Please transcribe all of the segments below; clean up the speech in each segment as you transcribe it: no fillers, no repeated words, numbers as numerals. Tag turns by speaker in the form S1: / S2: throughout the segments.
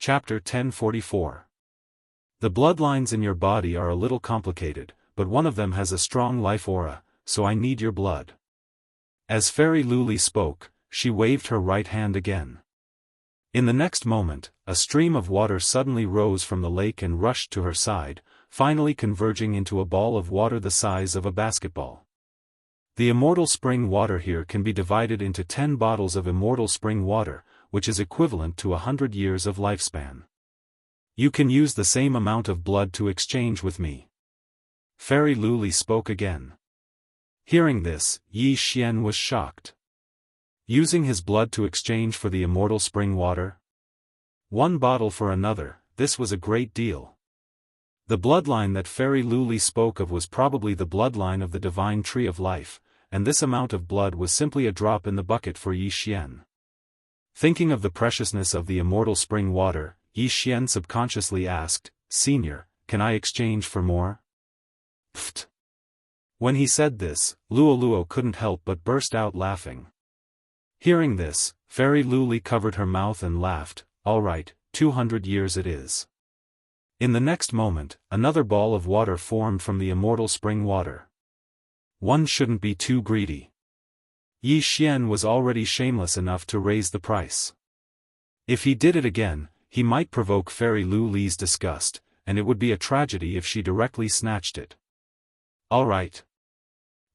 S1: Chapter 1044. The bloodlines in your body are a little complicated, but one of them has a strong life aura, so I need your blood. As Fairy Luli spoke, she waved her right hand again. In the next moment, a stream of water suddenly rose from the lake and rushed to her side, finally converging into a ball of water the size of a basketball. The immortal spring water here can be divided into 10 bottles of immortal spring water, which is equivalent to 100 years of lifespan. You can use the same amount of blood to exchange with me. Fairy Luli spoke again. Hearing this, Yi Xian was shocked. Using his blood to exchange for the immortal spring water? One bottle for another, this was a great deal. The bloodline that Fairy Luli spoke of was probably the bloodline of the divine tree of life, and this amount of blood was simply a drop in the bucket for Yi Xian. Thinking of the preciousness of the immortal spring water, Yi Xian subconsciously asked, "Senior, can I exchange for more?" Pfft. When he said this, Luo couldn't help but burst out laughing. Hearing this, Fairy Luli covered her mouth and laughed. "All right, 200 years it is." In the next moment, another ball of water formed from the immortal spring water. One shouldn't be too greedy. Yi Xian was already shameless enough to raise the price. If he did it again, he might provoke Fairy Luli's disgust, and it would be a tragedy if she directly snatched it. All right.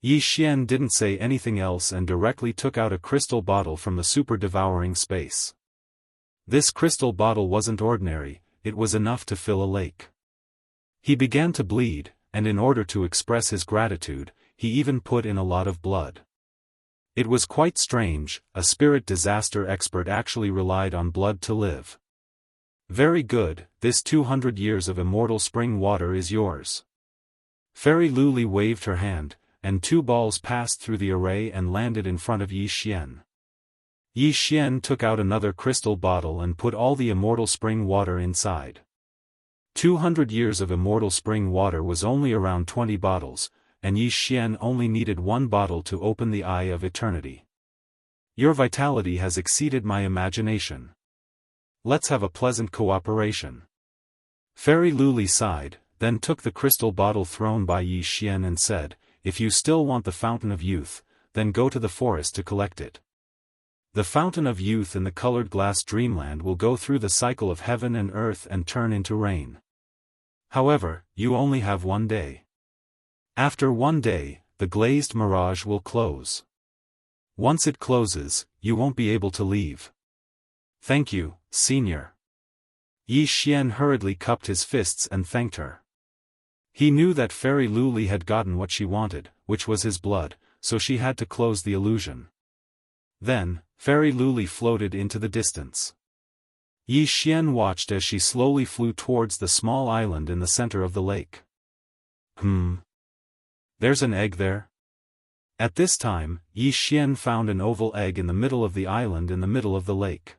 S1: Yi Xian didn't say anything else and directly took out a crystal bottle from the super devouring space. This crystal bottle wasn't ordinary, it was enough to fill a lake. He began to bleed, and in order to express his gratitude, he even put in a lot of blood. It was quite strange, a spirit disaster expert actually relied on blood to live. Very good, this 200 years of immortal spring water is yours. Fairy Luli waved her hand, and 2 balls passed through the array and landed in front of Yi Xian. Yi Xian took out another crystal bottle and put all the immortal spring water inside. 200 years of immortal spring water was only around 20 bottles, and Yi Xian only needed 1 bottle to open the eye of eternity. Your vitality has exceeded my imagination. Let's have a pleasant cooperation. Fairy Luli sighed, then took the crystal bottle thrown by Yi Xian and said, "If you still want the fountain of youth, then go to the forest to collect it. The fountain of youth in the colored glass dreamland will go through the cycle of heaven and earth and turn into rain. However, you only have 1 day. After 1 day, the glazed mirage will close. Once it closes, you won't be able to leave." "Thank you, Senior." Yi Xian hurriedly cupped his fists and thanked her. He knew that Fairy Luli had gotten what she wanted, which was his blood, so she had to close the illusion. Then, Fairy Luli floated into the distance. Yi Xian watched as she slowly flew towards the small island in the center of the lake. There's an egg there? At this time, Yi Xian found an oval egg in the middle of the island in the middle of the lake.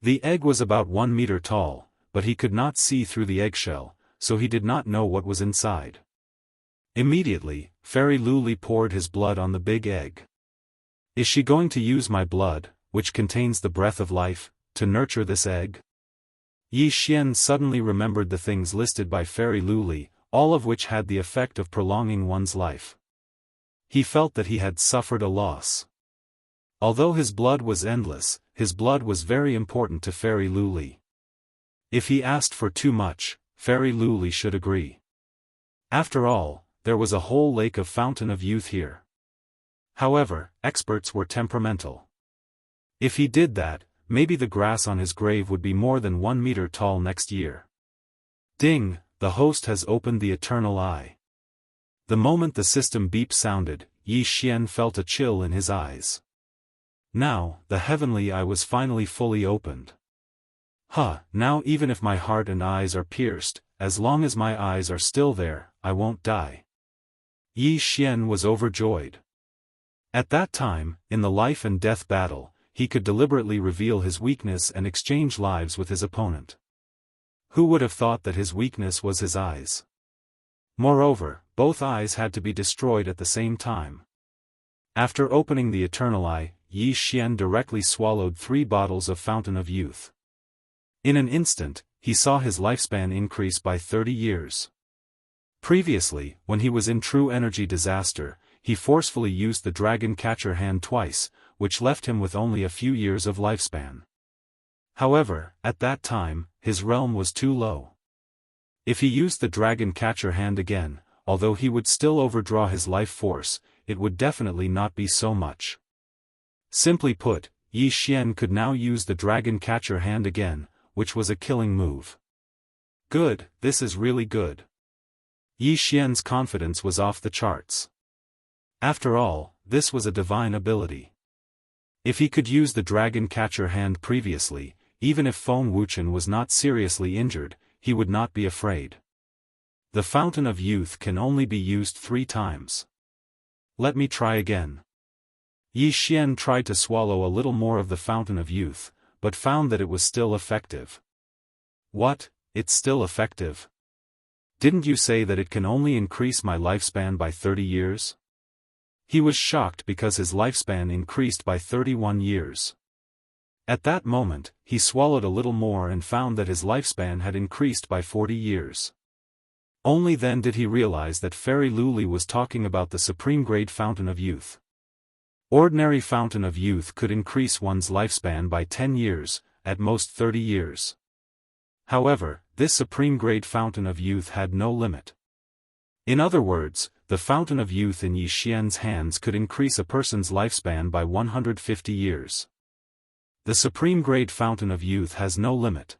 S1: The egg was about 1 meter tall, but he could not see through the eggshell, so he did not know what was inside. Immediately, Fairy Luli poured his blood on the big egg. Is she going to use my blood, which contains the breath of life, to nurture this egg? Yi Xian suddenly remembered the things listed by Fairy Luli, all of which had the effect of prolonging one's life. He felt that he had suffered a loss. Although his blood was endless, his blood was very important to Fairy Luli. If he asked for too much, Fairy Luli should agree. After all, there was a whole lake of fountain of youth here. However, experts were temperamental. If he did that, maybe the grass on his grave would be more than 1 meter tall next year. Ding! The host has opened the eternal eye. The moment the system beep sounded, Yi Xian felt a chill in his eyes. Now, the heavenly eye was finally fully opened. Now even if my heart and eyes are pierced, as long as my eyes are still there, I won't die. Yi Xian was overjoyed. At that time, in the life and death battle, he could deliberately reveal his weakness and exchange lives with his opponent. Who would have thought that his weakness was his eyes? Moreover, both eyes had to be destroyed at the same time. After opening the eternal eye, Yi Xian directly swallowed 3 bottles of Fountain of Youth. In an instant, he saw his lifespan increase by 30 years. Previously, when he was in true energy disaster, he forcefully used the dragon catcher hand twice, which left him with only a few years of lifespan. However, at that time, his realm was too low. If he used the dragon catcher hand again, although he would still overdraw his life force, it would definitely not be so much. Simply put, Yi Xian could now use the dragon catcher hand again, which was a killing move. Good, this is really good. Yi Xian's confidence was off the charts. After all, this was a divine ability. If he could use the dragon catcher hand previously, even if Feng Wuchen was not seriously injured, he would not be afraid. The Fountain of Youth can only be used 3 times. Let me try again. Yi Xian tried to swallow a little more of the Fountain of Youth, but found that it was still effective. What, it's still effective? Didn't you say that it can only increase my lifespan by 30 years? He was shocked because his lifespan increased by 31 years. At that moment, he swallowed a little more and found that his lifespan had increased by 40 years. Only then did he realize that Fairy Luli was talking about the supreme grade Fountain of Youth. Ordinary Fountain of Youth could increase one's lifespan by 10 years, at most 30 years. However, this supreme grade Fountain of Youth had no limit. In other words, the Fountain of Youth in Yi Xian's hands could increase a person's lifespan by 150 years. The supreme grade Fountain of Youth has no limit.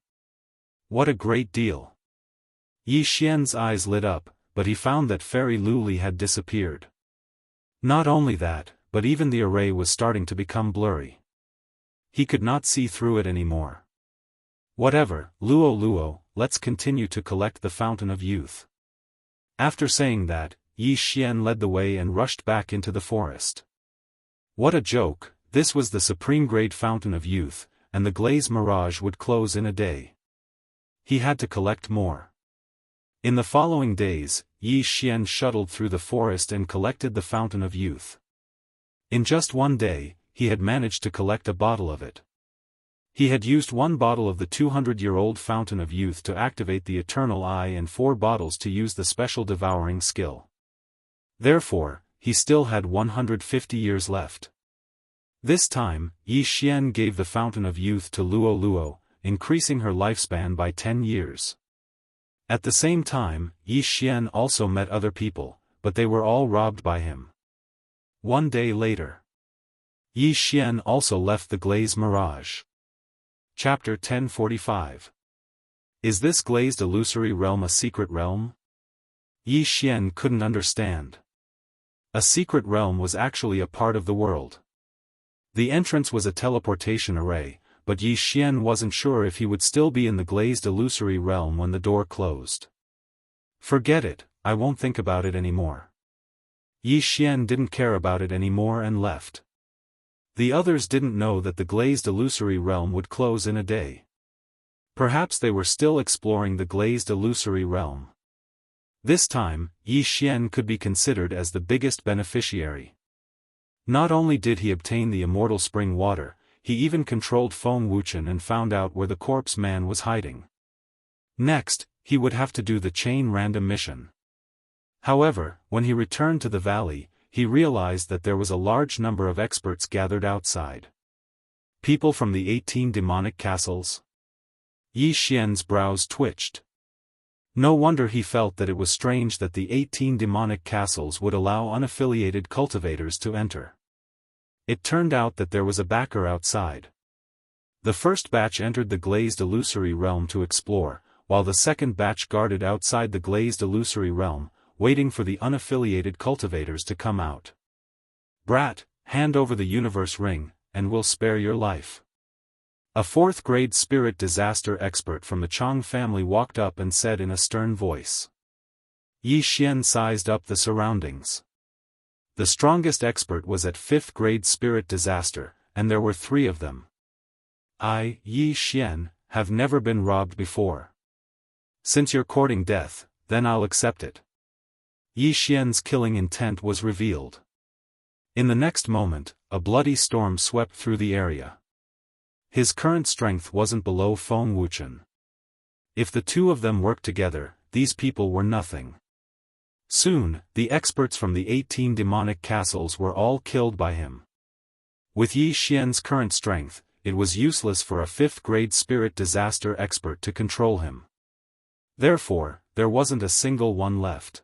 S1: What a great deal! Yi Xian's eyes lit up, but he found that Fairy Luli had disappeared. Not only that, but even the array was starting to become blurry. He could not see through it anymore. Whatever, Luo, let's continue to collect the Fountain of Youth. After saying that, Yi Xian led the way and rushed back into the forest. What a joke, this was the supreme grade Fountain of Youth, and the Glaze Mirage would close in a day. He had to collect more. In the following days, Yi Xian shuttled through the forest and collected the Fountain of Youth. In just one day, he had managed to collect a bottle of it. He had used 1 bottle of the 200-year-old Fountain of Youth to activate the Eternal Eye and 4 bottles to use the special Devouring skill. Therefore, he still had 150 years left. This time, Yi Xian gave the Fountain of Youth to Luo, increasing her lifespan by 10 years. At the same time, Yi Xian also met other people, but they were all robbed by him. One day later, Yi Xian also left the Glaze Mirage. Chapter 1045. Is this glazed illusory realm a secret realm? Yi Xian couldn't understand. A secret realm was actually a part of the world. The entrance was a teleportation array, but Yi Xian wasn't sure if he would still be in the glazed illusory realm when the door closed. Forget it, I won't think about it anymore. Yi Xian didn't care about it anymore and left. The others didn't know that the glazed illusory realm would close in a day. Perhaps they were still exploring the glazed illusory realm. This time, Yi Xian could be considered as the biggest beneficiary. Not only did he obtain the immortal spring water, he even controlled Feng Wuchen and found out where the corpse man was hiding. Next, he would have to do the chain random mission. However, when he returned to the valley, he realized that there was a large number of experts gathered outside. People from the 18 demonic castles? Yi Xian's brows twitched. No wonder he felt that it was strange that the 18 demonic castles would allow unaffiliated cultivators to enter. It turned out that there was a backer outside. The first batch entered the glazed illusory realm to explore, while the second batch guarded outside the glazed illusory realm, waiting for the unaffiliated cultivators to come out. Brat, hand over the universe ring, and we'll spare your life. A 4th grade spirit disaster expert from the Chang family walked up and said in a stern voice. Yi Xian sized up the surroundings. The strongest expert was at 5th grade spirit disaster, and there were 3 of them. I, Yi Xian, have never been robbed before. Since you're courting death, then I'll accept it. Yi Xian's killing intent was revealed. In the next moment, a bloody storm swept through the area. His current strength wasn't below Feng Wuchen. If the two of them worked together, these people were nothing. Soon, the experts from the 18 demonic castles were all killed by him. With Yi Xian's current strength, it was useless for a 5th-grade spirit disaster expert to control him. Therefore, there wasn't a single one left.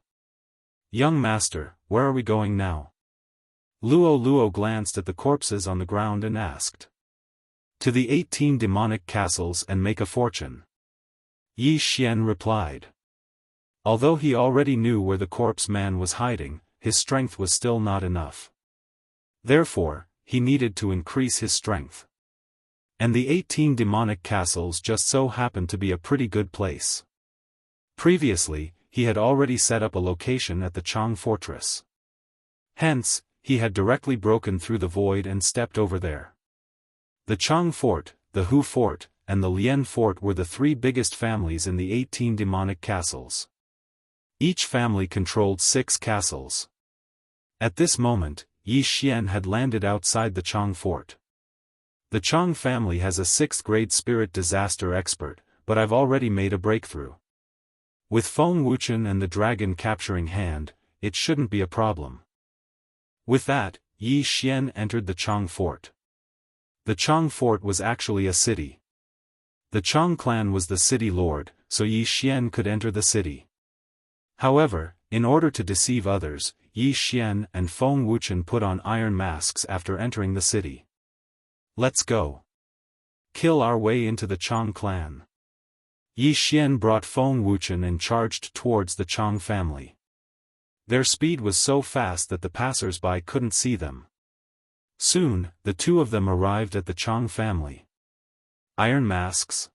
S1: Young master, where are we going now? Luo glanced at the corpses on the ground and asked. To the 18 demonic castles and make a fortune. Yi Xian replied. Although he already knew where the corpse man was hiding, his strength was still not enough. Therefore, he needed to increase his strength. And the 18 demonic castles just so happened to be a pretty good place. Previously, he had already set up a location at the Chang fortress. Hence, he had directly broken through the void and stepped over there. The Chang fort, the Hu fort, and the Lian fort were the 3 biggest families in the 18 demonic castles. Each family controlled 6 castles. At this moment, Yi Xian had landed outside the Chang fort. The Chang family has a 6th-grade spirit disaster expert, but I've already made a breakthrough. With Feng Wuchen and the dragon capturing hand, it shouldn't be a problem. With that, Yi Xian entered the Chang fort. The Chang fort was actually a city. The Chang clan was the city lord, so Yi Xian could enter the city. However, in order to deceive others, Yi Xian and Feng Wuchen put on iron masks after entering the city. Let's go. Kill our way into the Chang clan. Yi Xian brought Feng Wuchen and charged towards the Chang family. Their speed was so fast that the passers-by couldn't see them. Soon, the two of them arrived at the Chang family. Iron masks.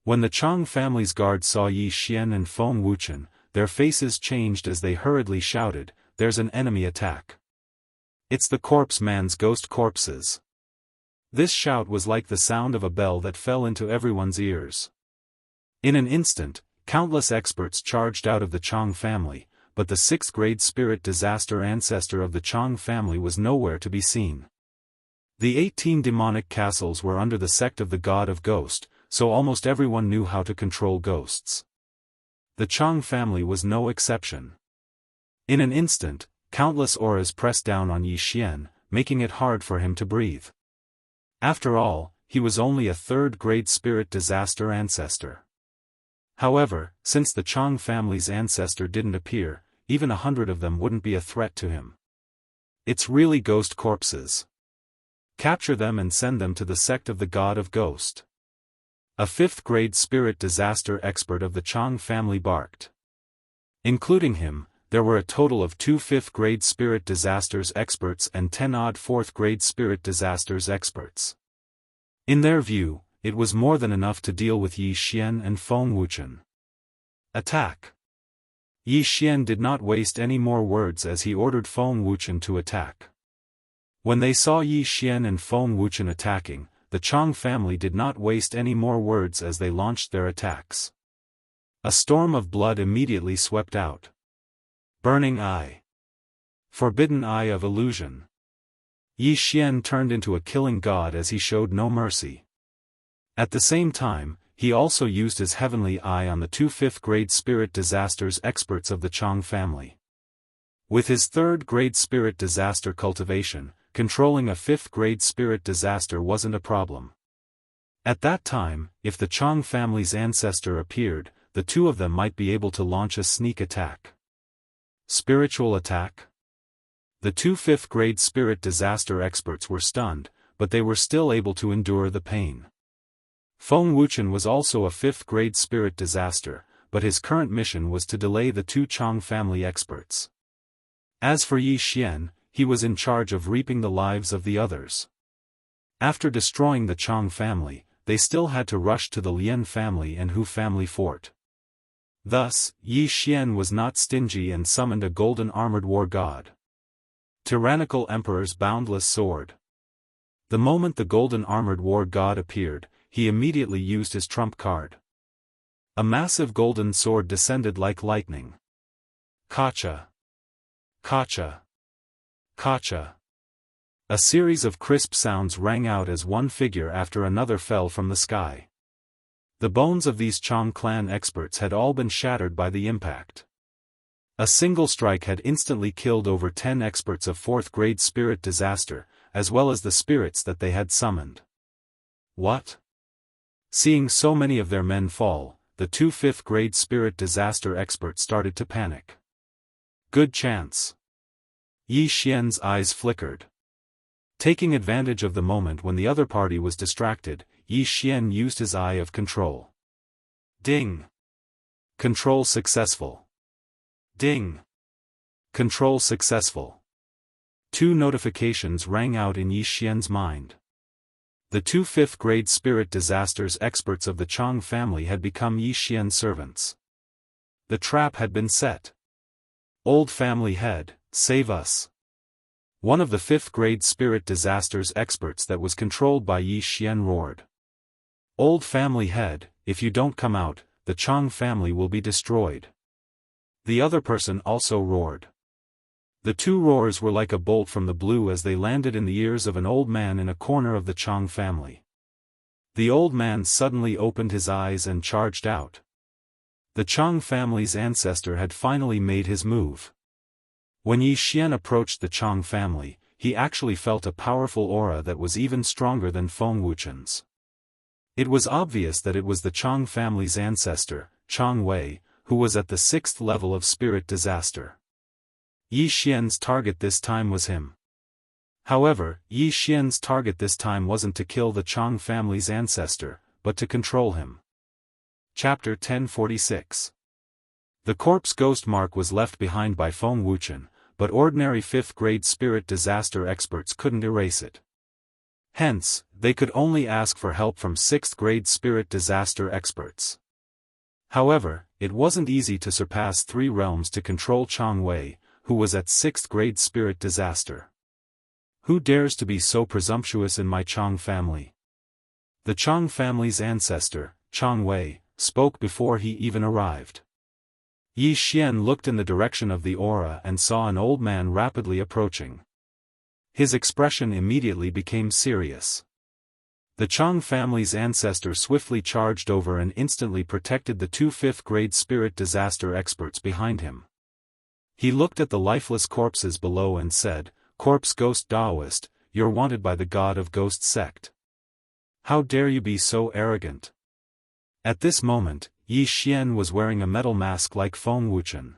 S1: When the Chang family's guards saw Yi Xian and Feng Wuchen, their faces changed as they hurriedly shouted, "There's an enemy attack. It's the corpse man's ghost corpses." This shout was like the sound of a bell that fell into everyone's ears. In an instant, countless experts charged out of the Chang family, but the 6th-grade spirit disaster ancestor of the Chang family was nowhere to be seen. The 18 demonic castles were under the sect of the god of ghost, so almost everyone knew how to control ghosts. The Chang family was no exception. In an instant, countless auras pressed down on Yi Xian, making it hard for him to breathe. After all, he was only a 3rd-grade spirit disaster ancestor. However, since the Chang family's ancestor didn't appear, even 100 of them wouldn't be a threat to him. It's really ghost corpses. Capture them and send them to the sect of the god of ghost. A 5th-grade spirit disaster expert of the Chang family barked. Including him, there were a total of 2 5th-grade spirit disasters experts and 10-odd 4th-grade spirit disasters experts. In their view, it was more than enough to deal with Yi Xian and Feng Wuchen. Attack! Yi Xian did not waste any more words as he ordered Feng Wuchen to attack. When they saw Yi Xian and Feng Wuchen attacking, the Chang family did not waste any more words as they launched their attacks. A storm of blood immediately swept out. Burning Eye. Forbidden Eye of Illusion. Yi Xian turned into a killing god as he showed no mercy. At the same time, he also used his heavenly eye on the 2 5th-grade spirit disasters experts of the Chang family. With his 3rd-grade spirit disaster cultivation, controlling a 5th-grade spirit disaster wasn't a problem. At that time, if the Chang family's ancestor appeared, the two of them might be able to launch a sneak attack. Spiritual attack? The 2 5th-grade spirit disaster experts were stunned, but they were still able to endure the pain. Feng Wuchen was also a 5th-grade spirit disaster, but his current mission was to delay the 2 Chang family experts. As for Yi Xian, he was in charge of reaping the lives of the others. After destroying the Chang family, they still had to rush to the Lian family and Hu family fort. Thus, Yi Xian was not stingy and summoned a golden armored war god. Tyrannical Emperor's boundless sword. The moment the golden armored war god appeared, he immediately used his trump card. A massive golden sword descended like lightning. Kacha. Kacha. Kacha. A series of crisp sounds rang out as one figure after another fell from the sky. The bones of these Chang clan experts had all been shattered by the impact. A single strike had instantly killed over 10 experts of 4th grade spirit disaster, as well as the spirits that they had summoned. What? Seeing so many of their men fall, the 2 5th grade spirit disaster experts started to panic. Good chance. Yi Xian's eyes flickered. Taking advantage of the moment when the other party was distracted, Yi Xian used his eye of control. Ding! Control successful. Ding! Control successful. 2 notifications rang out in Yi Xian's mind. The 2 5th grade spirit disasters experts of the Chang family had become Yi Xian's servants. The trap had been set. Old family head, save us. One of the 5th grade spirit disasters experts that was controlled by Yi Xian roared. Old family head, if you don't come out, the Chang family will be destroyed. The other person also roared. The 2 roars were like a bolt from the blue as they landed in the ears of an old man in a corner of the Chang family. The old man suddenly opened his eyes and charged out. The Chang family's ancestor had finally made his move. When Yi Xian approached the Chang family, he actually felt a powerful aura that was even stronger than Feng Wuchen's. It was obvious that it was the Chang family's ancestor, Chang Wei, who was at the 6th level of spirit disaster. Yi Xian's target this time was him. However, Yi Xian's target this time wasn't to kill the Chang family's ancestor, but to control him. Chapter 1046. The corpse ghost mark was left behind by Feng Wuchen, but ordinary 5th grade spirit disaster experts couldn't erase it. Hence, they could only ask for help from 6th grade spirit disaster experts. However, it wasn't easy to surpass 3 realms to control Chang Wei, who was at 6th grade spirit disaster. Who dares to be so presumptuous in my Chang family? The Chang family's ancestor, Chang Wei, spoke before he even arrived. Yi Xian looked in the direction of the aura and saw an old man rapidly approaching. His expression immediately became serious. The Chang family's ancestor swiftly charged over and instantly protected the 2 5th grade spirit disaster experts behind him. He looked at the lifeless corpses below and said, "Corpse Ghost Daoist, you're wanted by the God of Ghost sect. How dare you be so arrogant?" At this moment, Yi Xian was wearing a metal mask like Feng Wuchen.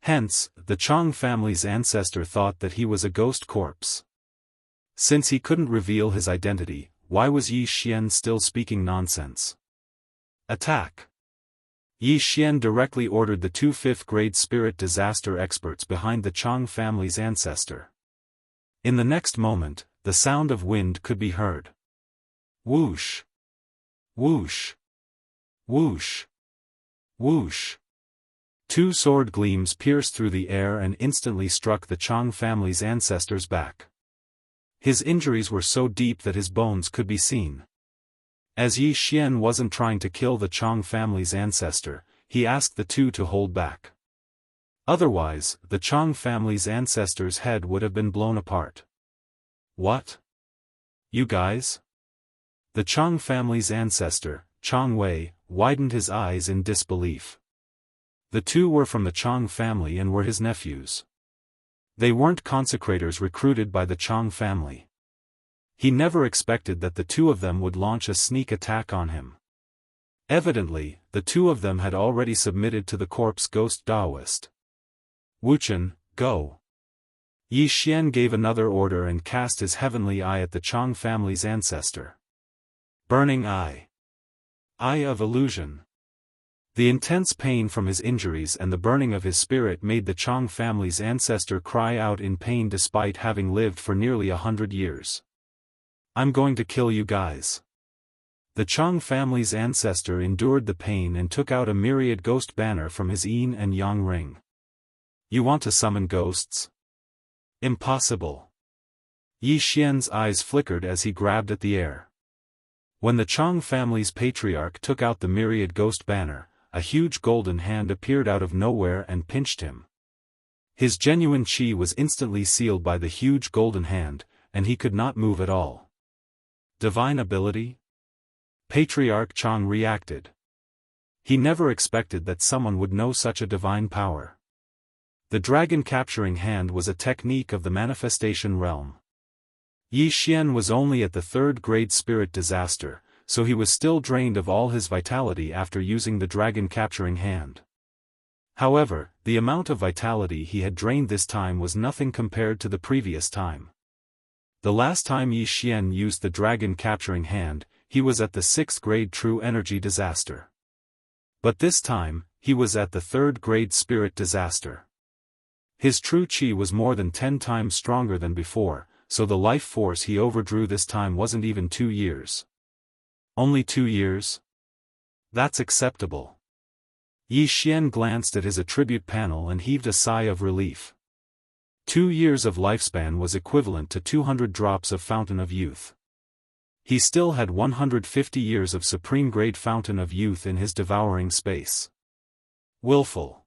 S1: Hence, the Chang family's ancestor thought that he was a ghost corpse. Since he couldn't reveal his identity, why was Yi Xian still speaking nonsense? Attack! Yi Xian directly ordered the 2 5th grade spirit disaster experts behind the Chang family's ancestor. In the next moment, the sound of wind could be heard. Whoosh! Whoosh! Whoosh! Whoosh! 2 sword gleams pierced through the air and instantly struck the Chang family's ancestor's back. His injuries were so deep that his bones could be seen. As Yi Xian wasn't trying to kill the Chang family's ancestor, he asked the 2 to hold back. Otherwise, the Chang family's ancestor's head would have been blown apart. What? You guys? The Chang family's ancestor, Chang Wei, widened his eyes in disbelief. The 2 were from the Chang family and were his nephews. They weren't consecrators recruited by the Chang family. He never expected that the 2 of them would launch a sneak attack on him. Evidently, the 2 of them had already submitted to the corpse ghost Daoist. Wuchen, go! Yi Xian gave another order and cast his heavenly eye at the Chang family's ancestor. Burning eye. Eye of illusion. The intense pain from his injuries and the burning of his spirit made the Chang family's ancestor cry out in pain despite having lived for nearly 100 years. I'm going to kill you guys. The Chang family's ancestor endured the pain and took out a myriad ghost banner from his yin and yang ring. You want to summon ghosts? Impossible. Yi Xian's eyes flickered as he grabbed at the air. When the Chang family's patriarch took out the myriad ghost banner, a huge golden hand appeared out of nowhere and pinched him. His genuine qi was instantly sealed by the huge golden hand, and he could not move at all. Divine ability? Patriarch Chang reacted. He never expected that someone would know such a divine power. The dragon capturing hand was a technique of the manifestation realm. Yi Xian was only at the 3rd grade spirit disaster, so he was still drained of all his vitality after using the dragon capturing hand. However, the amount of vitality he had drained this time was nothing compared to the previous time. The last time Yi Xian used the dragon capturing hand, he was at the 6th grade true energy disaster. But this time, he was at the 3rd grade spirit disaster. His true qi was more than 10 times stronger than before, so the life force he overdrew this time wasn't even 2 years. Only 2 years? That's acceptable. Yi Xian glanced at his attribute panel and heaved a sigh of relief. 2 years of lifespan was equivalent to 200 drops of Fountain of Youth. He still had 150 years of supreme grade Fountain of Youth in his devouring space. Willful.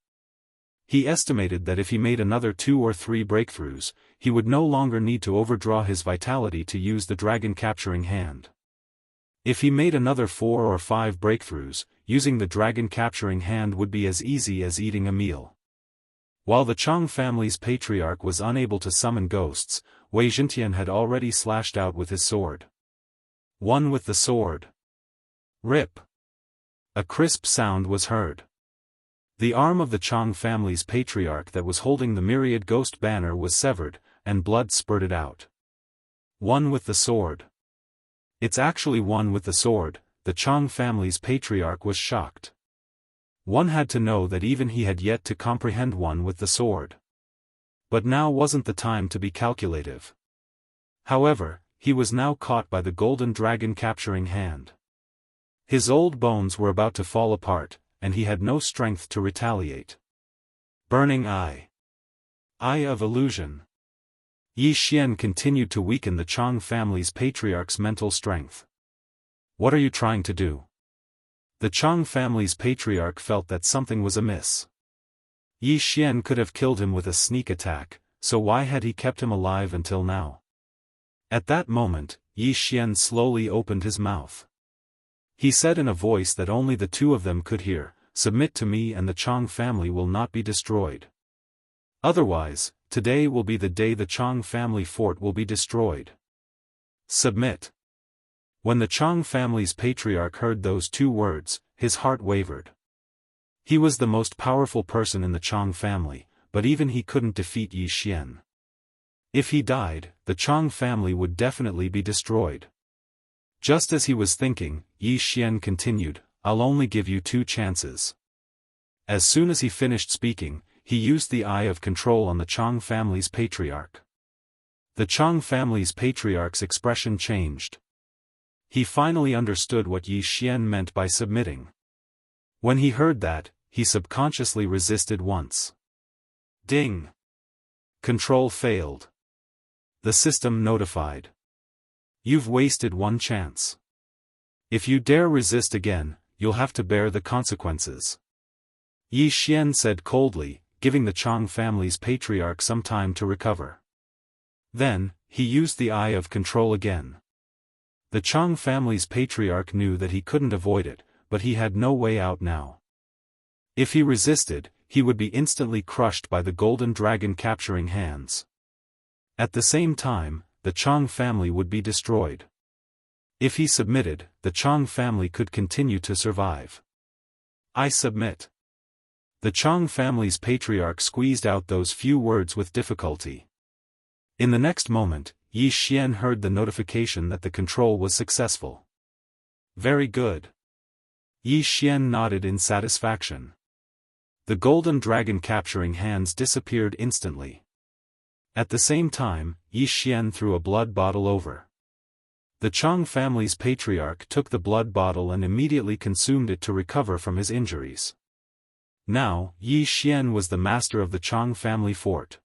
S1: He estimated that if he made another 2 or 3 breakthroughs, he would no longer need to overdraw his vitality to use the dragon capturing hand. If he made another 4 or 5 breakthroughs, using the dragon capturing hand would be as easy as eating a meal. While the Chang family's patriarch was unable to summon ghosts, Wei Zhintian had already slashed out with his sword. One with the sword. Rip. A crisp sound was heard. The arm of the Chang family's patriarch that was holding the myriad ghost banner was severed, and blood spurted out. One with the sword. It's actually one with the sword, the Chang family's patriarch was shocked. One had to know that even he had yet to comprehend one with the sword. But now wasn't the time to be calculative. However, he was now caught by the golden dragon capturing hand. His old bones were about to fall apart, and he had no strength to retaliate. Burning Eye. Eye of Illusion. Yi Xian continued to weaken the Chang family's patriarch's mental strength. What are you trying to do? The Chang family's patriarch felt that something was amiss. Yi Xian could have killed him with a sneak attack, so why had he kept him alive until now? At that moment, Yi Xian slowly opened his mouth. He said in a voice that only the two of them could hear, "Submit to me and the Chang family will not be destroyed. Otherwise, today will be the day the Chang family fort will be destroyed. Submit." When the Chang family's patriarch heard those 2 words, his heart wavered. He was the most powerful person in the Chang family, but even he couldn't defeat Yi Xian. If he died, the Chang family would definitely be destroyed. Just as he was thinking, Yi Xian continued, "I'll only give you 2 chances." As soon as he finished speaking, he used the Eye of Control on the Chang family's patriarch. The Chang family's patriarch's expression changed. He finally understood what Yi Xian meant by submitting. When he heard that, he subconsciously resisted once. Ding! Control failed. The system notified. You've wasted 1 chance. If you dare resist again, you'll have to bear the consequences. Yi Xian said coldly, giving the Chang family's patriarch some time to recover. Then, he used the Eye of Control again. The Chang family's patriarch knew that he couldn't avoid it, but he had no way out now. If he resisted, he would be instantly crushed by the golden dragon capturing hands. At the same time, the Chang family would be destroyed. If he submitted, the Chang family could continue to survive. I submit. The Chang family's patriarch squeezed out those few words with difficulty. In the next moment, Yi Xian heard the notification that the control was successful. Very good. Yi Xian nodded in satisfaction. The golden dragon capturing hands disappeared instantly. At the same time, Yi Xian threw a blood bottle over. The Chang family's patriarch took the blood bottle and immediately consumed it to recover from his injuries. Now, Yi Xian was the master of the Chang family fort.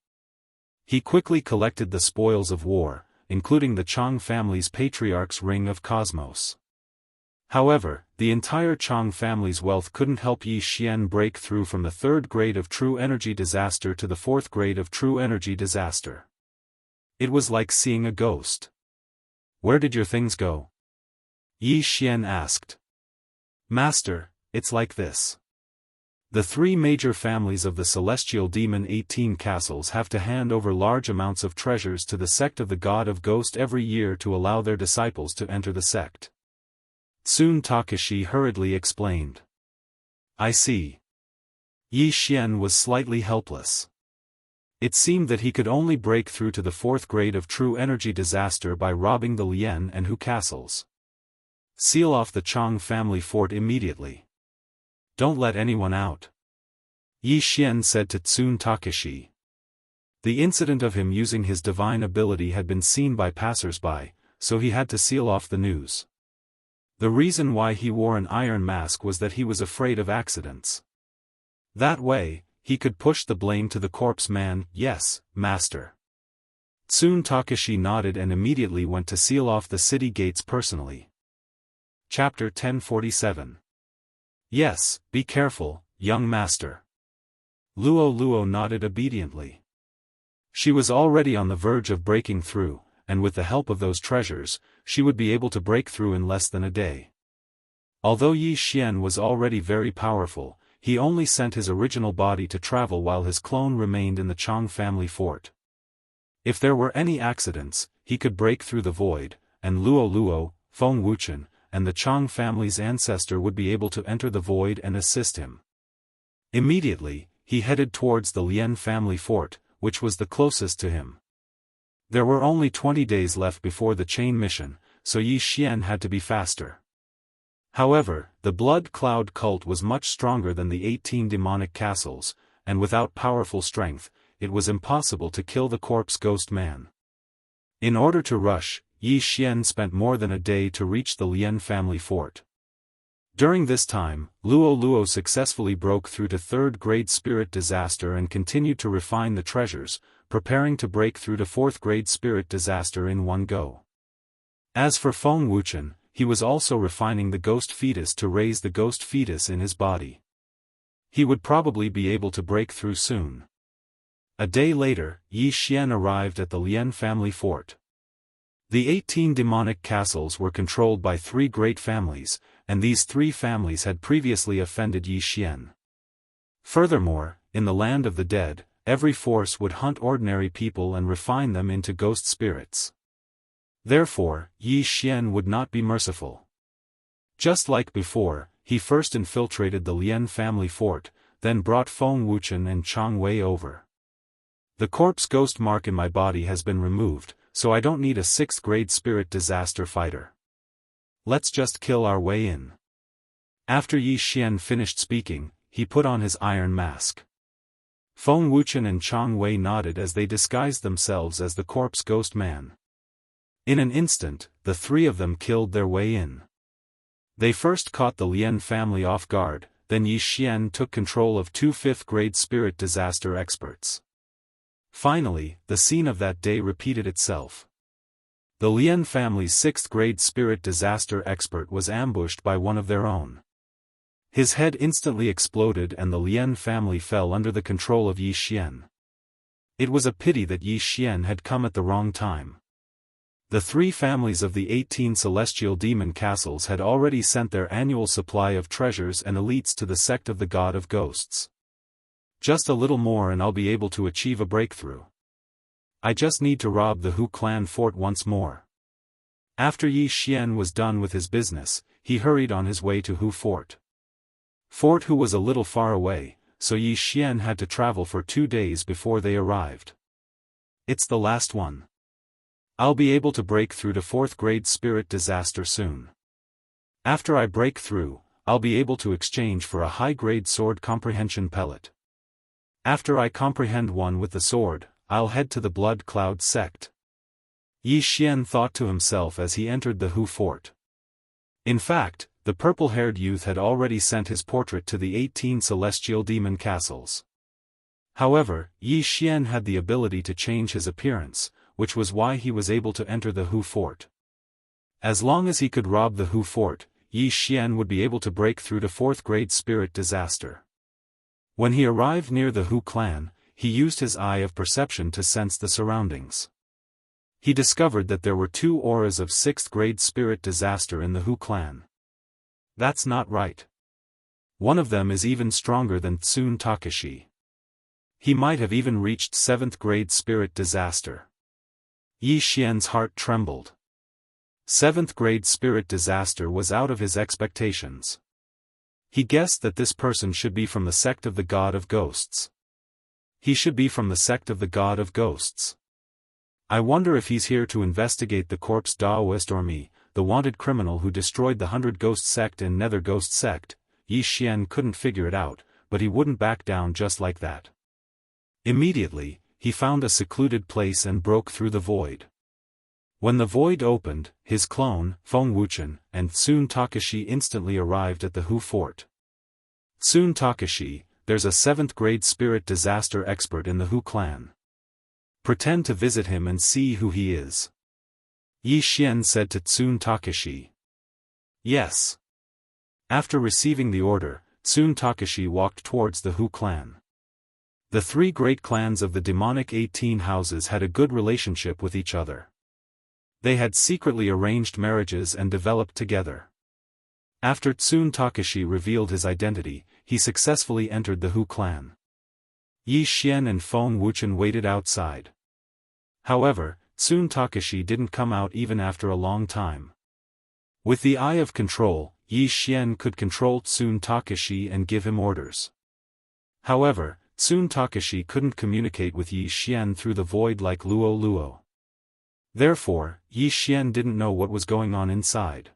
S1: He quickly collected the spoils of war, including the Chang family's patriarch's ring of cosmos. However, the entire Chang family's wealth couldn't help Yi Xian break through from the 3rd grade of true energy disaster to the 4th grade of true energy disaster. It was like seeing a ghost. "Where did your things go?" Yi Xian asked. "Master, it's like this. The three major families of the celestial demon 18 castles have to hand over large amounts of treasures to the sect of the God of Ghost every year to allow their disciples to enter the sect." Tsun Takeshi hurriedly explained. "I see." Yi Xian was slightly helpless. It seemed that he could only break through to the fourth grade of true energy disaster by robbing the Lian and Hu castles. "Seal off the Chang family fort immediately. Don't let anyone out," Yi Xian said to Tsun Takeshi. The incident of him using his divine ability had been seen by passers-by, so he had to seal off the news. The reason why he wore an iron mask was that he was afraid of accidents. That way, he could push the blame to the corpse man. "Yes, master." Tsun Takeshi nodded and immediately went to seal off the city gates personally. Chapter 1047. "Yes, be careful, young master." Luo nodded obediently. She was already on the verge of breaking through, and with the help of those treasures, she would be able to break through in less than a day. Although Yi Xian was already very powerful, he only sent his original body to travel while his clone remained in the Chang family fort. If there were any accidents, he could break through the void, and Luo, Feng Wuchen, and the Chang family's ancestor would be able to enter the void and assist him. Immediately, he headed towards the Lian family fort, which was the closest to him. There were only 20 days left before the chain mission, so Yi Xian had to be faster. However, the Blood Cloud cult was much stronger than the 18 demonic castles, and without powerful strength, it was impossible to kill the corpse ghost man. In order to rush, Yi Xian spent more than a day to reach the Lian family fort. During this time, Luo successfully broke through to third-grade spirit disaster and continued to refine the treasures, preparing to break through to fourth-grade spirit disaster in one go. As for Feng Wuchen, he was also refining the ghost fetus to raise the ghost fetus in his body. He would probably be able to break through soon. A day later, Yi Xian arrived at the Lian family fort. The 18 demonic castles were controlled by 3 great families, and these 3 families had previously offended Yi Xian. Furthermore, in the land of the dead, every force would hunt ordinary people and refine them into ghost spirits. Therefore, Yi Xian would not be merciful. Just like before, he first infiltrated the Lian family fort, then brought Feng Wuchen and Chang Wei over. "The corpse ghost mark in my body has been removed, so I don't need a 6th-grade spirit disaster fighter. Let's just kill our way in." After Yi Xian finished speaking, he put on his iron mask. Feng Wuchen and Chang Wei nodded as they disguised themselves as the corpse ghost man. In an instant, the 3 of them killed their way in. They first caught the Lian family off guard, then Yi Xian took control of 2 5th-grade spirit disaster experts. Finally, the scene of that day repeated itself. The Lian family's 6th-grade spirit disaster expert was ambushed by one of their own. His head instantly exploded and the Lian family fell under the control of Yi Xian. It was a pity that Yi Xian had come at the wrong time. The 3 families of the 18 celestial demon castles had already sent their annual supply of treasures and elites to the sect of the God of Ghosts. Just a little more and I'll be able to achieve a breakthrough. I just need to rob the Hu clan fort once more. After Yi Xian was done with his business, he hurried on his way to Hu fort. Fort Hu was a little far away, so Yi Xian had to travel for 2 days before they arrived. It's the last one. I'll be able to break through to 4th-grade spirit disaster soon. After I break through, I'll be able to exchange for a high-grade sword comprehension pellet. After I comprehend one with the sword, I'll head to the Blood Cloud sect. Yi Xian thought to himself as he entered the Hu fort. In fact, the purple-haired youth had already sent his portrait to the 18 celestial demon castles. However, Yi Xian had the ability to change his appearance, which was why he was able to enter the Hu fort. As long as he could rob the Hu fort, Yi Xian would be able to break through to 4th-grade spirit disaster. When he arrived near the Hu clan, he used his eye of perception to sense the surroundings. He discovered that there were 2 auras of 6th grade spirit disaster in the Hu clan. That's not right. One of them is even stronger than Tsun Takashi. He might have even reached 7th grade spirit disaster. Yi Xian's heart trembled. 7th grade spirit disaster was out of his expectations. He guessed that this person should be from the sect of the God of Ghosts. He should be from the sect of the God of Ghosts. I wonder if he's here to investigate the corpse Daoist or me, the wanted criminal who destroyed the 100 Ghost sect and Nether Ghost sect. Yi Xian couldn't figure it out, but he wouldn't back down just like that. Immediately, he found a secluded place and broke through the void. When the void opened, his clone, Feng Wuchen, and Tsun Takashi instantly arrived at the Hu fort. Tsun Takashi, there's a 7th grade spirit disaster expert in the Hu clan. Pretend to visit him and see who he is. Yi Xian said to Tsun Takashi. Yes. After receiving the order, Tsun Takashi walked towards the Hu clan. The 3 great clans of the demonic 18 houses had a good relationship with each other. They had secretly arranged marriages and developed together. After Tsun Takashi revealed his identity, he successfully entered the Hu clan. Yi Xian and Feng Wuchen waited outside. However, Tsun Takashi didn't come out even after a long time. With the eye of control, Yi Xian could control Tsun Takashi and give him orders. However, Tsun Takashi couldn't communicate with Yi Xian through the void like Luo Luo. Therefore, Yi Xian didn't know what was going on inside.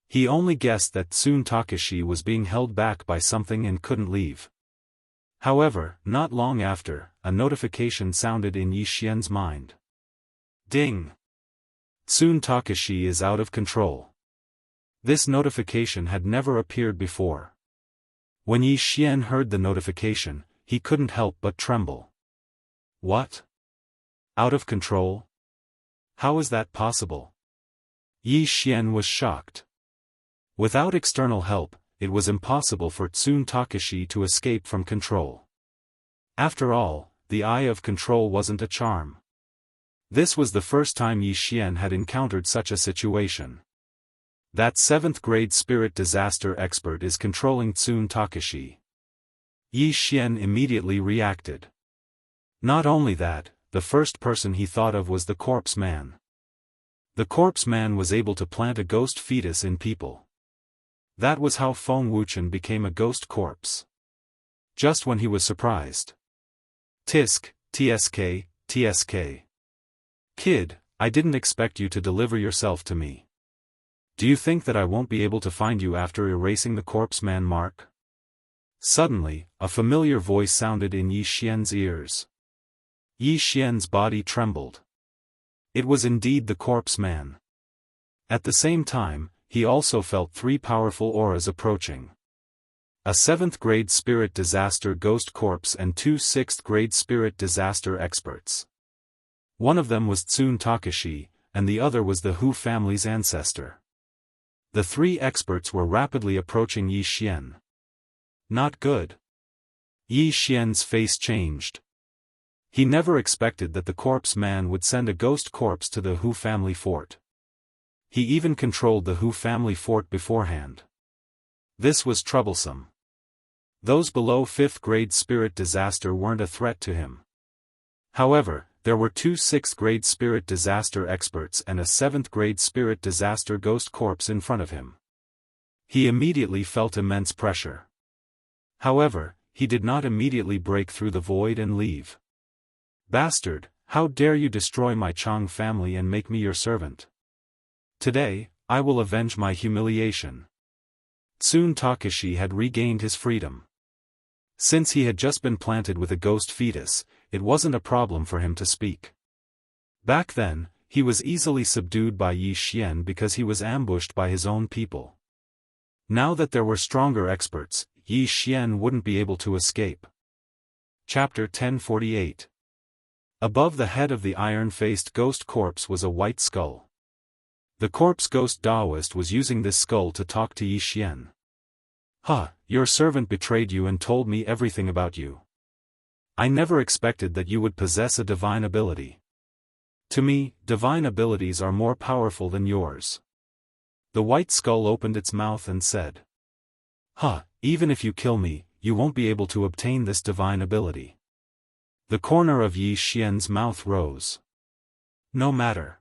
S1: He only guessed that Tsun Takashi was being held back by something and couldn't leave. However, not long after, a notification sounded in Yi Xian's mind. Ding! Tsun Takashi is out of control. This notification had never appeared before. When Yi Xian heard the notification, he couldn't help but tremble. What? Out of control? How is that possible? Yi Xian was shocked. Without external help, it was impossible for Tsun Takashi to escape from control. After all, the eye of control wasn't a charm. This was the first time Yi Xian had encountered such a situation. That 7th grade spirit disaster expert is controlling Tsun Takashi. Yi Xian immediately reacted. Not only that, the first person he thought of was the corpse man. The corpse man was able to plant a ghost fetus in people. That was how Feng Wuchen became a ghost corpse. Just when he was surprised. Tisk, TSK, TSK. Kid, I didn't expect you to deliver yourself to me. Do you think that I won't be able to find you after erasing the corpse man mark? Suddenly, a familiar voice sounded in Yi Xian's ears. Yi Xian's body trembled. It was indeed the corpse man. At the same time, he also felt 3 powerful auras approaching. A 7th grade spirit disaster ghost corpse and 2 6th grade spirit disaster experts. One of them was Tsun Takashi, and the other was the Hu family's ancestor. The 3 experts were rapidly approaching Yi Xian. Not good. Yi Xian's face changed. He never expected that the corpse man would send a ghost corpse to the Hu family fort. He even controlled the Hu family fort beforehand. This was troublesome. Those below 5th grade spirit disaster weren't a threat to him. However, there were 2 6th grade spirit disaster experts and a 7th grade spirit disaster ghost corpse in front of him. He immediately felt immense pressure. However, he did not immediately break through the void and leave. Bastard, how dare you destroy my Chang family and make me your servant? Today, I will avenge my humiliation. Tsun Takashi had regained his freedom. Since he had just been planted with a ghost fetus, it wasn't a problem for him to speak. Back then, he was easily subdued by Yi Xian because he was ambushed by his own people. Now that there were stronger experts, Yi Xian wouldn't be able to escape. Chapter 1048. Above the head of the iron-faced ghost corpse was a white skull. The corpse ghost Daoist was using this skull to talk to Yi Xian. Your servant betrayed you and told me everything about you. I never expected that you would possess a divine ability. To me, divine abilities are more powerful than yours. The white skull opened its mouth and said. Even if you kill me, you won't be able to obtain this divine ability. The corner of Yi Xian's mouth rose. No matter.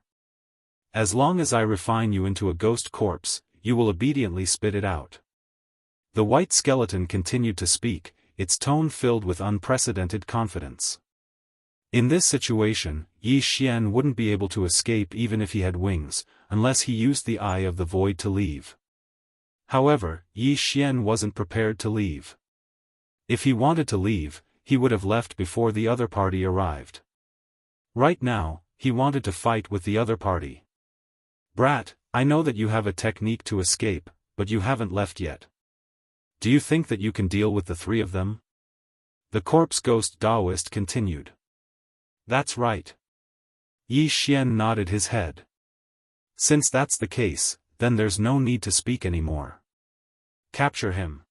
S1: As long as I refine you into a ghost corpse, you will obediently spit it out. The white skeleton continued to speak, its tone filled with unprecedented confidence. In this situation, Yi Xian wouldn't be able to escape even if he had wings, unless he used the Eye of the Void to leave. However, Yi Xian wasn't prepared to leave. If he wanted to leave, he would have left before the other party arrived. Right now, he wanted to fight with the other party. Brat, I know that you have a technique to escape, but you haven't left yet. Do you think that you can deal with the three of them? The corpse ghost Daoist continued. That's right. Yi Xian nodded his head. Since that's the case, then there's no need to speak anymore. Capture him.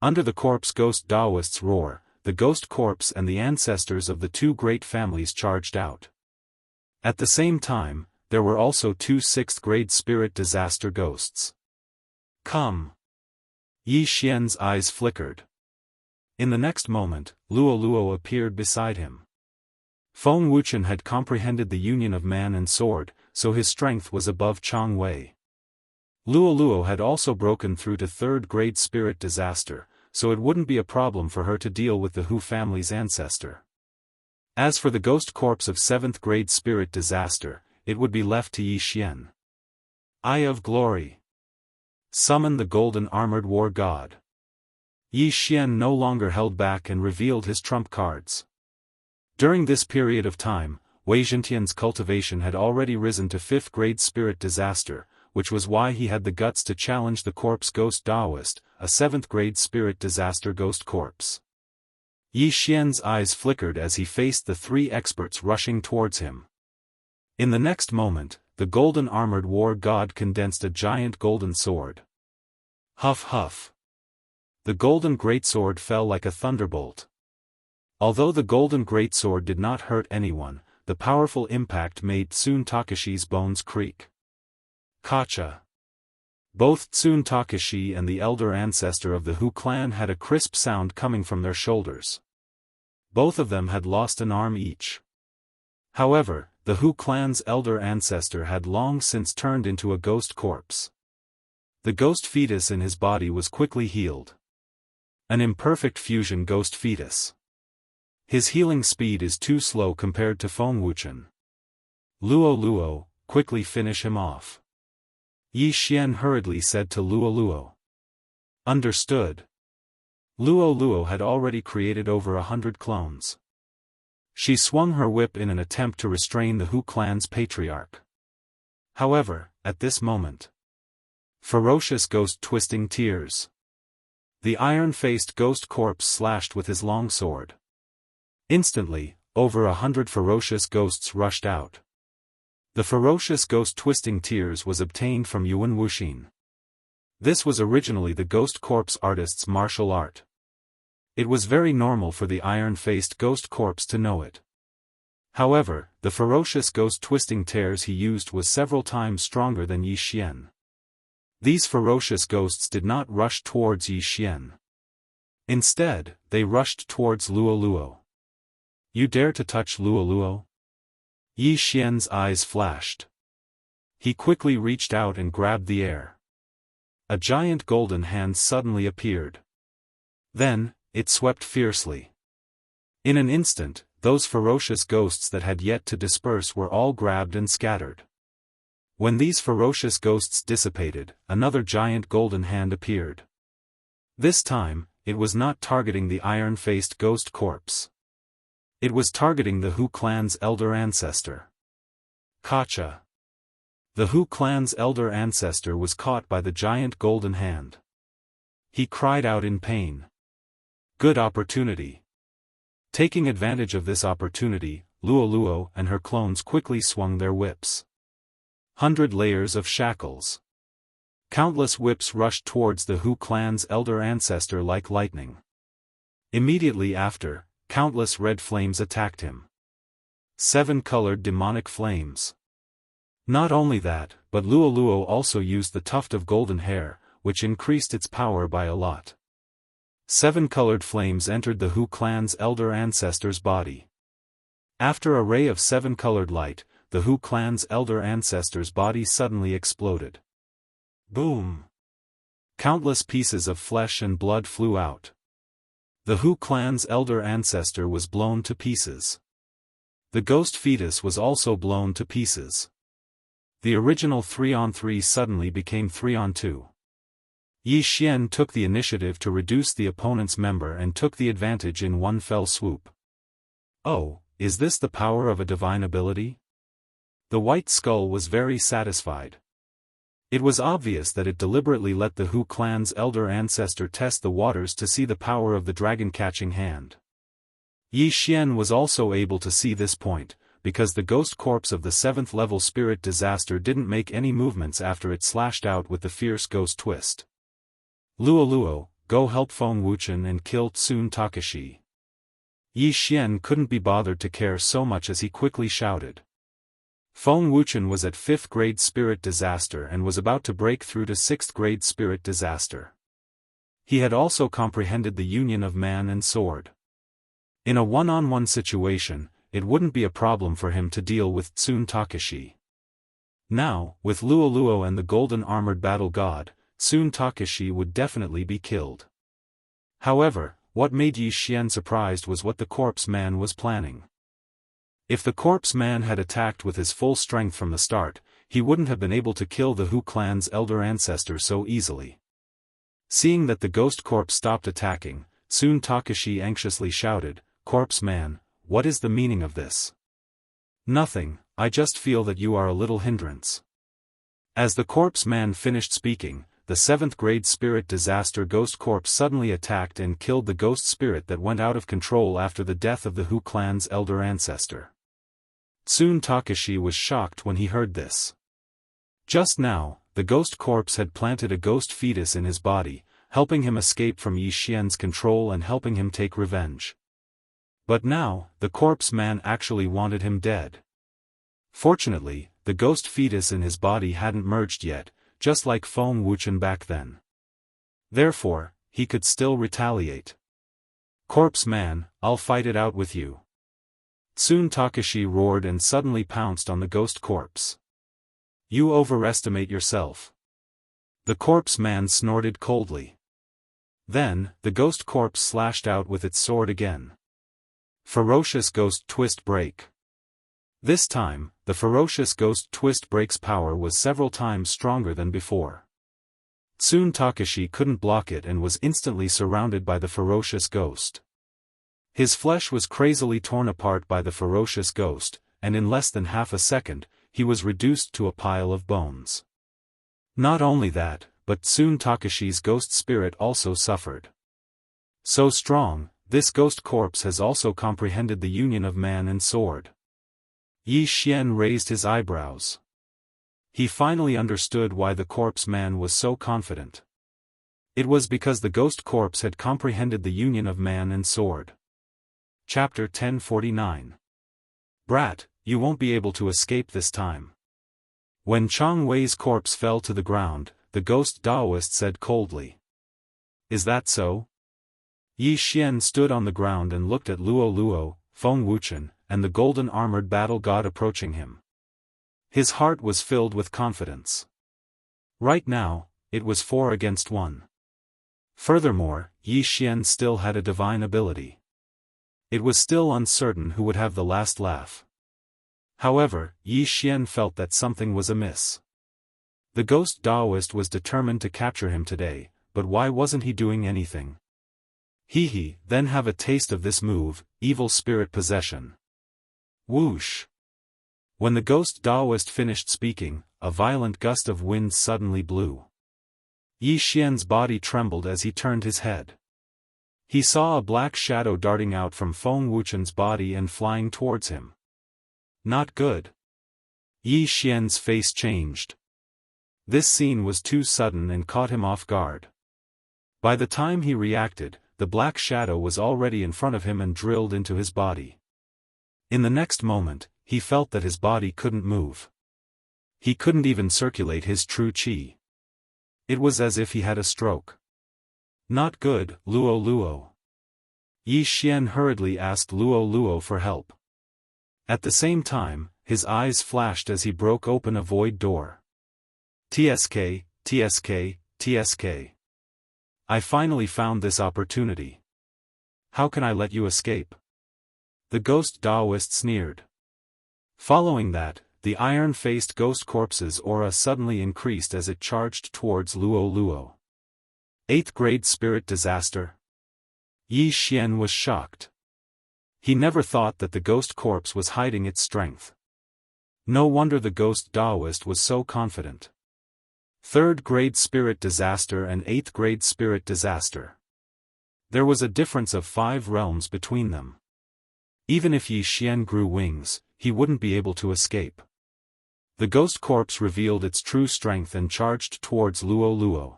S1: Under the corpse ghost Daoist's roar, the ghost corpse and the ancestors of the two great families charged out. At the same time, there were also two 6th-grade spirit disaster ghosts. Come. Yi Xian's eyes flickered. In the next moment, Luo appeared beside him. Feng Wuchen had comprehended the union of man and sword, so his strength was above Chang Wei. Luo had also broken through to 3rd-grade spirit disaster, so it wouldn't be a problem for her to deal with the Hu family's ancestor. As for the ghost corpse of 7th-grade spirit disaster, it would be left to Yi Xian. Eye of Glory. Summon the golden armored war god. Yi Xian no longer held back and revealed his trump cards. During this period of time, Wei Zhentian's cultivation had already risen to 5th-grade spirit disaster, which was why he had the guts to challenge the corpse ghost Daoist, a 7th-grade spirit disaster ghost corpse. Yi Xian's eyes flickered as he faced the 3 experts rushing towards him. In the next moment, the golden armored war god condensed a giant golden sword. Huff huff. The golden greatsword fell like a thunderbolt. Although the golden greatsword did not hurt anyone, the powerful impact made Tsun Takeshi's bones creak. Kacha. Both Tsun Takeshi and the elder ancestor of the Hu clan had a crisp sound coming from their shoulders. Both of them had lost an arm each. However, the Hu clan's elder ancestor had long since turned into a ghost corpse. The ghost fetus in his body was quickly healed. An imperfect fusion ghost fetus. His healing speed is too slow compared to Feng Wuchen. Luo, quickly finish him off. Yi Xian hurriedly said to Luo. Understood. Luo had already created over 100 clones. She swung her whip in an attempt to restrain the Hu clan's patriarch. However, at this moment, ferocious ghost twisting tears. The iron-faced ghost corpse slashed with his long sword. Instantly, over 100 ferocious ghosts rushed out. The ferocious ghost twisting tears was obtained from Yuan Wuxin. This was originally the ghost corpse artist's martial art. It was very normal for the iron-faced ghost corpse to know it. However, the ferocious ghost twisting tears he used was several times stronger than Yi Xian. These ferocious ghosts did not rush towards Yi Xian. Instead, they rushed towards Luo. You dare to touch Luo? Yi Xian's eyes flashed. He quickly reached out and grabbed the air. A giant golden hand suddenly appeared. Then, it swept fiercely. In an instant, those ferocious ghosts that had yet to disperse were all grabbed and scattered. When these ferocious ghosts dissipated, another giant golden hand appeared. This time, it was not targeting the iron-faced ghost corpse. It was targeting the Hu clan's elder ancestor. Kacha. The Hu clan's elder ancestor was caught by the giant golden hand. He cried out in pain. Good opportunity. Taking advantage of this opportunity, Luo and her clones quickly swung their whips. 100 layers of shackles. Countless whips rushed towards the Hu clan's elder ancestor like lightning. Immediately after, countless red flames attacked him. 7-colored demonic flames. Not only that, but Luo also used the tuft of golden hair, which increased its power by a lot. 7-colored flames entered the Hu clan's elder ancestor's body. After a ray of 7-colored light, the Hu clan's elder ancestor's body suddenly exploded. Boom! Countless pieces of flesh and blood flew out. The Hu clan's elder ancestor was blown to pieces. The ghost fetus was also blown to pieces. The original 3-on-3 suddenly became 3-on-2. Yi Xian took the initiative to reduce the opponent's member and took the advantage in one fell swoop. Oh, is this the power of a divine ability? The White Skull was very satisfied. It was obvious that it deliberately let the Hu clan's elder ancestor test the waters to see the power of the dragon-catching hand. Yi Xian was also able to see this point, because the ghost corpse of the 7th-level spirit disaster didn't make any movements after it slashed out with the fierce ghost twist. Luo, go help Feng Wuchen and kill Tsun Takashi. Yi Xian couldn't be bothered to care so much as he quickly shouted. Feng Wuchen was at 5th grade spirit disaster and was about to break through to 6th grade spirit disaster. He had also comprehended the union of man and sword. In a one-on-one situation, it wouldn't be a problem for him to deal with Tsun Takashi. Now, with Luo and the golden armored battle god, Tsun Takashi would definitely be killed. However, what made Yi Xian surprised was what the corpse man was planning. If the corpse man had attacked with his full strength from the start, he wouldn't have been able to kill the Hu clan's elder ancestor so easily. Seeing that the ghost corpse stopped attacking, Tsun Takashi anxiously shouted, "Corpse man, what is the meaning of this?" "Nothing, I just feel that you are a little hindrance." As the corpse man finished speaking, the 7th grade spirit disaster ghost corpse suddenly attacked and killed the ghost spirit that went out of control after the death of the Hu clan's elder ancestor. Tsun Takashi was shocked when he heard this. Just now, the ghost corpse had planted a ghost fetus in his body, helping him escape from Yi Xian's control and helping him take revenge. But now, the corpse man actually wanted him dead. Fortunately, the ghost fetus in his body hadn't merged yet, just like Feng Wuchen back then. Therefore, he could still retaliate. "Corpse man, I'll fight it out with you." Tsun Takashi roared and suddenly pounced on the ghost corpse. "You overestimate yourself." The corpse man snorted coldly. Then, the ghost corpse slashed out with its sword again. Ferocious Ghost Twist Break. This time, the Ferocious Ghost Twist Break's power was several times stronger than before. Tsun Takashi couldn't block it and was instantly surrounded by the Ferocious Ghost. His flesh was crazily torn apart by the Ferocious Ghost, and in less than half a second, he was reduced to a pile of bones. Not only that, but Tsun Takashi's ghost spirit also suffered. So strong, this ghost corpse has also comprehended the union of man and sword. Yi Xian raised his eyebrows. He finally understood why the corpse man was so confident. It was because the ghost corpse had comprehended the union of man and sword. Chapter 1049. Brat, you won't be able to escape this time. When Chang Wei's corpse fell to the ground, the ghost Daoist said coldly. Is that so? Yi Xian stood on the ground and looked at Luo, Feng Wuchen, and the golden armored battle god approaching him. His heart was filled with confidence. Right now, it was 4 against 1. Furthermore, Yi Xian still had a divine ability. It was still uncertain who would have the last laugh. However, Yi Xian felt that something was amiss. The ghost Daoist was determined to capture him today, but why wasn't he doing anything? Then have a taste of this move, evil spirit possession. Whoosh! When the ghost Daoist finished speaking, a violent gust of wind suddenly blew. Yi Xian's body trembled as he turned his head. He saw a black shadow darting out from Feng Wuchen's body and flying towards him. Not good. Yi Xian's face changed. This scene was too sudden and caught him off guard. By the time he reacted, the black shadow was already in front of him and drilled into his body. In the next moment, he felt that his body couldn't move. He couldn't even circulate his true qi. It was as if he had a stroke. Not good, Luo Luo. Yi Xian hurriedly asked Luo Luo for help. At the same time, his eyes flashed as he broke open a void door. TSK, TSK, TSK. I finally found this opportunity. How can I let you escape? The ghost Daoist sneered. Following that, the iron-faced ghost corpse's aura suddenly increased as it charged towards Luo Luo. 8th grade spirit disaster? Yi Xian was shocked. He never thought that the ghost corpse was hiding its strength. No wonder the ghost Daoist was so confident. 3rd grade spirit disaster and 8th grade spirit disaster. There was a difference of 5 realms between them. Even if Yi Xian grew wings, he wouldn't be able to escape. The ghost corpse revealed its true strength and charged towards Luo Luo.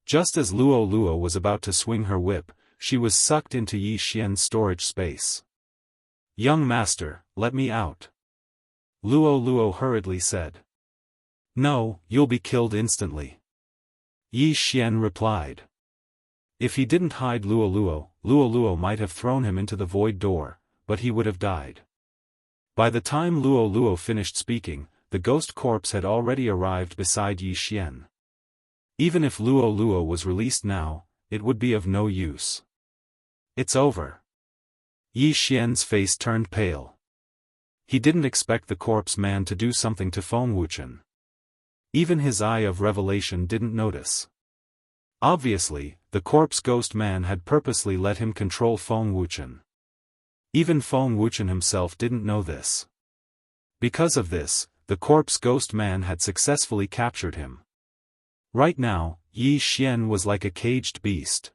S1: Just as Luo Luo was about to swing her whip, she was sucked into Yi Xian's storage space. Young master, let me out. Luo Luo hurriedly said. No, you'll be killed instantly. Yi Xian replied. If he didn't hide Luo Luo might have thrown him into the void door, but he would have died. By the time Luo Luo finished speaking, the ghost corpse had already arrived beside Yi Xian. Even if Luo Luo was released now, it would be of no use. It's over. Yi Xian's face turned pale. He didn't expect the corpse man to do something to Feng Wuchen. Even his eye of revelation didn't notice. Obviously, the corpse ghost man had purposely let him control Feng Wuchen. Even Feng Wuchen himself didn't know this. Because of this, the corpse ghost man had successfully captured him. Right now, Yi Xian was like a caged beast.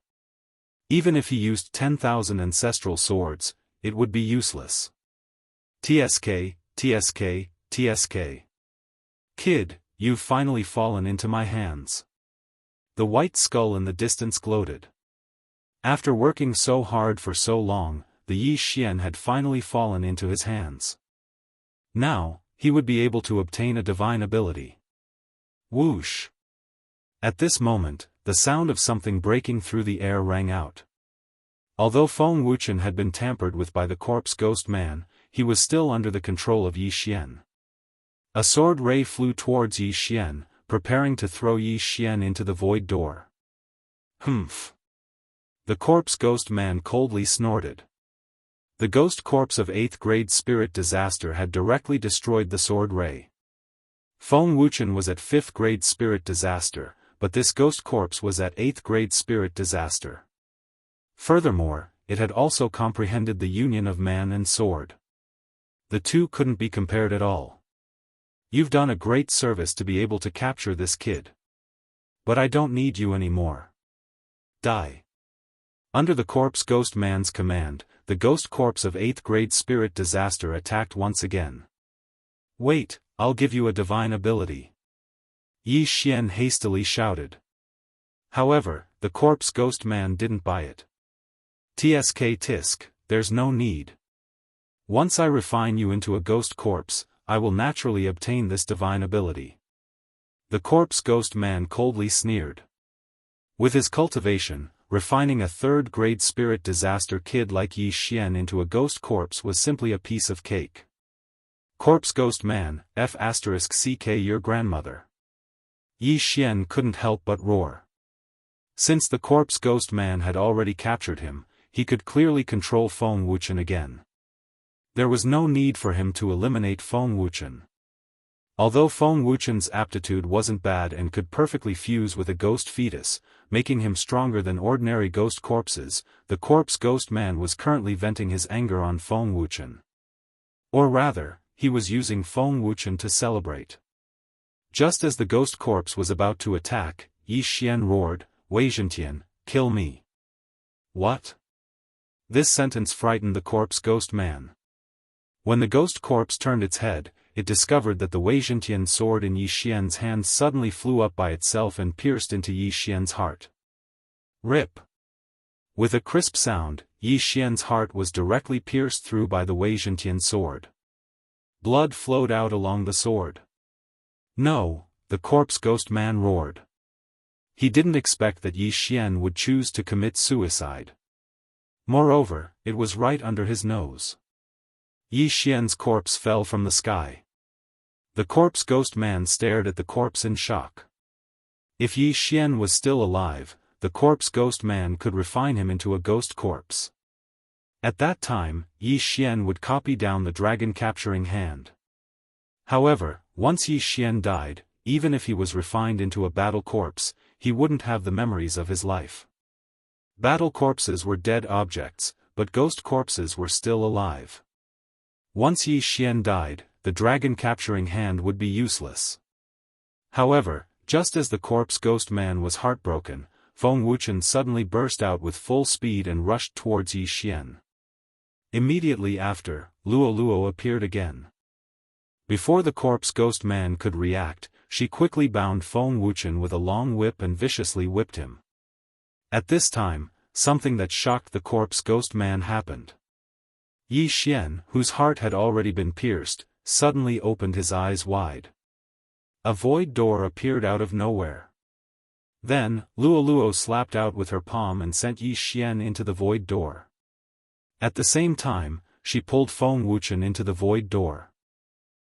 S1: Even if he used 10,000 ancestral swords, it would be useless. TSK, TSK, TSK. Kid, you've finally fallen into my hands. The white skull in the distance gloated. After working so hard for so long, the Yi Xian had finally fallen into his hands. Now, he would be able to obtain a divine ability. Whoosh! At this moment, the sound of something breaking through the air rang out. Although Feng Wuchen had been tampered with by the corpse ghost man, he was still under the control of Yi Xian. A sword ray flew towards Yi Xian, preparing to throw Yi Xian into the void door. Humph! The corpse ghost man coldly snorted. The ghost corpse of 8th grade spirit disaster had directly destroyed the sword ray. Feng Wuchen was at 5th grade spirit disaster, but this ghost corpse was at 8th grade spirit disaster. Furthermore, it had also comprehended the union of man and sword. The two couldn't be compared at all. You've done a great service to be able to capture this kid. But I don't need you anymore. Die. Under the corpse ghost man's command, the ghost corpse of 8th grade spirit disaster attacked once again. Wait, I'll give you a divine ability. Yi Xian hastily shouted. However, the corpse ghost man didn't buy it. TSK Tisk, there's no need. Once I refine you into a ghost corpse, I will naturally obtain this divine ability. The corpse ghost man coldly sneered. With his cultivation, refining a 3rd grade spirit disaster kid like Yi Xian into a ghost corpse was simply a piece of cake. Corpse ghost man, F***ck your grandmother. Yi Xian couldn't help but roar. Since the corpse ghost man had already captured him, he could clearly control Feng Wuchen again. There was no need for him to eliminate Feng Wuchen. Although Feng Wuchen's aptitude wasn't bad and could perfectly fuse with a ghost fetus, making him stronger than ordinary ghost corpses, the corpse ghost man was currently venting his anger on Feng Wuchen. Or rather, he was using Feng Wuchen to celebrate. Just as the ghost corpse was about to attack, Yi Xian roared, Wei Zhentian, kill me. What? This sentence frightened the corpse ghost man. When the ghost corpse turned its head, it discovered that the Wei Zhentian sword in Yi Xian's hand suddenly flew up by itself and pierced into Yi Xian's heart. Rip! With a crisp sound, Yi Xian's heart was directly pierced through by the Wei Zhentian sword. Blood flowed out along the sword. No, the corpse ghost man roared. He didn't expect that Yi Xian would choose to commit suicide. Moreover, it was right under his nose. Yi Xian's corpse fell from the sky. The corpse ghost man stared at the corpse in shock. If Yi Xian was still alive, the corpse ghost man could refine him into a ghost corpse. At that time, Yi Xian would copy down the dragon capturing hand. However, once Yi Xian died, even if he was refined into a battle corpse, he wouldn't have the memories of his life. Battle corpses were dead objects, but ghost corpses were still alive. Once Yi Xian died, the dragon capturing hand would be useless. However, just as the corpse ghost man was heartbroken, Feng Wuchen suddenly burst out with full speed and rushed towards Yi Xian. Immediately after, Luo Luo appeared again. Before the corpse ghost man could react, she quickly bound Feng Wuchen with a long whip and viciously whipped him. At this time, something that shocked the corpse ghost man happened. Yi Xian, whose heart had already been pierced, suddenly opened his eyes wide. A void door appeared out of nowhere. Then, Luo Luo slapped out with her palm and sent Yi Xian into the void door. At the same time, she pulled Feng Wuchen into the void door.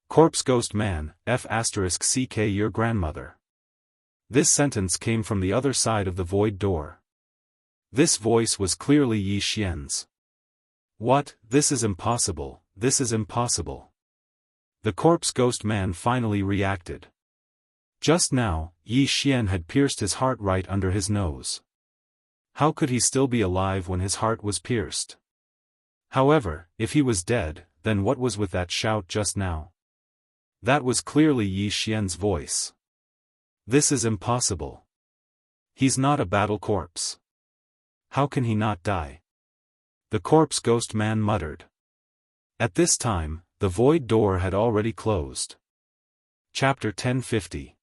S1: Corpse ghost man, F***ck your grandmother. This sentence came from the other side of the void door. This voice was clearly Yi Xian's. What? This is impossible, this is impossible. The corpse ghost man finally reacted. Just now, Yi Xian had pierced his heart right under his nose. How could he still be alive when his heart was pierced? However, if he was dead, then what was with that shout just now? That was clearly Yi Xian's voice. This is impossible. He's not a battle corpse. How can he not die? The corpse ghost man muttered. At this time, the void door had already closed. Chapter 1050.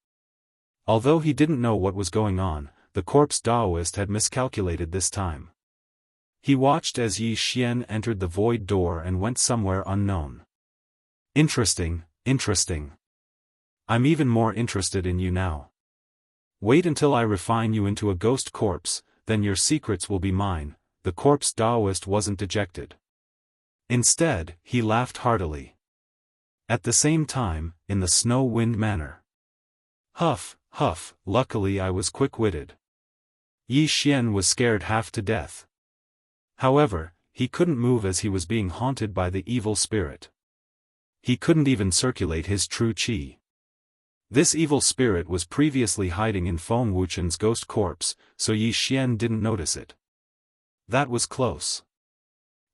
S1: Although he didn't know what was going on, the corpse Daoist had miscalculated this time. He watched as Yi Xian entered the void door and went somewhere unknown. Interesting, interesting. I'm even more interested in you now. Wait until I refine you into a ghost corpse, then your secrets will be mine. The corpse Daoist wasn't dejected. Instead, he laughed heartily. At the same time, in the snow-wind manner. Huff, huff, luckily I was quick-witted. Yi Xian was scared half to death. However, he couldn't move as he was being haunted by the evil spirit. He couldn't even circulate his true qi. This evil spirit was previously hiding in Feng Wuchen's ghost corpse, so Yi Xian didn't notice it. That was close.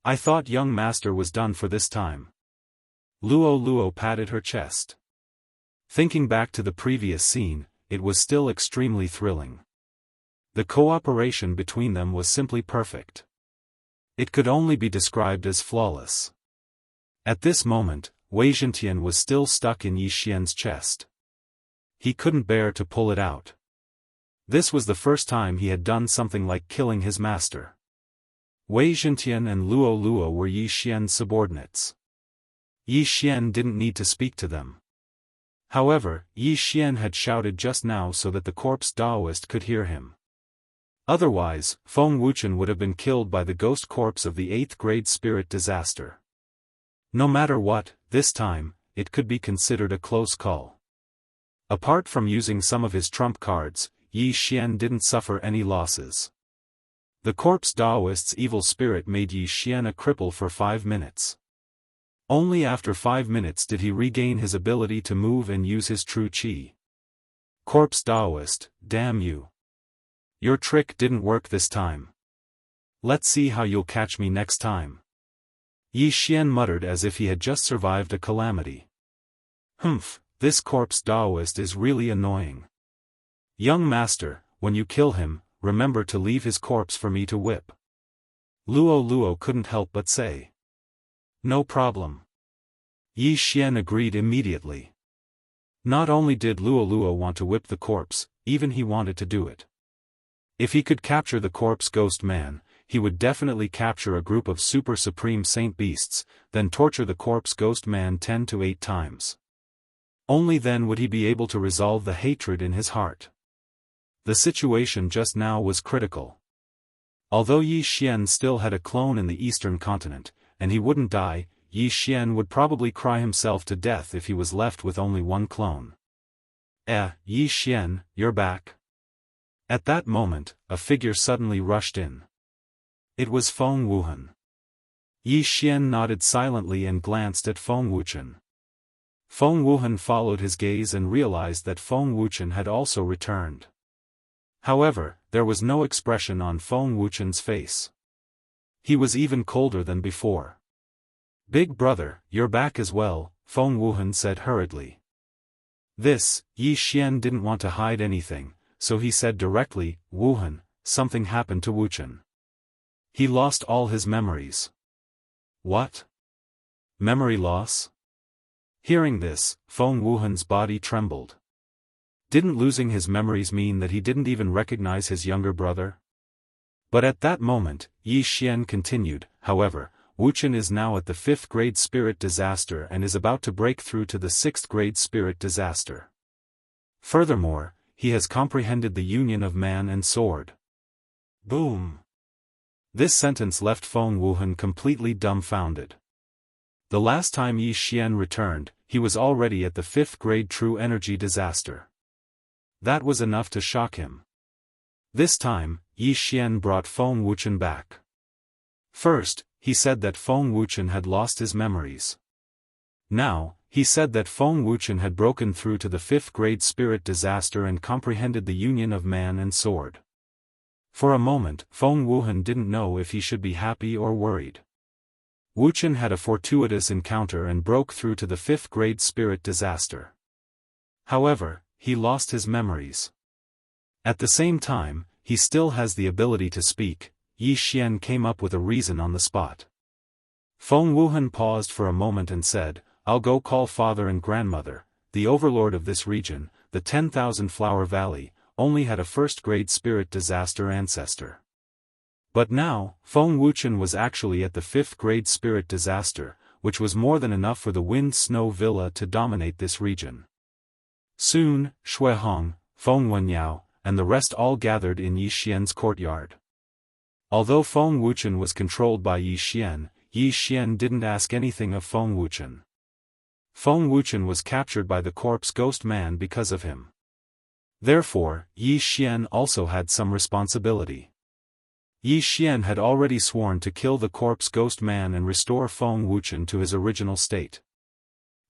S1: I thought young master was done for this time. Luo Luo patted her chest. Thinking back to the previous scene, it was still extremely thrilling. The cooperation between them was simply perfect. It could only be described as flawless. At this moment, Wei Zhentian was still stuck in Yi Xian's chest. He couldn't bear to pull it out. This was the first time he had done something like killing his master. Wei Zhentian and Luo Luo were Yi Xian's subordinates. Yi Xian didn't need to speak to them. However, Yi Xian had shouted just now so that the corpse Daoist could hear him. Otherwise, Feng Wuchen would have been killed by the ghost corpse of the 8th grade spirit disaster. No matter what, this time, it could be considered a close call. Apart from using some of his trump cards, Yi Xian didn't suffer any losses. The corpse Daoist's evil spirit made Yi Xian a cripple for 5 minutes. Only after 5 minutes did he regain his ability to move and use his true qi. Corpse Daoist, damn you. Your trick didn't work this time. Let's see how you'll catch me next time. Yi Xian muttered as if he had just survived a calamity. Humph, this corpse Daoist is really annoying. Young master, when you kill him, remember to leave his corpse for me to whip. Luo Luo couldn't help but say. No problem. Yi Xian agreed immediately. Not only did Luo Luo want to whip the corpse, even he wanted to do it. If he could capture the corpse ghost man, he would definitely capture a group of super supreme saint beasts, then torture the corpse ghost man 10 to 8 times. Only then would he be able to resolve the hatred in his heart. The situation just now was critical. Although Yi Xian still had a clone in the eastern continent, and he wouldn't die, Yi Xian would probably cry himself to death if he was left with only one clone. Yi Xian, you're back. At that moment, a figure suddenly rushed in. It was Feng Wuhan. Yi Xian nodded silently and glanced at Feng Wuchen. Feng Wuhan followed his gaze and realized that Feng Wuchen had also returned. However, there was no expression on Feng Wuchen's face. He was even colder than before. "Big brother, you're back as well," Feng Wuhan said hurriedly. Yi Xian didn't want to hide anything, so he said directly, "Wuhan, something happened to Wuchen. He lost all his memories." "What? Memory loss?" Hearing this, Feng Wuhan's body trembled. Didn't losing his memories mean that he didn't even recognize his younger brother? But at that moment, Yi Xian continued, "However, Wuchen is now at the 5th grade spirit disaster and is about to break through to the 6th grade spirit disaster. Furthermore, he has comprehended the union of man and sword." Boom! This sentence left Feng Wuhan completely dumbfounded. The last time Yi Xian returned, he was already at the 5th grade true energy disaster. That was enough to shock him. This time, Yi Xian brought Feng Wuchen back. First, he said that Feng Wuchen had lost his memories. Now, he said that Feng Wuchen had broken through to the 5th grade spirit disaster and comprehended the union of man and sword. For a moment, Feng Wuchen didn't know if he should be happy or worried. Wuchen had a fortuitous encounter and broke through to the 5th grade spirit disaster. However, he lost his memories. At the same time, he still has the ability to speak. Yi Xian came up with a reason on the spot. Feng Wuhan paused for a moment and said, "I'll go call father and grandmother." The overlord of this region, the 10,000 Flower Valley, only had a 1st grade spirit disaster ancestor. But now, Feng Wuchen was actually at the 5th grade spirit disaster, which was more than enough for the Wind Snow Villa to dominate this region. Soon, Shui Hong, Feng Wenyao, and the rest all gathered in Yi Xian's courtyard. Although Feng Wuchen was controlled by Yi Xian didn't ask anything of Feng Wuchen. Feng Wuchen was captured by the corpse ghost man because of him. Therefore, Yi Xian also had some responsibility. Yi Xian had already sworn to kill the corpse ghost man and restore Feng Wuchen to his original state.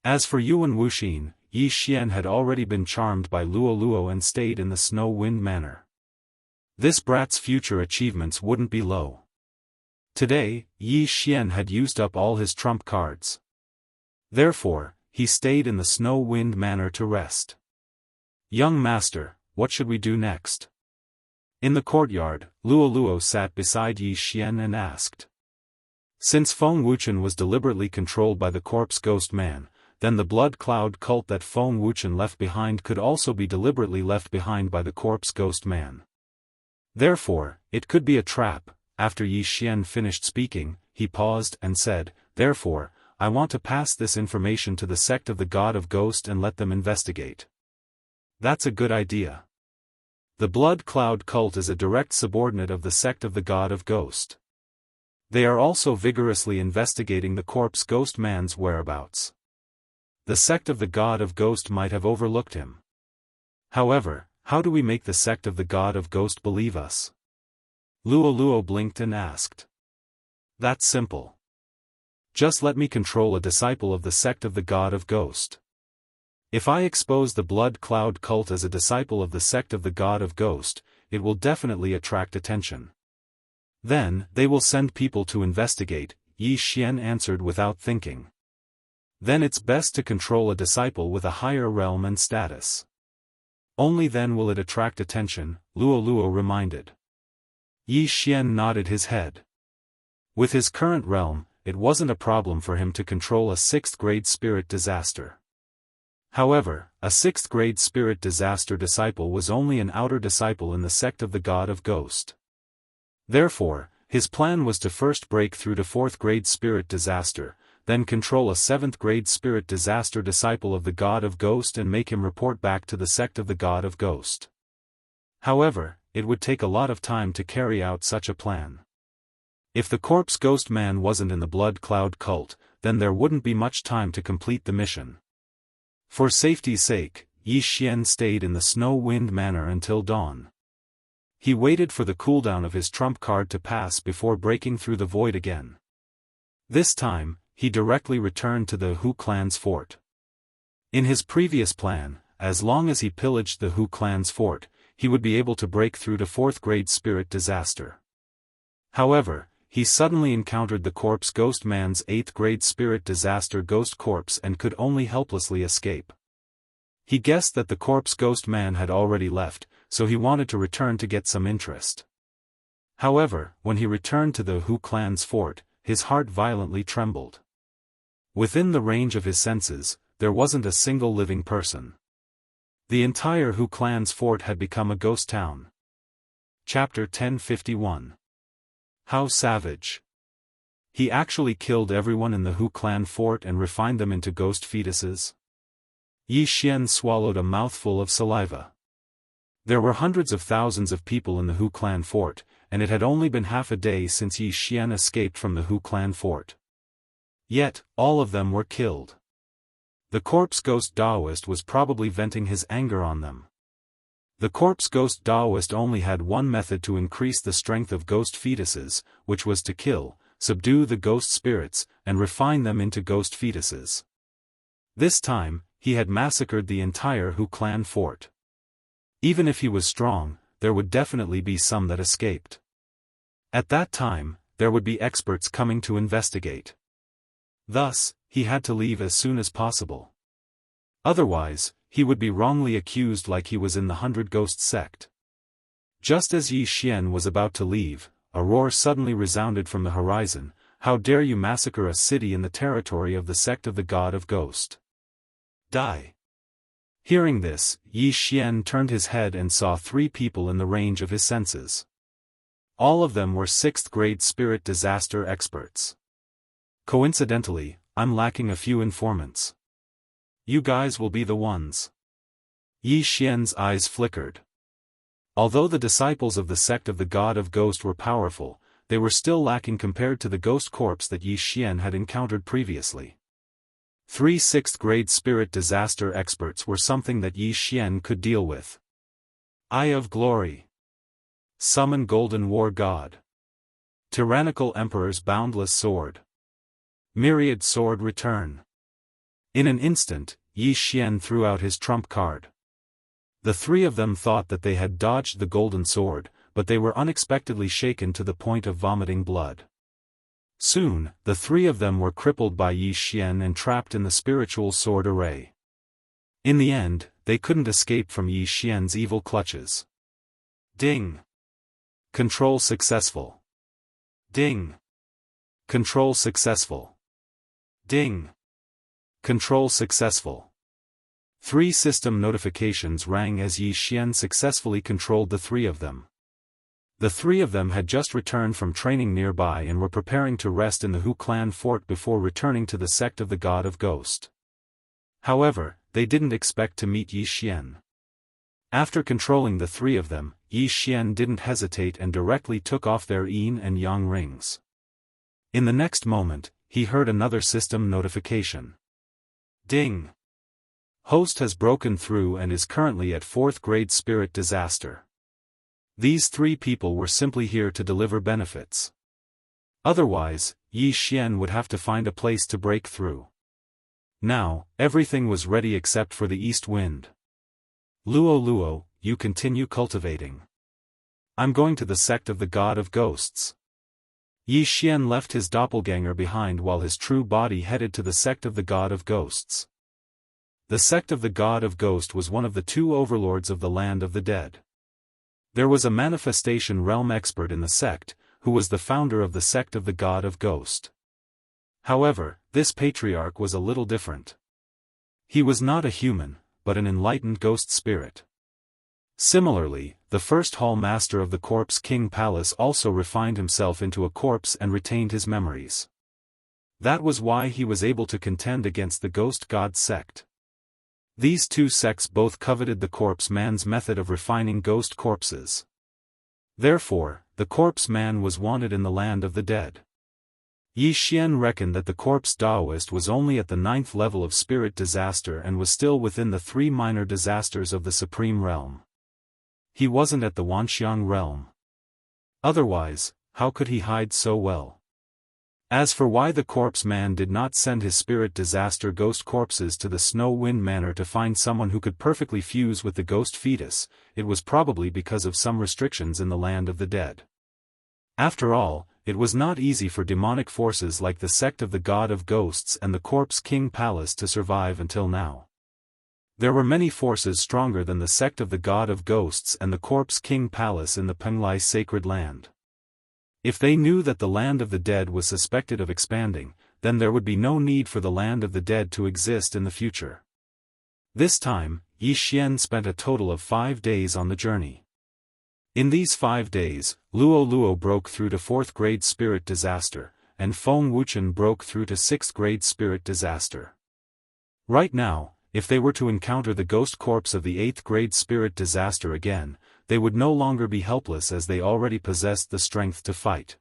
S1: As for Yuan Wuxin, Yi Xian had already been charmed by Luo Luo and stayed in the Snow Wind Manor. This brat's future achievements wouldn't be low. Today, Yi Xian had used up all his trump cards. Therefore, he stayed in the Snow Wind Manor to rest. "Young master, what should we do next?" In the courtyard, Luo Luo sat beside Yi Xian and asked. Since Feng Wuchen was deliberately controlled by the corpse ghost man, then the blood cloud cult that Feng Wuchen left behind could also be deliberately left behind by the corpse ghost man. Therefore, it could be a trap. After Yi Xian finished speaking, he paused and said, "Therefore, I want to pass this information to the sect of the God of Ghost and let them investigate." That's a good idea. The Blood Cloud cult is a direct subordinate of the sect of the God of Ghost. They are also vigorously investigating the corpse ghost man's whereabouts. The sect of the God of Ghost might have overlooked him. However, how do we make the sect of the God of Ghost believe us? Luo Luo blinked and asked. That's simple. Just let me control a disciple of the sect of the God of Ghost. If I expose the Blood Cloud cult as a disciple of the sect of the God of Ghost, it will definitely attract attention. Then, they will send people to investigate, Yi Xian answered without thinking. Then it's best to control a disciple with a higher realm and status. Only then will it attract attention, Luo Luo reminded. Yi Xian nodded his head. With his current realm, it wasn't a problem for him to control a 6th grade spirit disaster. However, a 6th grade spirit disaster disciple was only an outer disciple in the sect of the God of Ghost. Therefore, His plan was to first break through to 4th grade spirit disaster, then control a 7th grade spirit disaster disciple of the God of Ghost and make him report back to the sect of the God of Ghost. However, it would take a lot of time to carry out such a plan. If the corpse ghost man wasn't in the blood cloud cult, then there wouldn't be much time to complete the mission. For safety's sake, Yi Xian stayed in the Snow Wind Manor until dawn. He waited for the cooldown of his trump card to pass before breaking through the void again. This time, he directly returned to the Hu clan's fort. In his previous plan, as long as he pillaged the Hu clan's fort, he would be able to break through to 4th grade spirit disaster. However, he suddenly encountered the corpse ghost man's 8th grade spirit disaster ghost corpse and could only helplessly escape. He guessed that the corpse ghost man had already left, so he wanted to return to get some interest. However, when he returned to the Hu clan's fort, his heart violently trembled. Within the range of his senses, there wasn't a single living person. The entire Hu clan's fort had become a ghost town. Chapter 1051. How savage. He actually killed everyone in the Hu clan fort and refined them into ghost fetuses? Yi Xian swallowed a mouthful of saliva. There were hundreds of thousands of people in the Hu clan fort, and it had only been half a day since Yi Xian escaped from the Hu clan fort. Yet, all of them were killed. The corpse ghost Daoist was probably venting his anger on them. The corpse ghost Daoist only had one method to increase the strength of ghost fetuses, which was to kill, subdue the ghost spirits, and refine them into ghost fetuses. This time, he had massacred the entire Hu clan fort. Even if he was strong, there would definitely be some that escaped. At that time, there would be experts coming to investigate. Thus, he had to leave as soon as possible. Otherwise, he would be wrongly accused like he was in the 100 Ghost sect. Just as Yi Xian was about to leave, a roar suddenly resounded from the horizon. How dare you massacre a city in the territory of the sect of the God of Ghost? Die! Hearing this, Yi Xian turned his head and saw 3 people in the range of his senses. All of them were 6th grade spirit disaster experts. Coincidentally, I'm lacking a few informants. You guys will be the ones. Yi Xian's eyes flickered. Although the disciples of the sect of the God of Ghost were powerful, they were still lacking compared to the ghost corpse that Yi Xian had encountered previously. 3 6th grade spirit disaster experts were something that Yi Xian could deal with. Eye of Glory. Summon Golden War God. Tyrannical Emperor's Boundless Sword. Myriad Sword Return. In an instant, Yi Xian threw out his trump card. The 3 of them thought that they had dodged the golden sword, but they were unexpectedly shaken to the point of vomiting blood. Soon, the 3 of them were crippled by Yi Xian and trapped in the spiritual sword array. In the end, they couldn't escape from Yi Xian's evil clutches. Ding! Control successful. Ding! Control successful. Ding! Control successful. 3 system notifications rang as Yi Xian successfully controlled the 3 of them. The 3 of them had just returned from training nearby and were preparing to rest in the Hu clan fort before returning to the sect of the God of Ghost. However, they didn't expect to meet Yi Xian. After controlling the 3 of them, Yi Xian didn't hesitate and directly took off their yin and yang rings. In the next moment, he heard another system notification. Ding! Host has broken through and is currently at 4th grade spirit disaster. These 3 people were simply here to deliver benefits. Otherwise, Yi Xian would have to find a place to break through. Now, everything was ready except for the east wind. Luo, you continue cultivating. I'm going to the sect of the God of Ghosts. Yi Xian left his doppelganger behind while his true body headed to the sect of the God of Ghosts. The sect of the God of Ghost was one of the 2 overlords of the land of the dead. There was a manifestation realm expert in the sect, who was the founder of the sect of the God of Ghost. However, this patriarch was a little different. He was not a human, but an enlightened ghost spirit. Similarly, the first hall master of the Corpse King Palace also refined himself into a corpse and retained his memories. That was why he was able to contend against the Ghost God sect. These two sects both coveted the corpse man's method of refining ghost corpses. Therefore, the corpse man was wanted in the land of the dead. Yi Xian reckoned that the corpse Daoist was only at the 9th level of spirit disaster and was still within the 3 minor disasters of the supreme realm. He wasn't at the Wanxiang realm. Otherwise, how could he hide so well? As for why the corpse man did not send his spirit disaster ghost corpses to the Snow Wind Manor to find someone who could perfectly fuse with the ghost fetus, it was probably because of some restrictions in the land of the dead. After all, it was not easy for demonic forces like the sect of the God of Ghosts and the Corpse King Palace to survive until now. There were many forces stronger than the sect of the God of Ghosts and the Corpse King Palace in the Penglai sacred land. If they knew that the land of the dead was suspected of expanding, then there would be no need for the land of the dead to exist in the future. This time, Yi Xian spent a total of 5 days on the journey. In these 5 days, Luo Luo broke through to 4th grade spirit disaster, and Feng Wuchen broke through to 6th grade spirit disaster. Right now, if they were to encounter the ghost corpse of the 8th grade spirit disaster again, they would no longer be helpless as they already possessed the strength to fight.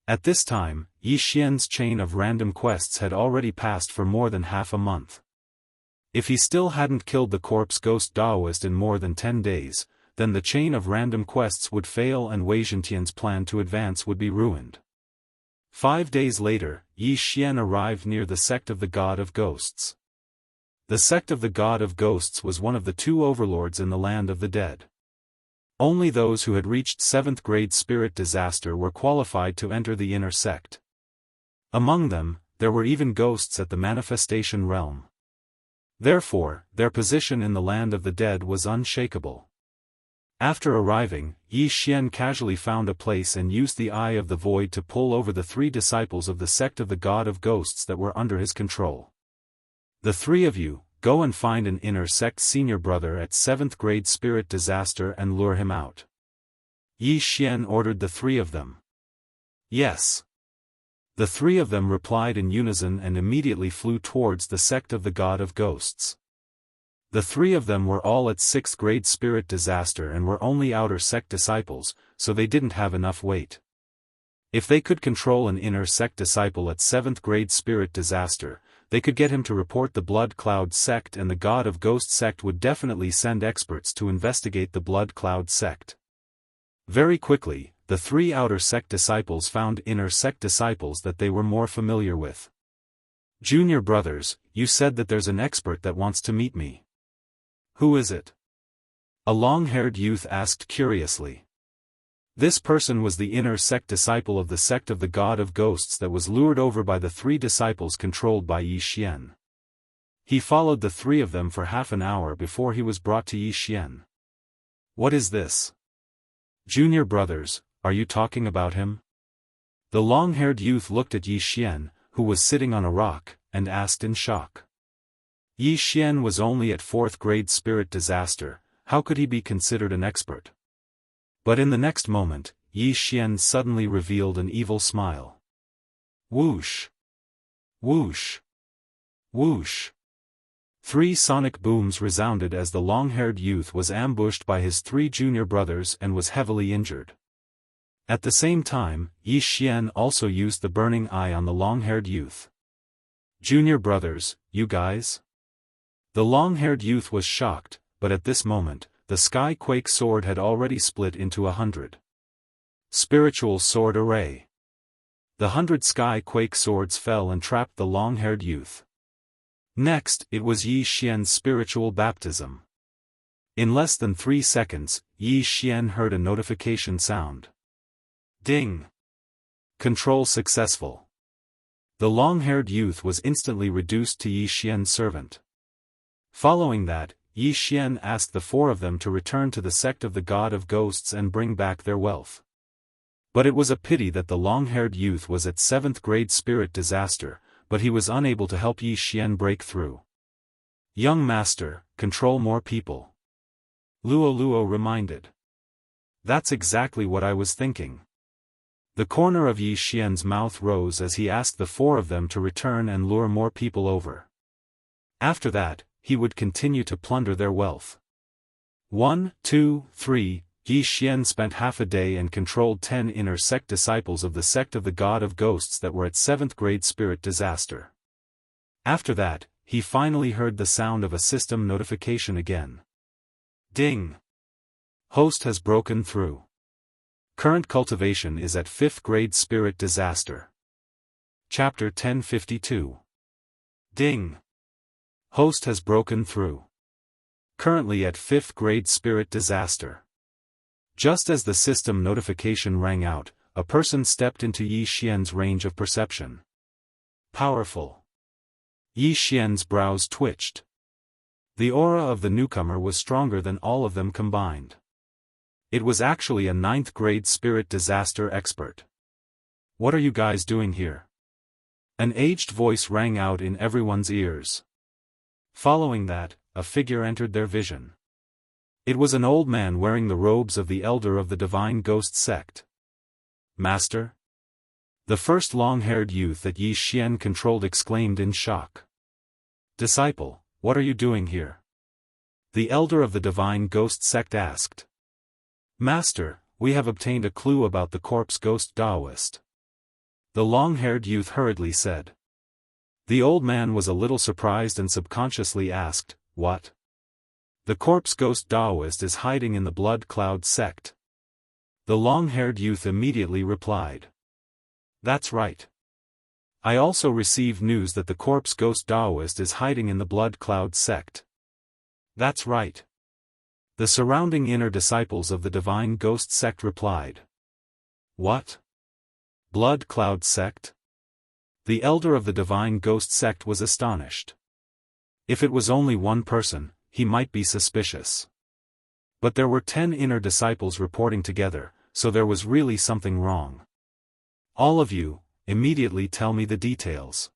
S1: At this time, Yi Xian's chain of random quests had already passed for more than half a month. If he still hadn't killed the corpse ghost Daoist in more than 10 days, then the chain of random quests would fail and Wei Zhentian's plan to advance would be ruined. 5 days later, Yi Xian arrived near the sect of the God of Ghosts. The sect of the God of Ghosts was one of the 2 overlords in the land of the dead. Only those who had reached 7th grade spirit disaster were qualified to enter the inner sect. Among them, there were even ghosts at the manifestation realm. Therefore, their position in the land of the dead was unshakable. After arriving, Yi Xian casually found a place and used the Eye of the Void to pull over the 3 disciples of the sect of the God of Ghosts that were under his control. The 3 of you, go and find an inner sect senior brother at 7th grade spirit disaster and lure him out. Yi Xian ordered the 3 of them. Yes. The 3 of them replied in unison and immediately flew towards the sect of the God of Ghosts. The 3 of them were all at 6th grade spirit disaster and were only outer sect disciples, so they didn't have enough weight. If they could control an inner sect disciple at 7th grade spirit disaster, they could get him to report the Blood Cloud sect, and the God of Ghost sect would definitely send experts to investigate the Blood Cloud sect. Very quickly, the 3 outer sect disciples found inner sect disciples that they were more familiar with. Junior brothers, you said that there's an expert that wants to meet me. Who is it? A long-haired youth asked curiously. This person was the inner sect disciple of the sect of the God of Ghosts that was lured over by the 3 disciples controlled by Yi Xian. He followed the 3 of them for half an hour before he was brought to Yi Xian. What is this? Junior brothers, are you talking about him? The long-haired youth looked at Yi Xian, who was sitting on a rock, and asked in shock. Yi Xian was only at 4th grade spirit disaster, how could he be considered an expert? But in the next moment, Yi Xian suddenly revealed an evil smile. Whoosh! Whoosh! Whoosh! 3 sonic booms resounded as the long-haired youth was ambushed by his 3 junior brothers and was heavily injured. At the same time, Yi Xian also used the burning eye on the long-haired youth. Junior brothers, you guys? The long-haired youth was shocked, but at this moment, the Sky Quake sword had already split into 100. Spiritual sword array. The 100 Sky Quake swords fell and trapped the long-haired youth. Next, it was Yi Xian's spiritual baptism. In less than 3 seconds, Yi Xian heard a notification sound. Ding! Control successful. The long-haired youth was instantly reduced to Yi Xian's servant. Following that, Yi Xian asked the 4 of them to return to the sect of the God of Ghosts and bring back their wealth. But it was a pity that the long-haired youth was at 7th grade spirit disaster, but he was unable to help Yi Xian break through. Young master, control more people. Luo Luo reminded. That's exactly what I was thinking. The corner of Yi Xian's mouth rose as he asked the four of them to return and lure more people over. After that, he would continue to plunder their wealth. 1, 2, 3, Yi Xian spent half a day and controlled 10 inner sect disciples of the sect of the God of Ghosts that were at 7th grade spirit disaster. After that, he finally heard the sound of a system notification again. Ding! Host has broken through. Current cultivation is at 5th grade spirit disaster. Chapter 1052. Ding! Host has broken through. Currently at 5th grade spirit disaster. Just as the system notification rang out, a person stepped into Yi Xian's range of perception. Powerful. Yi Xian's brows twitched. The aura of the newcomer was stronger than all of them combined. It was actually a 9th grade spirit disaster expert. What are you guys doing here? An aged voice rang out in everyone's ears. Following that, a figure entered their vision. It was an old man wearing the robes of the elder of the divine ghost sect. Master? The first long-haired youth that Yi Xian controlled exclaimed in shock. Disciple, what are you doing here? The elder of the divine ghost sect asked. Master, we have obtained a clue about the corpse ghost Daoist. The long-haired youth hurriedly said. The old man was a little surprised and subconsciously asked, what? The corpse ghost Daoist is hiding in the blood cloud sect. The long-haired youth immediately replied. That's right. I also received news that the corpse ghost Daoist is hiding in the blood cloud sect. That's right. The surrounding inner disciples of the divine ghost sect replied. What? Blood cloud sect? The elder of the divine ghost sect was astonished. If it was only one person, he might be suspicious. But there were 10 inner disciples reporting together, so there was really something wrong. All of you, immediately tell me the details.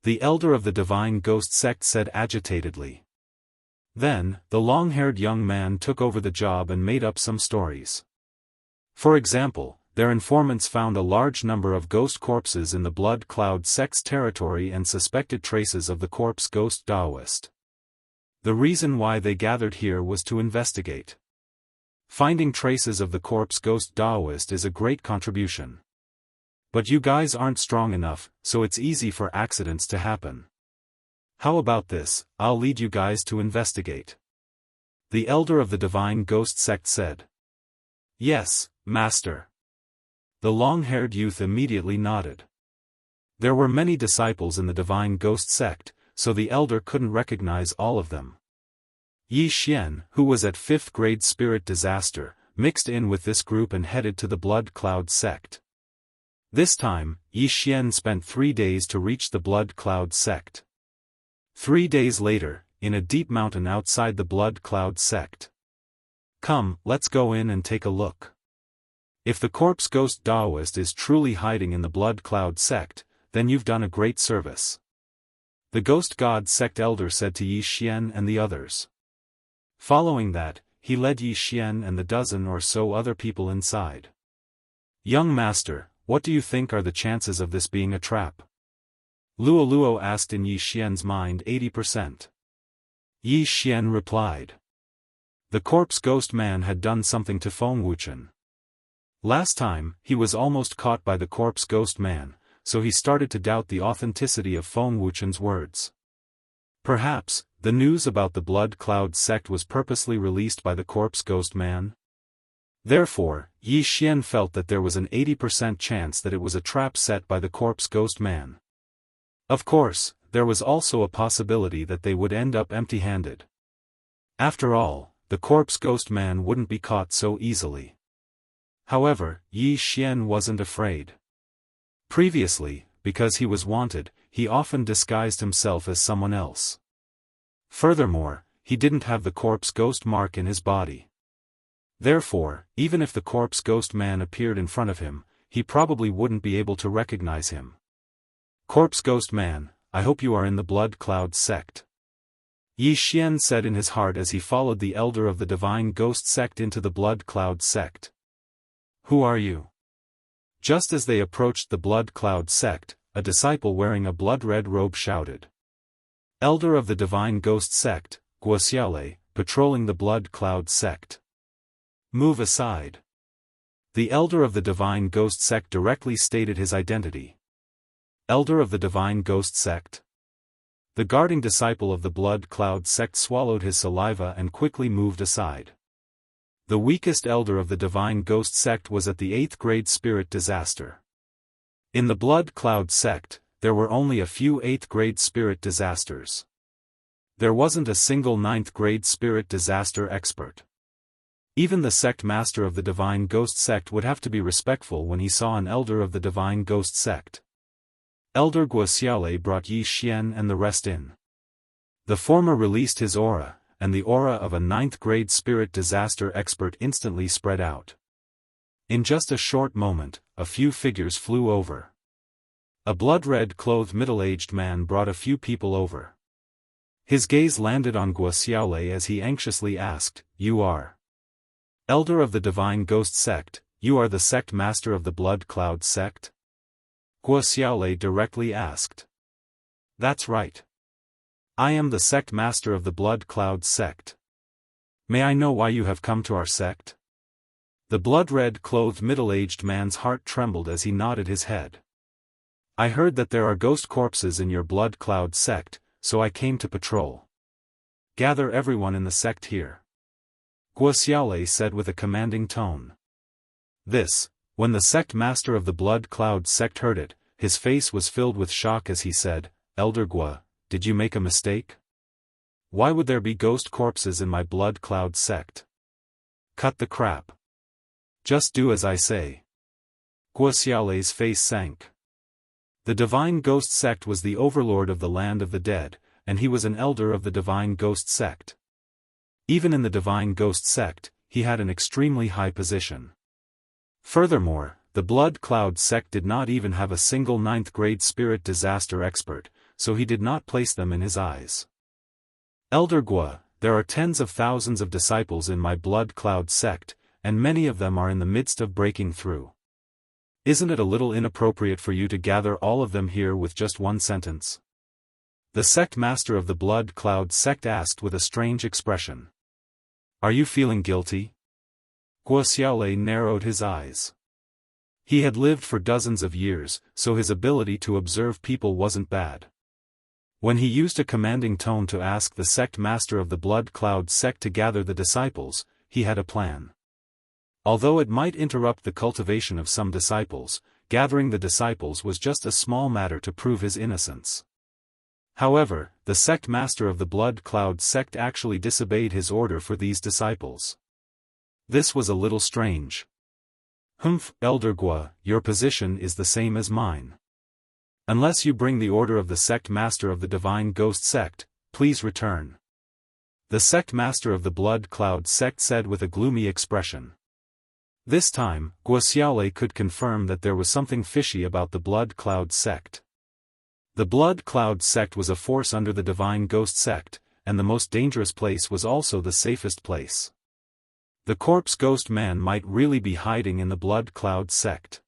S1: The elder of the divine ghost sect said agitatedly. Then, the long-haired young man took over the job and made up some stories. For example, their informants found a large number of ghost corpses in the blood cloud sect's territory and suspected traces of the corpse ghost Daoist. The reason why they gathered here was to investigate. Finding traces of the corpse ghost Daoist is a great contribution. But you guys aren't strong enough, so it's easy for accidents to happen. How about this, I'll lead you guys to investigate. The elder of the divine ghost sect said. Yes, master. The long-haired youth immediately nodded. There were many disciples in the divine ghost sect, so the elder couldn't recognize all of them. Yi Xian, who was at 5th grade spirit disaster, mixed in with this group and headed to the blood cloud sect. This time, Yi Xian spent 3 days to reach the blood cloud sect. 3 days later, in a deep mountain outside the blood cloud sect. Come, let's go in and take a look. If the corpse ghost Daoist is truly hiding in the blood cloud sect, then you've done a great service. The ghost god sect elder said to Yi Xian and the others. Following that, he led Yi Xian and the dozen or so other people inside. Young master, what do you think are the chances of this being a trap? Luo asked in Yi Xian's mind. 80%. Yi Xian replied. The corpse ghost man had done something to Feng Wuchen. Last time, he was almost caught by the corpse ghost man, so he started to doubt the authenticity of Feng Wuchen's words. Perhaps, the news about the blood cloud sect was purposely released by the corpse ghost man? Therefore, Yi Xian felt that there was an 80% chance that it was a trap set by the corpse ghost man. Of course, there was also a possibility that they would end up empty-handed. After all, the corpse ghost man wouldn't be caught so easily. However, Yi Xian wasn't afraid. Previously, because he was wanted, he often disguised himself as someone else. Furthermore, he didn't have the corpse ghost mark in his body. Therefore, even if the corpse ghost man appeared in front of him, he probably wouldn't be able to recognize him. Corpse ghost man, I hope you are in the blood cloud sect. Yi Xian said in his heart as he followed the elder of the divine ghost sect into the blood cloud sect. Who are you? Just as they approached the blood cloud sect, a disciple wearing a blood-red robe shouted. Elder of the divine ghost sect, Wuxia, patrolling the blood cloud sect. Move aside. The elder of the divine ghost sect directly stated his identity. Elder of the divine ghost sect? The guarding disciple of the blood cloud sect swallowed his saliva and quickly moved aside. The weakest elder of the divine ghost sect was at the 8th grade spirit disaster. In the blood cloud sect, there were only a few 8th grade spirit disasters. There wasn't a single 9th grade spirit disaster expert. Even the sect master of the divine ghost sect would have to be respectful when he saw an elder of the divine ghost sect. Elder Wuxia brought Yi Xian and the rest in. The former released his aura, and the aura of a 9th grade spirit disaster expert instantly spread out. In just a short moment, a few figures flew over. A blood-red clothed middle-aged man brought a few people over. His gaze landed on Wuxia as he anxiously asked, "You are Elder of the divine ghost sect, you are the sect master of the blood cloud sect?" Wuxia directly asked. That's right. I am the sect master of the blood cloud sect. May I know why you have come to our sect? The blood-red clothed middle-aged man's heart trembled as he nodded his head. I heard that there are ghost corpses in your blood cloud sect, so I came to patrol. Gather everyone in the sect here. Wuxia said with a commanding tone. When the sect master of the blood cloud sect heard it, his face was filled with shock as he said, Elder Gua, did you make a mistake? Why would there be ghost corpses in my blood cloud sect? Cut the crap. Just do as I say. Wuxia's face sank. The divine ghost sect was the overlord of the land of the dead, and he was an elder of the divine ghost sect. Even in the divine ghost sect, he had an extremely high position. Furthermore, the blood cloud sect did not even have a single 9th grade spirit disaster expert, so he did not place them in his eyes. Elder Gua, there are tens of thousands of disciples in my blood cloud sect, and many of them are in the midst of breaking through. Isn't it a little inappropriate for you to gather all of them here with just one sentence? The sect master of the blood cloud sect asked with a strange expression. Are you feeling guilty? Wuxia narrowed his eyes. He had lived for dozens of years, so his ability to observe people wasn't bad. When he used a commanding tone to ask the sect master of the blood cloud sect to gather the disciples, he had a plan. Although it might interrupt the cultivation of some disciples, gathering the disciples was just a small matter to prove his innocence. However, the sect master of the blood cloud sect actually disobeyed his order for these disciples. This was a little strange. Elder Gua, your position is the same as mine. Unless you bring the order of the sect master of the divine ghost sect, please return. The sect master of the blood cloud sect said with a gloomy expression. This time, Wuxia could confirm that there was something fishy about the blood cloud sect. The blood cloud sect was a force under the divine ghost sect, and the most dangerous place was also the safest place. The corpse ghost man might really be hiding in the blood cloud sect.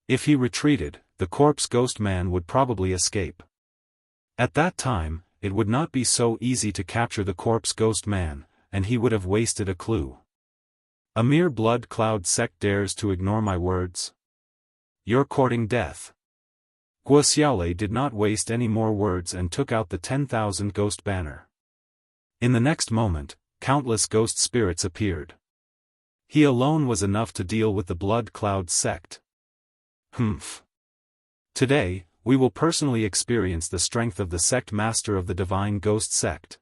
S1: If he retreated, the corpse ghost man would probably escape. At that time, it would not be so easy to capture the corpse ghost man, and he would have wasted a clue. A mere blood cloud sect dares to ignore my words? You're courting death. Wuxia did not waste any more words and took out the 10,000 ghost banner. In the next moment, countless ghost spirits appeared. He alone was enough to deal with the blood cloud sect. Today, we will personally experience the strength of the sect master of the divine ghost sect.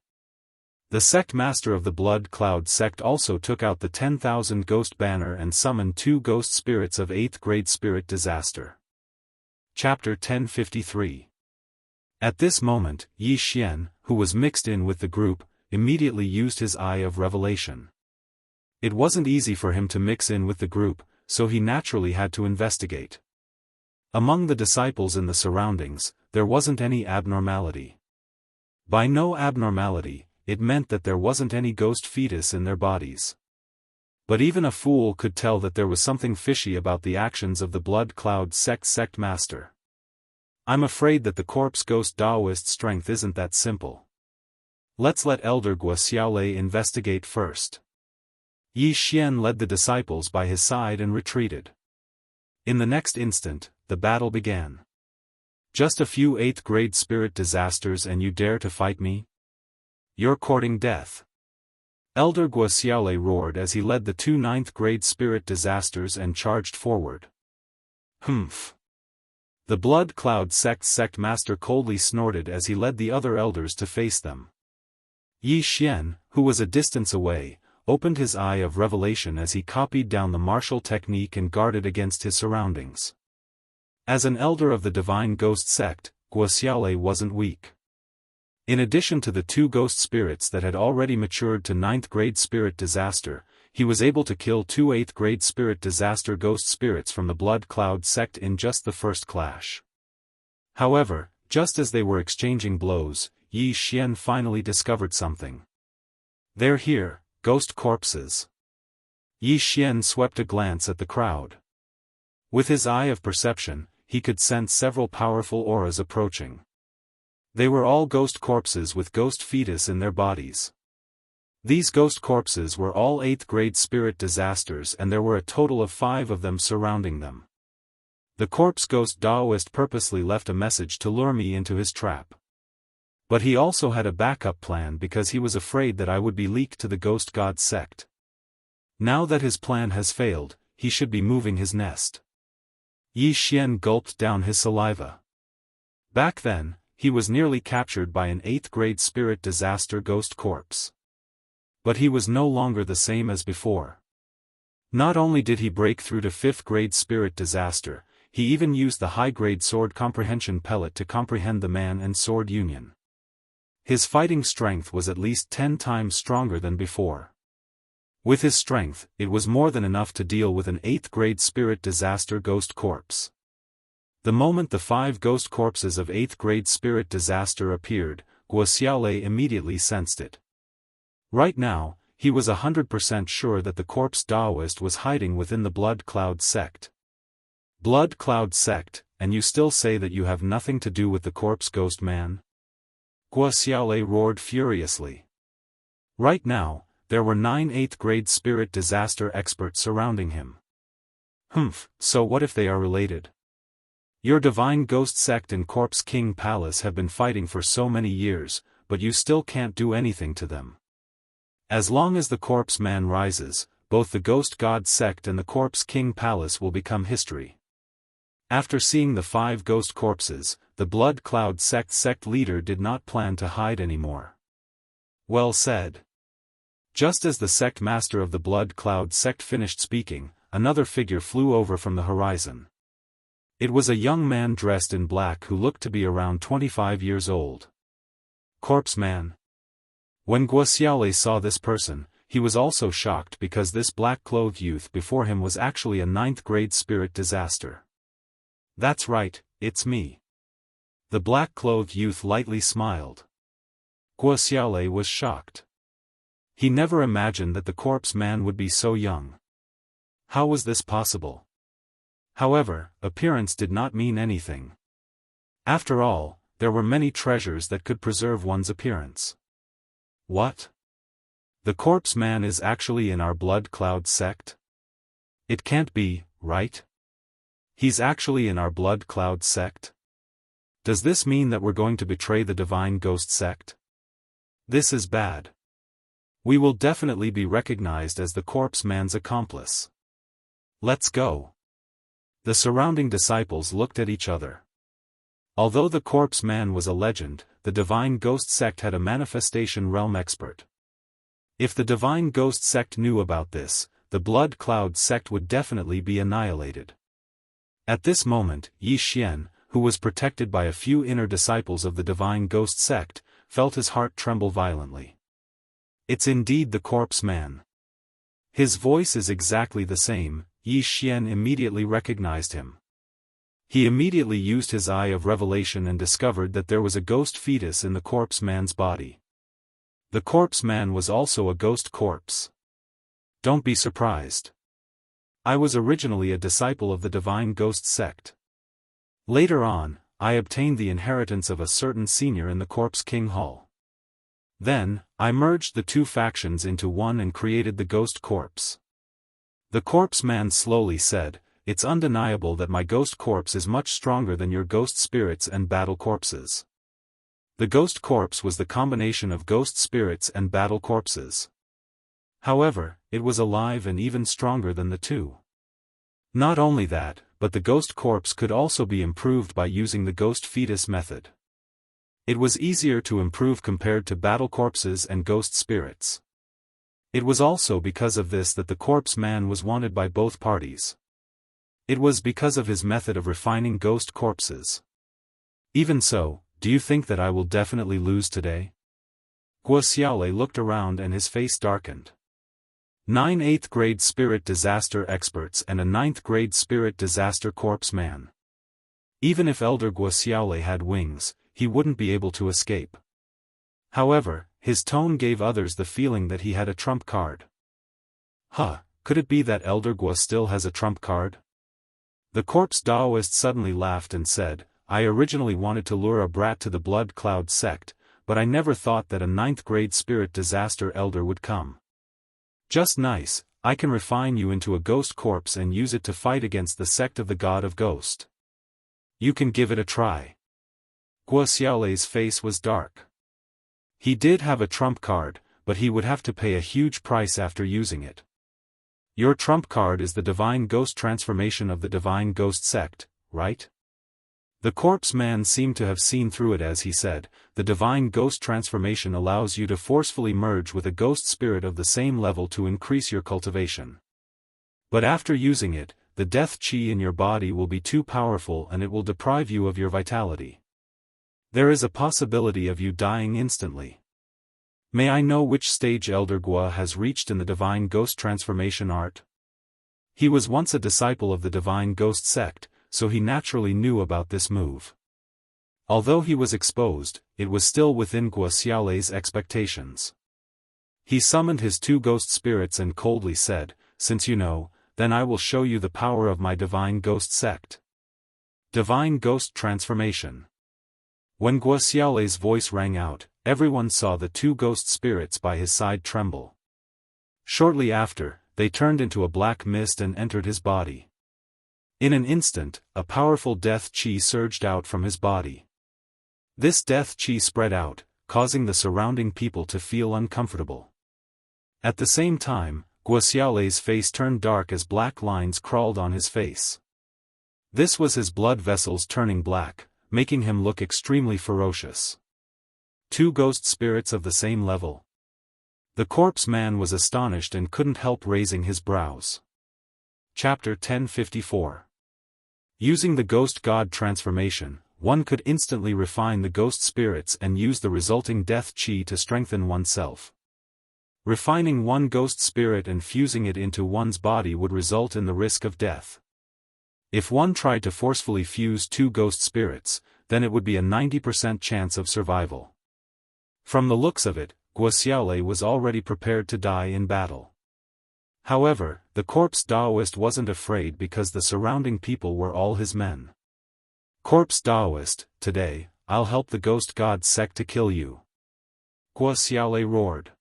S1: The sect master of the blood cloud sect also took out the 10,000 ghost banner and summoned 2 ghost spirits of 8th grade spirit disaster. Chapter 1053. At this moment, Yi Xian, who was mixed in with the group, immediately used his eye of revelation. It wasn't easy for him to mix in with the group, so he naturally had to investigate. Among the disciples in the surroundings, there wasn't any abnormality. By no abnormality, it meant that there wasn't any ghost fetus in their bodies. But even a fool could tell that there was something fishy about the actions of the Blood Cloud sect master. I'm afraid that the corpse ghost Daoist strength isn't that simple. Let's let Elder Guo investigate first. Yi Xian led the disciples by his side and retreated. In the next instant, the battle began. Just a few 8th grade spirit disasters and you dare to fight me? You're courting death. Elder Guo roared as he led the 2 9th grade spirit disasters and charged forward. Humph. The Blood Cloud sect master coldly snorted as he led the other elders to face them. Yi Xian, who was a distance away, opened his eye of revelation as he copied down the martial technique and guarded against his surroundings. As an elder of the Divine Ghost sect, Guo wasn't weak. In addition to the 2 ghost spirits that had already matured to 9th grade spirit disaster, he was able to kill 2 8th grade spirit disaster ghost spirits from the Blood Cloud sect in just the first clash. However, just as they were exchanging blows, Yi Xian finally discovered something. They're here, ghost corpses. Yi Xian swept a glance at the crowd. With his eye of perception, he could sense several powerful auras approaching. They were all ghost corpses with ghost fetus in their bodies. These ghost corpses were all 8th grade spirit disasters and there were a total of 5 of them surrounding them. The corpse ghost Daoist purposely left a message to lure me into his trap. But he also had a backup plan because he was afraid that I would be leaked to the Ghost God sect. Now that his plan has failed, he should be moving his nest. Yi Xian gulped down his saliva. Back then, he was nearly captured by an 8th grade spirit disaster ghost corpse. But he was no longer the same as before. Not only did he break through to 5th grade spirit disaster, he even used the high-grade sword comprehension pellet to comprehend the man and sword union. His fighting strength was at least 10 times stronger than before. With his strength, it was more than enough to deal with an 8th grade spirit disaster ghost corpse. The moment the 5 ghost corpses of 8th grade spirit disaster appeared, Guo immediately sensed it. Right now, he was 100% sure that the corpse Daoist was hiding within the Blood Cloud sect. Blood Cloud sect, and you still say that you have nothing to do with the corpse ghost man? Guo roared furiously. Right now, there were 9 8th grade spirit disaster experts surrounding him. Humph, so what if they are related? Your Divine Ghost sect and Corpse King Palace have been fighting for so many years, but you still can't do anything to them. As long as the Corpse Man rises, both the Ghost God sect and the Corpse King Palace will become history. After seeing the 5 ghost corpses, the Blood Cloud sect leader did not plan to hide anymore. Well said. Just as the sect master of the Blood Cloud sect finished speaking, another figure flew over from the horizon. It was a young man dressed in black who looked to be around 25 years old. Corpse Man. When Guo saw this person, he was also shocked because this black-clothed youth before him was actually a 9th grade spirit disaster. That's right, it's me. The black-clothed youth lightly smiled. Guo was shocked. He never imagined that the Corpse Man would be so young. How was this possible? However, appearance did not mean anything. After all, there were many treasures that could preserve one's appearance. What? The Corpse Man is actually in our Blood Cloud sect? It can't be, right? He's actually in our Blood Cloud sect? Does this mean that we're going to betray the Divine Ghost sect? This is bad. We will definitely be recognized as the Corpse Man's accomplice. Let's go. The surrounding disciples looked at each other. Although the Corpse Man was a legend, the Divine Ghost sect had a manifestation realm expert. If the Divine Ghost sect knew about this, the Blood Cloud sect would definitely be annihilated. At this moment, Yi Xian, who was protected by a few inner disciples of the Divine Ghost sect, felt his heart tremble violently. It's indeed the Corpse Man. His voice is exactly the same. Yi Xian immediately recognized him. He immediately used his eye of revelation and discovered that there was a ghost fetus in the corpse man's body. The corpse man was also a ghost corpse. Don't be surprised. I was originally a disciple of the Divine Ghost sect. Later on, I obtained the inheritance of a certain senior in the Corpse King Hall. Then, I merged the two factions into one and created the Ghost Corpse. The corpse man slowly said, "It's undeniable that my ghost corpse is much stronger than your ghost spirits and battle corpses." The ghost corpse was the combination of ghost spirits and battle corpses. However, it was alive and even stronger than the two. Not only that, but the ghost corpse could also be improved by using the ghost fetus method. It was easier to improve compared to battle corpses and ghost spirits. It was also because of this that the corpse man was wanted by both parties. It was because of his method of refining ghost corpses. Even so, do you think that I will definitely lose today? Guo Xiaolei looked around and his face darkened. 9 8th grade spirit disaster experts and a 9th grade spirit disaster corpse man. Even if Elder Guo Xiaolei had wings, he wouldn't be able to escape. However, his tone gave others the feeling that he had a trump card. Could it be that Elder Guo still has a trump card? The corpse Daoist suddenly laughed and said, "I originally wanted to lure a brat to the Blood Cloud sect, but I never thought that a 9th grade spirit disaster elder would come. Just nice, I can refine you into a ghost corpse and use it to fight against the sect of the God of Ghost. You can give it a try." Guo Xiaolei's face was dark. He did have a trump card, but he would have to pay a huge price after using it. Your trump card is the Divine Ghost transformation of the Divine Ghost sect, right? The corpse man seemed to have seen through it as he said, "The Divine Ghost transformation allows you to forcefully merge with a ghost spirit of the same level to increase your cultivation. But after using it, the death chi in your body will be too powerful and it will deprive you of your vitality. There is a possibility of you dying instantly. May I know which stage Elder Guo has reached in the Divine Ghost transformation art?" He was once a disciple of the Divine Ghost sect, so he naturally knew about this move. Although he was exposed, it was still within Guo Xiaolei's expectations. He summoned his 2 ghost spirits and coldly said, "Since you know, then I will show you the power of my Divine Ghost sect." Divine Ghost transformation. When Guo Xiaolei's voice rang out, everyone saw the 2 ghost spirits by his side tremble. Shortly after, they turned into a black mist and entered his body. In an instant, a powerful death chi surged out from his body. This death chi spread out, causing the surrounding people to feel uncomfortable. At the same time, Guo Xiaolei's face turned dark as black lines crawled on his face. This was his blood vessels turning black, making him look extremely ferocious. 2 ghost spirits of the same level. The corpse man was astonished and couldn't help raising his brows. Chapter 1054. Using the Ghost God transformation, one could instantly refine the ghost spirits and use the resulting death chi to strengthen oneself. Refining one ghost spirit and fusing it into one's body would result in the risk of death. If one tried to forcefully fuse 2 ghost spirits, then it would be a 90% chance of survival. From the looks of it, Guo Xiaolei was already prepared to die in battle. However, the corpse Daoist wasn't afraid because the surrounding people were all his men. "Corpse Daoist, today, I'll help the Ghost God sect to kill you," Guo Xiaolei roared.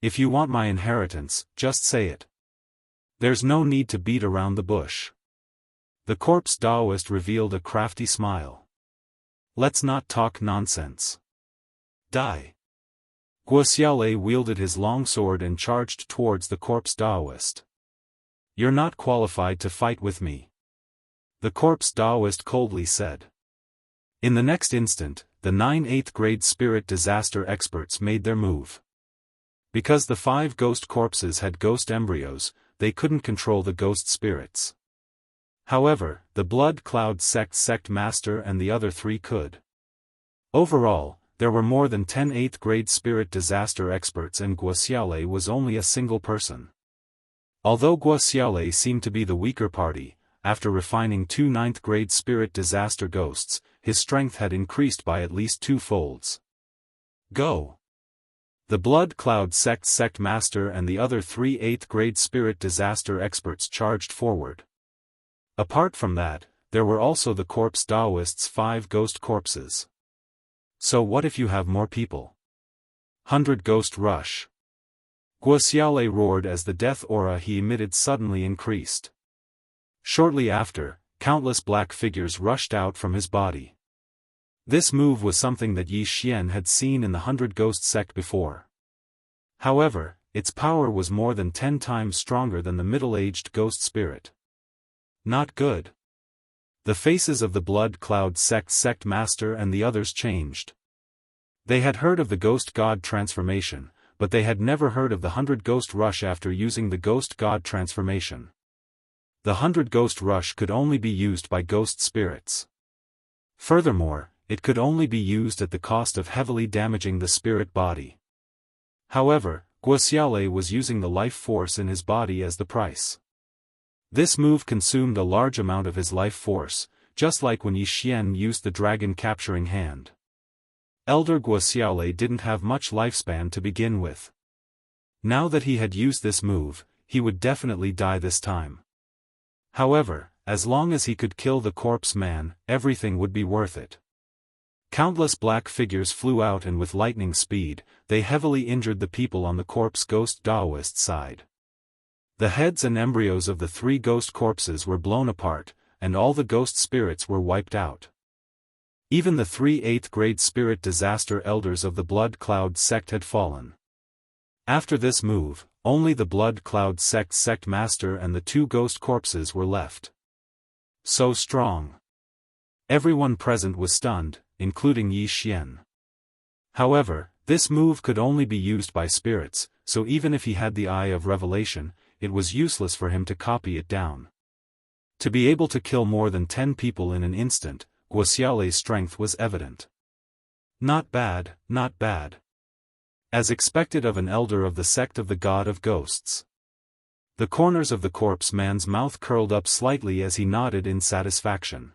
S1: "If you want my inheritance, just say it. There's no need to beat around the bush." The corpse Daoist revealed a crafty smile. "Let's not talk nonsense. Die." Guo Xiaolei wielded his long sword and charged towards the corpse Daoist. "You're not qualified to fight with me," the corpse Daoist coldly said. In the next instant, the 9 8th grade spirit disaster experts made their move. Because the 5 ghost corpses had ghost embryos, they couldn't control the ghost spirits. However, the Blood Cloud sect master and the other 3 could. Overall, there were more than 10 8th grade spirit disaster experts and Guo Xiaolei was only a single person. Although Guo Xiaolei seemed to be the weaker party, after refining 2 9th-grade spirit disaster ghosts, his strength had increased by at least 2 folds. Go! The Blood Cloud sect master and the other 3 8th-grade spirit disaster experts charged forward. Apart from that, there were also the corpse Daoist's 5 ghost corpses. So what if you have more people? 100 Ghost Rush. Wuxia roared as the death aura he emitted suddenly increased. Shortly after, countless black figures rushed out from his body. This move was something that Yi Xian had seen in the 100 Ghost sect before. However, its power was more than 10 times stronger than the middle-aged ghost spirit. Not good. The faces of the Blood Cloud sect master and the others changed. They had heard of the Ghost God transformation, but they had never heard of the 100 Ghost Rush after using the Ghost God transformation. The 100 Ghost Rush could only be used by ghost spirits. Furthermore, it could only be used at the cost of heavily damaging the spirit body. However, Wuxia was using the life force in his body as the price. This move consumed a large amount of his life force, just like when Yi Xian used the dragon capturing hand. Elder Wuxia didn't have much lifespan to begin with. Now that he had used this move, he would definitely die this time. However, as long as he could kill the corpse man, everything would be worth it. Countless black figures flew out and with lightning speed, they heavily injured the people on the corpse ghost Daoist side. The heads and embryos of the 3 ghost corpses were blown apart, and all the ghost spirits were wiped out. Even the 3 8th-grade spirit disaster elders of the Blood Cloud sect had fallen. After this move, only the Blood Cloud sect master and the 2 ghost corpses were left. So strong. Everyone present was stunned, including Yi Xian. However, this move could only be used by spirits, so even if he had the Eye of Revelation, it was useless for him to copy it down. To be able to kill more than 10 people in an instant, Wuxia's strength was evident. Not bad, not bad. As expected of an elder of the sect of the God of Ghosts. The corners of the corpse man's mouth curled up slightly as he nodded in satisfaction.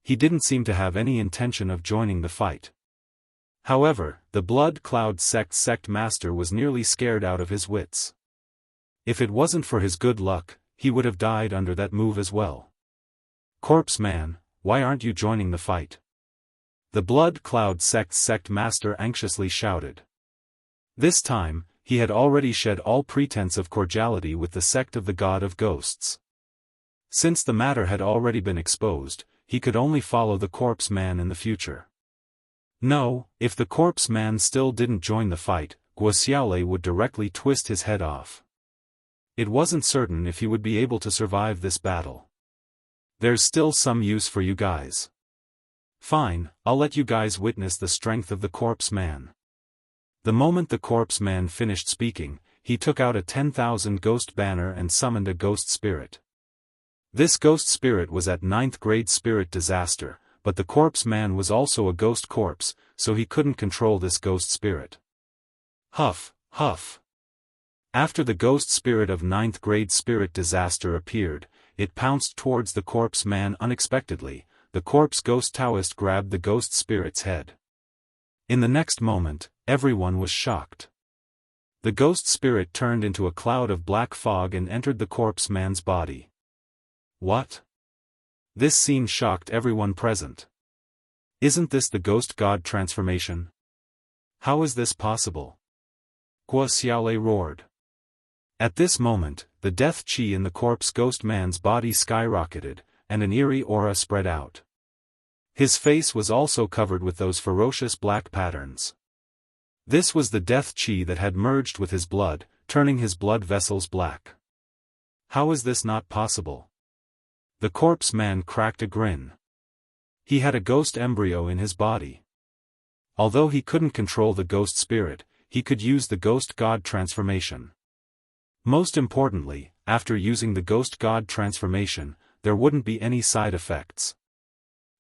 S1: He didn't seem to have any intention of joining the fight. However, the Blood Cloud sect master was nearly scared out of his wits. If it wasn't for his good luck, he would have died under that move as well. Corpse man, why aren't you joining the fight? The Blood Cloud sect master anxiously shouted. This time, he had already shed all pretense of cordiality with the sect of the God of Ghosts. Since the matter had already been exposed, he could only follow the corpse man in the future. No, if the corpse man still didn't join the fight, Wuxia would directly twist his head off. It wasn't certain if he would be able to survive this battle. There's still some use for you guys. Fine, I'll let you guys witness the strength of the corpse man. The moment the corpse man finished speaking, he took out a 10,000 ghost banner and summoned a ghost spirit. This ghost spirit was at 9th grade spirit disaster, but the corpse man was also a ghost corpse, so he couldn't control this ghost spirit. Huff, huff. After the ghost spirit of 9th grade spirit disaster appeared, it pounced towards the corpse man unexpectedly. The corpse ghost Daoist grabbed the ghost spirit's head. In the next moment, everyone was shocked. The ghost spirit turned into a cloud of black fog and entered the corpse man's body. What? This scene shocked everyone present. Isn't this the ghost god transformation? How is this possible? Wuxia roared. At this moment, the death chi in the corpse ghost man's body skyrocketed, and an eerie aura spread out. His face was also covered with those ferocious black patterns. This was the death chi that had merged with his blood, turning his blood vessels black. How is this not possible? The corpse man cracked a grin. He had a ghost embryo in his body. Although he couldn't control the ghost spirit, he could use the ghost god transformation. Most importantly, after using the ghost god transformation, there wouldn't be any side effects.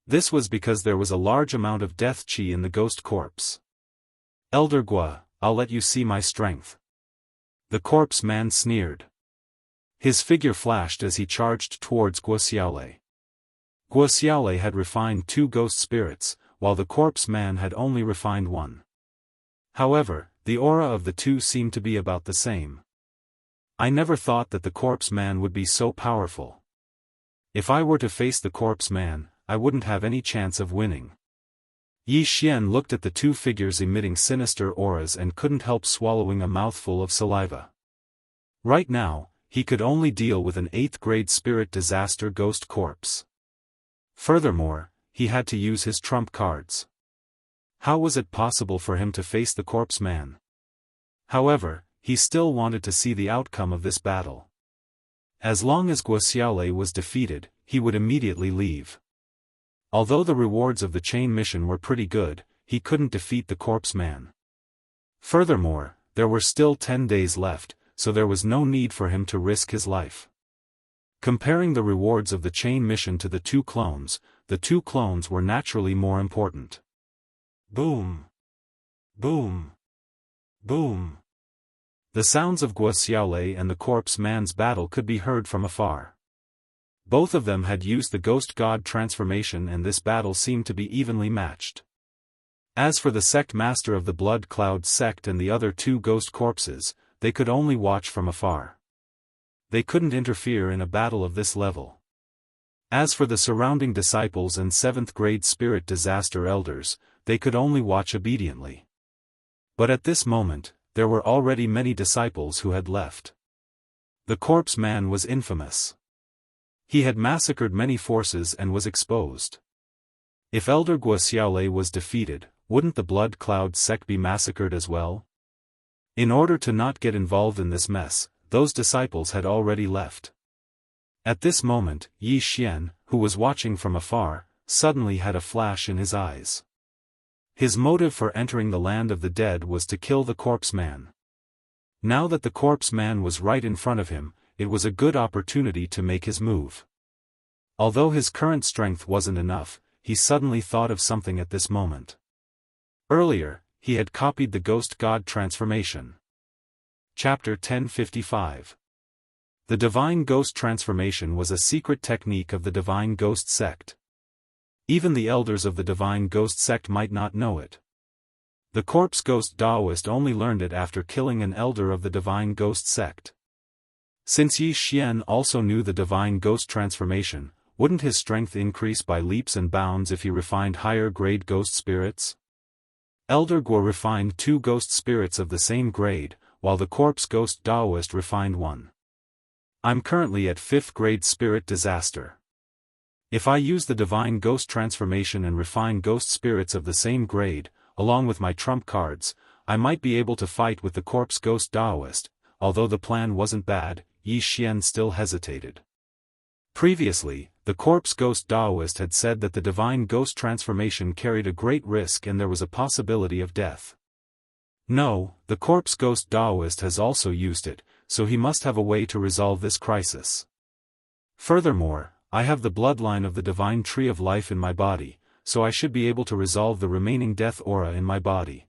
S1: This was because there was a large amount of death chi in the ghost corpse. Elder Gua, I'll let you see my strength. The corpse man sneered. His figure flashed as he charged towards Guo Xiaolei. Guo Xiaolei had refined 2 ghost spirits, while the corpse man had only refined 1. However, the aura of the two seemed to be about the same. I never thought that the corpse man would be so powerful. If I were to face the corpse man, I wouldn't have any chance of winning. Yi Xian looked at the 2 figures emitting sinister auras and couldn't help swallowing a mouthful of saliva. Right now, he could only deal with an 8th-grade spirit disaster ghost corpse. Furthermore, he had to use his trump cards. How was it possible for him to face the corpse man? However, he still wanted to see the outcome of this battle. As long as Guo Xiaolei was defeated, he would immediately leave. Although the rewards of the chain mission were pretty good, he couldn't defeat the corpse man. Furthermore, there were still 10 days left, so there was no need for him to risk his life. Comparing the rewards of the chain mission to the 2 clones, the 2 clones were naturally more important. Boom! Boom! Boom! The sounds of Guo Xiaolei and the corpse man's battle could be heard from afar. Both of them had used the ghost god transformation and this battle seemed to be evenly matched. As for the sect master of the Blood Cloud sect and the other 2 ghost corpses, they could only watch from afar. They couldn't interfere in a battle of this level. As for the surrounding disciples and 7th-grade spirit disaster elders, they could only watch obediently. But at this moment, there were already many disciples who had left. The corpse man was infamous. He had massacred many forces and was exposed. If Elder Guo Xiaolei was defeated, wouldn't the Blood Cloud sect be massacred as well? In order to not get involved in this mess, those disciples had already left. At this moment, Yi Xian, who was watching from afar, suddenly had a flash in his eyes. His motive for entering the land of the dead was to kill the corpse man. Now that the corpse man was right in front of him, it was a good opportunity to make his move. Although his current strength wasn't enough, he suddenly thought of something at this moment. Earlier, he had copied the ghost god transformation. Chapter 1055. The Divine Ghost Transformation was a secret technique of the Divine Ghost sect. Even the elders of the Divine Ghost sect might not know it. The corpse ghost Daoist only learned it after killing an elder of the Divine Ghost sect. Since Yi Xian also knew the Divine Ghost Transformation, wouldn't his strength increase by leaps and bounds if he refined higher-grade ghost spirits? Elder Guo refined 2 ghost spirits of the same grade, while the corpse ghost Daoist refined 1. I'm currently at 5th grade spirit disaster. If I use the Divine Ghost Transformation and refine ghost spirits of the same grade, along with my trump cards, I might be able to fight with the corpse ghost Daoist. Although the plan wasn't bad, Yi Xian still hesitated. Previously, the corpse ghost Daoist had said that the Divine Ghost Transformation carried a great risk and there was a possibility of death. No, the corpse ghost Daoist has also used it, so he must have a way to resolve this crisis. Furthermore, I have the bloodline of the Divine Tree of Life in my body, so I should be able to resolve the remaining death aura in my body.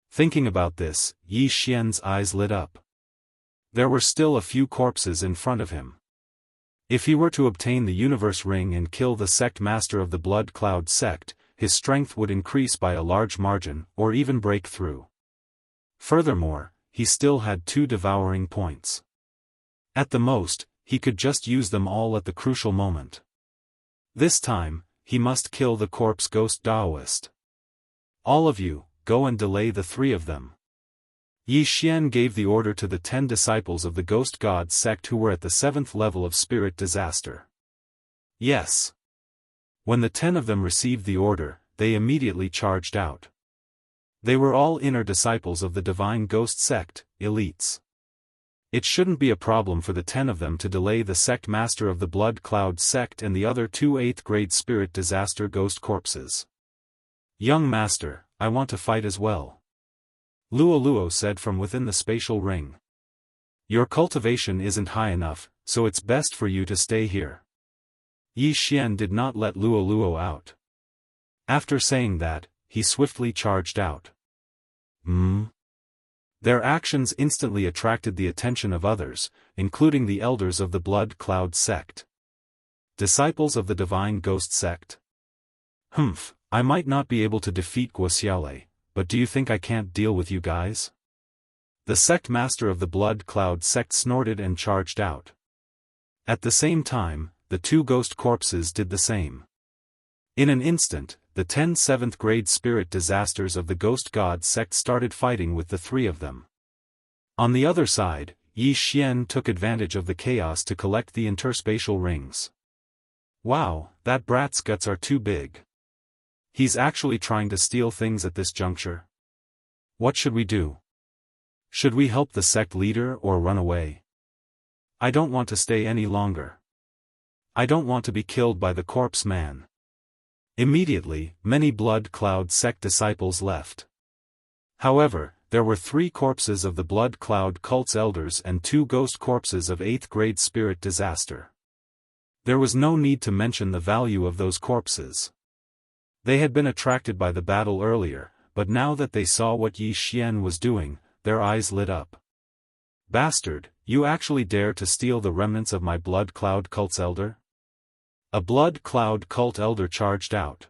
S1: Thinking about this, Yi Xian's eyes lit up. There were still a few corpses in front of him. If he were to obtain the Universe Ring and kill the sect master of the Blood Cloud sect, his strength would increase by a large margin, or even break through. Furthermore, he still had 2 devouring points. At the most, he could just use them all at the crucial moment. This time, he must kill the corpse ghost Daoist. All of you, go and delay the 3 of them. Yi Xian gave the order to the 10 disciples of the Ghost God sect who were at the 7th level of spirit disaster. Yes. When the 10 of them received the order, they immediately charged out. They were all inner disciples of the Divine Ghost sect, elites. It shouldn't be a problem for the 10 of them to delay the sect master of the Blood Cloud sect and the other 2 8th-grade spirit disaster ghost corpses. Young master, I want to fight as well. Luo Luo said from within the spatial ring. Your cultivation isn't high enough, so it's best for you to stay here. Yi Xian did not let Luo Luo out. After saying that, he swiftly charged out. Their actions instantly attracted the attention of others, including the elders of the Blood Cloud sect. Disciples of the Divine Ghost sect? I might not be able to defeat Guo, but do you think I can't deal with you guys? The sect master of the Blood Cloud sect snorted and charged out. At the same time, the 2 ghost corpses did the same. In an instant, the 10 7th-grade spirit disasters of the Ghost God sect started fighting with the 3 of them. On the other side, Yi Xian took advantage of the chaos to collect the interspatial rings. Wow, that brat's guts are too big. He's actually trying to steal things at this juncture. What should we do? Should we help the sect leader or run away? I don't want to stay any longer. I don't want to be killed by the corpse man. Immediately, many Blood Cloud sect disciples left. However, there were 3 corpses of the Blood Cloud cult's elders and 2 ghost corpses of 8th-grade spirit disaster. There was no need to mention the value of those corpses. They had been attracted by the battle earlier, but now that they saw what Yi Xian was doing, their eyes lit up. Bastard, you actually dare to steal the remnants of my Blood Cloud cult's elder? A Blood Cloud cult elder charged out.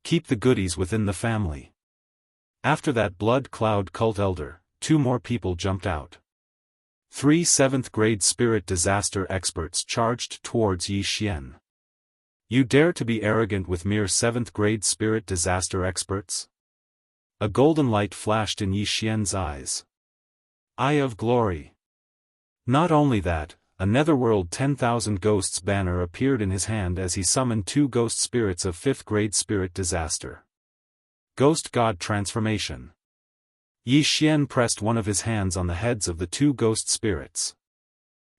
S1: Keep the goodies within the family. After that Blood Cloud cult elder, 2 more people jumped out. 3 7th-grade spirit disaster experts charged towards Yi Xian. You dare to be arrogant with mere 7th-grade spirit disaster experts? A golden light flashed in Yi Xian's eyes. Eye of Glory. Not only that, a Netherworld 10,000 Ghosts banner appeared in his hand as he summoned 2 ghost spirits of 5th-grade spirit disaster. Ghost God Transformation. Yi Xian pressed one of his hands on the heads of the 2 ghost spirits.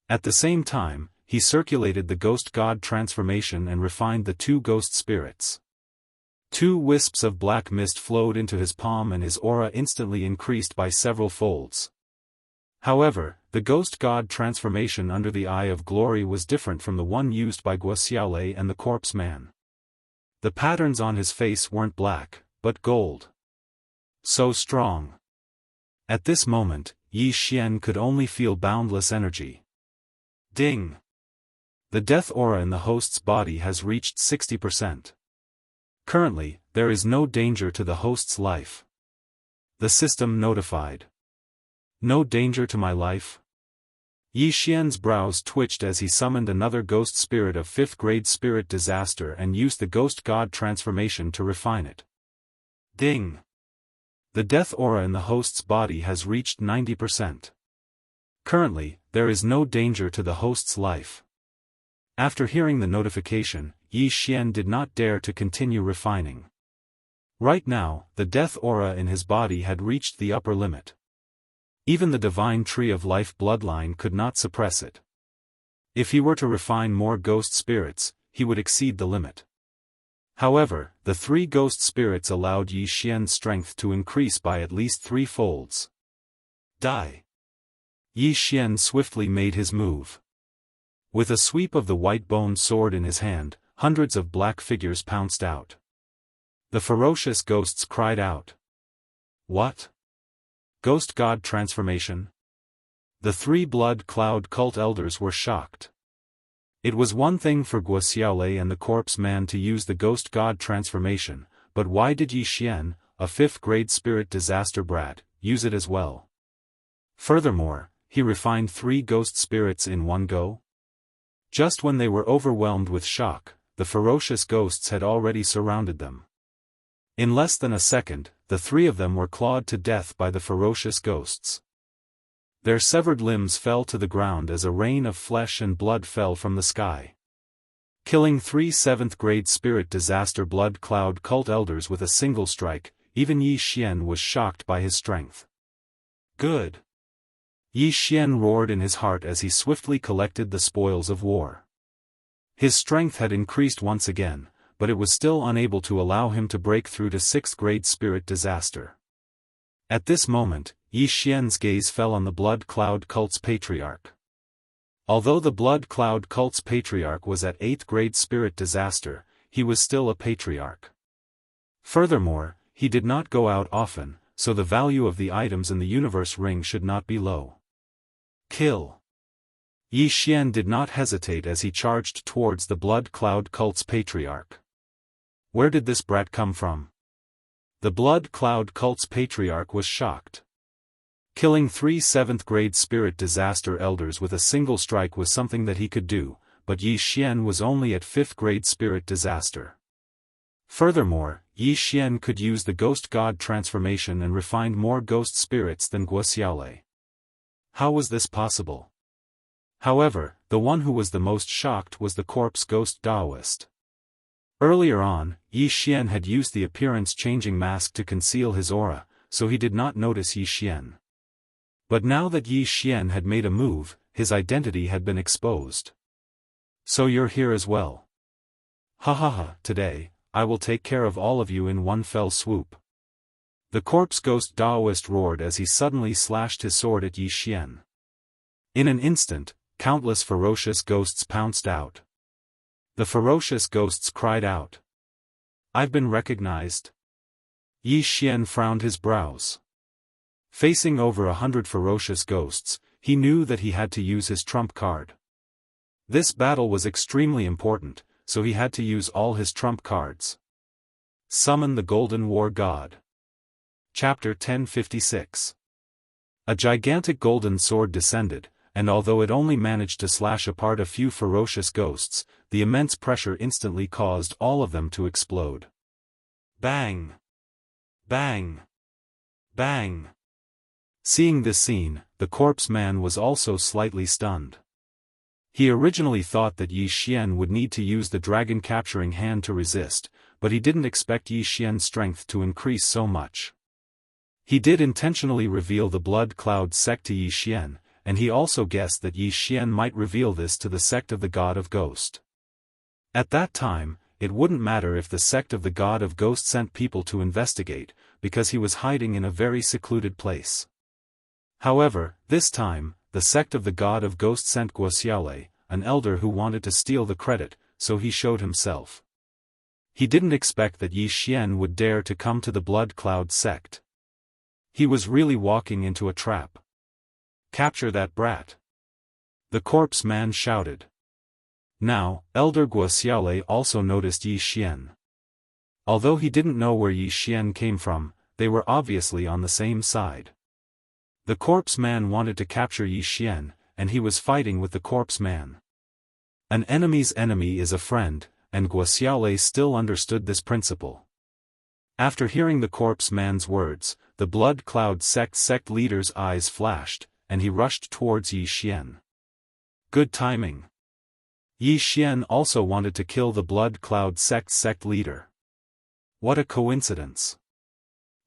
S1: At the same time, he circulated the Ghost God Transformation and refined the 2 ghost spirits. 2 wisps of black mist flowed into his palm and his aura instantly increased by several folds. However, the Ghost God Transformation under the Eye of Glory was different from the one used by Guo and the Corpse Man. The patterns on his face weren't black, but gold. So strong. At this moment, Yi Xian could only feel boundless energy. Ding! The death aura in the host's body has reached 60%. Currently, there is no danger to the host's life. The system notified. No danger to my life? Yi Xian's brows twitched as he summoned another ghost spirit of 5th-grade spirit disaster and used the Ghost God Transformation to refine it. Ding! The death aura in the host's body has reached 90%. Currently, there is no danger to the host's life. After hearing the notification, Yi Xian did not dare to continue refining. Right now, the death aura in his body had reached the upper limit. Even the Divine Tree of Life bloodline could not suppress it. If he were to refine more ghost spirits, he would exceed the limit. However, the 3 ghost spirits allowed Yi Xian's strength to increase by at least 3 folds. Die! Yi Xian swiftly made his move. With a sweep of the white-boned sword in his hand, hundreds of black figures pounced out. The ferocious ghosts cried out. What? Ghost God Transformation? The 3 Blood Cloud cult elders were shocked. It was one thing for Guo and the Corpse Man to use the Ghost God Transformation, but why did Yi Xian, a 5th-grade spirit disaster brat, use it as well? Furthermore, he refined 3 ghost spirits in one go? Just when they were overwhelmed with shock, the ferocious ghosts had already surrounded them. In less than a second, the 3 of them were clawed to death by the ferocious ghosts. Their severed limbs fell to the ground as a rain of flesh and blood fell from the sky. Killing 3 7th-grade spirit disaster Blood Cloud cult elders with a single strike, even Yi Xian was shocked by his strength. Good! Yi Xian roared in his heart as he swiftly collected the spoils of war. His strength had increased once again, but it was still unable to allow him to break through to 6th-grade spirit disaster. At this moment, Yi Xian's gaze fell on the Blood Cloud cult's patriarch. Although the Blood Cloud cult's patriarch was at 8th-grade spirit disaster, he was still a patriarch. Furthermore, he did not go out often, so the value of the items in the universe ring should not be low. Kill. Yi Xian did not hesitate as he charged towards the Blood Cloud cult's patriarch. Where did this brat come from? The Blood Cloud cult's patriarch was shocked. Killing 3 7th-grade spirit disaster elders with a single strike was something that he could do, but Yi Xian was only at 5th-grade spirit disaster. Furthermore, Yi Xian could use the ghost god transformation and refined more ghost spirits than Guoxiaolei. How was this possible? However, the one who was the most shocked was the corpse ghost Daoist. Earlier on, Yi Xian had used the appearance-changing mask to conceal his aura, so he did not notice Yi Xian. But now that Yi Xian had made a move, his identity had been exposed. So you're here as well. Ha ha ha, today, I will take care of all of you in one fell swoop. The corpse ghost Daoist roared as he suddenly slashed his sword at Yi Xian. In an instant, countless ferocious ghosts pounced out. The ferocious ghosts cried out. I've been recognized. Yi Xian frowned his brows. Facing over 100 ferocious ghosts, he knew that he had to use his trump card. This battle was extremely important, so he had to use all his trump cards. Summon the Golden War God. Chapter 1056. A gigantic golden sword descended, and although it only managed to slash apart a few ferocious ghosts, the immense pressure instantly caused all of them to explode. Bang! Bang! Bang! Seeing this scene, the corpse man was also slightly stunned. He originally thought that Yi Xian would need to use the dragon capturing hand to resist, but he didn't expect Yi Xian's strength to increase so much. He did intentionally reveal the Blood Cloud sect to Yi Xian, and he also guessed that Yi Xian might reveal this to the sect of the God of Ghost. At that time, it wouldn't matter if the sect of the God of Ghost sent people to investigate, because he was hiding in a very secluded place. However, this time, the sect of the God of Ghost sent Guoxiaolei, an elder who wanted to steal the credit, so he showed himself. He didn't expect that Yi Xian would dare to come to the Blood Cloud sect. He was really walking into a trap. Capture that brat! The corpse man shouted. Now, Elder Guoxiaolei also noticed Yi Xian. Although he didn't know where Yi Xian came from, they were obviously on the same side. The corpse man wanted to capture Yi Xian, and he was fighting with the corpse man. An enemy's enemy is a friend, and Guoxiaolei still understood this principle. After hearing the corpse man's words, the Blood Cloud sect leader's eyes flashed, and he rushed towards Yi Xian. Good timing. Yi Xian also wanted to kill the Blood Cloud sect leader. What a coincidence.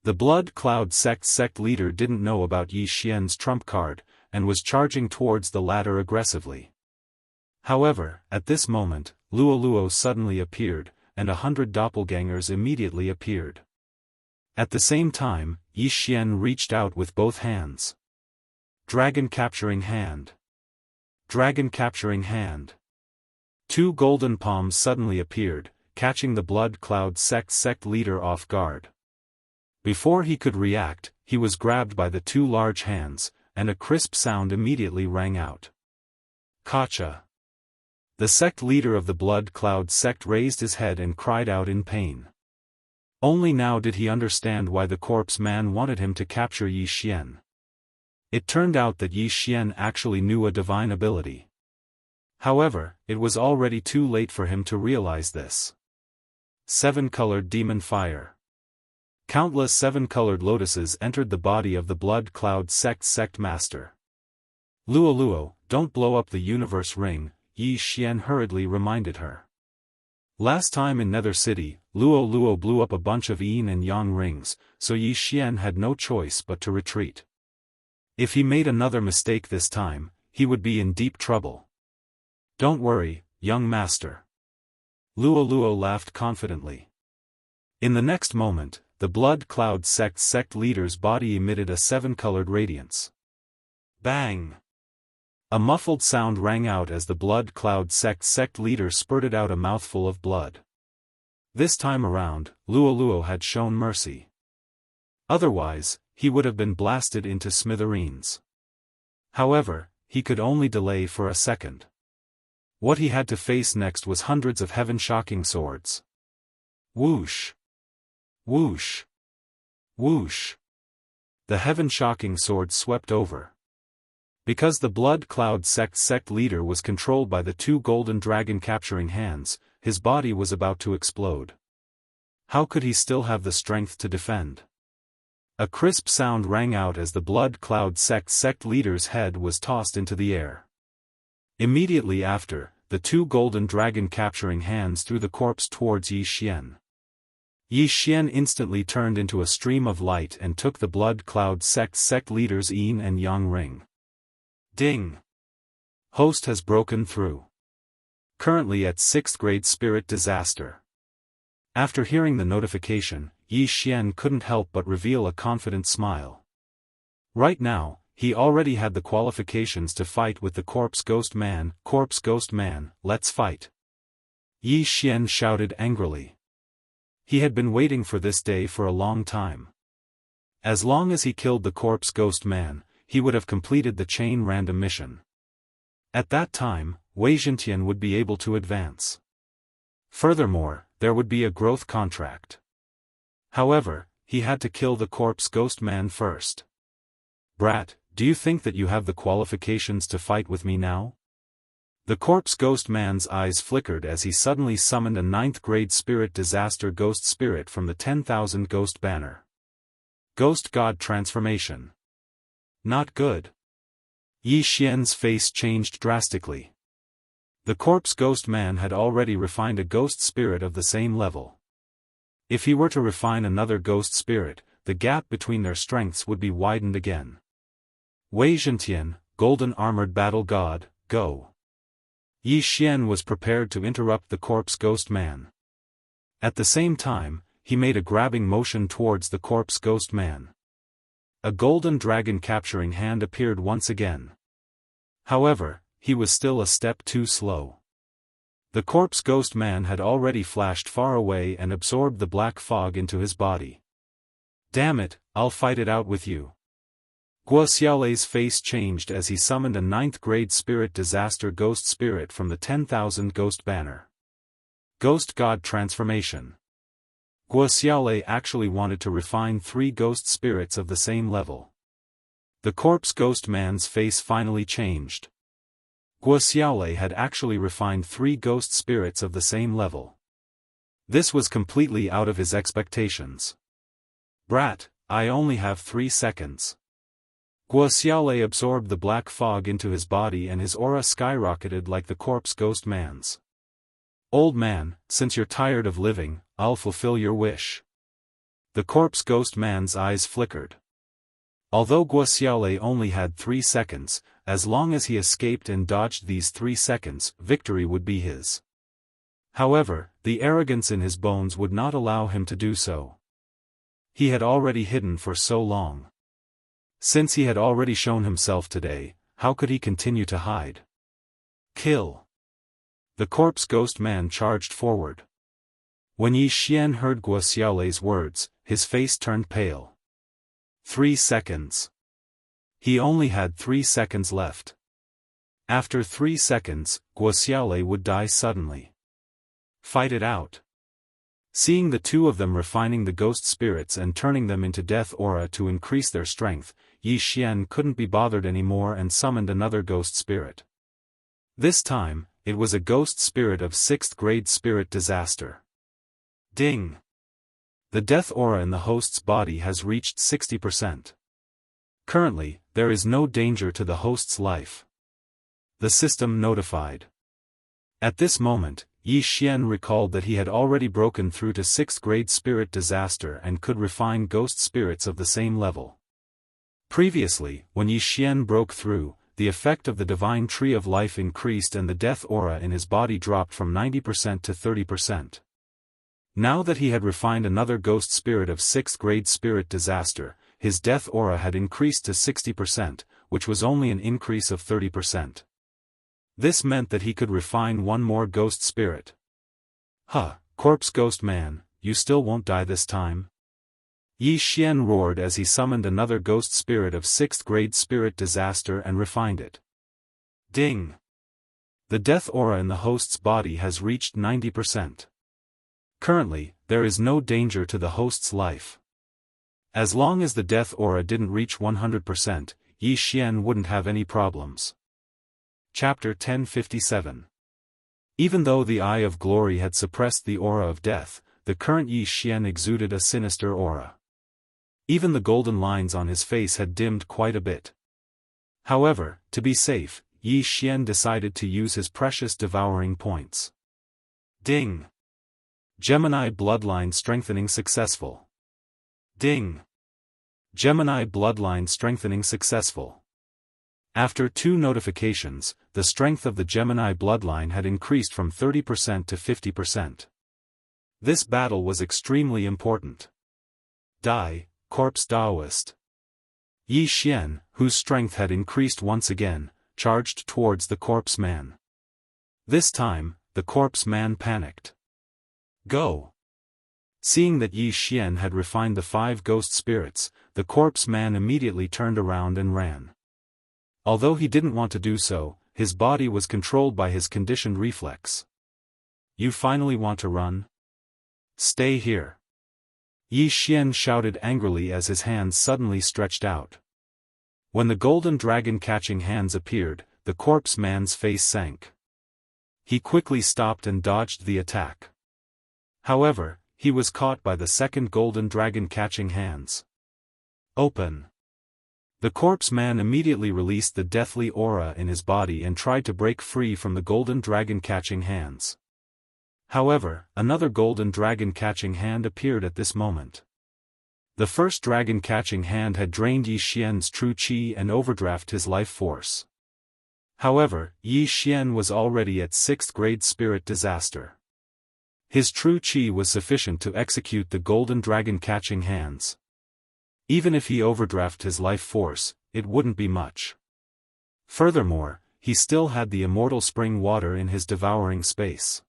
S1: The Blood Cloud sect leader didn't know about Yi Xian's trump card, and was charging towards the latter aggressively. However, at this moment, Luo suddenly appeared, and 100 doppelgangers immediately appeared. At the same time, Yi Xian reached out with both hands. Dragon capturing hand. Dragon capturing hand. 2 golden palms suddenly appeared, catching the Blood Cloud sect leader off guard. Before he could react, he was grabbed by the 2 large hands, and a crisp sound immediately rang out. Gotcha! The sect leader of the Blood Cloud sect raised his head and cried out in pain. Only now did he understand why the corpse man wanted him to capture Yi Xian. It turned out that Yi Xian actually knew a divine ability. However, it was already too late for him to realize this. 7-colored demon fire. Countless 7-colored lotuses entered the body of the Blood Cloud sect master. Luo, don't blow up the universe ring, Yi Xian hurriedly reminded her. Last time in Nether City, Luo blew up a bunch of yin and yang rings, so Yi Xian had no choice but to retreat. If he made another mistake this time, he would be in deep trouble. Don't worry, young master. Luo laughed confidently. In the next moment, the Blood Cloud sect leader's body emitted a 7-colored radiance. Bang! A muffled sound rang out as the Blood Cloud sect leader spurted out a mouthful of blood. This time around, Luo had shown mercy. Otherwise, he would have been blasted into smithereens. However, he could only delay for a second. What he had to face next was hundreds of heaven-shocking swords. Whoosh! Whoosh! Whoosh! The heaven-shocking swords swept over. Because the Blood Cloud sect leader was controlled by the two golden dragon-capturing hands, his body was about to explode. How could he still have the strength to defend? A crisp sound rang out as the Blood Cloud sect leader's head was tossed into the air. Immediately after, the two golden dragon-capturing hands threw the corpse towards Yi Xian. Yi Xian instantly turned into a stream of light and took the Blood Cloud sect leader's yin and yang ring. Ding! Host has broken through. Currently at 6th grade spirit disaster. After hearing the notification, Yi Xian couldn't help but reveal a confident smile. Right now, he already had the qualifications to fight with the Corpse Ghost Man. Corpse Ghost Man, let's fight! Yi Xian shouted angrily. He had been waiting for this day for a long time. As long as he killed the Corpse Ghost Man, he would have completed the chain random mission. At that time, Wei Zhentian would be able to advance. Furthermore, there would be a growth contract. However, he had to kill the Corpse Ghost Man first. Brat, do you think that you have the qualifications to fight with me now? The Corpse Ghost Man's eyes flickered as he suddenly summoned a 9th grade spirit disaster ghost spirit from the 10,000 ghost banner. Ghost God transformation. Not good. Yi Xian's face changed drastically. The Corpse Ghost Man had already refined a ghost spirit of the same level. If he were to refine another ghost spirit, the gap between their strengths would be widened again. Wei Zhentian, Golden Armored Battle God, go! Yi Xian was prepared to interrupt the Corpse Ghost Man. At the same time, he made a grabbing motion towards the Corpse Ghost Man. A golden dragon capturing hand appeared once again. However, he was still a step too slow. The Corpse Ghost Man had already flashed far away and absorbed the black fog into his body. Damn it, I'll fight it out with you. Guo Xiaolei's face changed as he summoned a 9th grade spirit disaster ghost spirit from the 10,000 ghost banner. Ghost God transformation. Guo Xiaolei actually wanted to refine 3 ghost spirits of the same level. The Corpse Ghost Man's face finally changed. Guo Xiaolei had actually refined 3 ghost spirits of the same level. This was completely out of his expectations. Brat, I only have 3 seconds. Guo Xiaolei absorbed the black fog into his body and his aura skyrocketed like the Corpse Ghost Man's. Old man, since you're tired of living, I'll fulfill your wish. The Corpse Ghost Man's eyes flickered. Although Guo Xiaolei only had 3 seconds, as long as he escaped and dodged these 3 seconds, victory would be his. However, the arrogance in his bones would not allow him to do so. He had already hidden for so long. Since he had already shown himself today, how could he continue to hide? Kill! The Corpse Ghost Man charged forward. When Yi Xian heard Guo Xiaolei's words, his face turned pale. 3 seconds. He only had 3 seconds left. After 3 seconds, Guo Xiaolei would die suddenly. Fight it out. Seeing the two of them refining the ghost spirits and turning them into death aura to increase their strength, Yi Xian couldn't be bothered anymore and summoned another ghost spirit. This time, it was a ghost spirit of 6th grade spirit disaster. Ding! The death aura in the host's body has reached 60%. Currently, there is no danger to the host's life. The system notified. At this moment, Yi Xian recalled that he had already broken through to 6th grade spirit disaster and could refine ghost spirits of the same level. Previously, when Yi Xian broke through, the effect of the divine tree of life increased and the death aura in his body dropped from 90% to 30%. Now that he had refined another ghost spirit of 6th grade spirit disaster, his death aura had increased to 60%, which was only an increase of 30%. This meant that he could refine one more ghost spirit. Corpse Ghost Man, you still won't die this time? Yi Xian roared as he summoned another ghost spirit of 6th grade spirit disaster and refined it. Ding! The death aura in the host's body has reached 90%. Currently, there is no danger to the host's life. As long as the death aura didn't reach 100%, Yi Xian wouldn't have any problems. Chapter 1057. Even though the Eye of Glory had suppressed the aura of death, the current Yi Xian exuded a sinister aura. Even the golden lines on his face had dimmed quite a bit. However, to be safe, Yi Xian decided to use his precious devouring points. Ding! Gemini bloodline strengthening successful. Ding! Gemini bloodline strengthening successful. After 2 notifications, the strength of the Gemini bloodline had increased from 30% to 50%. This battle was extremely important. Die, Corpse Daoist. Yi Xian, whose strength had increased once again, charged towards the corpse man. This time, the corpse man panicked. Go! Seeing that Yi Xian had refined the 5 ghost spirits, the corpse man immediately turned around and ran. Although he didn't want to do so, his body was controlled by his conditioned reflex. You finally want to run? Stay here. Yi Xian shouted angrily as his hands suddenly stretched out. When the golden dragon catching hands appeared, the corpse man's face sank. He quickly stopped and dodged the attack. However, he was caught by the second golden dragon catching hands. Open. The corpse man immediately released the deathly aura in his body and tried to break free from the golden dragon catching hands. However, another golden dragon catching hand appeared at this moment. The first dragon catching hand had drained Yi Xian's true qi and overdrafted his life force. However, Yi Xian was already at 6th grade spirit disaster. His true qi was sufficient to execute the golden dragon catching hands. Even if he overdrafted his life force, it wouldn't be much. Furthermore, he still had the immortal spring water in his devouring space.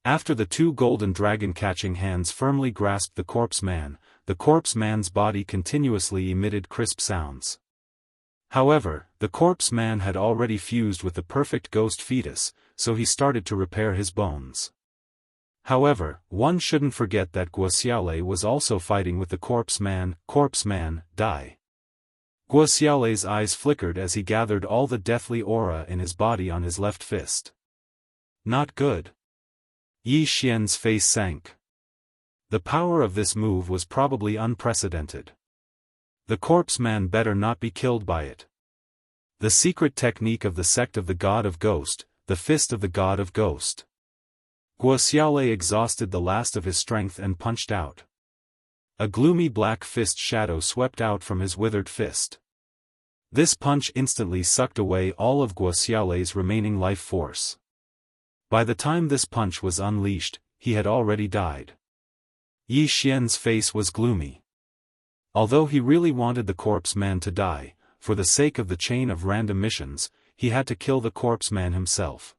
S1: After the 2 golden dragon catching hands firmly grasped the corpse man's body continuously emitted crisp sounds. However, the corpse man had already fused with the perfect ghost fetus, so he started to repair his bones. However, one shouldn't forget that Guo was also fighting with the corpse man, die. Guo eyes flickered as he gathered all the deathly aura in his body on his left fist. Not good. Yi Xian's face sank. The power of this move was probably unprecedented. The corpse man better not be killed by it. The secret technique of the sect of the God of Ghost, the fist of the God of Ghost. Guo exhausted the last of his strength and punched out. A gloomy black fist shadow swept out from his withered fist. This punch instantly sucked away all of Guo remaining life force. By the time this punch was unleashed, he had already died. Yi Xian's face was gloomy. Although he really wanted the corpse man to die, for the sake of the chain of random missions, he had to kill the corpse man himself.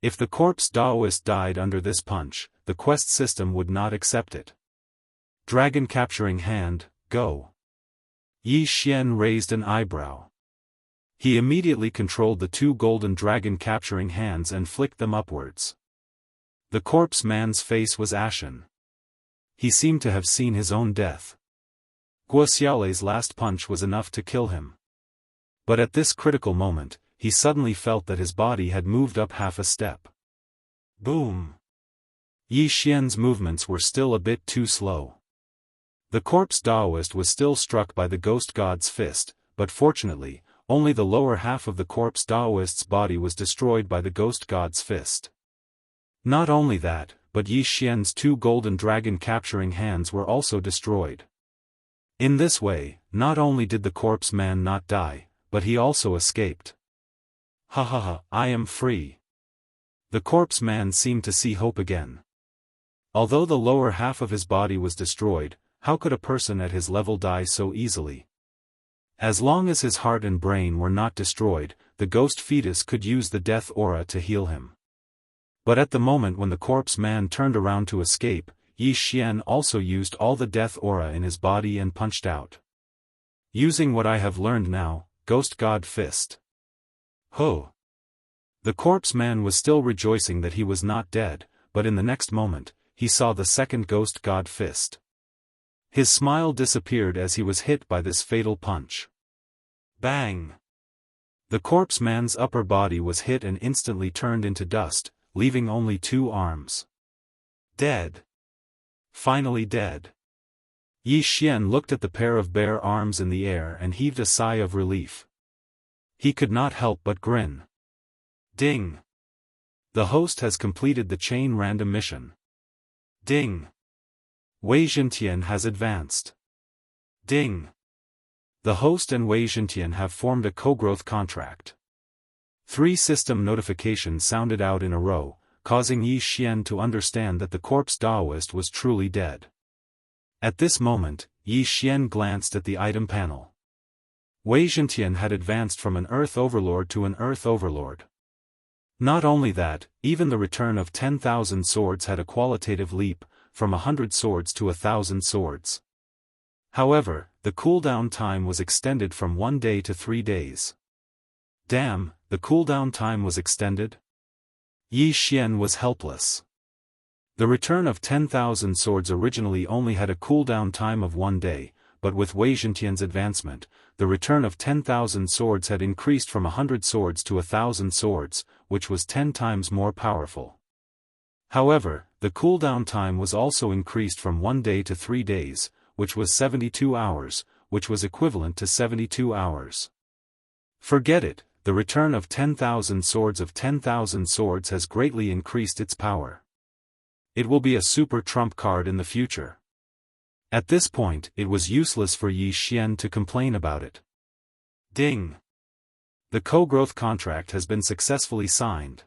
S1: If the corpse Daoist died under this punch, the quest system would not accept it. Dragon capturing hand, go. Yi Xian raised an eyebrow. He immediately controlled the 2 golden dragon capturing hands and flicked them upwards. The corpse man's face was ashen. He seemed to have seen his own death. Guo last punch was enough to kill him. But at this critical moment, he suddenly felt that his body had moved up half a step. Boom! Yi Xian's movements were still a bit too slow. The corpse Daoist was still struck by the ghost god's fist, but fortunately, only the lower half of the corpse Daoist's body was destroyed by the ghost god's fist. Not only that, but Yi Xian's 2 golden dragon capturing hands were also destroyed. In this way, not only did the corpse man not die, but he also escaped. Ha ha ha, I am free. The corpse man seemed to see hope again. Although the lower half of his body was destroyed, how could a person at his level die so easily? As long as his heart and brain were not destroyed, the ghost fetus could use the death aura to heal him. But at the moment when the corpse man turned around to escape, Yi Xian also used all the death aura in his body and punched out. Using what I have learned now, Ghost God Fist. Ho! The corpse man was still rejoicing that he was not dead, but in the next moment, he saw the second Ghost God Fist. His smile disappeared as he was hit by this fatal punch. Bang! The corpse man's upper body was hit and instantly turned into dust, leaving only 2 arms. Dead. Finally dead. Yi Xian looked at the pair of bare arms in the air and heaved a sigh of relief. He could not help but grin. Ding! The host has completed the chain random mission. Ding! Wei Zhentian has advanced. Ding! The host and Wei Zhentian have formed a co-growth contract. 3 system notifications sounded out in a row, causing Yi Xian to understand that the corpse Daoist was truly dead. At this moment, Yi Xian glanced at the item panel. Wei Zhentian had advanced from an Earth Overlord to an Earth Overlord. Not only that, even the return of 10,000 swords had a qualitative leap, from 100 swords to 1,000 swords. However, the cooldown time was extended from 1 day to 3 days. Damn, the cooldown time was extended? Yi Xian was helpless. The return of 10,000 swords originally only had a cooldown time of 1 day, but with Wei Zhentian's advancement, the return of 10,000 swords had increased from 100 swords to 1,000 swords, which was 10 times more powerful. However, the cooldown time was also increased from 1 day to 3 days, which was 72 hours, which was equivalent to 72 hours. Forget it, the return of 10,000 swords has greatly increased its power. It will be a super trump card in the future. At this point, it was useless for Yi Xian to complain about it. Ding! The co-growth contract has been successfully signed.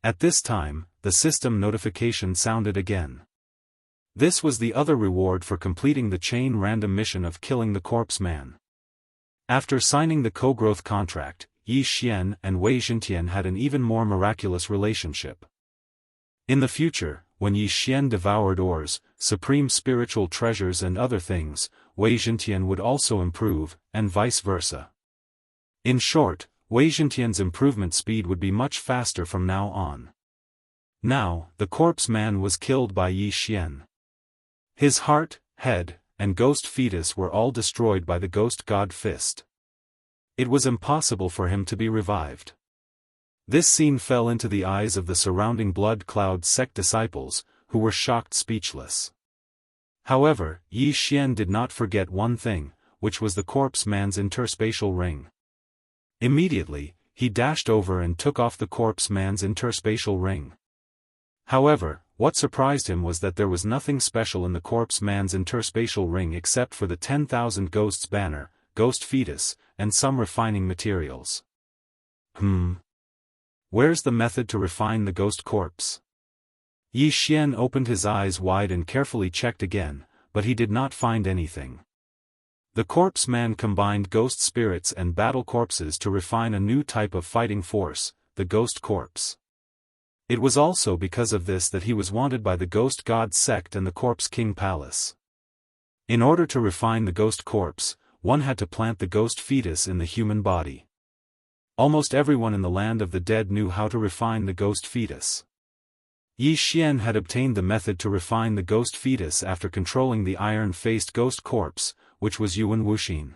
S1: At this time, the system notification sounded again. This was the other reward for completing the chain random mission of killing the corpse man. After signing the co-growth contract, Yi Xian and Wei Zhentian had an even more miraculous relationship. In the future, when Yi Xian devoured ores, supreme spiritual treasures and other things, Wei Zhentian would also improve, and vice versa. In short, Wei Zhentian's improvement speed would be much faster from now on. Now, the corpse man was killed by Yi Xian. His heart, head, and ghost fetus were all destroyed by the Ghost God Fist. It was impossible for him to be revived. This scene fell into the eyes of the surrounding Blood Cloud sect disciples, who were shocked speechless. However, Yi Xian did not forget one thing, which was the corpse man's interspatial ring. Immediately, he dashed over and took off the corpse man's interspatial ring. However, what surprised him was that there was nothing special in the corpse man's interspatial ring except for the 10,000 ghosts banner, ghost fetus, and some refining materials. Where's the method to refine the ghost corpse? Yi Xian opened his eyes wide and carefully checked again, but he did not find anything. The corpse man combined ghost spirits and battle corpses to refine a new type of fighting force, the ghost corpse. It was also because of this that he was wanted by the Ghost God sect and the Corpse King Palace. In order to refine the ghost corpse, one had to plant the ghost fetus in the human body. Almost everyone in the land of the dead knew how to refine the ghost fetus. Yi Xian had obtained the method to refine the ghost fetus after controlling the iron-faced ghost corpse, which was Yuan Wuxin.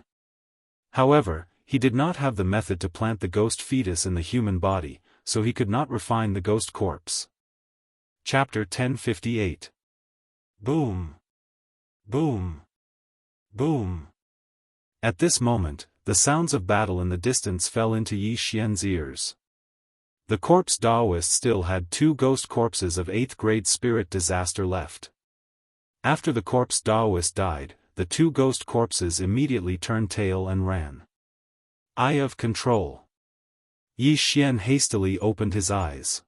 S1: However, he did not have the method to plant the ghost fetus in the human body, so he could not refine the ghost corpse. Chapter 1058. Boom! Boom! Boom! At this moment, the sounds of battle in the distance fell into Yi Xian's ears. The corpse Daoist still had 2 ghost corpses of 8th grade spirit disaster left. After the corpse Daoist died, the 2 ghost corpses immediately turned tail and ran. Eye of control. Yi Xian hastily opened his eyes.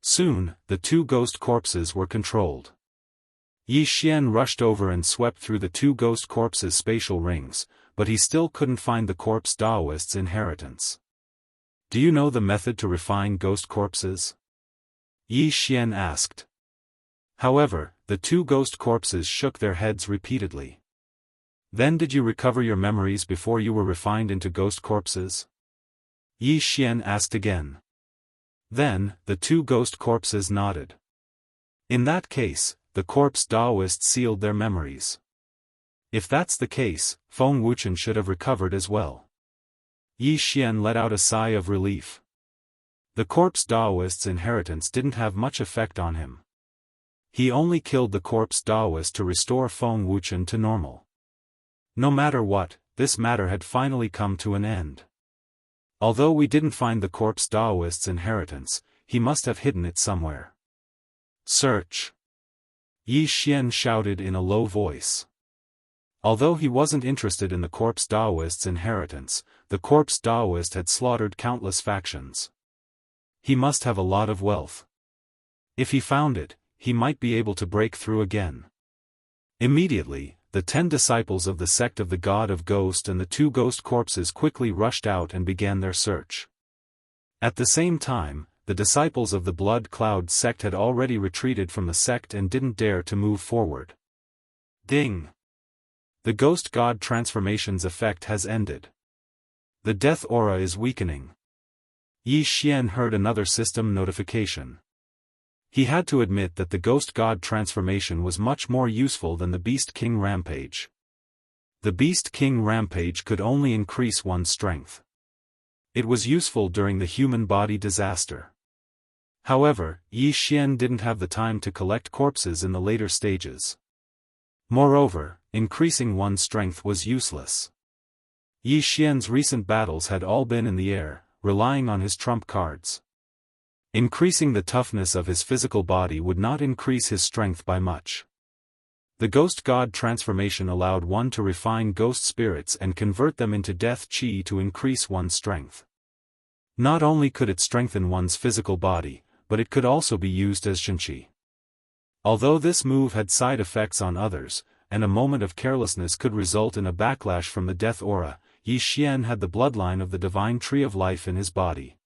S1: Soon, the 2 ghost corpses were controlled. Yi Xian rushed over and swept through the 2 ghost corpses' spatial rings, but he still couldn't find the corpse Daoist's inheritance. Do you know the method to refine ghost corpses? Yi Xian asked. However, The two ghost corpses shook their heads repeatedly. Then did you recover your memories before you were refined into ghost corpses? Yi Xian asked again. Then, the two ghost corpses nodded. In that case, the corpse Daoist sealed their memories. If that's the case, Feng Wuchen should have recovered as well. Yi Xian let out a sigh of relief. The corpse Daoist's inheritance didn't have much effect on him. He only killed the corpse Daoist to restore Feng Wuchen to normal. No matter what, this matter had finally come to an end. Although we didn't find the corpse Daoist's inheritance, he must have hidden it somewhere. Search! Yi Xian shouted in a low voice. Although he wasn't interested in the corpse Daoist's inheritance, the corpse Daoist had slaughtered countless factions. He must have a lot of wealth. If he found it, he might be able to break through again. Immediately, the 10 disciples of the sect of the God of Ghost and the 2 ghost corpses quickly rushed out and began their search. At the same time, the disciples of the Blood Cloud sect had already retreated from the sect and didn't dare to move forward. Ding! The ghost god transformation's effect has ended. The death aura is weakening. Yi Xian heard another system notification. He had to admit that the Ghost God transformation was much more useful than the Beast King Rampage. The Beast King Rampage could only increase one's strength. It was useful during the human body disaster. However, Yi Xian didn't have the time to collect corpses in the later stages. Moreover, increasing one's strength was useless. Yi Xian's recent battles had all been in the air, relying on his trump cards. Increasing the toughness of his physical body would not increase his strength by much. The Ghost God transformation allowed one to refine ghost spirits and convert them into death chi to increase one's strength. Not only could it strengthen one's physical body, but it could also be used as Xianqi. Although this move had side effects on others, and a moment of carelessness could result in a backlash from the death aura, Yi Xian had the bloodline of the divine tree of life in his body.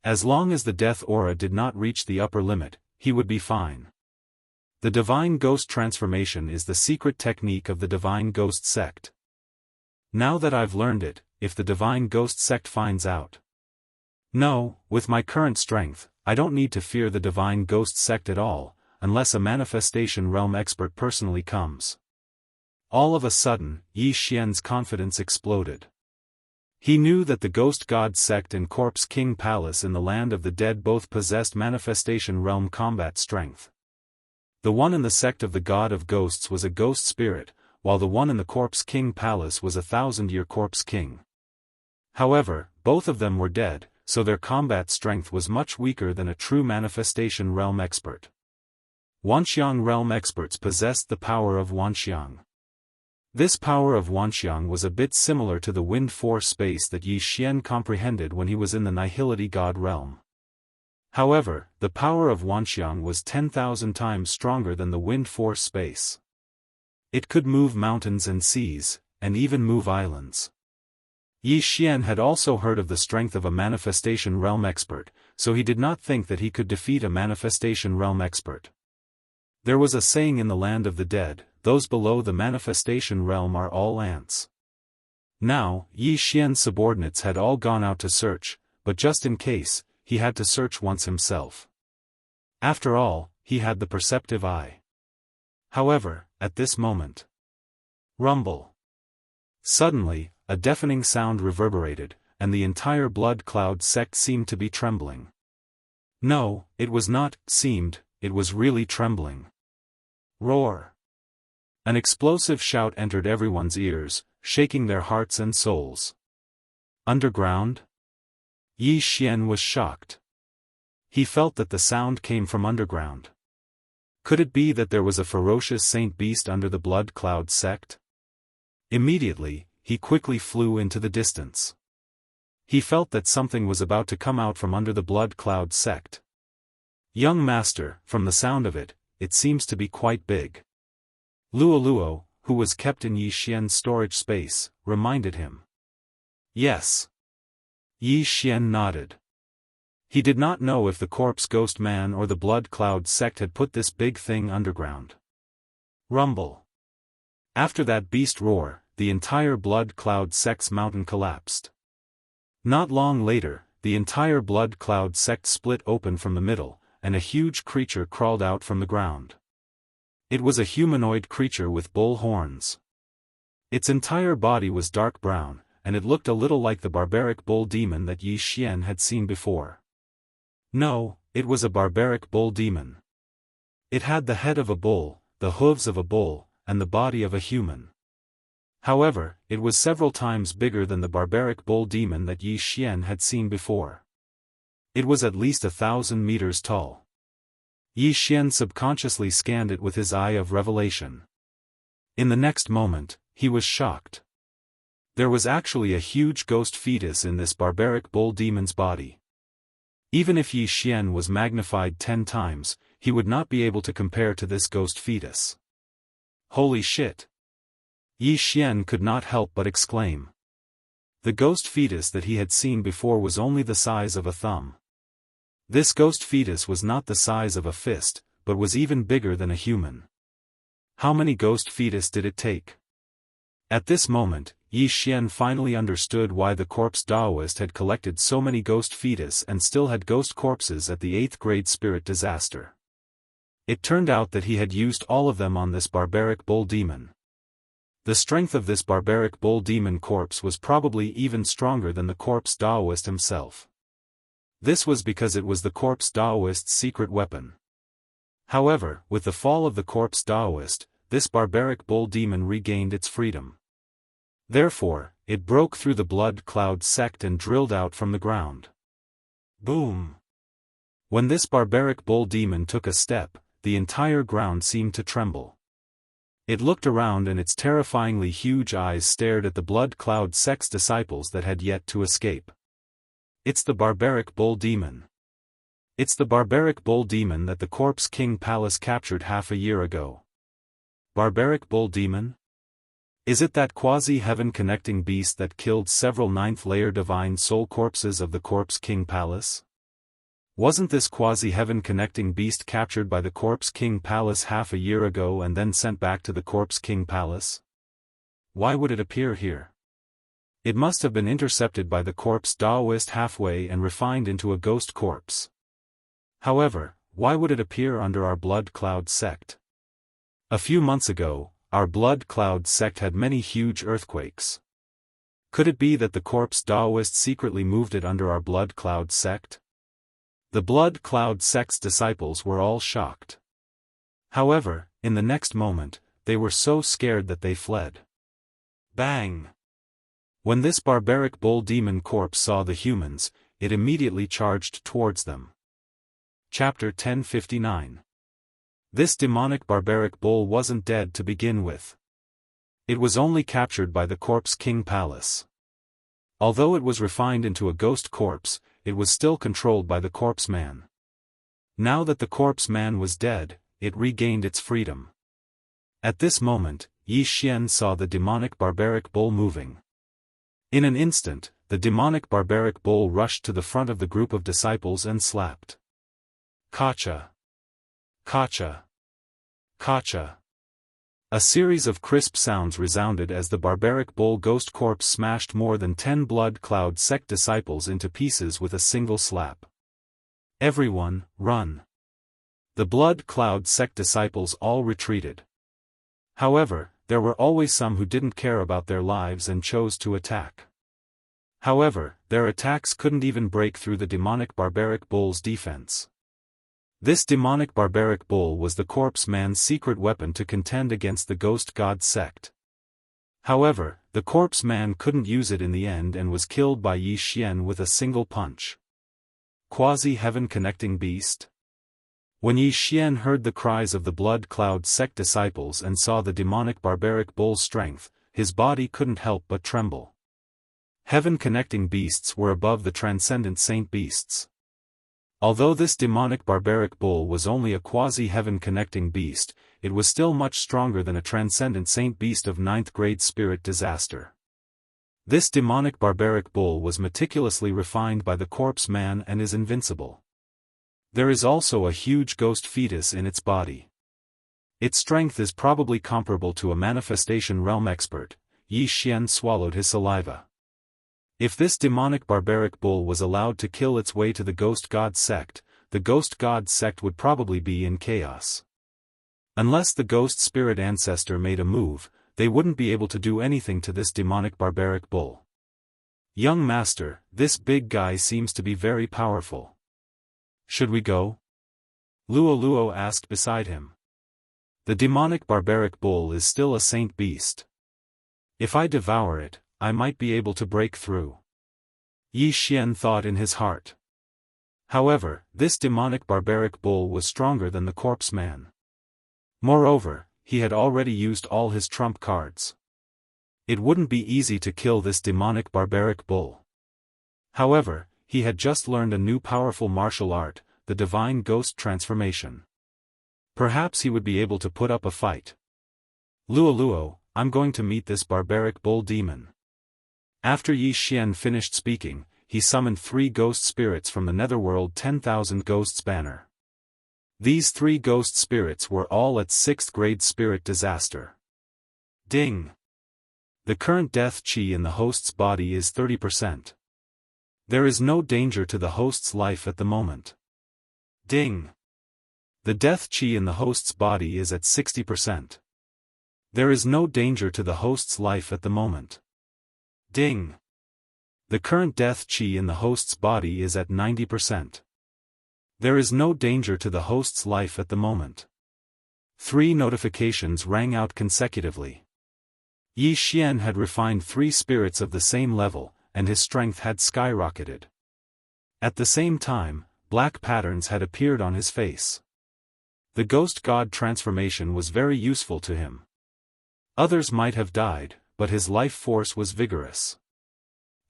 S1: As long as the death aura did not reach the upper limit, he would be fine. The divine ghost transformation is the secret technique of the divine ghost sect. Now that I've learned it, if the divine ghost sect finds out. No, with my current strength, I don't need to fear the divine ghost sect at all, unless a manifestation realm expert personally comes. All of a sudden, Yi Xian's confidence exploded. He knew that the Ghost God sect and Corpse King Palace in the Land of the Dead both possessed manifestation realm combat strength. The one in the sect of the God of Ghosts was a ghost spirit, while the one in the Corpse King Palace was a 1,000-year Corpse King. However, both of them were dead, so their combat strength was much weaker than a true manifestation realm expert. Wanxiang realm experts possessed the power of Wanxiang. This power of Wanxiang was a bit similar to the wind force space that Yi Xian comprehended when he was in the Nihility God realm. However, the power of Wanxiang was 10,000 times stronger than the wind force space. It could move mountains and seas, and even move islands. Yi Xian had also heard of the strength of a manifestation realm expert, so he did not think that he could defeat a manifestation realm expert. There was a saying in the Land of the Dead, those below the manifestation realm are all ants. Now, Yi Xian's subordinates had all gone out to search, but just in case, he had to search once himself. After all, he had the perceptive eye. However, at this moment. Rumble. Suddenly, a deafening sound reverberated, and the entire Blood Cloud sect seemed to be trembling. No, it was not seemed, it was really trembling. Roar. An explosive shout entered everyone's ears, shaking their hearts and souls. Underground? Yi Xian was shocked. He felt that the sound came from underground. Could it be that there was a ferocious saint beast under the Blood Cloud sect? Immediately, he quickly flew into the distance. He felt that something was about to come out from under the Blood Cloud sect. Young master, from the sound of it, it seems to be quite big. Luo, who was kept in Yi Xian's storage space, reminded him. Yes. Yi Xian nodded. He did not know if the corpse ghost man or the blood cloud sect had put this big thing underground. Rumble. After that beast roar, the entire blood cloud sect's mountain collapsed. Not long later, the entire blood cloud sect split open from the middle, and a huge creature crawled out from the ground. It was a humanoid creature with bull horns. Its entire body was dark brown, and it looked a little like the barbaric bull demon that Yi Xian had seen before. No, it was a barbaric bull demon. It had the head of a bull, the hooves of a bull, and the body of a human. However, it was several times bigger than the barbaric bull demon that Yi Xian had seen before. It was at least 1,000 meters tall. Yi Xian subconsciously scanned it with his eye of revelation. In the next moment, he was shocked. There was actually a huge ghost fetus in this barbaric bull demon's body. Even if Yi Xian was magnified 10 times, he would not be able to compare to this ghost fetus. Holy shit! Yi Xian could not help but exclaim. The ghost fetus that he had seen before was only the size of a thumb. This ghost fetus was not the size of a fist, but was even bigger than a human. How many ghost fetus did it take? At this moment, Yi Xian finally understood why the corpse Daoist had collected so many ghost fetus and still had ghost corpses at the 8th grade spirit disaster. It turned out that he had used all of them on this barbaric bull demon. The strength of this barbaric bull demon corpse was probably even stronger than the corpse Daoist himself. This was because it was the corpse Daoist's secret weapon. However, with the fall of the corpse Daoist, this barbaric bull demon regained its freedom. Therefore, it broke through the blood cloud sect and drilled out from the ground. Boom! When this barbaric bull demon took a step, the entire ground seemed to tremble. It looked around and its terrifyingly huge eyes stared at the blood cloud sect's disciples that had yet to escape. It's the barbaric bull demon. It's the barbaric bull demon that the corpse king palace captured half a year ago. Barbaric bull demon? Is it that quasi-heaven connecting beast that killed several 9th-layer divine soul corpses of the corpse king palace? Wasn't this quasi-heaven connecting beast captured by the corpse king palace half a year ago and then sent back to the corpse king palace? Why would it appear here? It must have been intercepted by the corpse Daoist halfway and refined into a ghost corpse. However, why would it appear under our blood cloud sect? A few months ago, our blood cloud sect had many huge earthquakes. Could it be that the corpse Daoist secretly moved it under our blood cloud sect? The blood cloud sect's disciples were all shocked. However, in the next moment, they were so scared that they fled. Bang! When this barbaric bull demon corpse saw the humans, it immediately charged towards them. Chapter 1059. This demonic barbaric bull wasn't dead to begin with. It was only captured by the corpse king palace. Although it was refined into a ghost corpse, it was still controlled by the corpse man. Now that the corpse man was dead, it regained its freedom. At this moment, Yi Xian saw the demonic barbaric bull moving. In an instant, the demonic barbaric bull rushed to the front of the group of disciples and slapped. Kacha! Kacha! Kacha! A series of crisp sounds resounded as the barbaric bull ghost corpse smashed more than 10 blood cloud sect disciples into pieces with a single slap. Everyone, run! The blood cloud sect disciples all retreated. However, there were always some who didn't care about their lives and chose to attack. However, their attacks couldn't even break through the demonic barbaric bull's defense. This demonic barbaric bull was the corpse man's secret weapon to contend against the ghost god sect. However, the corpse man couldn't use it in the end and was killed by Yi Xian with a single punch. Quasi-heaven connecting beast? When Yi Xian heard the cries of the blood cloud sect disciples and saw the demonic barbaric bull's strength, his body couldn't help but tremble. Heaven connecting beasts were above the transcendent saint beasts. Although this demonic barbaric bull was only a quasi-heaven connecting beast, it was still much stronger than a transcendent saint beast of 9th grade spirit disaster. This demonic barbaric bull was meticulously refined by the corpse man and is invincible. There is also a huge ghost fetus in its body. Its strength is probably comparable to a manifestation realm expert. Yi Xian swallowed his saliva. If this demonic barbaric bull was allowed to kill its way to the ghost god sect, the ghost god sect would probably be in chaos. Unless the ghost spirit ancestor made a move, they wouldn't be able to do anything to this demonic barbaric bull. Young master, this big guy seems to be very powerful. Should we go? Luo asked beside him. The demonic barbaric bull is still a saint beast. If I devour it, I might be able to break through. Yi Xian thought in his heart. However, this demonic barbaric bull was stronger than the corpse man. Moreover, he had already used all his trump cards. It wouldn't be easy to kill this demonic barbaric bull. However, he had just learned a new powerful martial art, the divine ghost transformation. Perhaps he would be able to put up a fight. Luo, I'm going to meet this barbaric bull demon. After Yi Xian finished speaking, he summoned 3 ghost spirits from the netherworld 10,000 ghosts banner. These 3 ghost spirits were all at 6th grade spirit disaster. Ding! The current death chi in the host's body is 30%. There is no danger to the host's life at the moment. Ding! The death chi in the host's body is at 60%. There is no danger to the host's life at the moment. Ding! The current death chi in the host's body is at 90%. There is no danger to the host's life at the moment. 3 notifications rang out consecutively. Yi Xian had refined 3 spirits of the same level, and his strength had skyrocketed. At the same time, black patterns had appeared on his face. The ghost god transformation was very useful to him. Others might have died, but his life force was vigorous.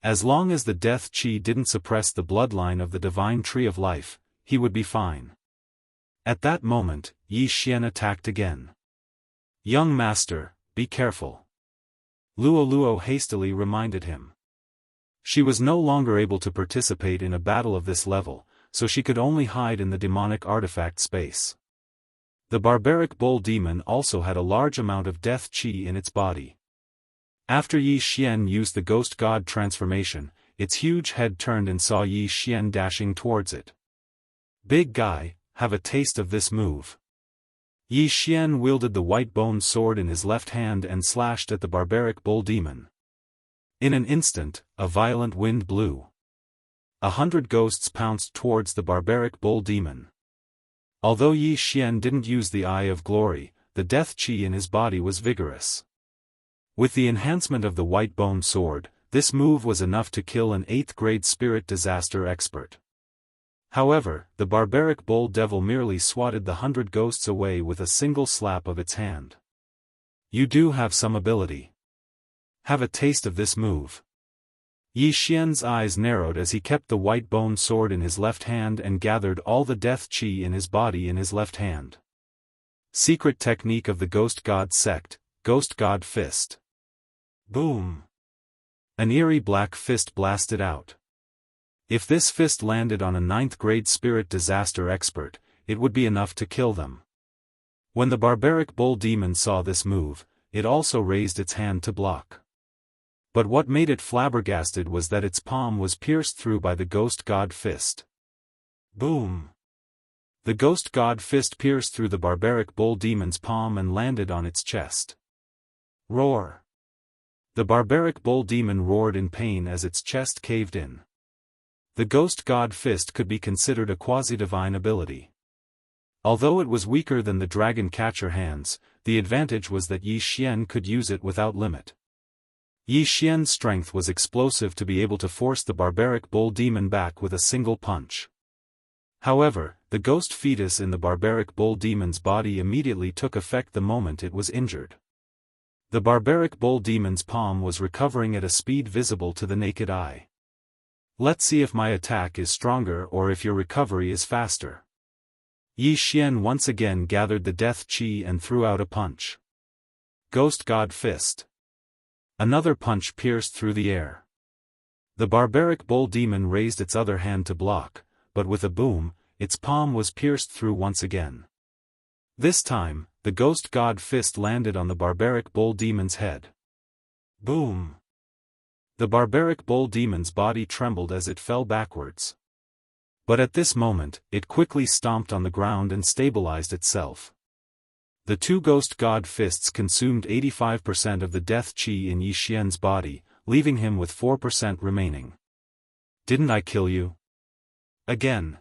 S1: As long as the death chi didn't suppress the bloodline of the divine tree of life, he would be fine. At that moment, Yi Xian attacked again. Young master, be careful. Luo hastily reminded him. She was no longer able to participate in a battle of this level, so she could only hide in the demonic artifact space. The barbaric bull demon also had a large amount of death chi in its body. After Yi Xian used the ghost god transformation, its huge head turned and saw Yi Xian dashing towards it. Big guy, have a taste of this move. Yi Xian wielded the white bone sword in his left hand and slashed at the barbaric bull demon. In an instant, a violent wind blew. 100 ghosts pounced towards the barbaric bull demon. Although Yi Xian didn't use the Eye of Glory, the death chi in his body was vigorous. With the enhancement of the white bone sword, this move was enough to kill an 8th grade spirit disaster expert. However, the barbaric bull devil merely swatted the 100 ghosts away with a single slap of its hand. You do have some ability. Have a taste of this move. Yi Xian's eyes narrowed as he kept the white bone sword in his left hand and gathered all the death chi in his body in his left hand. Secret technique of the Ghost God sect, Ghost God Fist. Boom! An eerie black fist blasted out. If this fist landed on a 9th grade spirit disaster expert, it would be enough to kill them. When the barbaric bull demon saw this move, it also raised its hand to block. But what made it flabbergasted was that its palm was pierced through by the ghost god fist. Boom! The ghost god fist pierced through the barbaric bull demon's palm and landed on its chest. Roar! The barbaric bull demon roared in pain as its chest caved in. The ghost god fist could be considered a quasi-divine ability. Although it was weaker than the dragon catcher hands, the advantage was that Yi Xian could use it without limit. Yi Xian's strength was explosive to be able to force the barbaric bull demon back with a single punch. However, the ghost fetus in the barbaric bull demon's body immediately took effect the moment it was injured. The barbaric bull demon's palm was recovering at a speed visible to the naked eye. Let's see if my attack is stronger or if your recovery is faster. Yi Xian once again gathered the death chi and threw out a punch. Ghost God Fist. Another punch pierced through the air. The barbaric bull demon raised its other hand to block, but with a boom, its palm was pierced through once again. This time, the ghost god fist landed on the barbaric bull demon's head. Boom! The barbaric bull demon's body trembled as it fell backwards. But at this moment, it quickly stomped on the ground and stabilized itself. The two ghost god fists consumed 85% of the death qi in Yi Xian's body, leaving him with 4% remaining. Didn't I kill you? Again.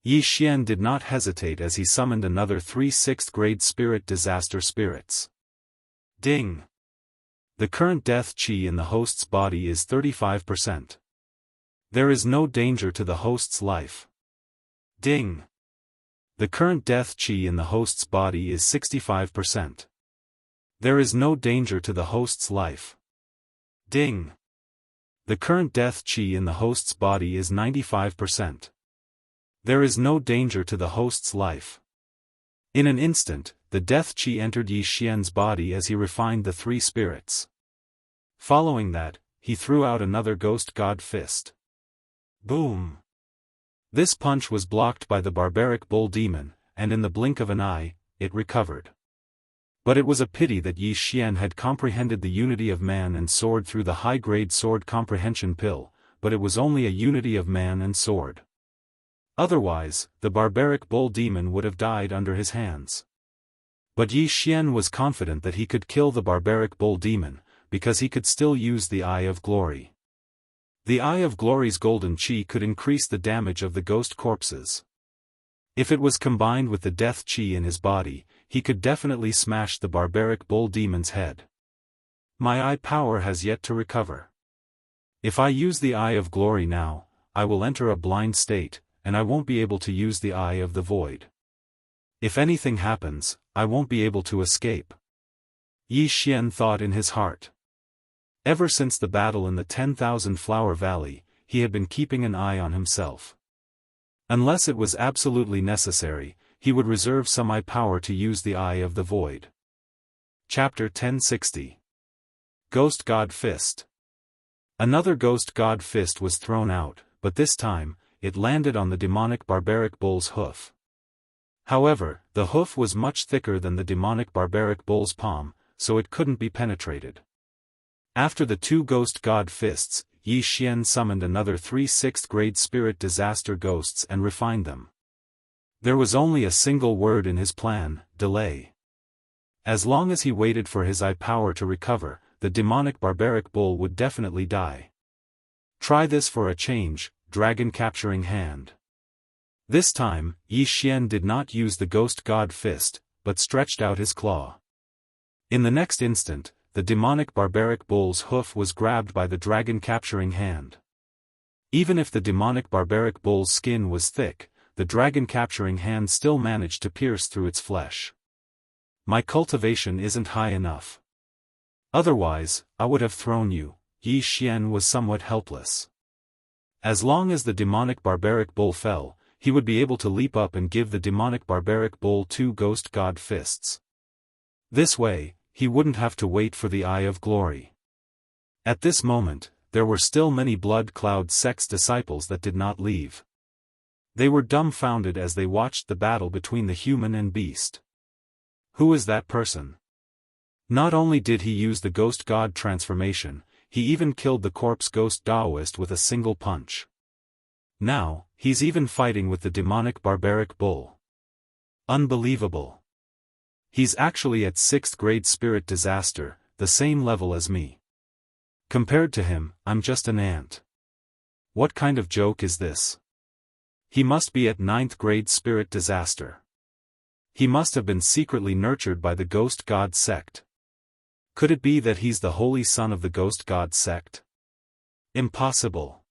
S1: Yi Xian did not hesitate as he summoned another 3 6th grade spirit disaster spirits. Ding! The current death qi in the host's body is 35%. There is no danger to the host's life. Ding! The current death qi in the host's body is 65%. There is no danger to the host's life. Ding! The current death qi in the host's body is 95%. There is no danger to the host's life. In an instant, the death qi entered Yi Xian's body as he refined the 3 spirits. Following that, he threw out another ghost god fist. Boom! This punch was blocked by the barbaric bull demon, and in the blink of an eye, it recovered. But it was a pity that Yi Xian had comprehended the unity of man and sword through the high-grade sword comprehension pill, but it was only a unity of man and sword. Otherwise, the barbaric bull demon would have died under his hands. But Yi Xian was confident that he could kill the barbaric bull demon, because he could still use the Eye of Glory. The Eye of Glory's golden qi could increase the damage of the ghost corpses. If it was combined with the death qi in his body, he could definitely smash the barbaric bull demon's head. My eye power has yet to recover. If I use the Eye of Glory now, I will enter a blind state, and I won't be able to use the Eye of the Void. If anything happens, I won't be able to escape. Yi Xian thought in his heart. Ever since the battle in the 10,000 Flower Valley, he had been keeping an eye on himself. Unless it was absolutely necessary, he would reserve some eye power to use the Eye of the Void. Chapter 1060. Ghost God Fist. Another ghost god fist was thrown out, but this time, it landed on the demonic barbaric bull's hoof. However, the hoof was much thicker than the demonic barbaric bull's palm, so it couldn't be penetrated. After the two ghost god fists, Yi Xian summoned another 3 6th grade spirit disaster ghosts and refined them. There was only a single word in his plan: delay. As long as he waited for his eye power to recover, the demonic barbaric bull would definitely die. Try this for a change, dragon capturing hand. This time, Yi Xian did not use the ghost god fist, but stretched out his claw. In the next instant, the demonic barbaric bull's hoof was grabbed by the dragon capturing hand. Even if the demonic barbaric bull's skin was thick, the dragon capturing hand still managed to pierce through its flesh. My cultivation isn't high enough. Otherwise, I would have thrown you. Yi Xian was somewhat helpless. As long as the demonic barbaric bull fell, he would be able to leap up and give the demonic barbaric bull 2 ghost god fists. This way, he wouldn't have to wait for the Eye of Glory. At this moment, there were still many Blood Cloud sects disciples that did not leave. They were dumbfounded as they watched the battle between the human and beast. Who is that person? Not only did he use the ghost god transformation, he even killed the corpse ghost Daoist with a single punch. Now, he's even fighting with the demonic barbaric bull. Unbelievable. He's actually at 6th grade spirit disaster, the same level as me. Compared to him, I'm just an ant. What kind of joke is this? He must be at 9th grade spirit disaster. He must have been secretly nurtured by the ghost god sect. Could it be that he's the holy son of the ghost god sect? Impossible.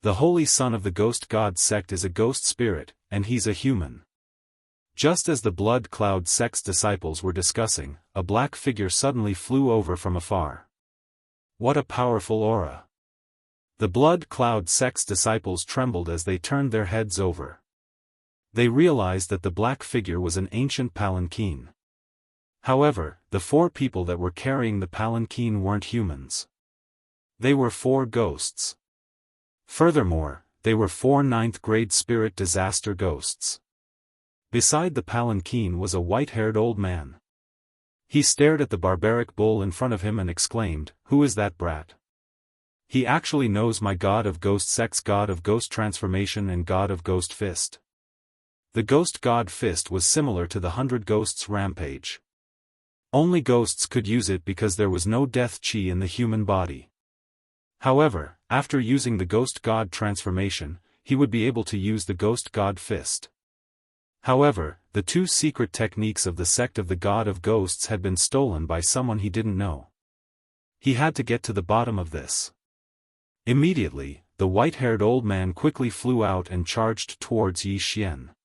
S1: The holy son of the ghost god sect is a ghost spirit, and he's a human. Just as the Blood Cloud sect's disciples were discussing, a black figure suddenly flew over from afar. What a powerful aura! The Blood Cloud sect's disciples trembled as they turned their heads over. They realized that the black figure was an ancient palanquin. However, the 4 people that were carrying the palanquin weren't humans. They were 4 ghosts. Furthermore, they were 4 ninth-grade spirit disaster ghosts. Beside the palanquin was a white-haired old man. He stared at the barbaric bull in front of him and exclaimed, "Who is that brat? He actually knows my god of ghost sects, god of ghost transformation and god of ghost fist." The ghost god fist was similar to the 100 ghosts rampage. Only ghosts could use it because there was no death chi in the human body. However, after using the ghost god transformation, he would be able to use the ghost god fist. However, the 2 secret techniques of the sect of the god of ghosts had been stolen by someone he didn't know. He had to get to the bottom of this. Immediately, the white-haired old man quickly flew out and charged towards Yi Xian.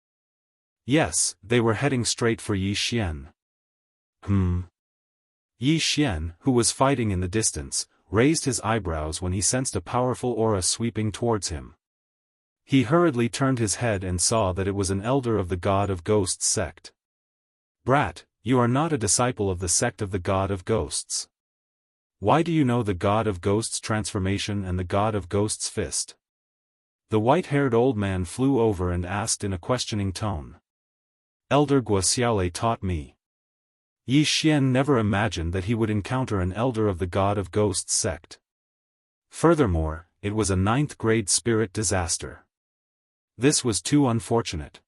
S1: Yes, they were heading straight for Yi Xian. Yi Xian, who was fighting in the distance, raised his eyebrows when he sensed a powerful aura sweeping towards him. He hurriedly turned his head and saw that it was an elder of the god of ghosts sect. "Brat, you are not a disciple of the sect of the god of ghosts. Why do you know the god of ghosts transformation and the god of ghosts fist?" The white-haired old man flew over and asked in a questioning tone. "Elder Guo taught me." Yi Xian never imagined that he would encounter an elder of the god of ghosts sect. Furthermore, it was a 9th-grade spirit disaster. This was too unfortunate.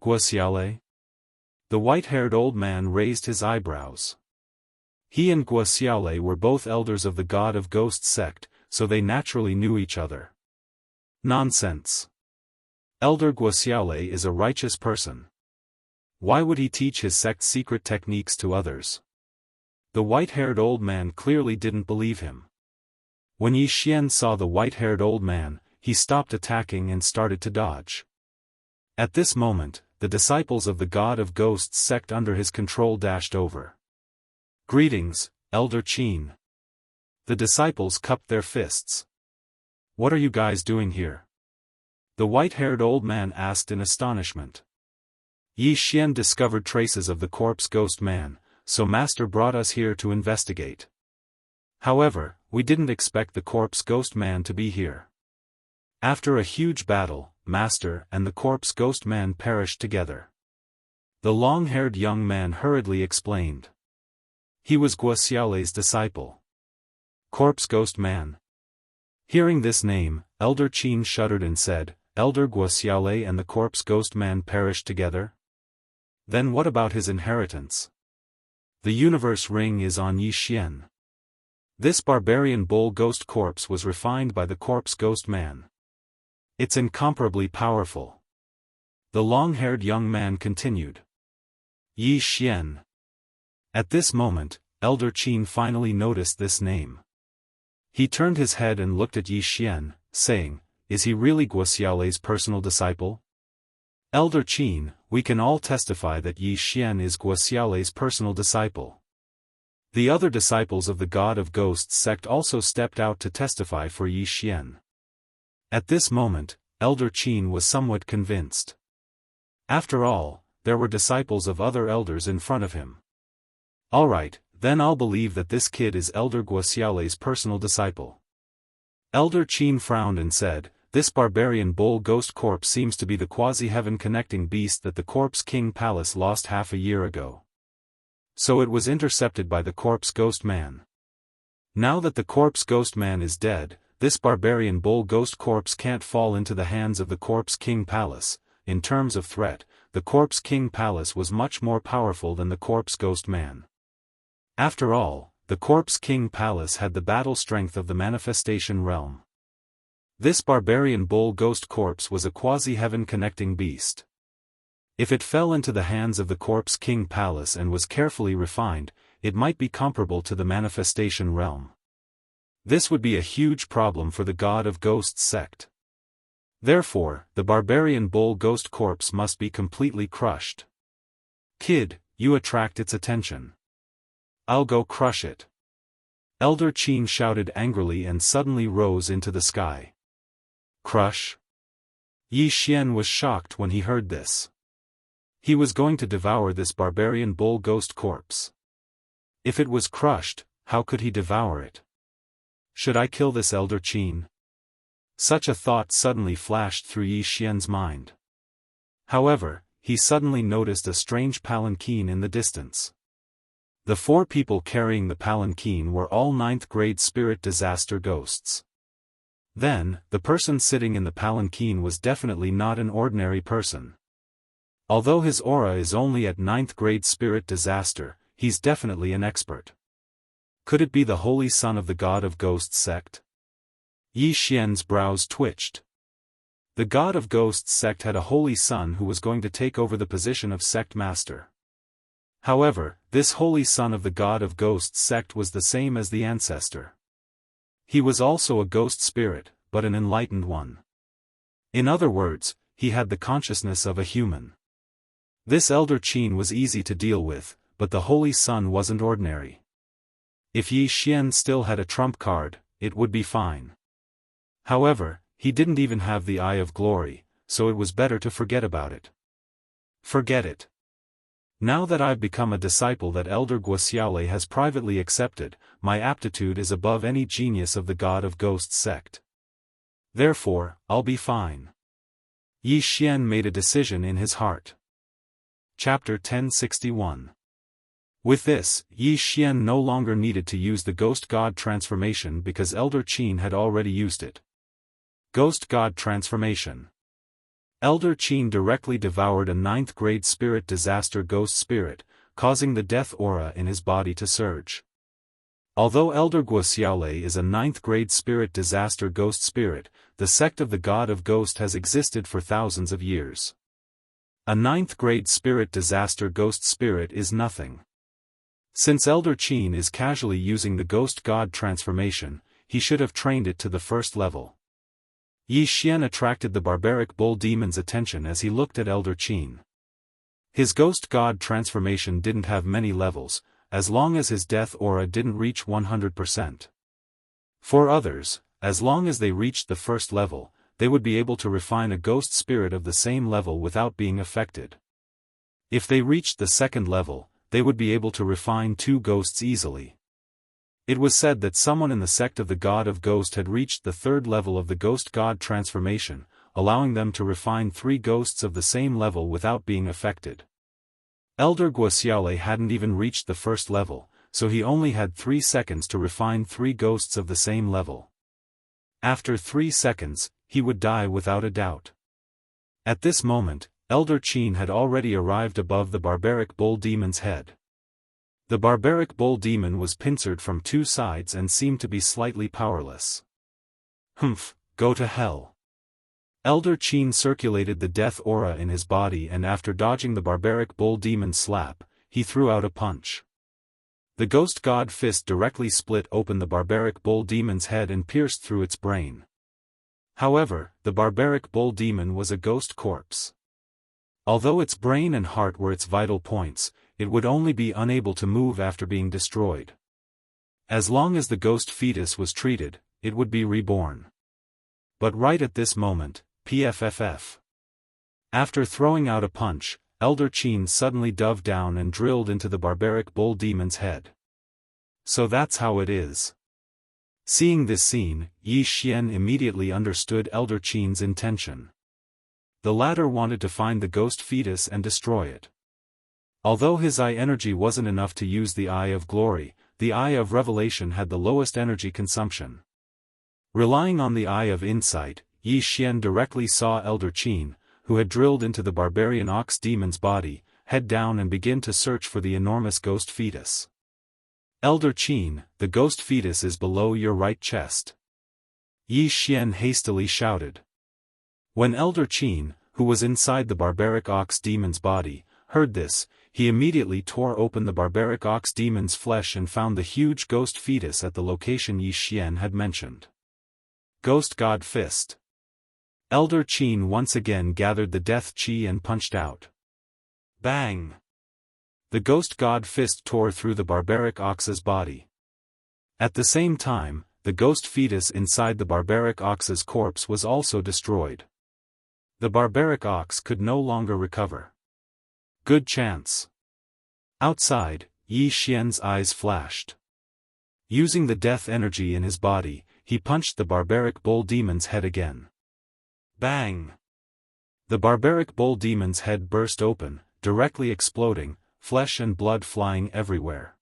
S1: "Guo?" The white-haired old man raised his eyebrows. He and Guo were both elders of the god of ghosts sect, so they naturally knew each other. Nonsense. Elder Guo is a righteous person. Why would he teach his sect's secret techniques to others? The white-haired old man clearly didn't believe him. When Yi Xian saw the white-haired old man, he stopped attacking and started to dodge. At this moment, the disciples of the god of ghosts sect under his control dashed over. "Greetings, Elder Qin." The disciples cupped their fists. "What are you guys doing here?" the white-haired old man asked in astonishment. Yi Xian discovered traces of the corpse ghost man, so Master brought us here to investigate. However, we didn't expect the corpse ghost man to be here. After a huge battle, Master and the corpse ghost man perished together. The long-haired young man hurriedly explained. He was Guo disciple. Corpse ghost man. Hearing this name, Elder Qin shuddered and said, "Elder Guo and the corpse ghost man perished together? Then what about his inheritance? The universe ring is on Yi Xian. This barbarian bull ghost corpse was refined by the corpse ghost man. It's incomparably powerful." The long-haired young man continued. Yi Xian. At this moment, Elder Qin finally noticed this name. He turned his head and looked at Yi Xian, saying, "Is he really Guo personal disciple?" "Elder Qin, we can all testify that Yi Xian is Guo personal disciple." The other disciples of the god of ghosts sect also stepped out to testify for Yi Xian. At this moment, Elder Qin was somewhat convinced. After all, there were disciples of other elders in front of him. "Alright, then I'll believe that this kid is Elder Guo personal disciple." Elder Qin frowned and said, "This barbarian bull ghost corpse seems to be the quasi-heaven connecting beast that the Corpse King Palace lost half a year ago. So it was intercepted by the corpse ghost man. Now that the corpse ghost man is dead, this barbarian bull ghost corpse can't fall into the hands of the Corpse King Palace. In terms of threat, the Corpse King Palace was much more powerful than the corpse ghost man. After all, the Corpse King Palace had the battle strength of the manifestation realm. This barbarian bull ghost corpse was a quasi-heaven connecting beast. If it fell into the hands of the Corpse King Palace and was carefully refined, it might be comparable to the manifestation realm. This would be a huge problem for the god of ghosts sect. Therefore, the barbarian bull ghost corpse must be completely crushed. "Kid, you attract its attention. I'll go crush it." Elder Qin shouted angrily and suddenly rose into the sky. "Crush?" Yi Xian was shocked when he heard this. He was going to devour this barbarian bull ghost corpse. If it was crushed, how could he devour it? Should I kill this elder Qin? Such a thought suddenly flashed through Yi Xian's mind. However, he suddenly noticed a strange palanquin in the distance. The 4 people carrying the palanquin were all 9th grade spirit disaster ghosts. Then, the person sitting in the palanquin was definitely not an ordinary person. Although his aura is only at 9th grade spirit disaster, he's definitely an expert. Could it be the holy son of the god of ghosts sect? Yi Xian's brows twitched. The god of ghosts sect had a holy son who was going to take over the position of sect master. However, this holy son of the god of ghosts sect was the same as the ancestor. He was also a ghost spirit, but an enlightened one. In other words, he had the consciousness of a human. This elder Qin was easy to deal with, but the holy son wasn't ordinary. If Yi Xian still had a trump card, it would be fine. However, he didn't even have the Eye of Glory, so it was better to forget about it. Forget it. Now that I've become a disciple that Elder Guo has privately accepted, my aptitude is above any genius of the god of ghosts sect. Therefore, I'll be fine. Yi Xian made a decision in his heart. Chapter 1061. With this, Yi Xian no longer needed to use the Ghost God transformation because Elder Qin had already used it. Ghost God transformation. Elder Qin directly devoured a 9th grade spirit disaster ghost spirit, causing the death aura in his body to surge. Although Elder Guo is a 9th grade spirit disaster ghost spirit, the sect of the god of ghost has existed for thousands of years. A 9th grade spirit disaster ghost spirit is nothing. Since Elder Qin is casually using the ghost god transformation, he should have trained it to the 1st level. Yi Xian attracted the barbaric bull demon's attention as he looked at Elder Qin. His ghost god transformation didn't have many levels, as long as his death aura didn't reach 100%. For others, as long as they reached the 1st level, they would be able to refine a ghost spirit of the same level without being affected. If they reached the 2nd level, they would be able to refine 2 ghosts easily. It was said that someone in the sect of the god of ghost had reached the 3rd level of the ghost god transformation, allowing them to refine 3 ghosts of the same level without being affected. Elder Guo hadn't even reached the 1st level, so he only had 3 seconds to refine 3 ghosts of the same level. After 3 seconds, he would die without a doubt. At this moment, Elder Qin had already arrived above the barbaric bull demon's head. The barbaric bull demon was pincered from 2 sides and seemed to be slightly powerless. Humph, go to hell. Elder Qin circulated the death aura in his body and after dodging the barbaric bull demon's slap, he threw out a punch. The ghost god fist directly split open the barbaric bull demon's head and pierced through its brain. However, the barbaric bull demon was a ghost corpse. Although its brain and heart were its vital points, it would only be unable to move after being destroyed. As long as the ghost fetus was treated, it would be reborn. But right at this moment, PFFF. After throwing out a punch, Elder Qin suddenly dove down and drilled into the barbaric bull demon's head. So that's how it is. Seeing this scene, Yi Xian immediately understood Elder Qin's intention. The latter wanted to find the ghost fetus and destroy it. Although his eye energy wasn't enough to use the Eye of Glory, the Eye of Revelation had the lowest energy consumption. Relying on the Eye of Insight, Yi Xian directly saw Elder Qin, who had drilled into the barbarian ox demon's body, head down and begin to search for the enormous ghost fetus. Elder Qin, the ghost fetus is below your right chest. Yi Xian hastily shouted. When Elder Qin, who was inside the barbaric ox demon's body, heard this, he immediately tore open the barbaric ox demon's flesh and found the huge ghost fetus at the location Yi Xian had mentioned. Ghost God Fist. Elder Qin once again gathered the death chi and punched out. Bang! The ghost god fist tore through the barbaric ox's body. At the same time, the ghost fetus inside the barbaric ox's corpse was also destroyed. The barbaric ox could no longer recover. Good chance. Outside, Yi Xian's eyes flashed. Using the death energy in his body, he punched the barbaric bull demon's head again. Bang! The barbaric bull demon's head burst open, directly exploding, flesh and blood flying everywhere.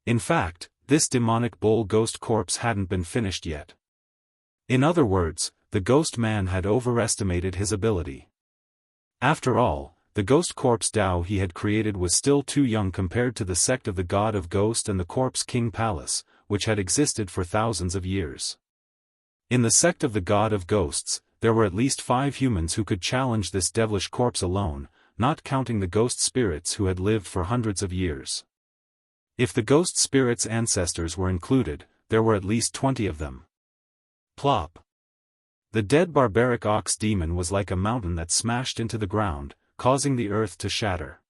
S1: In fact, this demonic bull ghost corpse hadn't been finished yet. In other words, the ghost man had overestimated his ability. After all, the ghost corpse Dao he had created was still too young compared to the sect of the God of Ghost and the Corpse King Palace, which had existed for thousands of years. In the sect of the God of Ghosts, there were at least 5 humans who could challenge this devilish corpse alone, not counting the ghost spirits who had lived for hundreds of years. If the ghost spirits' ancestors were included, there were at least 20 of them. Plop! The dead barbaric ox demon was like a mountain that smashed into the ground, causing the earth to shatter.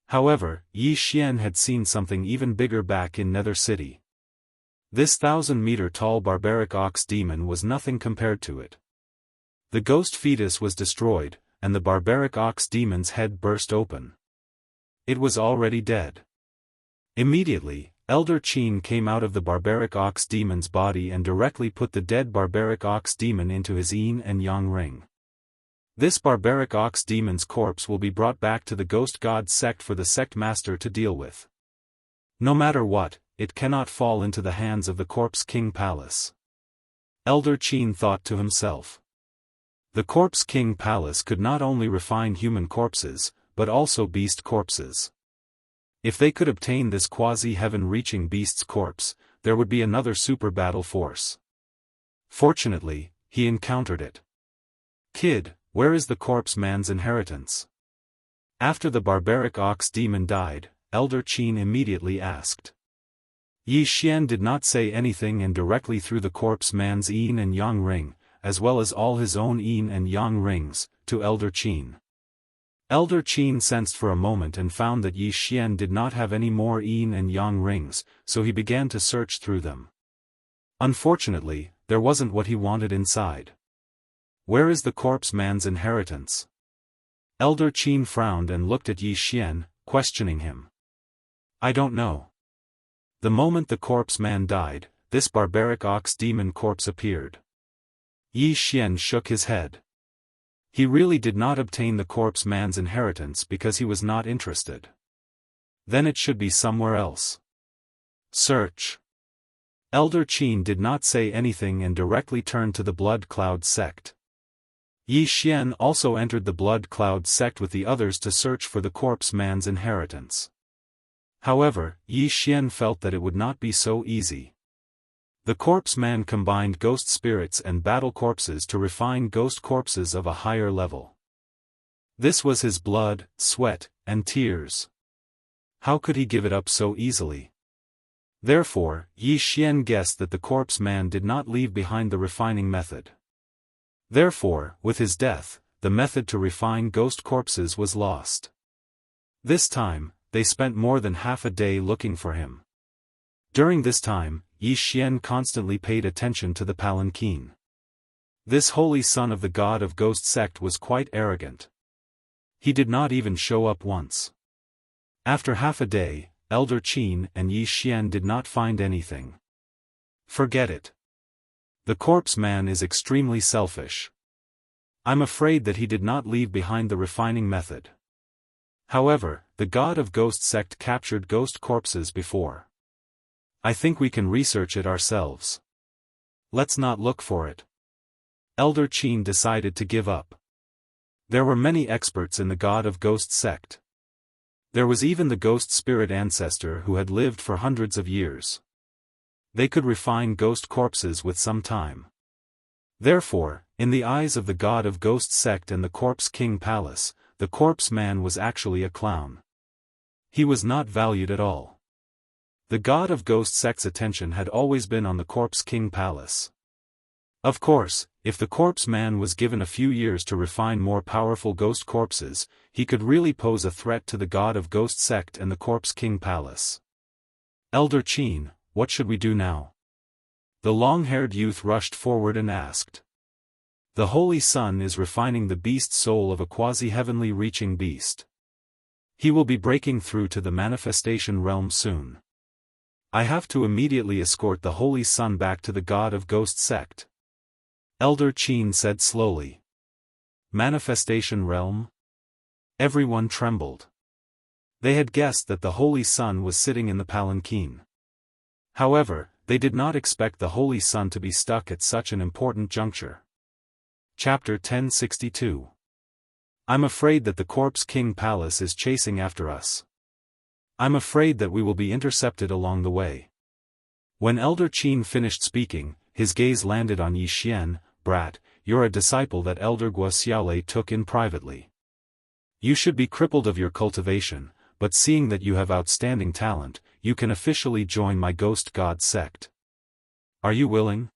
S1: However, Yi Xian had seen something even bigger back in Nether City. This 1,000-meter-tall barbaric ox demon was nothing compared to it. The ghost fetus was destroyed, and the barbaric ox demon's head burst open. It was already dead. Immediately, Elder Qin came out of the barbaric ox demon's body and directly put the dead barbaric ox demon into his yin and yang ring. This barbaric ox demon's corpse will be brought back to the ghost god sect for the sect master to deal with. No matter what, it cannot fall into the hands of the Corpse King Palace. Elder Qin thought to himself. The Corpse King Palace could not only refine human corpses, but also beast corpses. If they could obtain this quasi-heaven-reaching beast's corpse, there would be another super battle force. Fortunately, he encountered it. Kid, where is the corpse man's inheritance? After the barbaric ox demon died, Elder Qin immediately asked. Yi Xian did not say anything and directly threw the corpse man's yin and yang ring, as well as all his own yin and yang rings, to Elder Qin. Elder Qin sensed for a moment and found that Yi Xian did not have any more yin and yang rings, so he began to search through them. Unfortunately, there wasn't what he wanted inside. Where is the corpse man's inheritance? Elder Qin frowned and looked at Yi Xian, questioning him. I don't know. The moment the corpse man died, this barbaric ox demon corpse appeared. Yi Xian shook his head. He really did not obtain the corpse man's inheritance because he was not interested. Then it should be somewhere else. Search. Elder Qin did not say anything and directly turned to the Blood Cloud sect. Yi Xian also entered the Blood Cloud sect with the others to search for the corpse man's inheritance. However, Yi Xian felt that it would not be so easy. The corpse man combined ghost spirits and battle corpses to refine ghost corpses of a higher level. This was his blood, sweat, and tears. How could he give it up so easily? Therefore, Yi Xian guessed that the corpse man did not leave behind the refining method. Therefore, with his death, the method to refine ghost corpses was lost. This time, they spent more than half a day looking for him. During this time, Yi Xian constantly paid attention to the palanquin. This holy son of the God of Ghost sect was quite arrogant. He did not even show up once. After half a day, Elder Qin and Yi Xian did not find anything. Forget it. The corpse man is extremely selfish. I'm afraid that he did not leave behind the refining method. However, the God of Ghost sect captured ghost corpses before. I think we can research it ourselves. Let's not look for it. Elder Qin decided to give up. There were many experts in the God of Ghost sect. There was even the ghost spirit ancestor who had lived for hundreds of years. They could refine ghost corpses with some time. Therefore, in the eyes of the God of Ghost sect and the Corpse King Palace, the corpse man was actually a clown. He was not valued at all. The God of Ghost sect's attention had always been on the Corpse King Palace. Of course, if the corpse man was given a few years to refine more powerful ghost corpses, he could really pose a threat to the God of Ghost sect and the Corpse King Palace. Elder Qin, what should we do now? The long-haired youth rushed forward and asked. The Holy Sun is refining the beast soul of a quasi-heavenly reaching beast. He will be breaking through to the manifestation realm soon. I have to immediately escort the Holy Sun back to the God of Ghost sect. Elder Qin said slowly. Manifestation realm? Everyone trembled. They had guessed that the Holy Sun was sitting in the palanquin. However, they did not expect the Holy Sun to be stuck at such an important juncture. Chapter 1062. I'm afraid that the Corpse King Palace is chasing after us. I'm afraid that we will be intercepted along the way. When Elder Qin finished speaking, his gaze landed on Yi Xian. Brat, you're a disciple that Elder Wuxia took in privately. You should be crippled of your cultivation, but seeing that you have outstanding talent, you can officially join my Ghost God sect. Are you willing?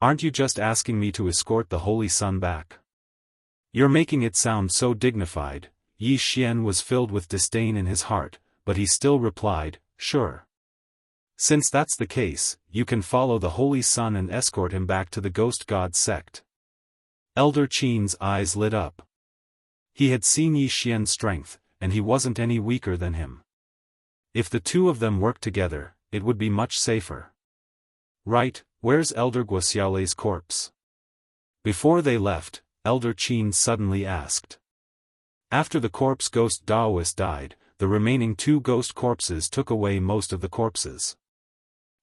S1: Aren't you just asking me to escort the Holy Sun back? You're making it sound so dignified. Yi Xian was filled with disdain in his heart, but he still replied, sure. Since that's the case, you can follow the Holy Sun and escort him back to the Ghost God sect. Elder Qin's eyes lit up. He had seen Yi Xian's strength, and he wasn't any weaker than him. If the two of them worked together, it would be much safer. Right, where's Elder Wuxia's corpse? Before they left, Elder Qin suddenly asked. After the corpse ghost Daoist died, the remaining two ghost corpses took away most of the corpses.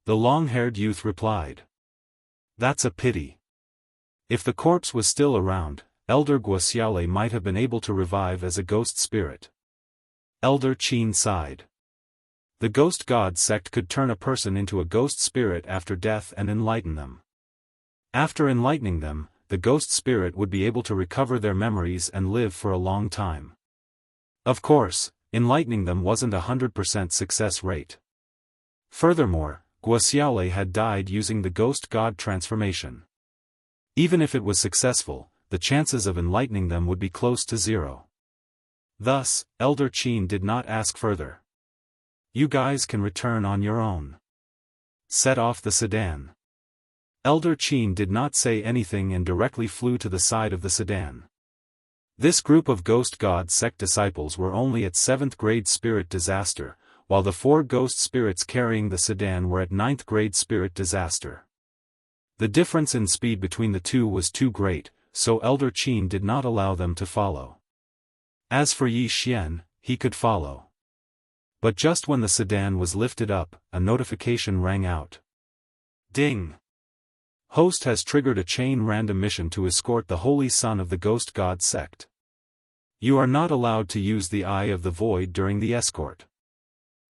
S1: The long-haired youth replied. That's a pity. If the corpse was still around, Elder Wuxia might have been able to revive as a ghost spirit. Elder Qin sighed. The Ghost God sect could turn a person into a ghost spirit after death and enlighten them. After enlightening them, the ghost spirit would be able to recover their memories and live for a long time. Of course, enlightening them wasn't 100% success rate. Furthermore, Wuxia had died using the Ghost God transformation. Even if it was successful, the chances of enlightening them would be close to zero. Thus, Elder Qin did not ask further. You guys can return on your own. Set off the sedan. Elder Qin did not say anything and directly flew to the side of the sedan. This group of Ghost God sect disciples were only at 7th grade spirit disaster, while the 4 ghost spirits carrying the sedan were at 9th grade spirit disaster. The difference in speed between the two was too great, so Elder Qin did not allow them to follow. As for Yi Xian, he could follow. But just when the sedan was lifted up, a notification rang out. Ding! Host has triggered a chain random mission to escort the Holy Son of the Ghost God sect. You are not allowed to use the Eye of the Void during the escort.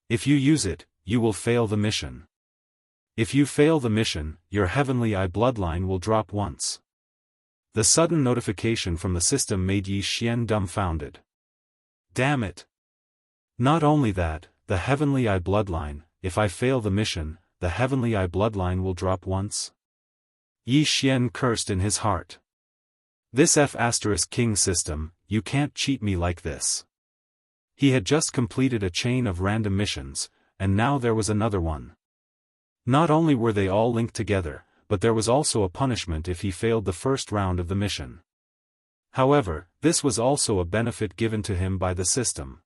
S1: If you use it, you will fail the mission. If you fail the mission, your Heavenly Eye bloodline will drop once. The sudden notification from the system made Yi Xian dumbfounded. Damn it! Not only that, the Heavenly Eye bloodline, if I fail the mission, the Heavenly Eye bloodline will drop once? Yi Xian cursed in his heart. This F*King system, you can't cheat me like this. He had just completed a chain of random missions, and now there was another one. Not only were they all linked together, but there was also a punishment if he failed the first round of the mission. However, this was also a benefit given to him by the system.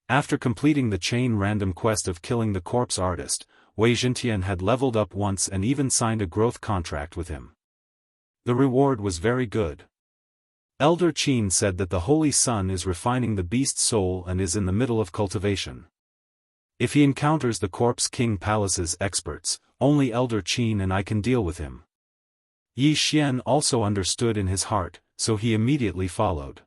S1: After completing the chain random quest of killing the corpse artist, Wei Zhentian had leveled up once and even signed a growth contract with him. The reward was very good. Elder Qin said that the Holy Sun is refining the beast's soul and is in the middle of cultivation. If he encounters the Corpse King Palace's experts, only Elder Qin and I can deal with him. Yi Xian also understood in his heart, so he immediately followed.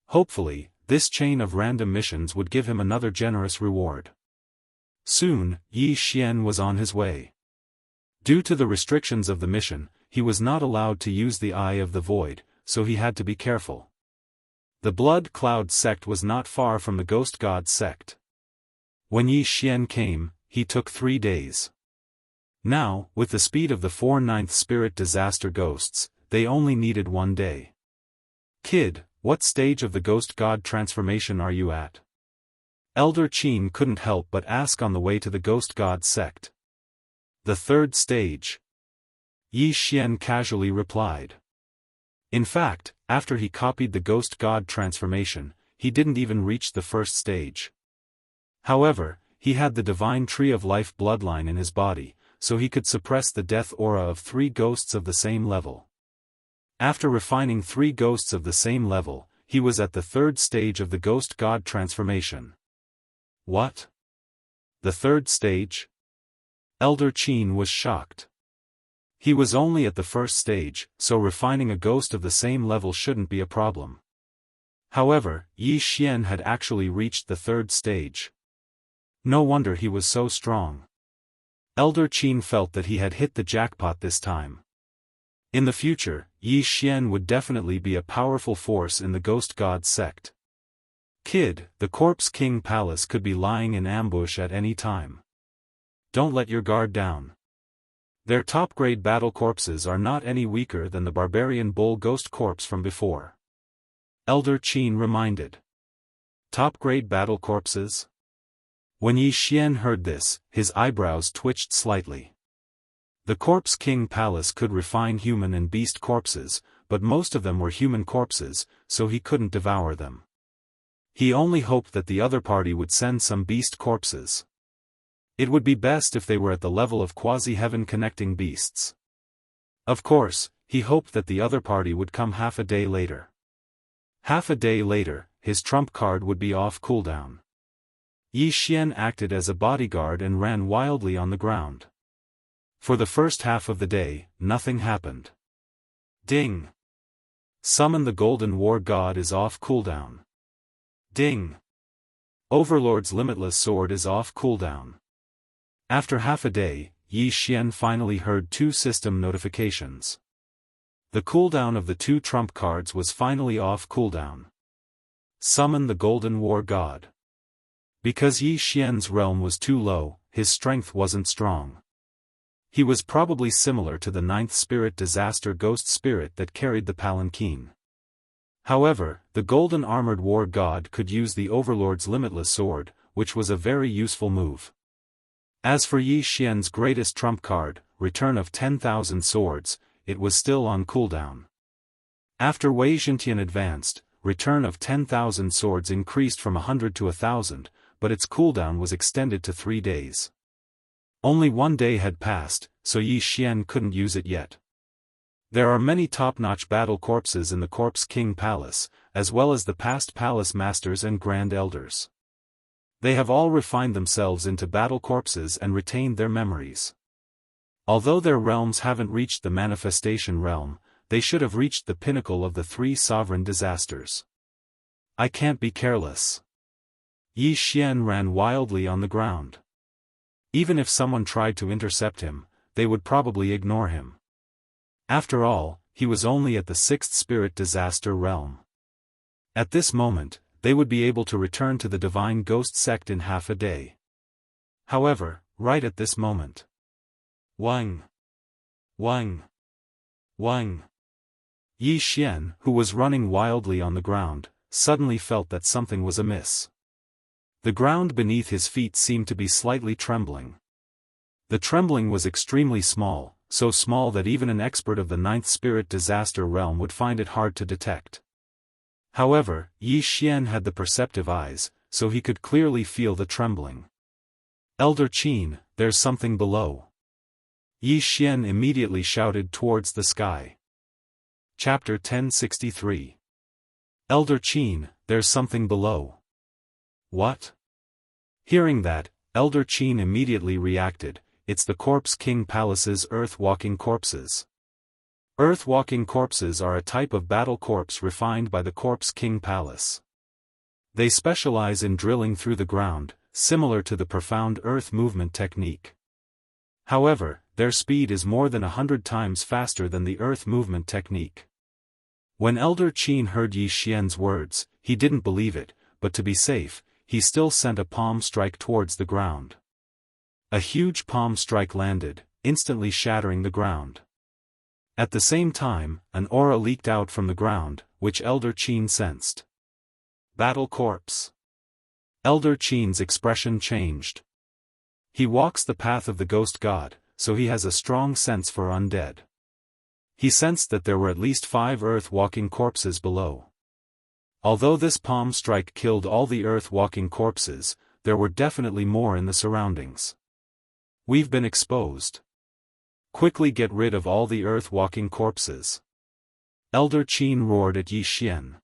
S1: Hopefully, this chain of random missions would give him another generous reward. Soon, Yi Xian was on his way. Due to the restrictions of the mission, he was not allowed to use the Eye of the Void, so he had to be careful. The Blood Cloud sect was not far from the Ghost God sect. When Yi Xian came, he took 3 days. Now, with the speed of the 4 9th spirit disaster ghosts, they only needed 1 day. Kid, what stage of the Ghost God transformation are you at? Elder Qin couldn't help but ask on the way to the Ghost God sect. The 3rd stage. Yi Xian casually replied. In fact, after he copied the Ghost God transformation, he didn't even reach the first stage. However, he had the divine tree of life bloodline in his body, so he could suppress the death aura of 3 ghosts of the same level. After refining 3 ghosts of the same level, he was at the 3rd stage of the ghost god transformation. What? The 3rd stage? Elder Qin was shocked. He was only at the 1st stage, so refining a ghost of the same level shouldn't be a problem. However, Yi Xian had actually reached the 3rd stage. No wonder he was so strong. Elder Qin felt that he had hit the jackpot this time. In the future, Yi Xian would definitely be a powerful force in the Ghost God sect. Kid, the Corpse King Palace could be lying in ambush at any time. Don't let your guard down. Their top-grade battle corpses are not any weaker than the barbarian bull ghost corpse from before. Elder Qin reminded. Top-grade battle corpses? When Yi Xian heard this, his eyebrows twitched slightly. The Corpse King Palace could refine human and beast corpses, but most of them were human corpses, so he couldn't devour them. He only hoped that the other party would send some beast corpses. It would be best if they were at the level of quasi-heaven connecting beasts. Of course, he hoped that the other party would come half a day later. Half a day later, his trump card would be off cooldown. Yi Xian acted as a bodyguard and ran wildly on the ground. For the first half of the day, nothing happened. Ding! Summon the Golden War God is off cooldown. Ding! Overlord's Limitless Sword is off cooldown. After half a day, Yi Xian finally heard 2 system notifications. The cooldown of the 2 trump cards was finally off cooldown. Summon the Golden War God. Because Yi Xian's realm was too low, his strength wasn't strong. He was probably similar to the 9th spirit disaster ghost spirit that carried the palanquin. However, the golden armored war god could use the Overlord's Limitless Sword, which was a very useful move. As for Yi Xian's greatest trump card, Return of 10,000 Swords, it was still on cooldown. After Wei Zhentian advanced, Return of 10,000 Swords increased from 100 to 1,000, but its cooldown was extended to 3 days. Only 1 day had passed, so Yi Xian couldn't use it yet. There are many top-notch battle corpses in the Corpse King Palace, as well as the past palace masters and grand elders. They have all refined themselves into battle corpses and retained their memories. Although their realms haven't reached the manifestation realm, they should have reached the pinnacle of the 3 sovereign disasters. I can't be careless. Yi Xian ran wildly on the ground. Even if someone tried to intercept him, they would probably ignore him. After all, he was only at the 6th spirit disaster realm. At this moment, they would be able to return to the divine ghost sect in half a day. However, right at this moment. Wang! Wang! Wang! Yi Xian, who was running wildly on the ground, suddenly felt that something was amiss. The ground beneath his feet seemed to be slightly trembling. The trembling was extremely small, so small that even an expert of the 9th spirit disaster realm would find it hard to detect. However, Yi Xian had the perceptive eyes, so he could clearly feel the trembling. Elder Qin, there's something below. Yi Xian immediately shouted towards the sky. Chapter 1063. Elder Qin, there's something below. What? Hearing that, Elder Qin immediately reacted, it's the Corpse King Palace's earth-walking corpses. Earth-walking corpses are a type of battle corpse refined by the Corpse King Palace. They specialize in drilling through the ground, similar to the profound earth movement technique. However, their speed is more than 100 times faster than the earth movement technique. When Elder Qin heard Yi Xian's words, he didn't believe it, but to be safe, he still sent a palm strike towards the ground. A huge palm strike landed, instantly shattering the ground. At the same time, an aura leaked out from the ground, which Elder Qin sensed. Battle corpse. Elder Qin's expression changed. He walks the path of the ghost god, so he has a strong sense for undead. He sensed that there were at least 5 earth-walking corpses below. Although this palm strike killed all the earth-walking corpses, there were definitely more in the surroundings. We've been exposed. Quickly get rid of all the earth-walking corpses. Elder Qin roared at Yi Xian.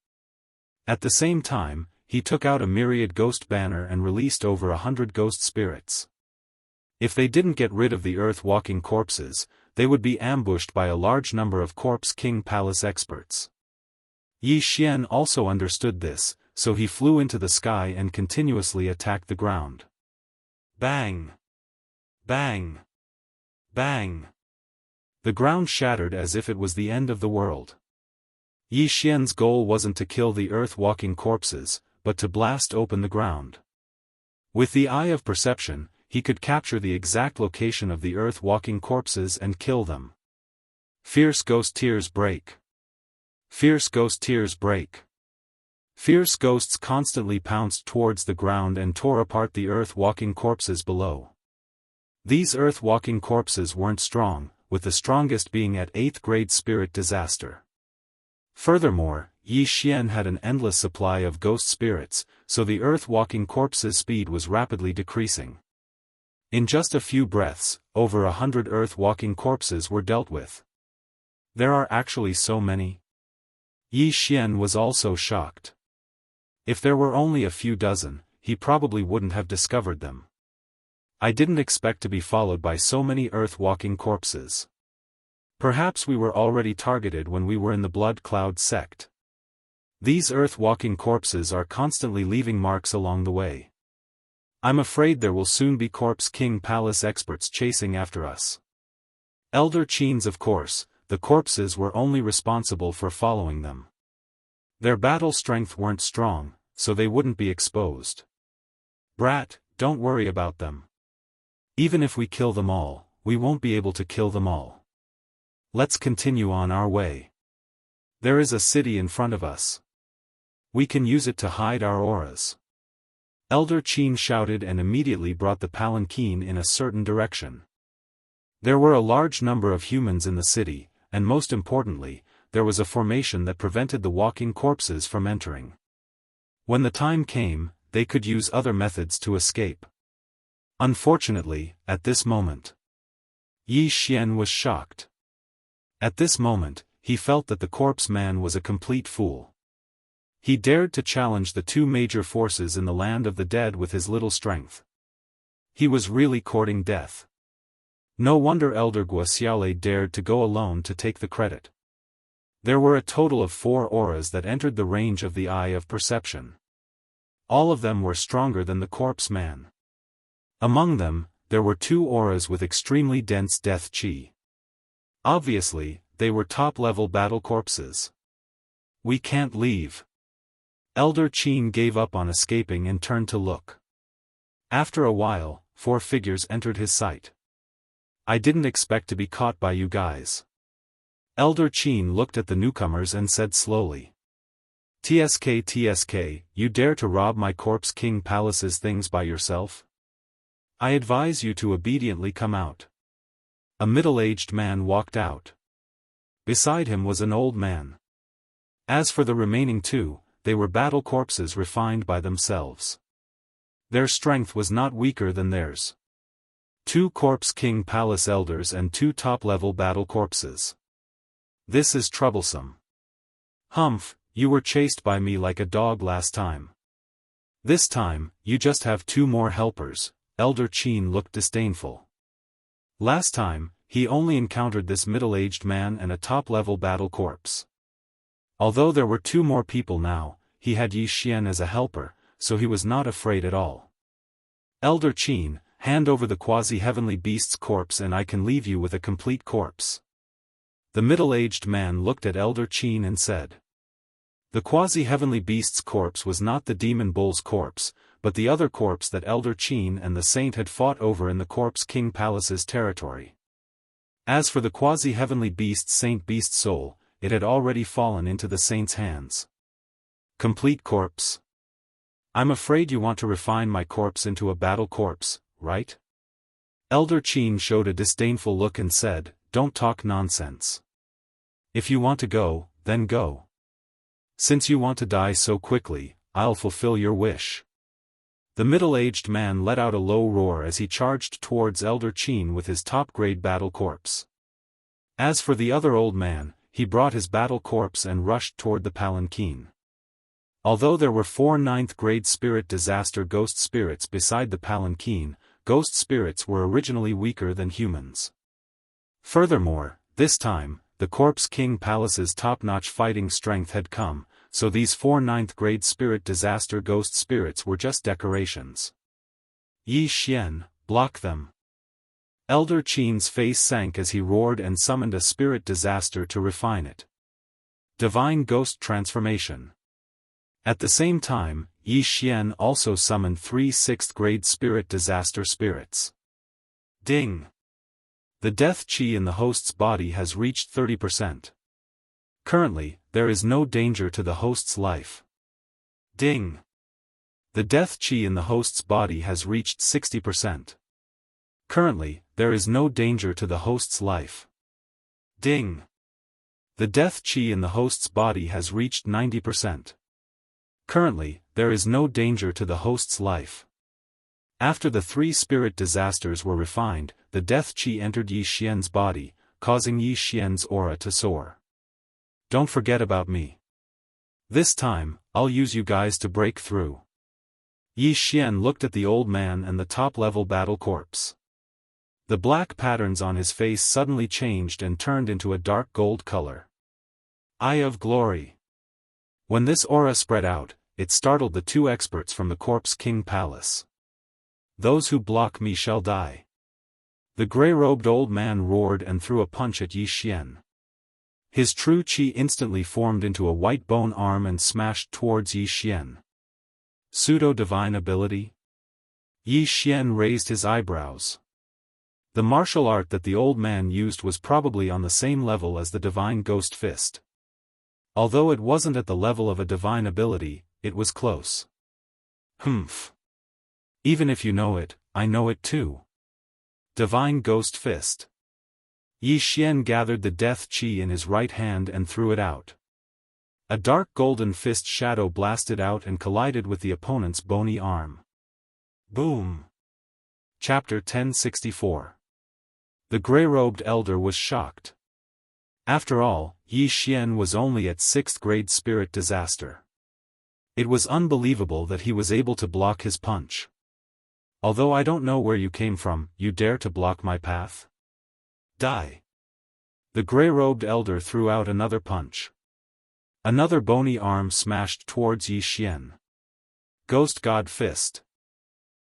S1: At the same time, he took out a myriad ghost banner and released over 100 ghost spirits. If they didn't get rid of the earth-walking corpses, they would be ambushed by a large number of Corpse King Palace experts. Yi Xian also understood this, so he flew into the sky and continuously attacked the ground. Bang! Bang! Bang! The ground shattered as if it was the end of the world. Yi Xian's goal wasn't to kill the earth-walking corpses, but to blast open the ground. With the eye of perception, he could capture the exact location of the earth-walking corpses and kill them. Fierce ghost tears break. Fierce ghost tears break. Fierce ghosts constantly pounced towards the ground and tore apart the earth-walking corpses below. These earth-walking corpses weren't strong, with the strongest being at 8th grade spirit disaster. Furthermore, Yi Xian had an endless supply of ghost spirits, so the earth-walking corpses' speed was rapidly decreasing. In just a few breaths, over 100 earth-walking corpses were dealt with. There are actually so many? Yi Xian was also shocked. If there were only a few dozen, he probably wouldn't have discovered them. I didn't expect to be followed by so many earth-walking corpses. Perhaps we were already targeted when we were in the Blood Cloud sect. These earth-walking corpses are constantly leaving marks along the way. I'm afraid there will soon be Corpse King Palace experts chasing after us. Elder Qin's, of course, the corpses were only responsible for following them. Their battle strength weren't strong, so they wouldn't be exposed. Brat, don't worry about them. Even if we kill them all, we won't be able to kill them all. Let's continue on our way. There is a city in front of us. We can use it to hide our auras. Elder Qin shouted and immediately brought the palanquin in a certain direction. There were a large number of humans in the city, and most importantly, there was a formation that prevented the walking corpses from entering. When the time came, they could use other methods to escape. Unfortunately, at this moment, Yi Xian was shocked. At this moment, he felt that the corpse man was a complete fool. He dared to challenge the two major forces in the land of the dead with his little strength. He was really courting death. No wonder Elder Guo dared to go alone to take the credit. There were a total of 4 auras that entered the range of the eye of perception. All of them were stronger than the corpse man. Among them, there were 2 auras with extremely dense death chi. Obviously, they were top-level battle corpses. We can't leave. Elder Qin gave up on escaping and turned to look. After a while, 4 figures entered his sight. I didn't expect to be caught by you guys. Elder Qin looked at the newcomers and said slowly. TSK, you dare to rob my Corpse King Palace's things by yourself? I advise you to obediently come out. A middle-aged man walked out. Beside him was an old man. As for the remaining 2, they were battle corpses refined by themselves. Their strength was not weaker than theirs. 2 Corpse King Palace elders and 2 top-level battle corpses. This is troublesome. Humph, you were chased by me like a dog last time. This time, you just have 2 more helpers. Elder Qin looked disdainful. Last time, he only encountered this middle-aged man and a top-level battle corpse. Although there were 2 more people now, he had Yi Xian as a helper, so he was not afraid at all. Elder Qin, hand over the quasi-heavenly beast's corpse and I can leave you with a complete corpse. The middle-aged man looked at Elder Qin and said. The quasi-heavenly beast's corpse was not the demon bull's corpse, but the other corpse that Elder Qin and the saint had fought over in the Corpse King Palace's territory. As for the quasi-heavenly beast's saint beast soul, it had already fallen into the saint's hands. Complete corpse. I'm afraid you want to refine my corpse into a battle corpse, right? Elder Qin showed a disdainful look and said, don't talk nonsense. If you want to go, then go. Since you want to die so quickly, I'll fulfill your wish. The middle-aged man let out a low roar as he charged towards Elder Qin with his top-grade battle corpse. As for the other old man, he brought his battle corpse and rushed toward the palanquin. Although there were 4 9th-grade spirit disaster ghost spirits beside the palanquin, ghost spirits were originally weaker than humans. Furthermore, this time, the Corpse King Palace's top-notch fighting strength had come, so these 4 9th-grade spirit disaster ghost spirits were just decorations. Yi Xian, block them. Elder Qin's face sank as he roared and summoned a spirit disaster to refine it. Divine Ghost Transformation. At the same time, Yi Xian also summoned 3 6th-grade spirit disaster spirits. Ding! The death chi in the host's body has reached 30%. Currently, there is no danger to the host's life. Ding! The death chi in the host's body has reached 60%. Currently, there is no danger to the host's life. Ding! The death chi in the host's body has reached 90%. Currently, there is no danger to the host's life. After the 3 spirit disasters were refined, the death chi entered Yi Xian's body, causing Yi Xian's aura to soar. Don't forget about me. This time, I'll use you guys to break through. Yi Xian looked at the old man and the top-level battle corpse. The black patterns on his face suddenly changed and turned into a dark gold color. Eye of Glory. When this aura spread out, it startled the 2 experts from the Corpse King Palace. Those who block me shall die. The gray-robed old man roared and threw a punch at Yi Xian. His true chi instantly formed into a white bone arm and smashed towards Yi Xian. Pseudo-divine ability? Yi Xian raised his eyebrows. The martial art that the old man used was probably on the same level as the divine ghost fist. Although it wasn't at the level of a divine ability, it was close. Humph. Even if you know it, I know it too. Divine Ghost Fist. Yi Xian gathered the death chi in his right hand and threw it out. A dark golden fist shadow blasted out and collided with the opponent's bony arm. Boom. Chapter 1064. The gray-robed elder was shocked. After all, Yi Xian was only at 6th-grade spirit disaster. It was unbelievable that he was able to block his punch. Although I don't know where you came from, you dare to block my path? Die. The gray-robed elder threw out another punch. Another bony arm smashed towards Yi Xian. Ghost God Fist.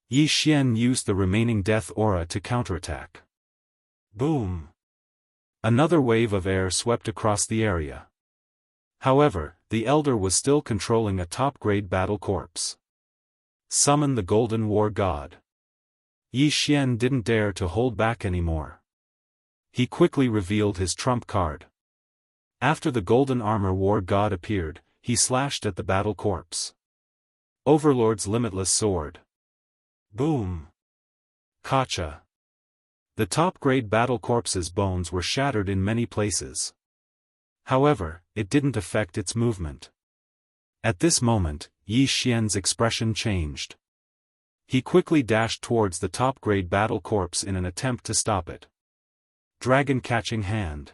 S1: Yi Xian used the remaining death aura to counterattack. Boom. Another wave of air swept across the area. However, the elder was still controlling a top-grade battle corpse. Summon the Golden War God. Yi Xian didn't dare to hold back anymore. He quickly revealed his trump card. After the Golden Armor War God appeared, he slashed at the battle corpse. Overlord's Limitless Sword. Boom. Kacha. The top-grade battle corpse's bones were shattered in many places. However, it didn't affect its movement. At this moment, Yi Xian's expression changed. He quickly dashed towards the top-grade battle corpse in an attempt to stop it. Dragon-catching hand.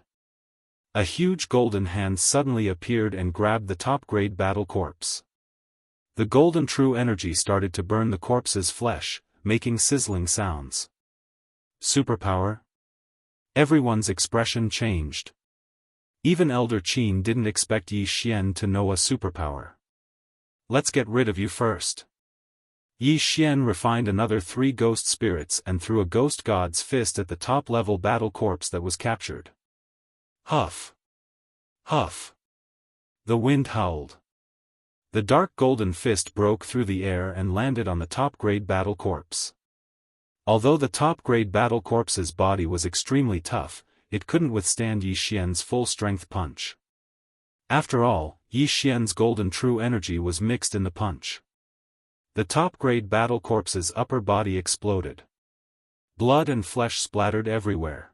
S1: A huge golden hand suddenly appeared and grabbed the top-grade battle corpse. The golden true energy started to burn the corpse's flesh, making sizzling sounds. Superpower? Everyone's expression changed. Even Elder Qin didn't expect Yi Xian to know a superpower. Let's get rid of you first. Yi Xian refined another 3 ghost spirits and threw a ghost god's fist at the top-level battle corpse that was captured. Huff. Huff. The wind howled. The dark golden fist broke through the air and landed on the top-grade battle corpse. Although the top-grade battle corpse's body was extremely tough, it couldn't withstand Yi Xian's full-strength punch. After all, Yi Xian's golden true energy was mixed in the punch. The top-grade battle corpse's upper body exploded. Blood and flesh splattered everywhere.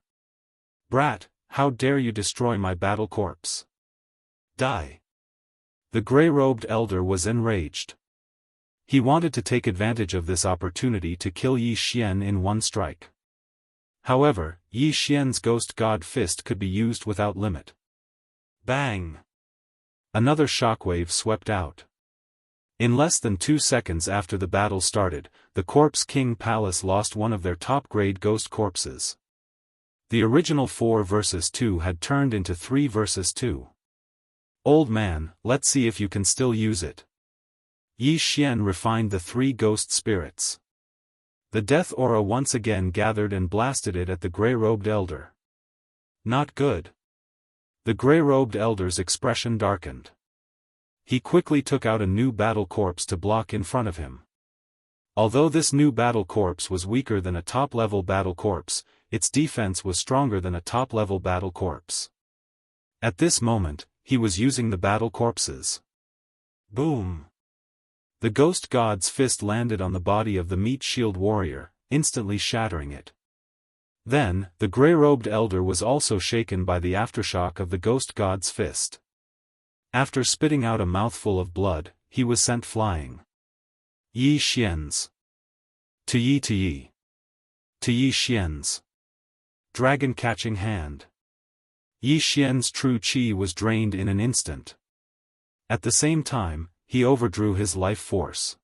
S1: Brat, how dare you destroy my battle corpse? Die. The gray-robed elder was enraged. He wanted to take advantage of this opportunity to kill Yi Xian in one strike. However, Yi Xian's ghost god fist could be used without limit. Bang! Another shockwave swept out. In less than 2 seconds after the battle started, the Corpse King Palace lost one of their top-grade ghost corpses. The original 4 versus 2 had turned into 3 versus 2. Old man, let's see if you can still use it. Yi Xian refined the 3 ghost spirits. The death aura once again gathered and blasted it at the gray-robed elder. Not good. The gray-robed elder's expression darkened. He quickly took out a new battle corpse to block in front of him. Although this new battle corpse was weaker than a top-level battle corpse, its defense was stronger than a top-level battle corpse. At this moment, he was using the battle corpses. Boom! The ghost god's fist landed on the body of the meat shield warrior, instantly shattering it. Then, the gray-robed elder was also shaken by the aftershock of the ghost god's fist. After spitting out a mouthful of blood, he was sent flying. Yi Xian's. To Yi Xian's. Dragon-catching hand. Yi Xian's true qi was drained in an instant. At the same time, he overdrew his life force.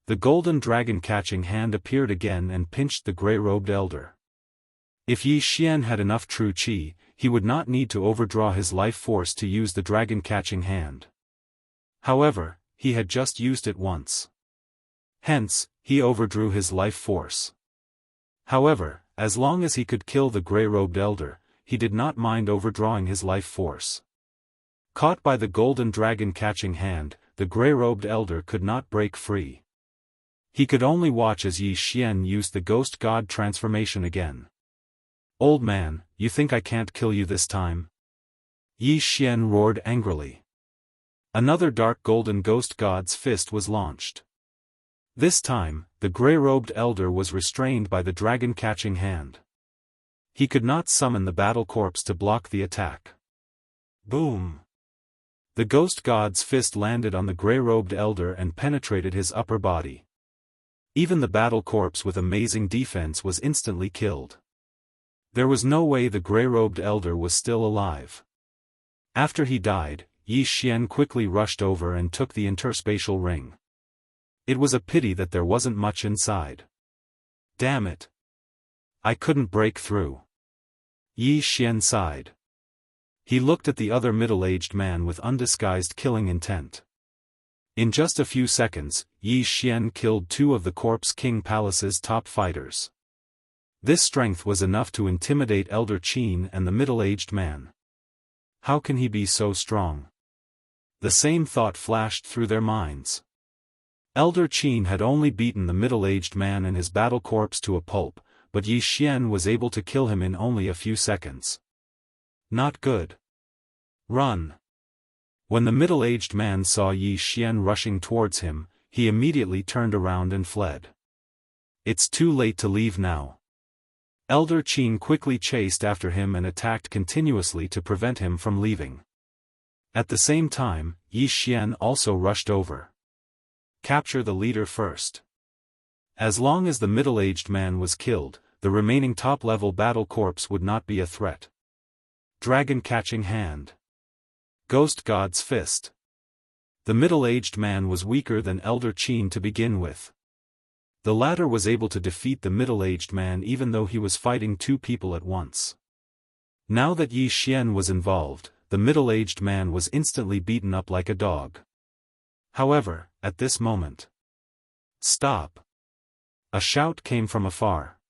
S1: The golden dragon-catching hand appeared again and pinched the gray-robed elder. If Yi Xian had enough true qi, he would not need to overdraw his life force to use the dragon-catching hand. However, he had just used it once. Hence, he overdrew his life force. However, as long as he could kill the gray-robed elder, he did not mind overdrawing his life force. Caught by the golden dragon-catching hand, the gray-robed elder could not break free. He could only watch as Yi Xian used the ghost god transformation again. Old man, you think I can't kill you this time? Yi Xian roared angrily. Another dark golden ghost god's fist was launched. This time, the gray-robed elder was restrained by the dragon-catching hand. He could not summon the battle corpse to block the attack. Boom! The ghost god's fist landed on the gray-robed elder and penetrated his upper body. Even the battle corpse with amazing defense was instantly killed. There was no way the gray-robed elder was still alive. After he died, Yi Xian quickly rushed over and took the interspatial ring. It was a pity that there wasn't much inside. Damn it! I couldn't break through. Yi Xian sighed. He looked at the other middle-aged man with undisguised killing intent. In just a few seconds, Yi Xian killed 2 of the Corpse King Palace's top fighters. This strength was enough to intimidate Elder Qin and the middle-aged man. How can he be so strong? The same thought flashed through their minds. Elder Qin had only beaten the middle-aged man and his battle corpse to a pulp, but Yi Xian was able to kill him in only a few seconds. Not good. Run! When the middle-aged man saw Yi Xian rushing towards him, he immediately turned around and fled. It's too late to leave now. Elder Qin quickly chased after him and attacked continuously to prevent him from leaving. At the same time, Yi Xian also rushed over. Capture the leader first. As long as the middle-aged man was killed, the remaining top-level battle corpse would not be a threat. Dragon-catching hand. Ghost god's fist. The middle-aged man was weaker than Elder Qin to begin with. The latter was able to defeat the middle-aged man even though he was fighting 2 people at once. Now that Yi Xian was involved, the middle-aged man was instantly beaten up like a dog. However, at this moment. Stop! A shout came from afar.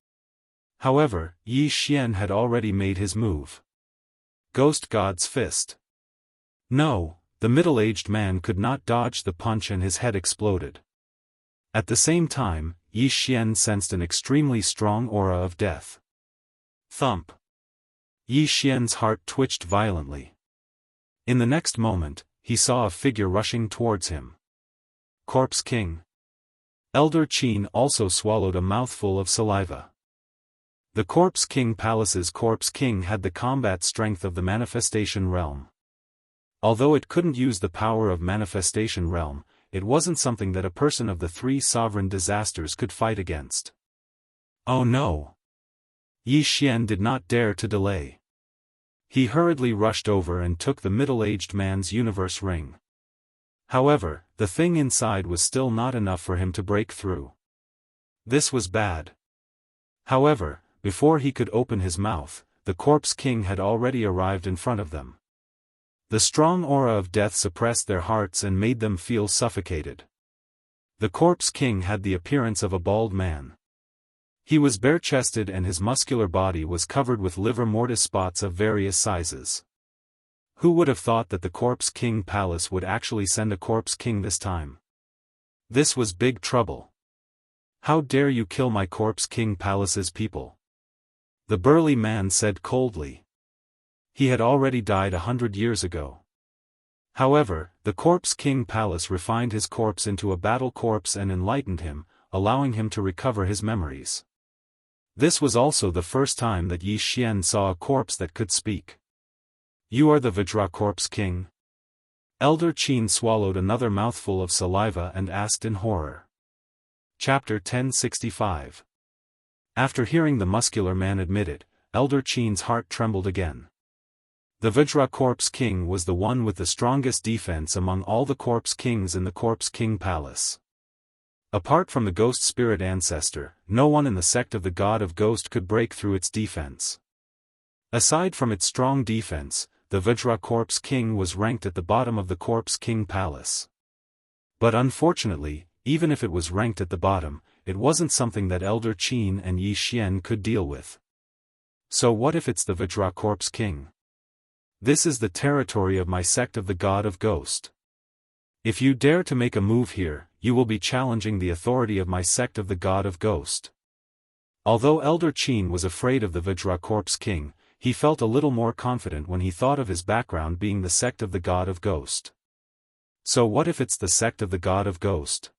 S1: However, Yi Xian had already made his move. Ghost god's fist. No, the middle-aged man could not dodge the punch and his head exploded. At the same time, Yi Xian sensed an extremely strong aura of death. Thump! Yi Xian's heart twitched violently. In the next moment, he saw a figure rushing towards him. Corpse King. Elder Qin also swallowed a mouthful of saliva. The Corpse King Palace's Corpse King had the combat strength of the manifestation realm. Although it couldn't use the power of manifestation realm, it wasn't something that a person of the three sovereign disasters could fight against. Oh no! Yi Xian did not dare to delay. He hurriedly rushed over and took the middle-aged man's universe ring. However, the thing inside was still not enough for him to break through. This was bad. However, before he could open his mouth, the Corpse King had already arrived in front of them. The strong aura of death suppressed their hearts and made them feel suffocated. The Corpse King had the appearance of a bald man. He was bare-chested and his muscular body was covered with livor mortis spots of various sizes. Who would have thought that the Corpse King Palace would actually send a Corpse King this time? This was big trouble. How dare you kill my Corpse King Palace's people? The burly man said coldly. He had already died 100 years ago. However, the Corpse King Palace refined his corpse into a battle corpse and enlightened him, allowing him to recover his memories. This was also the first time that Yi Xian saw a corpse that could speak. You are the Vajra Corpse King? Elder Qin swallowed another mouthful of saliva and asked in horror. Chapter 1065. After hearing the muscular man admit it, Elder Qin's heart trembled again. The Vajra Corpse King was the one with the strongest defense among all the Corpse Kings in the Corpse King Palace. Apart from the Ghost Spirit Ancestor, no one in the sect of the God of Ghost could break through its defense. Aside from its strong defense, the Vajra Corpse King was ranked at the bottom of the Corpse King Palace. But unfortunately, even if it was ranked at the bottom, it wasn't something that Elder Qin and Yi Xian could deal with. So what if it's the Vajra Corpse King? This is the territory of my sect of the God of Ghost. If you dare to make a move here, you will be challenging the authority of my sect of the God of Ghost. Although Elder Qin was afraid of the Vajra Corpse King, he felt a little more confident when he thought of his background being the sect of the God of Ghost. So what if it's the sect of the God of Ghost?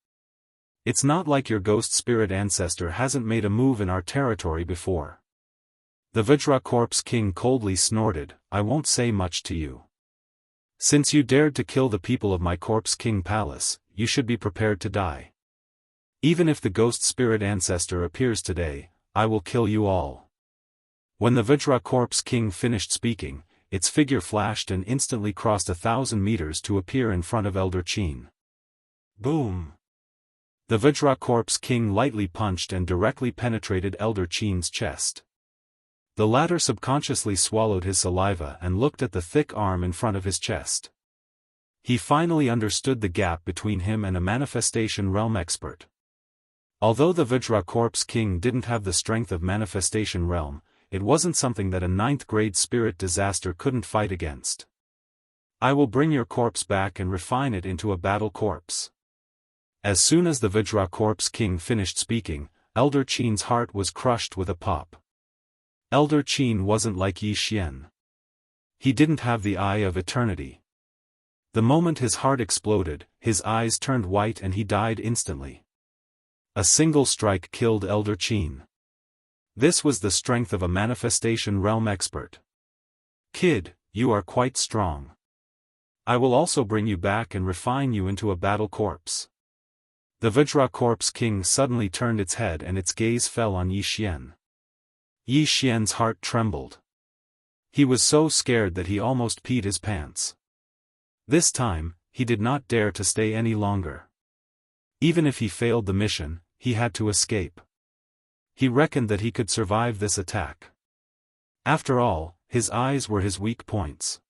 S1: It's not like your Ghost Spirit Ancestor hasn't made a move in our territory before. The Vajra Corpse King coldly snorted, I won't say much to you. Since you dared to kill the people of my Corpse King Palace, you should be prepared to die. Even if the Ghost Spirit Ancestor appears today, I will kill you all. When the Vajra Corpse King finished speaking, its figure flashed and instantly crossed 1,000 meters to appear in front of Elder Qin. Boom! The Vajra Corpse King lightly punched and directly penetrated Elder Qin's chest. The latter subconsciously swallowed his saliva and looked at the thick arm in front of his chest. He finally understood the gap between him and a manifestation realm expert. Although the Vajra Corpse King didn't have the strength of manifestation realm, it wasn't something that a 9th-grade spirit disaster couldn't fight against. I will bring your corpse back and refine it into a battle corpse. As soon as the Vajra Corpse King finished speaking, Elder Qin's heart was crushed with a pop. Elder Qin wasn't like Yi Xian. He didn't have the eye of eternity. The moment his heart exploded, his eyes turned white and he died instantly. A single strike killed Elder Qin. This was the strength of a manifestation realm expert. Kid, you are quite strong. I will also bring you back and refine you into a battle corpse. The Vajra Corpse King suddenly turned its head and its gaze fell on Yi Xian. Yi Xian's heart trembled. He was so scared that he almost peed his pants. This time, he did not dare to stay any longer. Even if he failed the mission, he had to escape. He reckoned that he could survive this attack. After all, his eyes were his weak points.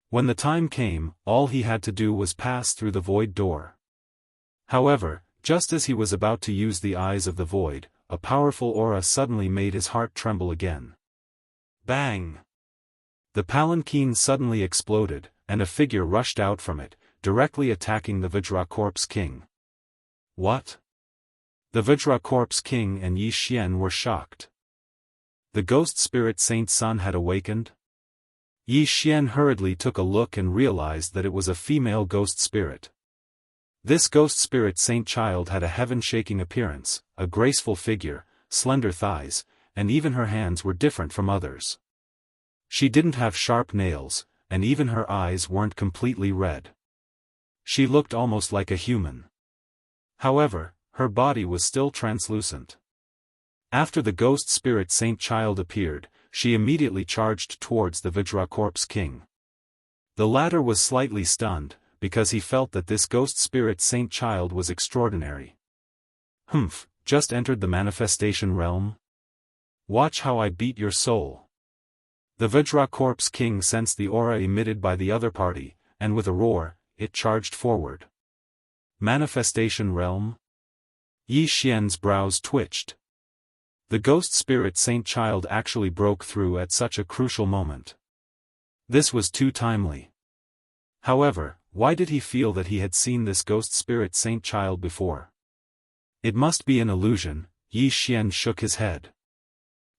S1: When the time came, all he had to do was pass through the void door. However, just as he was about to use the eyes of the void, a powerful aura suddenly made his heart tremble again. Bang! The palanquin suddenly exploded, and a figure rushed out from it, directly attacking the Vajra Corpse King. What? The Vajra Corpse King and Yi Xian were shocked. The Ghost Spirit Saint's son had awakened? Yi Xian hurriedly took a look and realized that it was a female ghost spirit. This Ghost Spirit Saint child had a heaven-shaking appearance, a graceful figure, slender thighs, and even her hands were different from others. She didn't have sharp nails, and even her eyes weren't completely red. She looked almost like a human. However, her body was still translucent. After the ghost spirit saint child appeared, she immediately charged towards the Vajracorpse king. The latter was slightly stunned, because he felt that this ghost spirit saint child was extraordinary. "Humph, just entered the manifestation realm? Watch how I beat your soul." The Vajracorpse king sensed the aura emitted by the other party, and with a roar, it charged forward. Manifestation realm? Yi Xian's brows twitched. The ghost spirit saint child actually broke through at such a crucial moment. This was too timely. However, why did he feel that he had seen this ghost spirit saint child before? It must be an illusion. Yi Xian shook his head.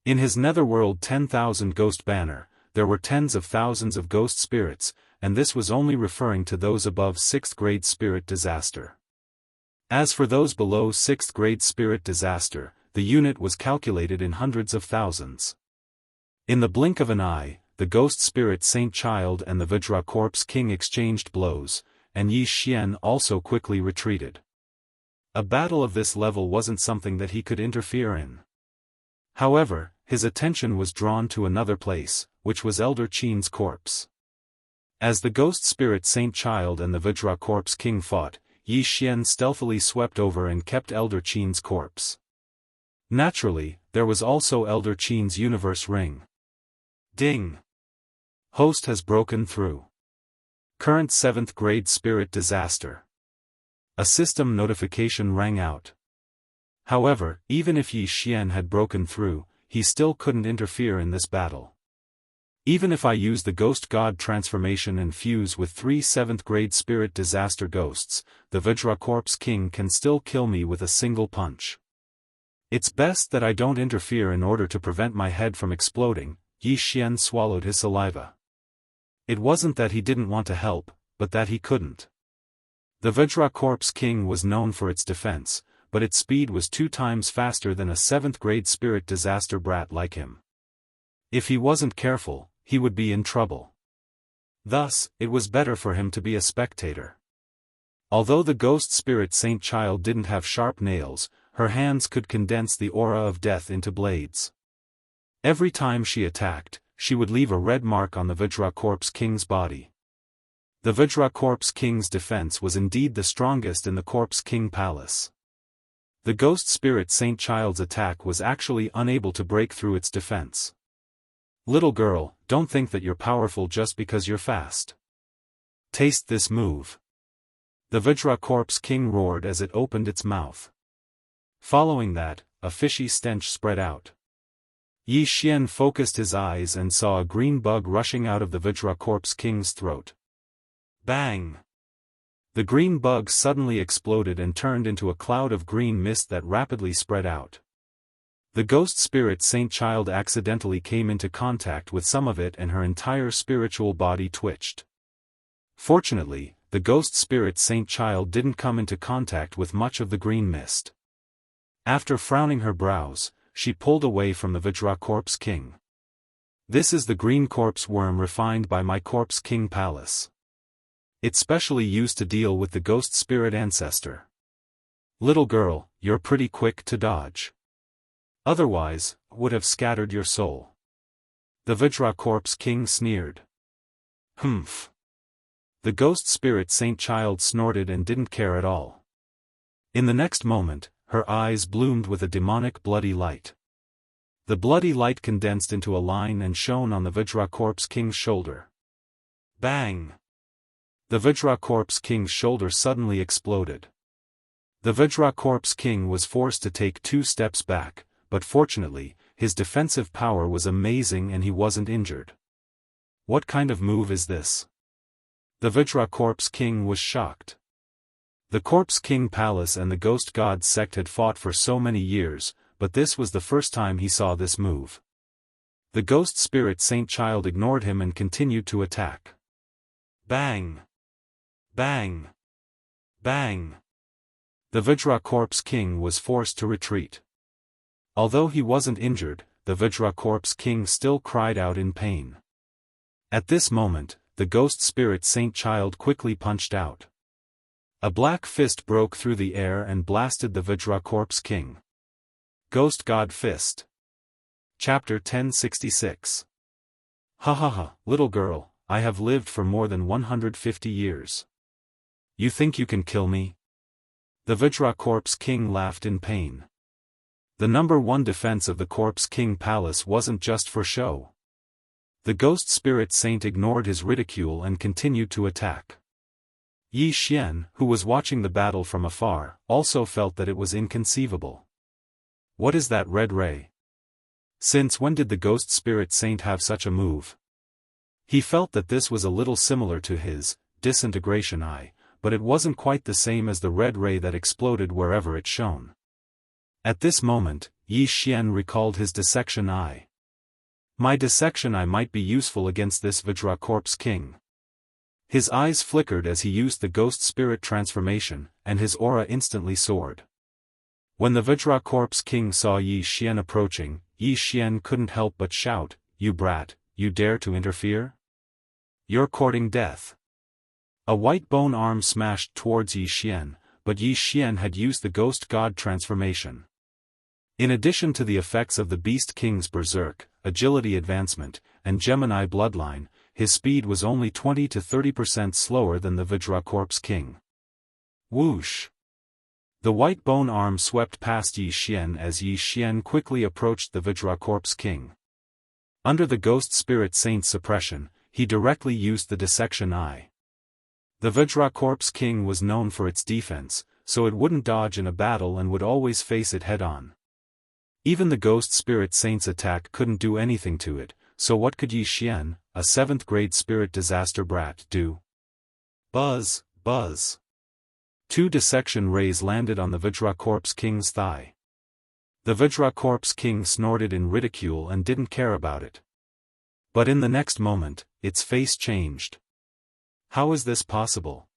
S1: In his netherworld 10,000 ghost banner, there were tens of thousands of ghost spirits, and this was only referring to those above 6th grade spirit disaster. As for those below 6th grade spirit disaster, the unit was calculated in hundreds of thousands. In the blink of an eye, the ghost spirit saint child and the Vajracorpse king exchanged blows, and Yi Xian also quickly retreated. A battle of this level wasn't something that he could interfere in. However, his attention was drawn to another place, which was Elder Qin's corpse. As the ghost spirit saint child and the Vajracorpse king fought, Yi Xian stealthily swept over and kept Elder Qin's corpse. Naturally, there was also Elder Qin's universe ring. Ding! Host has broken through. Current 7th grade spirit disaster. A system notification rang out. However, even if Yi Xian had broken through, he still couldn't interfere in this battle. Even if I use the ghost god transformation and fuse with 3 7th grade spirit disaster ghosts, the Vajracorpse king can still kill me with a single punch. It's best that I don't interfere in order to prevent my head from exploding. Yi Xian swallowed his saliva. It wasn't that he didn't want to help, but that he couldn't. The Vajracorpse king was known for its defense, but its speed was 2 times faster than a 7th grade spirit disaster brat like him. If he wasn't careful, he would be in trouble. Thus, it was better for him to be a spectator. Although the ghost spirit saint child didn't have sharp nails, her hands could condense the aura of death into blades. Every time she attacked, she would leave a red mark on the Vajracorpse king's body. The Vajracorpse king's defense was indeed the strongest in the Corpse King Palace. The ghost spirit saint child's attack was actually unable to break through its defense. Little girl, don't think that you're powerful just because you're fast. Taste this move. The Vajracorpse king roared as it opened its mouth. Following that, a fishy stench spread out. Yi Xian focused his eyes and saw a green bug rushing out of the Vajracorpse king's throat. Bang! The green bug suddenly exploded and turned into a cloud of green mist that rapidly spread out. The ghost spirit saint child accidentally came into contact with some of it and her entire spiritual body twitched. Fortunately, the ghost spirit saint child didn't come into contact with much of the green mist. After frowning her brows, she pulled away from the Vajracorpse king. This is the green corpse worm refined by my Corpse King Palace. It's specially used to deal with the ghost spirit ancestor. Little girl, you're pretty quick to dodge. Otherwise, would have scattered your soul. The Vajracorpse king sneered. Humph. The ghost spirit saint child snorted and didn't care at all. In the next moment, her eyes bloomed with a demonic bloody light. The bloody light condensed into a line and shone on the Vajracorpse king's shoulder. Bang! The Vajracorpse king's shoulder suddenly exploded. The Vajracorpse king was forced to take 2 steps back, but fortunately, his defensive power was amazing and he wasn't injured. What kind of move is this? The Vajracorpse king was shocked. The Corpse King Palace and the Ghost God sect had fought for so many years, but this was the first time he saw this move. The ghost spirit saint child ignored him and continued to attack. Bang! Bang! Bang! The Vajracorpse king was forced to retreat. Although he wasn't injured, the Vajracorpse king still cried out in pain. At this moment, the ghost spirit saint child quickly punched out. A black fist broke through the air and blasted the Vajra corpse king. Ghost God Fist. Chapter 1066. Ha ha ha, little girl, I have lived for more than 150 years. You think you can kill me? The Vajra corpse king laughed in pain. The number one defense of the corpse king palace wasn't just for show. The ghost spirit saint ignored his ridicule and continued to attack. Yi Xian, who was watching the battle from afar, also felt that it was inconceivable. What is that red ray? Since when did the ghost spirit saint have such a move? He felt that this was a little similar to his disintegration eye, but it wasn't quite the same as the red ray that exploded wherever it shone. At this moment, Yi Xian recalled his dissection eye. My dissection eye might be useful against this Vajra corpse king. His eyes flickered as he used the ghost spirit transformation, and his aura instantly soared. When the Vajra corpse king saw Yi Xian approaching, Yi Xian couldn't help but shout, "You brat, you dare to interfere? You're courting death." A white bone arm smashed towards Yi Xian, but Yi Xian had used the ghost god transformation. In addition to the effects of the Beast King's Berserk, agility advancement, and Gemini bloodline, his speed was only 20 to 30% slower than the Vajra corpse king. Whoosh! The white bone arm swept past Yi Xian as Yi Xian quickly approached the Vajra corpse king. Under the ghost spirit saint's suppression, he directly used the dissection eye. The Vajra corpse king was known for its defense, so it wouldn't dodge in a battle and would always face it head-on. Even the ghost spirit saint's attack couldn't do anything to it, so what could Yi Xian, a 7th grade spirit disaster brat, do? Buzz, buzz. 2 dissection rays landed on the Vajra corpse king's thigh. The Vajra corpse king snorted in ridicule and didn't care about it. But in the next moment, its face changed. How is this possible?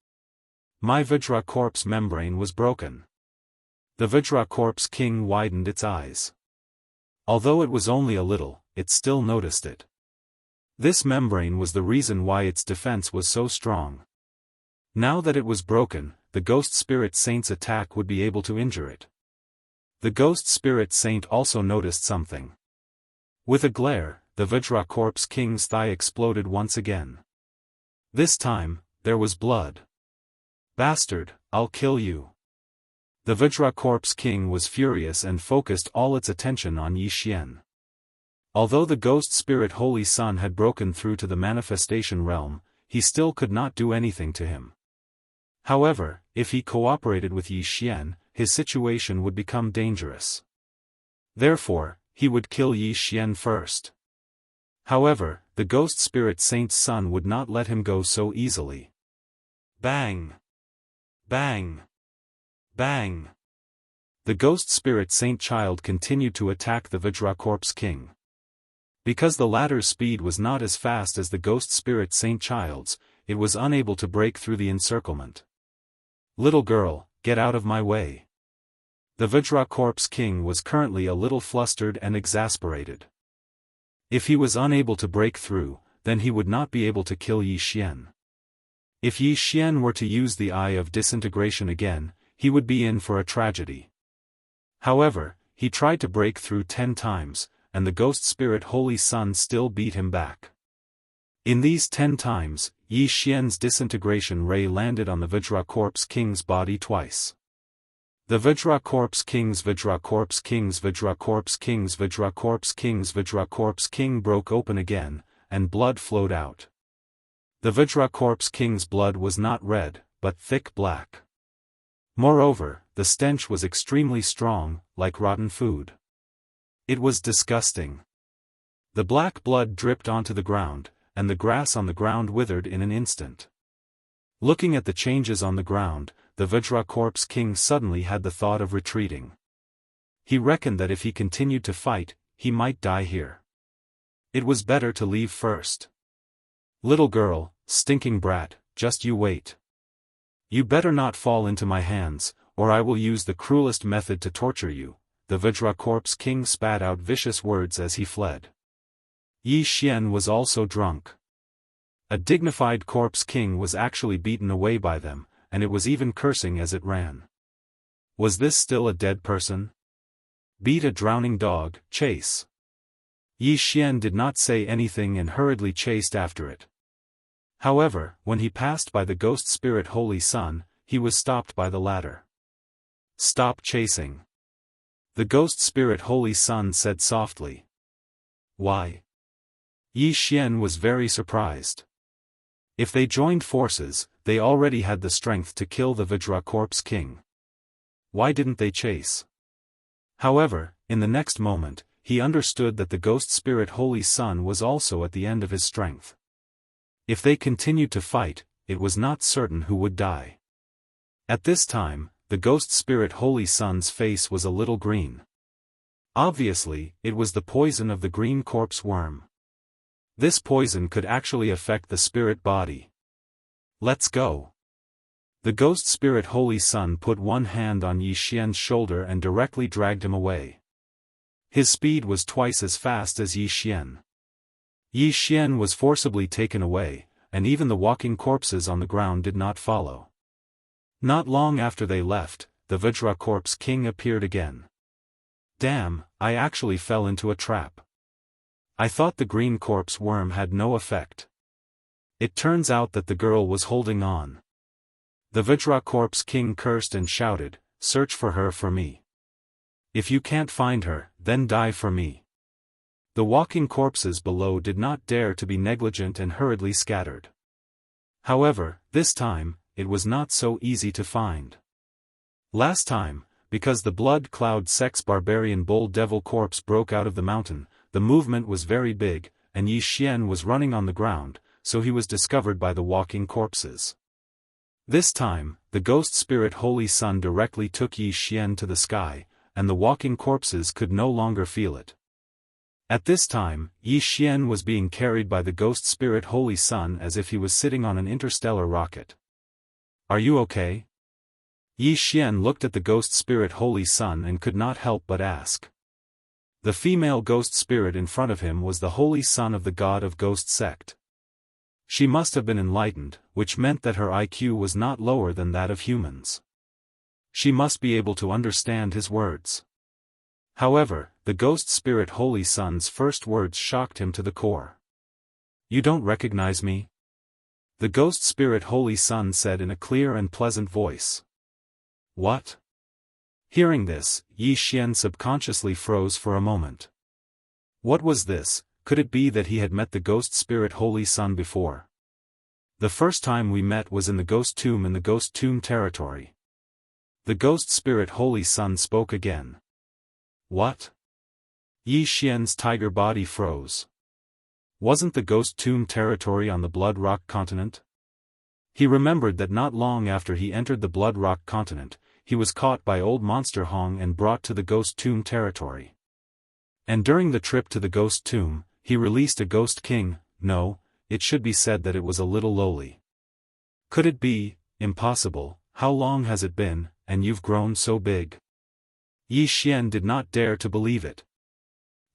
S1: My Vajra corpse membrane was broken. The Vajra corpse king widened its eyes. Although it was only a little, it still noticed it. This membrane was the reason why its defense was so strong. Now that it was broken, the ghost spirit saint's attack would be able to injure it. The ghost spirit saint also noticed something. With a glare, the Vajra corpse king's thigh exploded once again. This time, there was blood. Bastard, I'll kill you. The Vajra corpse king was furious and focused all its attention on Yi Xian. Although the ghost spirit holy son had broken through to the manifestation realm, he still could not do anything to him. However, if he cooperated with Yi Xian, his situation would become dangerous. Therefore, he would kill Yi Xian first. However, the ghost spirit saint's son would not let him go so easily. Bang! Bang! Bang! The ghost spirit saint child continued to attack the Vajra corpse king. Because the latter's speed was not as fast as the ghost spirit saint child's, it was unable to break through the encirclement. Little girl, get out of my way. The Vajra corpse king was currently a little flustered and exasperated. If he was unable to break through, then he would not be able to kill Yi Xian. If Yi Xian were to use the Eye of Disintegration again, he would be in for a tragedy. However, he tried to break through 10 times, and the ghost spirit holy son still beat him back. In these 10 times, Yi Xian's disintegration ray landed on the Vajra corpse king's body twice. The Vajra corpse king's Vajra corpse king's Vajra corpse king's Vajra corpse king's Vajra corpse king broke open again, and blood flowed out. The Vajra corpse king's blood was not red, but thick black. Moreover, the stench was extremely strong, like rotten food. It was disgusting. The black blood dripped onto the ground, and the grass on the ground withered in an instant. Looking at the changes on the ground, the Vajra corpse king suddenly had the thought of retreating. He reckoned that if he continued to fight, he might die here. It was better to leave first. Little girl, stinking brat, just you wait. You better not fall into my hands, or I will use the cruelest method to torture you. The Vajra corpse king spat out vicious words as he fled. Yi Xian was also drunk. A dignified corpse king was actually beaten away by them, and it was even cursing as it ran. Was this still a dead person? Beat a drowning dog, chase. Yi Xian did not say anything and hurriedly chased after it. However, when he passed by the ghost spirit Holy Sun, he was stopped by the latter. Stop chasing. The ghost spirit Holy Sun said softly. Why? Yi Xian was very surprised. If they joined forces, they already had the strength to kill the Vajra corpse king. Why didn't they chase? However, in the next moment, he understood that the ghost spirit Holy Sun was also at the end of his strength. If they continued to fight, it was not certain who would die. At this time, the ghost spirit Holy Sun's face was a little green. Obviously, it was the poison of the green corpse worm. This poison could actually affect the spirit body. Let's go. The ghost spirit Holy Sun put one hand on Yi Xian's shoulder and directly dragged him away. His speed was twice as fast as Yi Xian. Yi Xian was forcibly taken away, and even the walking corpses on the ground did not follow. Not long after they left, the Vajra corpse king appeared again. Damn, I actually fell into a trap. I thought the green corpse worm had no effect. It turns out that the girl was holding on. The Vajra corpse king cursed and shouted, "Search for her for me. If you can't find her, then die for me." The walking corpses below did not dare to be negligent and hurriedly scattered. However, this time, it was not so easy to find. Last time, because the blood cloud sect's barbarian bull devil corpse broke out of the mountain, the movement was very big, and Yi Xian was running on the ground, so he was discovered by the walking corpses. This time, the ghost spirit Holy Sun directly took Yi Xian to the sky, and the walking corpses could no longer feel it. At this time, Yi Xian was being carried by the ghost spirit Holy Sun as if he was sitting on an interstellar rocket. Are you okay? Yi Xian looked at the ghost spirit Holy Sun and could not help but ask. The female ghost spirit in front of him was the Holy Son of the god of Ghost sect. She must have been enlightened, which meant that her IQ was not lower than that of humans. She must be able to understand his words. However, the ghost spirit Holy Sun's first words shocked him to the core. You don't recognize me? The ghost spirit Holy Sun said in a clear and pleasant voice. What? Hearing this, Yi Xian subconsciously froze for a moment. What was this? Could it be that he had met the ghost spirit Holy Sun before? The first time we met was in the ghost tomb in the ghost tomb territory. The ghost spirit Holy Sun spoke again. What? Yi Xian's tiger body froze. Wasn't the ghost tomb territory on the Blood Rock continent? He remembered that not long after he entered the Blood Rock continent, he was caught by old Monster Hong and brought to the ghost tomb territory. And during the trip to the ghost tomb, he released a ghost king. No, it should be said that it was a little lowly. Could it be? Impossible. How long has it been, and you've grown so big? Yi Xian did not dare to believe it.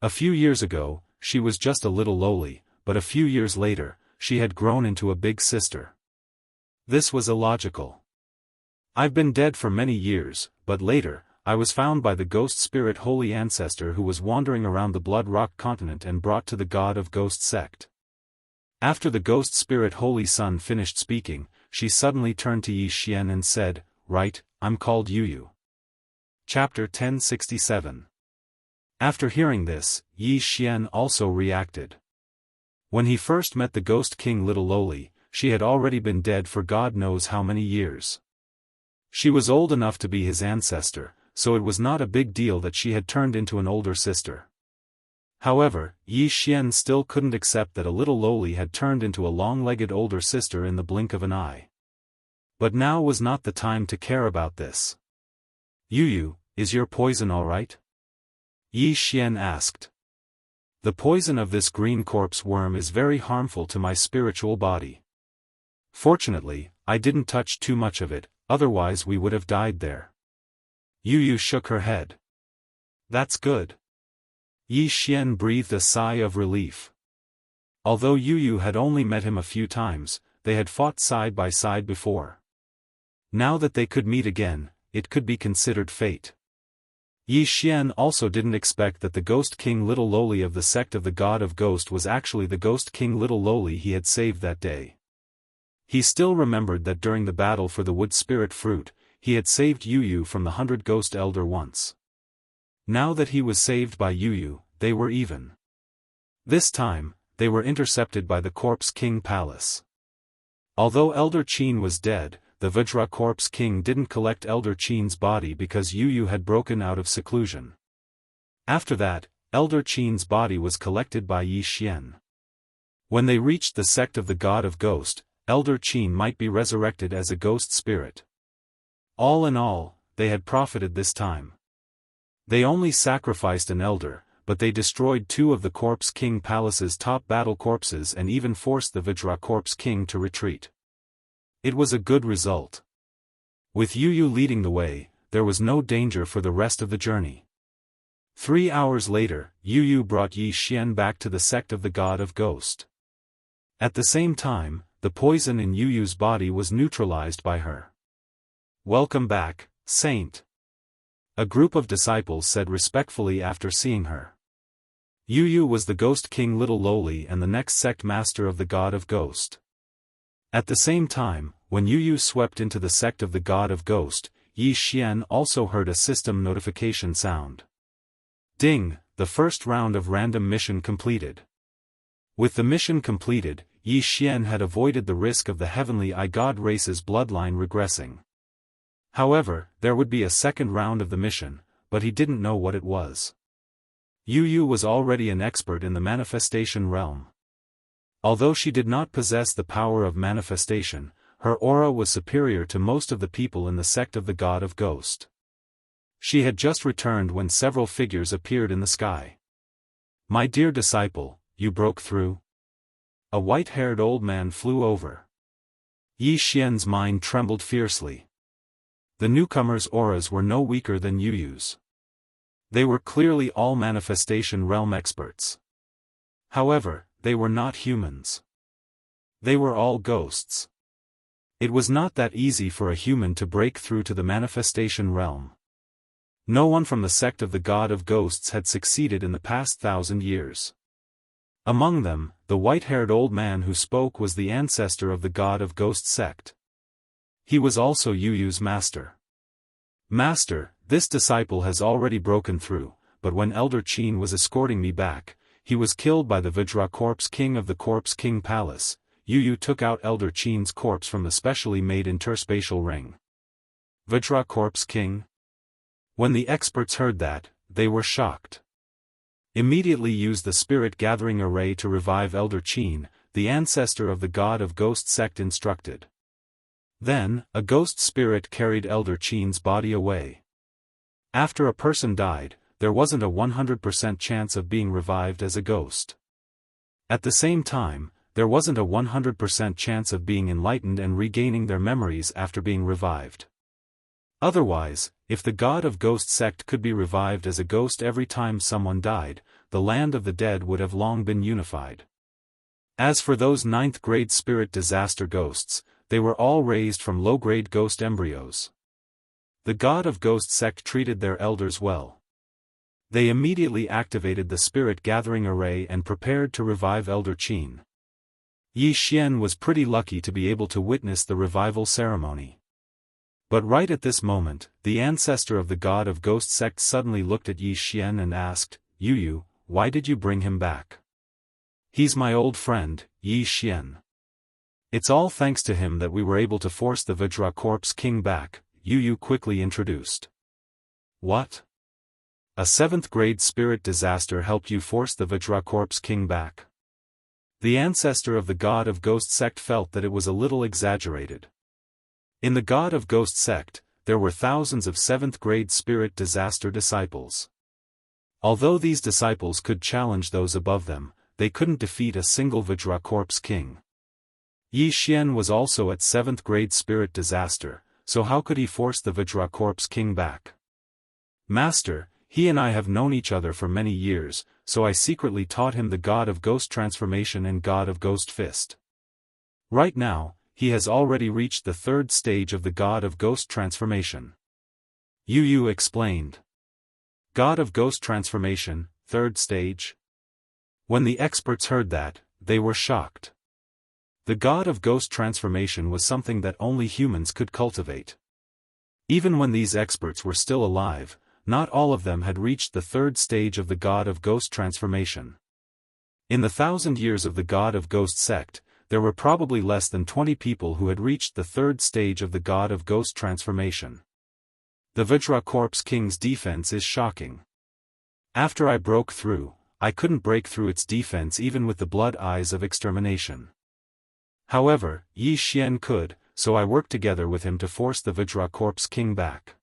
S1: A few years ago, she was just a little lowly, but a few years later, she had grown into a big sister. This was illogical. I've been dead for many years, but later, I was found by the ghost spirit holy ancestor who was wandering around the Blood Rock continent and brought to the god of Ghost sect. After the ghost spirit Holy Sun finished speaking, she suddenly turned to Yi Xian and said, "Right, I'm called Yu. Chapter 1067. After hearing this, Yi Xian also reacted. When he first met the ghost king Little Lowly, she had already been dead for God knows how many years. She was old enough to be his ancestor, so it was not a big deal that she had turned into an older sister. However, Yi Xian still couldn't accept that a Little Lowly had turned into a long-legged older sister in the blink of an eye. But now was not the time to care about this. Yu, is your poison all right? Yi Xian asked. The poison of this green corpse worm is very harmful to my spiritual body. Fortunately, I didn't touch too much of it, otherwise we would have died there. Yu shook her head. That's good. Yi Xian breathed a sigh of relief. Although Yu had only met him a few times, they had fought side by side before. Now that they could meet again, it could be considered fate. Yi Xian also didn't expect that the Ghost King Little Lowly of the sect of the God of Ghost was actually the Ghost King Little Lowly he had saved that day. He still remembered that during the battle for the Wood Spirit Fruit, he had saved Yu from the 100 Ghost Elder once. Now that he was saved by Yu, they were even. This time, they were intercepted by the Corpse King Palace. Although Elder Qin was dead, the Vajra Corpse King didn't collect Elder Qin's body because Yu had broken out of seclusion. After that, Elder Qin's body was collected by Yi Xian. When they reached the sect of the God of Ghost, Elder Qin might be resurrected as a ghost spirit. All in all, they had profited this time. They only sacrificed an elder, but they destroyed 2 of the Corpse King Palace's top battle corpses and even forced the Vajra Corpse King to retreat. It was a good result. With Yu leading the way, there was no danger for the rest of the journey. 3 hours later, Yu brought Yi Xian back to the sect of the God of Ghost. At the same time, the poison in Yu's body was neutralized by her. "Welcome back, Saint," a group of disciples said respectfully after seeing her. Yu was the Ghost King Little Lowly and the next sect master of the God of Ghost. At the same time, when Yu swept into the sect of the God of Ghost, Yi Xian also heard a system notification sound. Ding, the first round of random mission completed. With the mission completed, Yi Xian had avoided the risk of the Heavenly God race's bloodline regressing. However, there would be a second round of the mission, but he didn't know what it was. Yu was already an expert in the manifestation realm. Although she did not possess the power of manifestation, her aura was superior to most of the people in the sect of the God of Ghost. She had just returned when several figures appeared in the sky. "My dear disciple, you broke through?" A white-haired old man flew over. Yi Xian's mind trembled fiercely. The newcomers' auras were no weaker than Yu's. They were clearly all manifestation realm experts. However, they were not humans. They were all ghosts. It was not that easy for a human to break through to the manifestation realm. No one from the sect of the God of Ghosts had succeeded in the past 1,000 years. Among them, the white-haired old man who spoke was the ancestor of the God of Ghost sect. He was also Yu's master. "Master, this disciple has already broken through, but when Elder Qin was escorting me back, he was killed by the Vajra Corpse King of the Corpse King Palace." Yu took out Elder Qin's corpse from the specially made interspatial ring. "Vajra Corpse King?" When the experts heard that, they were shocked. "Immediately use the spirit gathering array to revive Elder Qin," the ancestor of the God of Ghost sect instructed. Then, a ghost spirit carried Elder Qin's body away. After a person died, there wasn't a 100% chance of being revived as a ghost. At the same time, there wasn't a 100% chance of being enlightened and regaining their memories after being revived. Otherwise, if the God of Ghost sect could be revived as a ghost every time someone died, the land of the dead would have long been unified. As for those 9th grade spirit disaster ghosts, they were all raised from low-grade ghost embryos. The God of Ghost sect treated their elders well. They immediately activated the spirit gathering array and prepared to revive Elder Qin. Yi Xian was pretty lucky to be able to witness the revival ceremony. But right at this moment, the ancestor of the God of Ghost sect suddenly looked at Yi Xian and asked, "Yu, why did you bring him back?" "He's my old friend, Yi Xian. It's all thanks to him that we were able to force the Vajra Corpse King back," Yu quickly introduced. "What? A 7th grade spirit disaster helped you force the Vajra Corpse King back?" The ancestor of the God of Ghost sect felt that it was a little exaggerated. In the God of Ghost sect, there were thousands of 7th grade spirit disaster disciples. Although these disciples could challenge those above them, they couldn't defeat a single Vajra Corpse King. Yi Xian was also at 7th grade spirit disaster, so how could he force the Vajra Corpse King back? "Master, he and I have known each other for many years, so I secretly taught him the God of Ghost Transformation and God of Ghost Fist. Right now, he has already reached the 3rd stage of the God of Ghost Transformation. Yu explained. God of Ghost Transformation, 3rd stage? When the experts heard that, they were shocked. The God of Ghost Transformation was something that only humans could cultivate. Even when these experts were still alive, not all of them had reached the 3rd stage of the God of Ghost Transformation. In the 1,000 years of the God of Ghost sect, there were probably less than 20 people who had reached the 3rd stage of the God of Ghost Transformation. The Vajra Corpse King's defense is shocking. After I broke through, I couldn't break through its defense even with the blood eyes of extermination. However, Yi Xian could, so I worked together with him to force the Vajra Corpse King back.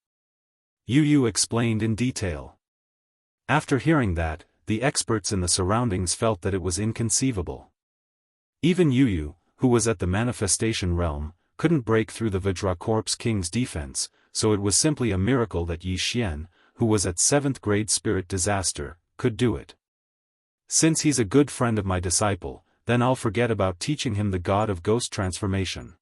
S1: Yu explained in detail. After hearing that, the experts in the surroundings felt that it was inconceivable. Even Yu, who was at the manifestation realm, couldn't break through the Vajra Corpse King's defense, so it was simply a miracle that Yi Xian, who was at 7th grade spirit disaster, could do it. Since he's a good friend of my disciple, then I'll forget about teaching him the God of Ghost Transformation.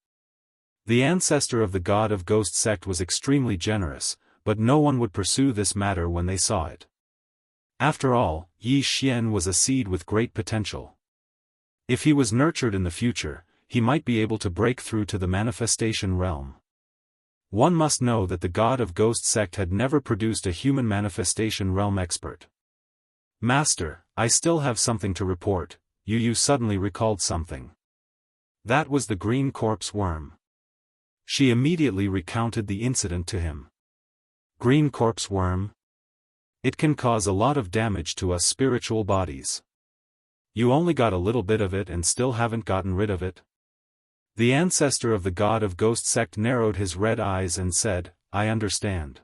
S1: The ancestor of the God of Ghost sect was extremely generous, but no one would pursue this matter when they saw it. After all, Yi Xian was a seed with great potential. If he was nurtured in the future, he might be able to break through to the manifestation realm. One must know that the God of Ghost sect had never produced a human manifestation realm expert. Master, I still have something to report. Yu suddenly recalled something. That was the green corpse worm. She immediately recounted the incident to him. Green corpse worm? It can cause a lot of damage to us spiritual bodies. You only got a little bit of it and still haven't gotten rid of it? The ancestor of the God of Ghost sect narrowed his red eyes and said, I understand.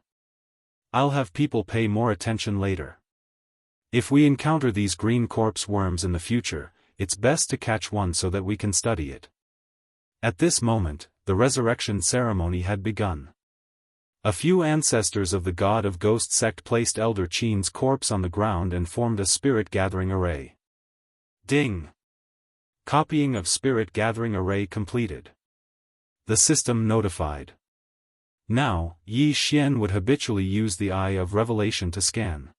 S1: I'll have people pay more attention later. If we encounter these green corpse worms in the future, it's best to catch one so that we can study it. At this moment, the resurrection ceremony had begun. A few ancestors of the God of Ghost sect placed Elder Qin's corpse on the ground and formed a spirit gathering array. Ding! Copying of spirit gathering array completed. The system notified. Now, Yi Xian would habitually use the Eye of Revelation to scan.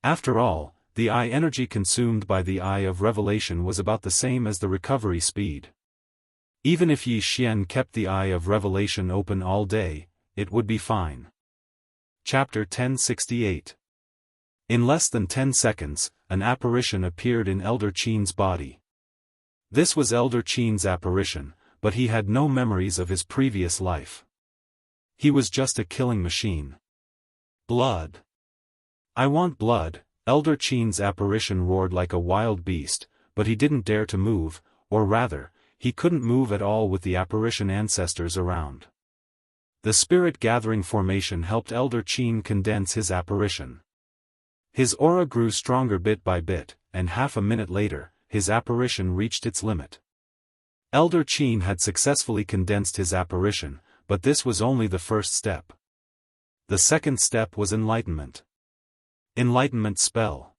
S1: After all, the eye energy consumed by the Eye of Revelation was about the same as the recovery speed. Even if Yi Xian kept the Eye of Revelation open all day, it would be fine. Chapter 1068. In less than 10 seconds, an apparition appeared in Elder Qin's body. This was Elder Qin's apparition, but he had no memories of his previous life. He was just a killing machine. Blood. I want blood. Elder Qin's apparition roared like a wild beast, but he didn't dare to move, or rather, he couldn't move at all with the apparition ancestors around. The spirit gathering formation helped Elder Qin condense his apparition. His aura grew stronger bit by bit, and half a minute later, his apparition reached its limit. Elder Qin had successfully condensed his apparition, but this was only the first step. The second step was enlightenment. Enlightenment spell.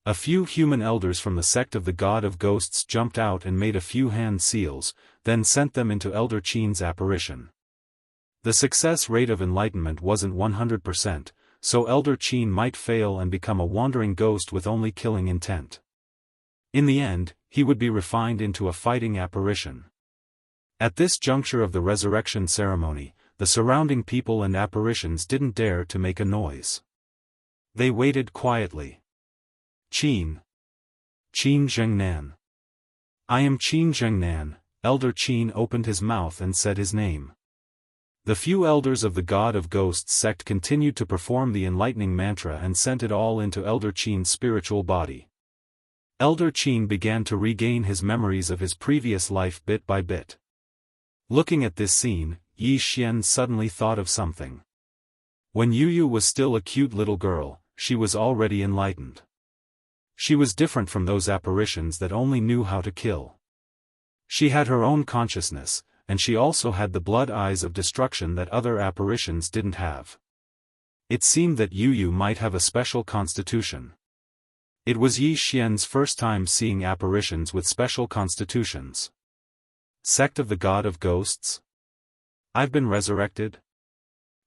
S1: A few human elders from the sect of the God of Ghosts jumped out and made a few hand seals, then sent them into Elder Qin's apparition. The success rate of enlightenment wasn't 100%, so Elder Qin might fail and become a wandering ghost with only killing intent. In the end, he would be refined into a fighting apparition. At this juncture of the resurrection ceremony, the surrounding people and apparitions didn't dare to make a noise. They waited quietly. Qin. Qin Zhengnan. I am Qin Zhengnan. Elder Qin opened his mouth and said his name. The few elders of the God of Ghosts sect continued to perform the enlightening mantra and sent it all into Elder Qin's spiritual body. Elder Qin began to regain his memories of his previous life bit by bit. Looking at this scene, Yi Xian suddenly thought of something. When Yu was still a cute little girl, she was already enlightened. She was different from those apparitions that only knew how to kill. She had her own consciousness, and she also had the blood eyes of destruction that other apparitions didn't have. It seemed that Yu might have a special constitution. It was Yi Xian's first time seeing apparitions with special constitutions. Sect of the God of Ghosts? I've been resurrected?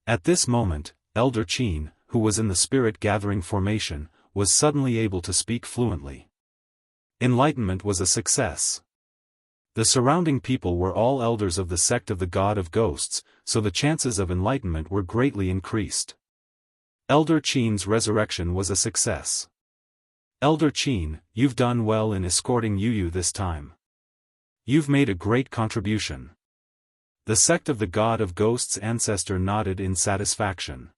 S1: At this moment, Elder Qin, who was in the spirit-gathering formation, was suddenly able to speak fluently. Enlightenment was a success. The surrounding people were all elders of the sect of the God of Ghosts, so the chances of enlightenment were greatly increased. Elder Qin's resurrection was a success. Elder Qin, you've done well in escorting Yu this time. You've made a great contribution. The sect of the God of Ghosts ancestor nodded in satisfaction.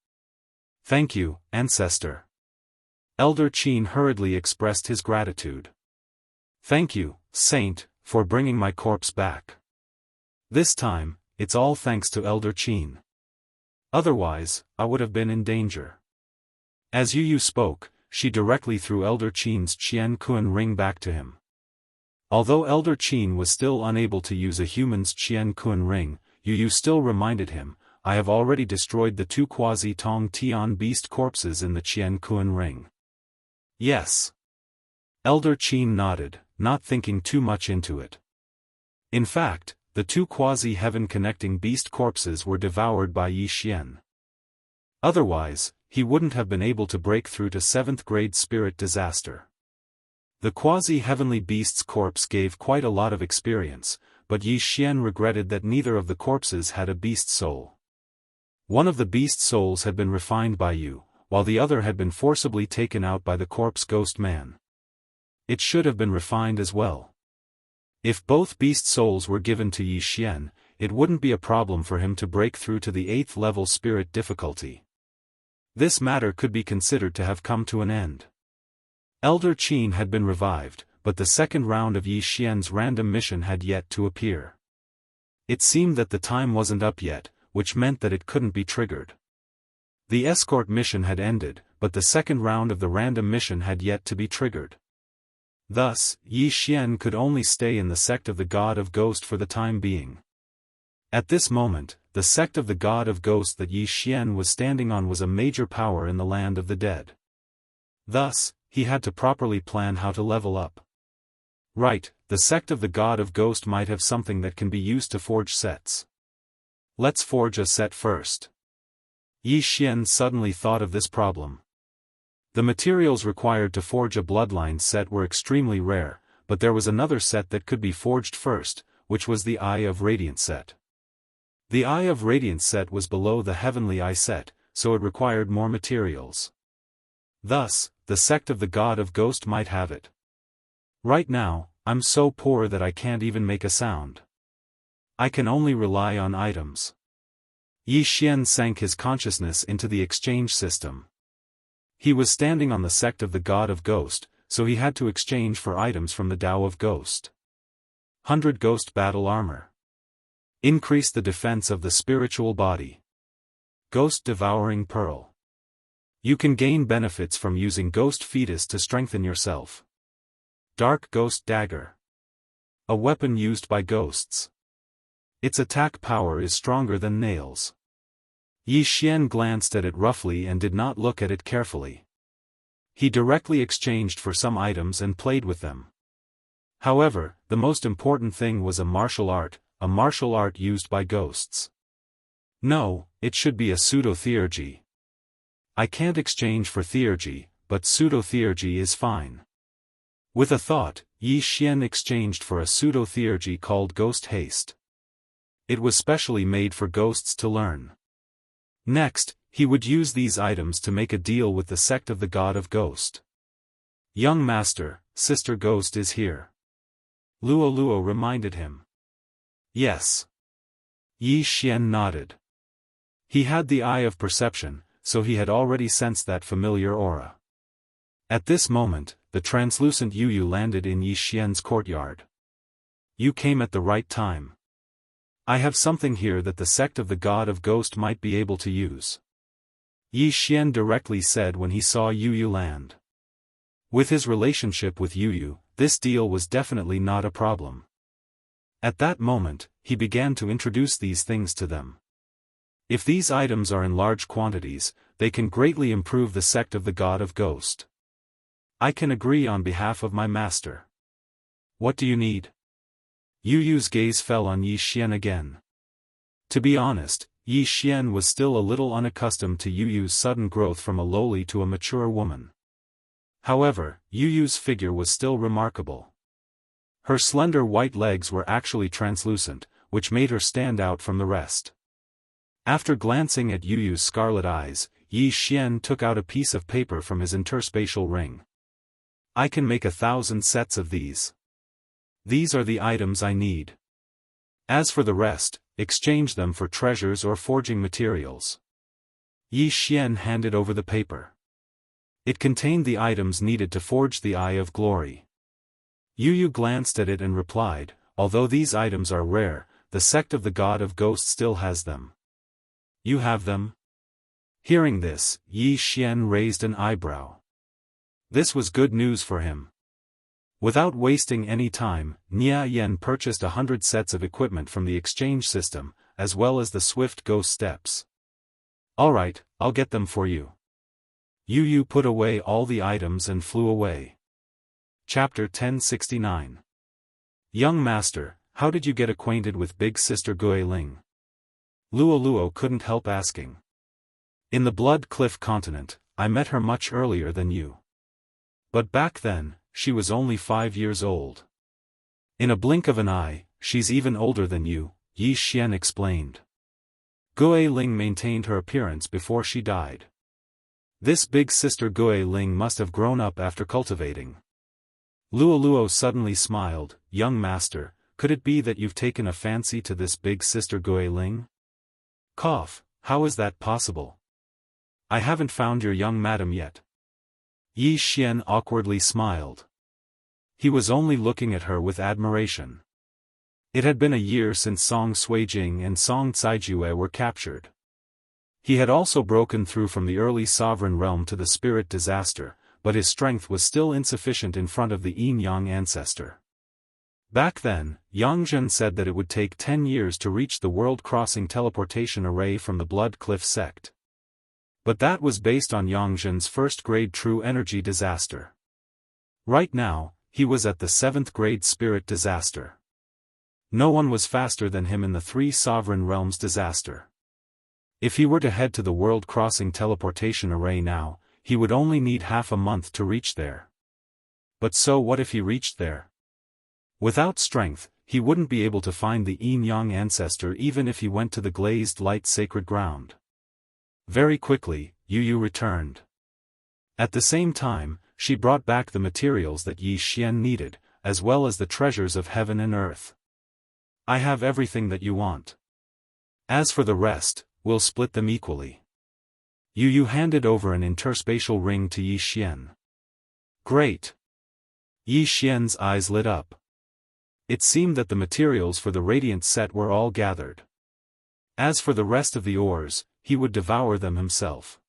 S1: Thank you, ancestor. Elder Qin hurriedly expressed his gratitude. Thank you, saint, for bringing my corpse back. This time, it's all thanks to Elder Qin. Otherwise, I would have been in danger. As Yu spoke, she directly threw Elder Qin's Qian Kun ring back to him. Although Elder Qin was still unable to use a human's Qian Kun ring, Yu still reminded him, I have already destroyed the 2 quasi-Tong Tian beast corpses in the Qian Kun ring. Yes. Elder Qin nodded, not thinking too much into it. In fact, the 2 quasi-heaven connecting beast corpses were devoured by Yi Xian. Otherwise, he wouldn't have been able to break through to 7th grade spirit disaster. The quasi-heavenly beast's corpse gave quite a lot of experience, but Yi Xian regretted that neither of the corpses had a beast soul. One of the beast souls had been refined by Yu, while the other had been forcibly taken out by the corpse ghost man. It should have been refined as well. If both beast souls were given to Yi Xian, it wouldn't be a problem for him to break through to the 8th level spirit difficulty. This matter could be considered to have come to an end. Elder Qin had been revived, but the second round of Yi Xian's random mission had yet to appear. It seemed that the time wasn't up yet, which meant that it couldn't be triggered. The escort mission had ended, but the second round of the random mission had yet to be triggered. Thus, Yi Xian could only stay in the sect of the God of Ghost for the time being. At this moment, the sect of the God of Ghost that Yi Xian was standing on was a major power in the land of the dead. Thus, he had to properly plan how to level up. Right, the sect of the God of Ghost might have something that can be used to forge sets. Let's forge a set first. Yi Xian suddenly thought of this problem. The materials required to forge a bloodline set were extremely rare, but there was another set that could be forged first, which was the Eye of Radiance set. The Eye of Radiance set was below the Heavenly Eye set, so it required more materials. Thus, the sect of the God of Ghost might have it. Right now, I'm so poor that I can't even make a sound. I can only rely on items. Yi Xian sank his consciousness into the exchange system. He was standing on the sect of the God of Ghost, so he had to exchange for items from the Tao of Ghost. 100 Ghost Battle Armor. Increase the defense of the spiritual body. Ghost Devouring Pearl. You can gain benefits from using Ghost Fetus to strengthen yourself. Dark Ghost Dagger. A weapon used by ghosts. Its attack power is stronger than nails. Yi Xian glanced at it roughly and did not look at it carefully. He directly exchanged for some items and played with them. However, the most important thing was a martial art used by ghosts. No, it should be a pseudo-theurgy. I can't exchange for theurgy, but pseudo-theurgy is fine. With a thought, Yi Xian exchanged for a pseudo-theurgy called Ghost Haste. It was specially made for ghosts to learn. Next, he would use these items to make a deal with the sect of the God of Ghost. Young master, Sister Ghost is here. Luo reminded him. Yes. Yi Xian nodded. He had the eye of perception, so he had already sensed that familiar aura. At this moment, the translucent Yu landed in Yi Xian's courtyard. You came at the right time. I have something here that the sect of the God of Ghost might be able to use. Yi Xian directly said when he saw Yu land. With his relationship with Yu, this deal was definitely not a problem. At that moment, he began to introduce these things to them. If these items are in large quantities, they can greatly improve the sect of the God of Ghost. I can agree on behalf of my master. What do you need? Yu Yu's gaze fell on Yi Xian again. To be honest, Yi Xian was still a little unaccustomed to Yu Yu's sudden growth from a lowly to a mature woman. However, Yu Yu's figure was still remarkable. Her slender white legs were actually translucent, which made her stand out from the rest. After glancing at Yu Yu's scarlet eyes, Yi Xian took out a piece of paper from his interspatial ring. I can make 1,000 sets of these. These are the items I need. As for the rest, exchange them for treasures or forging materials. Yi Xian handed over the paper. It contained the items needed to forge the Eye of Glory. Yu Yu glanced at it and replied, although these items are rare, the sect of the God of Ghosts still has them. You have them? Hearing this, Yi Xian raised an eyebrow. This was good news for him. Without wasting any time, Nia Yen purchased 100 sets of equipment from the exchange system, as well as the swift ghost steps. Alright, I'll get them for you. Yu Yu put away all the items and flew away. Chapter 1069. Young Master, how did you get acquainted with Big Sister Guiling? Luo Luo couldn't help asking. In the Blood Cliff continent, I met her much earlier than you. But back then, she was only 5 years old. In a blink of an eye, she's even older than you, Yi Xian explained. Guiling maintained her appearance before she died. This big sister Guiling must have grown up after cultivating. Luo Luo suddenly smiled, young master, could it be that you've taken a fancy to this big sister Guiling? Cough, how is that possible? I haven't found your young madam yet. Yi Xian awkwardly smiled. He was only looking at her with admiration. It had been a year since Song Suijing and Song Caijue were captured. He had also broken through from the early sovereign realm to the spirit disaster, but his strength was still insufficient in front of the Yin-Yang ancestor. Back then, Yangzhen said that it would take 10 years to reach the world-crossing teleportation array from the Blood Cliff sect. But that was based on Yangzhen's first-grade true energy disaster. Right now, he was at the 7th-grade spirit disaster. No one was faster than him in the 3 sovereign realms disaster. If he were to head to the world-crossing teleportation array now, he would only need half a month to reach there. But so what if he reached there? Without strength, he wouldn't be able to find the Yin-Yang ancestor even if he went to the glazed light sacred ground. Very quickly, Yu Yu returned. At the same time, she brought back the materials that Yi Xian needed, as well as the treasures of heaven and earth. I have everything that you want. As for the rest, we'll split them equally. Yu Yu handed over an interspatial ring to Yi Xian. Great! Yi Xian's eyes lit up. It seemed that the materials for the radiant set were all gathered. As for the rest of the ores, he would devour them himself.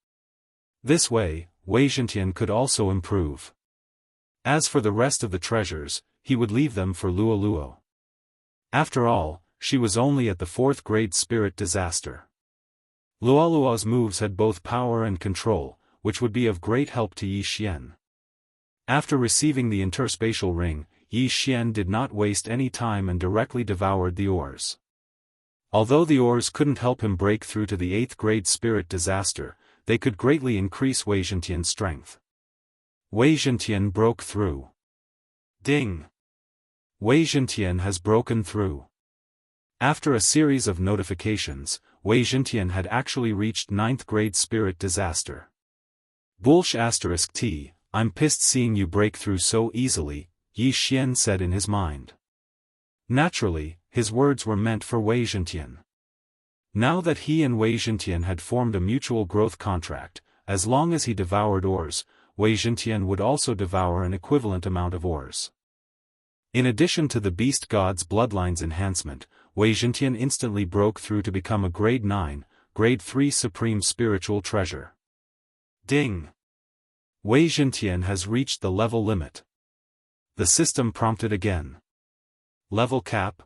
S1: This way, Wei Zhentian could also improve. As for the rest of the treasures, he would leave them for Luo Luo. After all, she was only at the 4th-grade spirit disaster. Luo Luo's moves had both power and control, which would be of great help to Yi Xian. After receiving the interspatial ring, Yi Xian did not waste any time and directly devoured the ores. Although the ores couldn't help him break through to the 8th-grade spirit disaster, they could greatly increase Wei Zhentian's strength. Wei Zhentian broke through. Ding! Wei Zhentian has broken through. After a series of notifications, Wei Zhentian had actually reached 9th-grade spirit disaster. Bullsh *T, I'm pissed seeing you break through so easily, Yi Xian said in his mind. Naturally, his words were meant for Wei Zhentian. Now that he and Wei Zhentian had formed a mutual growth contract, as long as he devoured ores, Wei Zhentian would also devour an equivalent amount of ores. In addition to the Beast God's bloodlines enhancement, Wei Zhentian instantly broke through to become a Grade 9, Grade 3 Supreme Spiritual Treasure. Ding! Wei Zhentian has reached the level limit. The system prompted again. Level cap?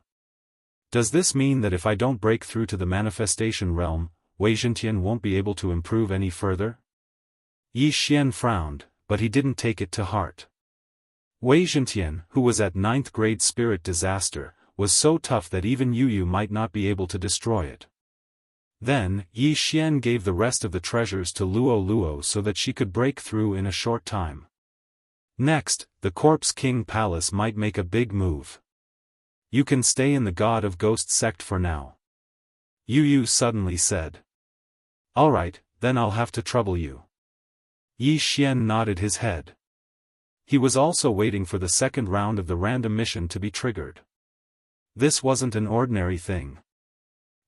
S1: Does this mean that if I don't break through to the manifestation realm, Wei Zhentian won't be able to improve any further? Yi Xian frowned, but he didn't take it to heart. Wei Zhentian, who was at 9th grade spirit disaster, was so tough that even Yu might not be able to destroy it. Then, Yi Xian gave the rest of the treasures to Luo so that she could break through in a short time. Next, the Corpse King Palace might make a big move. You can stay in the God of Ghost sect for now. Yu suddenly said. Alright, then I'll have to trouble you. Yi Xian nodded his head. He was also waiting for the second round of the random mission to be triggered. This wasn't an ordinary thing.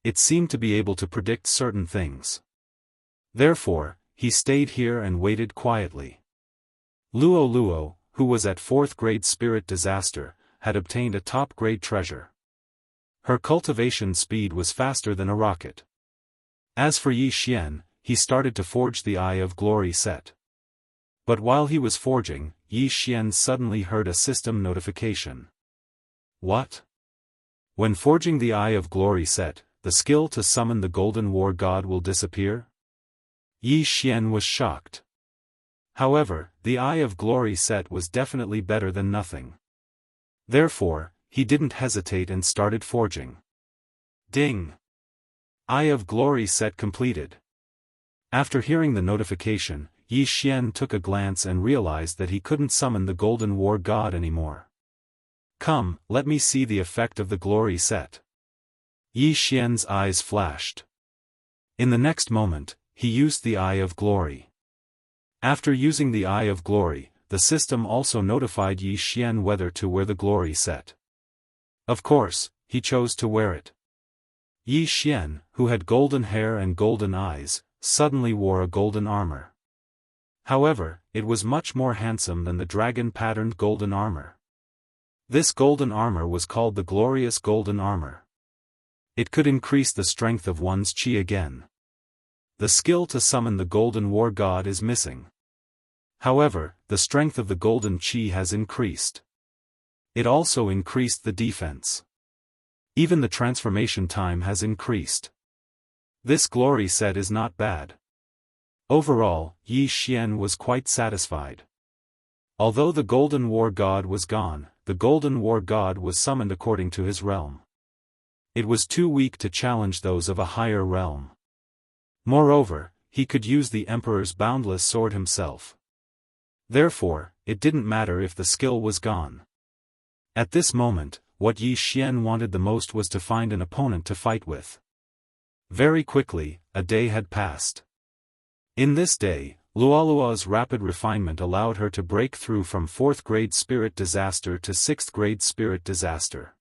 S1: It seemed to be able to predict certain things. Therefore, he stayed here and waited quietly. Luo, who was at 4th grade spirit disaster, had obtained a top-grade treasure. Her cultivation speed was faster than a rocket. As for Yi Xian, he started to forge the Eye of Glory set. But while he was forging, Yi Xian suddenly heard a system notification. What? When forging the Eye of Glory set, the skill to summon the Golden War God will disappear? Yi Xian was shocked. However, the Eye of Glory set was definitely better than nothing. Therefore, he didn't hesitate and started forging. Ding! Eye of Glory set completed. After hearing the notification, Yi Xian took a glance and realized that he couldn't summon the Golden War God anymore. Come, let me see the effect of the Glory set. Yi Xian's eyes flashed. In the next moment, he used the Eye of Glory. After using the Eye of Glory, the system also notified Yi Xian whether to wear the Glory set. Of course, he chose to wear it. Yi Xian, who had golden hair and golden eyes, suddenly wore a golden armor. However, it was much more handsome than the dragon-patterned golden armor. This golden armor was called the Glorious Golden Armor. It could increase the strength of one's qi again. The skill to summon the Golden War God is missing. However, the strength of the golden qi has increased. It also increased the defense. Even the transformation time has increased. This glory set is not bad. Overall, Yi Xian was quite satisfied. Although the Golden War God was gone, the Golden War God was summoned according to his realm. It was too weak to challenge those of a higher realm. Moreover, he could use the Emperor's boundless sword himself. Therefore, it didn't matter if the skill was gone. At this moment, what Yi Xian wanted the most was to find an opponent to fight with. Very quickly, a day had passed. In this day, Luo's rapid refinement allowed her to break through from 4th grade spirit disaster to 6th grade spirit disaster.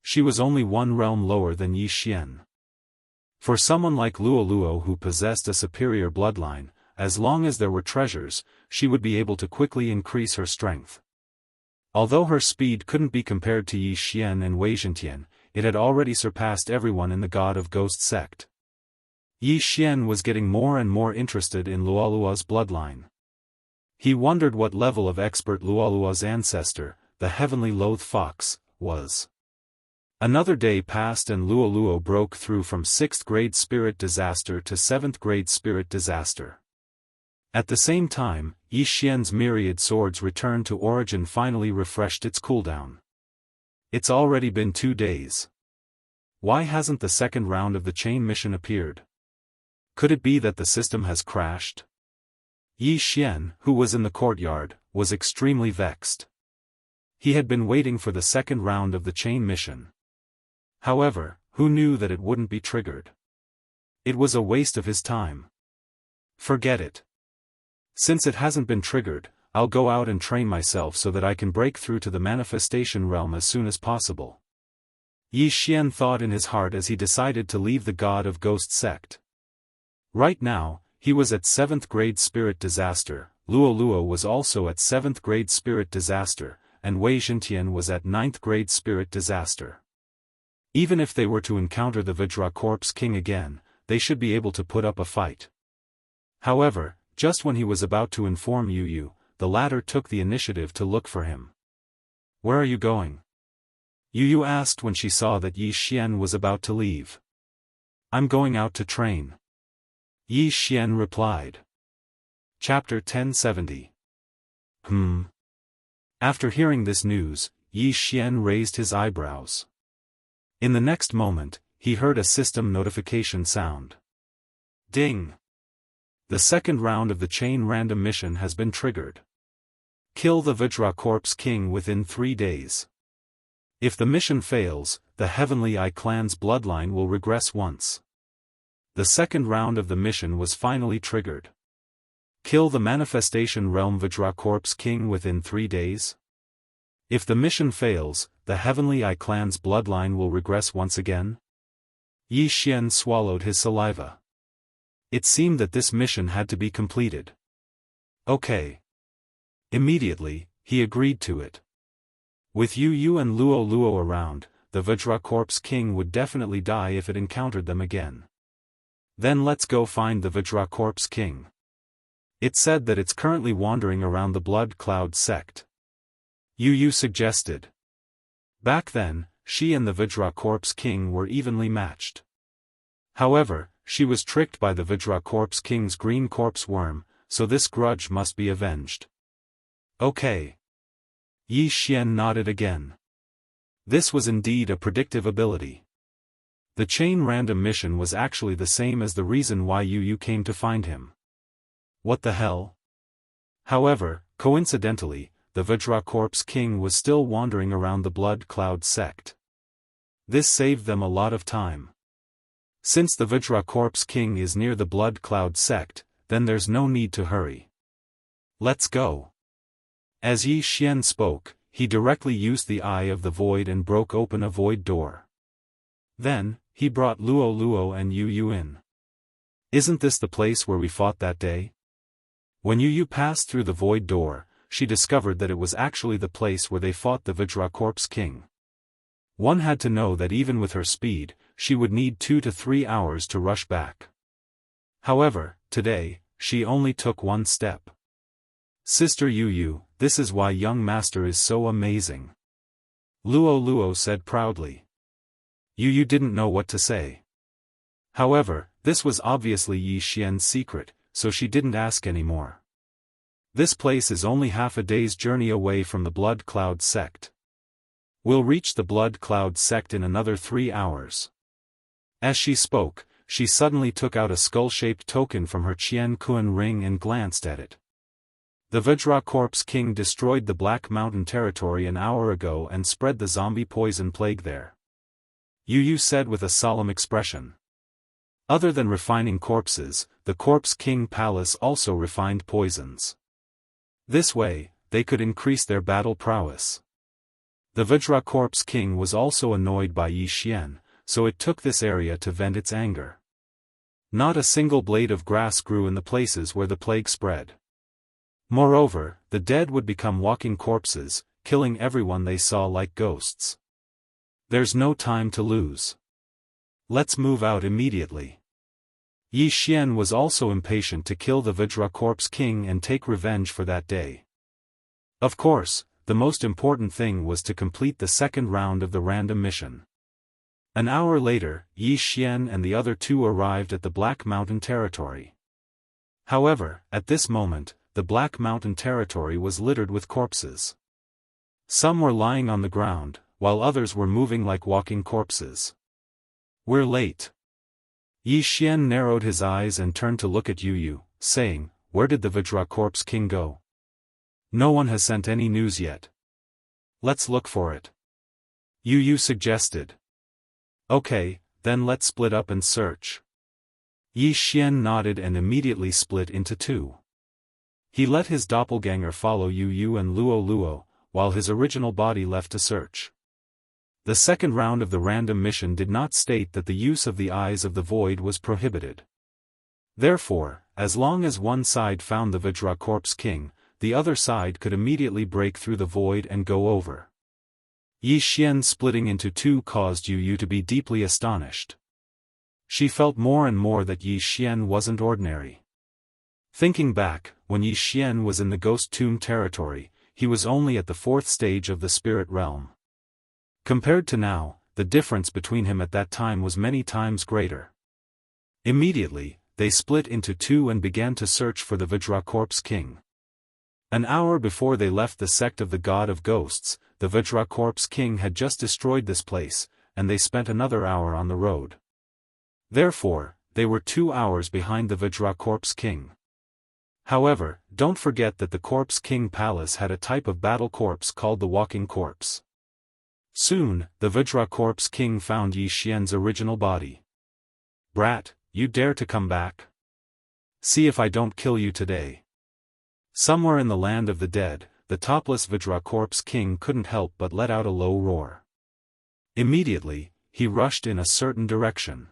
S1: She was only one realm lower than Yi Xian. For someone like Luo who possessed a superior bloodline, as long as there were treasures, she would be able to quickly increase her strength. Although her speed couldn't be compared to Yi Xian and Wei Zhentian, it had already surpassed everyone in the God of Ghost sect. Yi Xian was getting more and more interested in Luo's bloodline. He wondered what level of expert Luo's ancestor, the heavenly loathed fox, was. Another day passed and Luo broke through from 6th grade spirit disaster to 7th grade spirit disaster. At the same time, Yi Xian's myriad swords return to origin finally refreshed its cooldown. It's already been 2 days. Why hasn't the second round of the chain mission appeared? Could it be that the system has crashed? Yi Xian, who was in the courtyard, was extremely vexed. He had been waiting for the second round of the chain mission. However, who knew that it wouldn't be triggered? It was a waste of his time. Forget it. Since it hasn't been triggered, I'll go out and train myself so that I can break through to the manifestation realm as soon as possible. Yi Xian thought in his heart as he decided to leave the God of Ghost sect. Right now, he was at 7th grade spirit disaster, Luo was also at 7th grade spirit disaster, and Wei Zhentian was at 9th grade spirit disaster. Even if they were to encounter the Vajra Corpse King again, they should be able to put up a fight. However, just when he was about to inform Yu, the latter took the initiative to look for him. "Where are you going?" Yu asked when she saw that Yi Xian was about to leave. "I'm going out to train." Yi Xian replied. Chapter 1070. After hearing this news, Yi Xian raised his eyebrows. In the next moment, he heard a system notification sound. Ding! The second round of the chain random mission has been triggered. Kill the Vajra Corpse King within 3 days. If the mission fails, the Heavenly Eye clan's bloodline will regress once. The second round of the mission was finally triggered. Kill the Manifestation Realm Vajra Corpse King within 3 days. If the mission fails, the Heavenly Eye clan's bloodline will regress once again. Yi Xian swallowed his saliva. It seemed that this mission had to be completed. Okay. Immediately, he agreed to it. With Yu Yu and Luo Luo around, the Vajra Corpse King would definitely die if it encountered them again. Then let's go find the Vajra Corpse King. It said that it's currently wandering around the Blood Cloud sect. Yu Yu suggested. Back then, she and the Vajra Corpse King were evenly matched. However, she was tricked by the Vajra Corpse King's green corpse worm, so this grudge must be avenged. Okay. Yi Xian nodded again. This was indeed a predictive ability. The chain random mission was actually the same as the reason why Yu Yu came to find him. What the hell? However, coincidentally, the Vajra Corpse King was still wandering around the Blood Cloud sect. This saved them a lot of time. Since the Vajra Corpse King is near the Blood Cloud sect, then there's no need to hurry. Let's go. As Yi Xian spoke, he directly used the Eye of the Void and broke open a void door. Then, he brought Luo Luo and Yu Yu in. Isn't this the place where we fought that day? When Yu Yu passed through the void door, she discovered that it was actually the place where they fought the Vajra Corpse King. One had to know that even with her speed, she would need 2 to 3 hours to rush back. However, today, she only took 1 step. Sister Yu Yu, this is why young master is so amazing. Luo Luo said proudly. Yu Yu didn't know what to say. However, this was obviously Yi Xian's secret, so she didn't ask anymore. This place is only half a day's journey away from the Blood Cloud sect. We'll reach the Blood Cloud sect in another 3 hours. As she spoke, she suddenly took out a skull-shaped token from her Qian Kuan ring and glanced at it. The Vajra Corpse King destroyed the Black Mountain territory an hour ago and spread the zombie poison plague there. Yu Yu said with a solemn expression. Other than refining corpses, the Corpse King Palace also refined poisons. This way, they could increase their battle prowess. The Vajra Corpse King was also annoyed by Yi Xian, so it took this area to vent its anger. Not a single blade of grass grew in the places where the plague spread. Moreover, the dead would become walking corpses, killing everyone they saw like ghosts. There's no time to lose. Let's move out immediately. Yi Xian was also impatient to kill the Vajra Corpse King and take revenge for that day. Of course, the most important thing was to complete the second round of the random mission. An hour later, Yi Xian and the other 2 arrived at the Black Mountain territory. However, at this moment, the Black Mountain territory was littered with corpses. Some were lying on the ground, while others were moving like walking corpses. We're late. Yi Xian narrowed his eyes and turned to look at Yu Yu, saying, Where did the Vajra Corpse King go? No one has sent any news yet. Let's look for it. Yu Yu suggested. Okay, then let's split up and search. Yi Xian nodded and immediately split into 2. He let his doppelganger follow Yu Yu and Luo Luo, while his original body left to search. The second round of the random mission did not state that the use of the Eyes of the Void was prohibited. Therefore, as long as one side found the Vajra Corpse King, the other side could immediately break through the void and go over. Yi Xian splitting into 2 caused Yu Yu to be deeply astonished. She felt more and more that Yi Xian wasn't ordinary. Thinking back, when Yi Xian was in the Ghost Tomb territory, he was only at the 4th stage of the spirit realm. Compared to now, the difference between him at that time was many times greater. Immediately, they split into 2 and began to search for the Vajra Corpse King. An hour before they left the sect of the God of Ghosts, the Vajracorp's king had just destroyed this place, and they spent another hour on the road. Therefore, they were 2 hours behind the Vajracorp's king. However, don't forget that the Corpse King Palace had a type of battle corpse called the Walking Corpse. Soon, the Vajracorp's king found Yi Xian's original body. "Brat, you dare to come back? See if I don't kill you today." Somewhere in the land of the dead, the topless Vajracorp's king couldn't help but let out a low roar. Immediately, he rushed in a certain direction.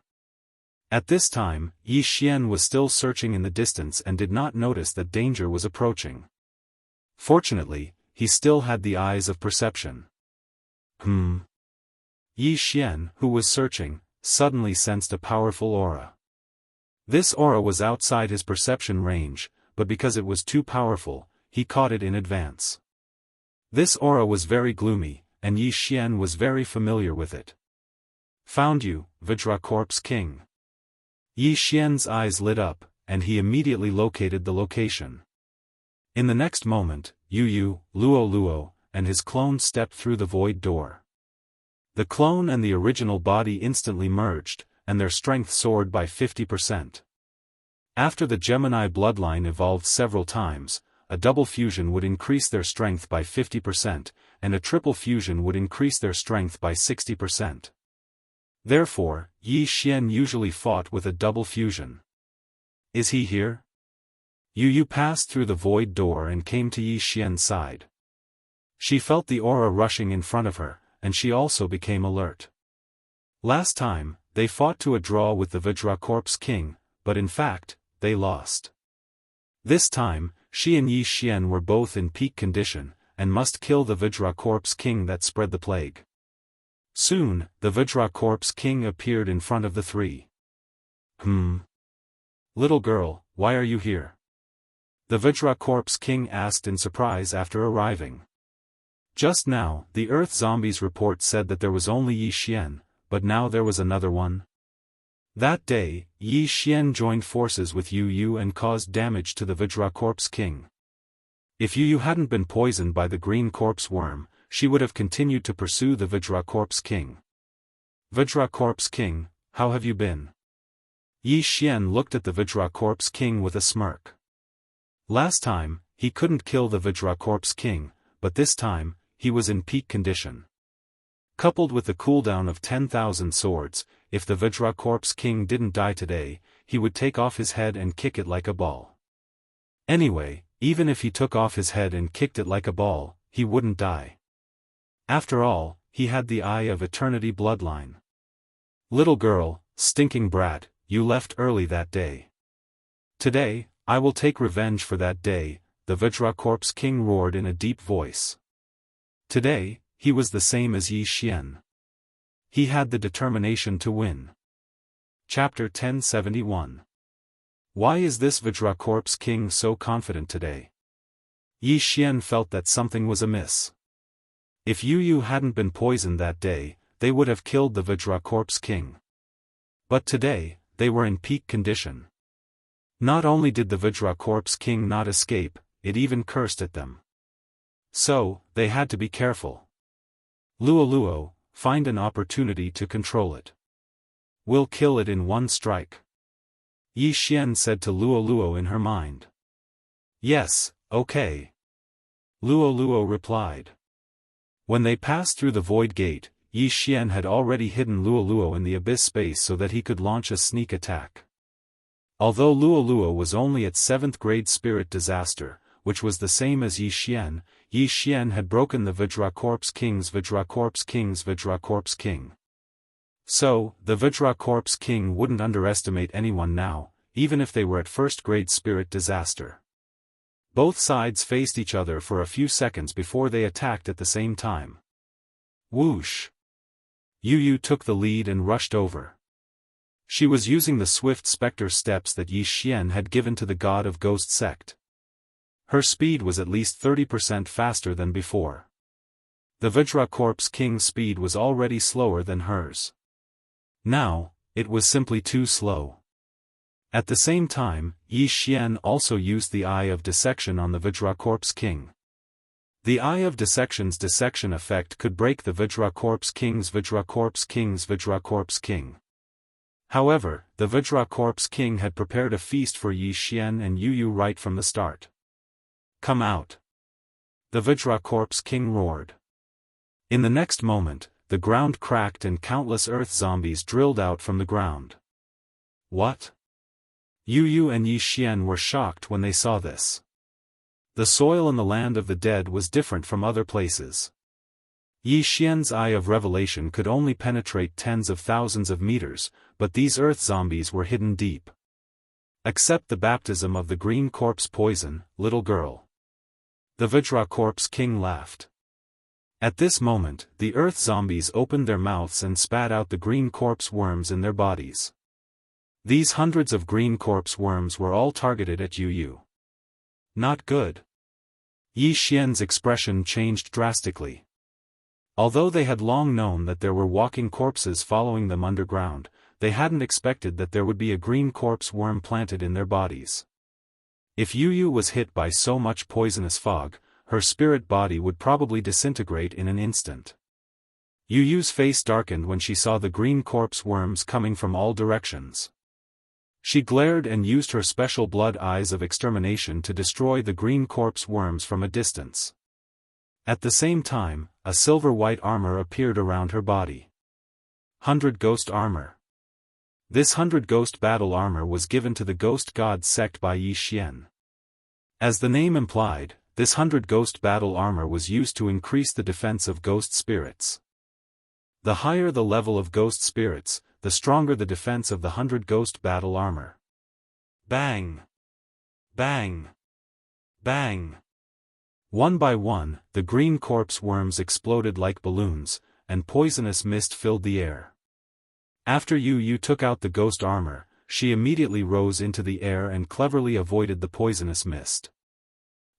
S1: At this time, Yi Xian was still searching in the distance and did not notice that danger was approaching. Fortunately, he still had the eyes of perception. Yi Xian, who was searching, suddenly sensed a powerful aura. This aura was outside his perception range, but because it was too powerful, he caught it in advance. This aura was very gloomy, and Yi Xian was very familiar with it. "Found you, Vajracorp's king." Yi Xian's eyes lit up, and he immediately located the location. In the next moment, Yu, Luo, and his clone stepped through the void door. The clone and the original body instantly merged, and their strength soared by 50%. After the Gemini bloodline evolved several times, a double fusion would increase their strength by 50%, and a triple fusion would increase their strength by 60%. Therefore, Yi Xian usually fought with a double fusion. "Is he here?" Yu passed through the void door and came to Yi Xian's side. She felt the aura rushing in front of her, and she also became alert. Last time, they fought to a draw with the Vajracorp's king, but in fact, they lost. This time, she and Yi Xian were both in peak condition, and must kill the Vajracorp's king that spread the plague. Soon, the Vajracorp's king appeared in front of the three. Little girl, why are you here?" The Vajracorp's king asked in surprise after arriving. Just now, the Earth Zombies report said that there was only Yi Xian, but now there was another one. That day, Yi Xian joined forces with Yu and caused damage to the Vajracorp's king. If Yu hadn't been poisoned by the green corpse worm, she would have continued to pursue the Vajracorp's king. "Vajracorp's king, how have you been?" Yi Xian looked at the Vajracorp's king with a smirk. Last time, he couldn't kill the Vajracorp's king, but this time, he was in peak condition. Coupled with the cooldown of 10,000 swords, if the Vajracorp's king didn't die today, he would take off his head and kick it like a ball. Anyway, even if he took off his head and kicked it like a ball, he wouldn't die. After all, he had the Eye of Eternity bloodline. "Little girl, stinking brat, you left early that day. Today, I will take revenge for that day," the Vajracorp's king roared in a deep voice. Today, he was the same as Yi Xian. He had the determination to win. Chapter 1071. Why is this Vajracorp's king so confident today? Yi Xian felt that something was amiss. If Yu hadn't been poisoned that day, they would have killed the Vajracorp's king. But today, they were in peak condition. Not only did the Vajracorp's king not escape, it even cursed at them. So, they had to be careful. Luo, find an opportunity to control it. We'll kill it in one strike." Yi Xian said to Luo in her mind. "Yes, okay." Luo replied. When they passed through the void gate, Yi Xian had already hidden Luo in the abyss space so that he could launch a sneak attack. Although Luo was only at 7th grade spirit disaster, which was the same as Yi Xian had broken the Vajracorp's king. So, the Vajracorp's king wouldn't underestimate anyone now, even if they were at 1st grade spirit disaster. Both sides faced each other for a few seconds before they attacked at the same time. Whoosh! Yu took the lead and rushed over. She was using the swift specter steps that Yi Xian had given to the God of Ghost sect. Her speed was at least 30% faster than before. The Vajracorp's king's speed was already slower than hers. Now, it was simply too slow. At the same time, Yi Xian also used the Eye of Dissection on the Vajracorpse King. The Eye of Dissection's dissection effect could break the Vajracorpse King's King. However, the Vajracorpse King had prepared a feast for Yi Xian and Yu right from the start. "Come out!" the Vajracorpse King roared. In the next moment, the ground cracked and countless earth zombies drilled out from the ground. What? Yu and Yi Xian were shocked when they saw this. The soil in the land of the dead was different from other places. Yi Xian's Eye of Revelation could only penetrate tens of thousands of meters, but these earth zombies were hidden deep. "Accept the baptism of the green corpse poison, little girl." The Vajracorpse King laughed. At this moment, the earth zombies opened their mouths and spat out the green corpse worms in their bodies. These hundreds of green corpse worms were all targeted at Yu. Not good. Yi Xian's expression changed drastically. Although they had long known that there were walking corpses following them underground, they hadn't expected that there would be a green corpse worm planted in their bodies. If Yu was hit by so much poisonous fog, her spirit body would probably disintegrate in an instant. Yu's face darkened when she saw the green corpse worms coming from all directions. She glared and used her special blood eyes of extermination to destroy the green corpse worms from a distance. At the same time, a silver-white armor appeared around her body. 100 Ghost Armor. This 100 Ghost Battle Armor was given to the Ghost God sect by Yi Xian. As the name implied, this 100 Ghost Battle Armor was used to increase the defense of ghost spirits. The higher the level of ghost spirits, the stronger the defense of the 100 Ghost Battle Armor. Bang! Bang! Bang! One by one, the green corpse worms exploded like balloons, and poisonous mist filled the air. After Yu took out the ghost armor, she immediately rose into the air and cleverly avoided the poisonous mist.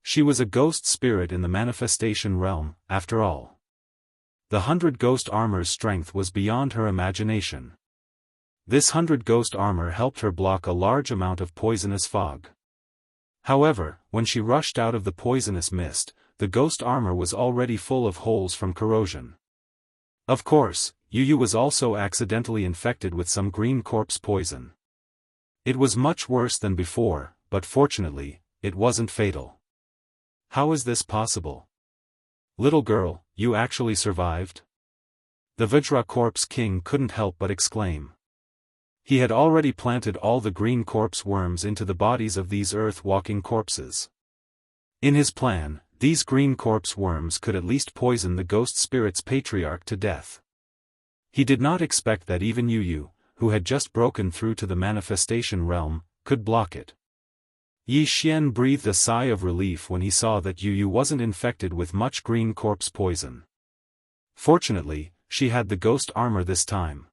S1: She was a ghost spirit in the manifestation realm, after all. The 100 Ghost Armor's strength was beyond her imagination. This 100 Ghost Armor helped her block a large amount of poisonous fog. However, when she rushed out of the poisonous mist, the Ghost Armor was already full of holes from corrosion. Of course, Yu was also accidentally infected with some green corpse poison. It was much worse than before, but fortunately, it wasn't fatal. How is this possible? Little girl, you actually survived? The Vajracorpse King couldn't help but exclaim. He had already planted all the green corpse worms into the bodies of these earth-walking corpses. In his plan, these green corpse worms could at least poison the ghost spirit's patriarch to death. He did not expect that even Yu, who had just broken through to the manifestation realm, could block it. Yi Xian breathed a sigh of relief when he saw that Yu wasn't infected with much green corpse poison. Fortunately, she had the ghost armor this time.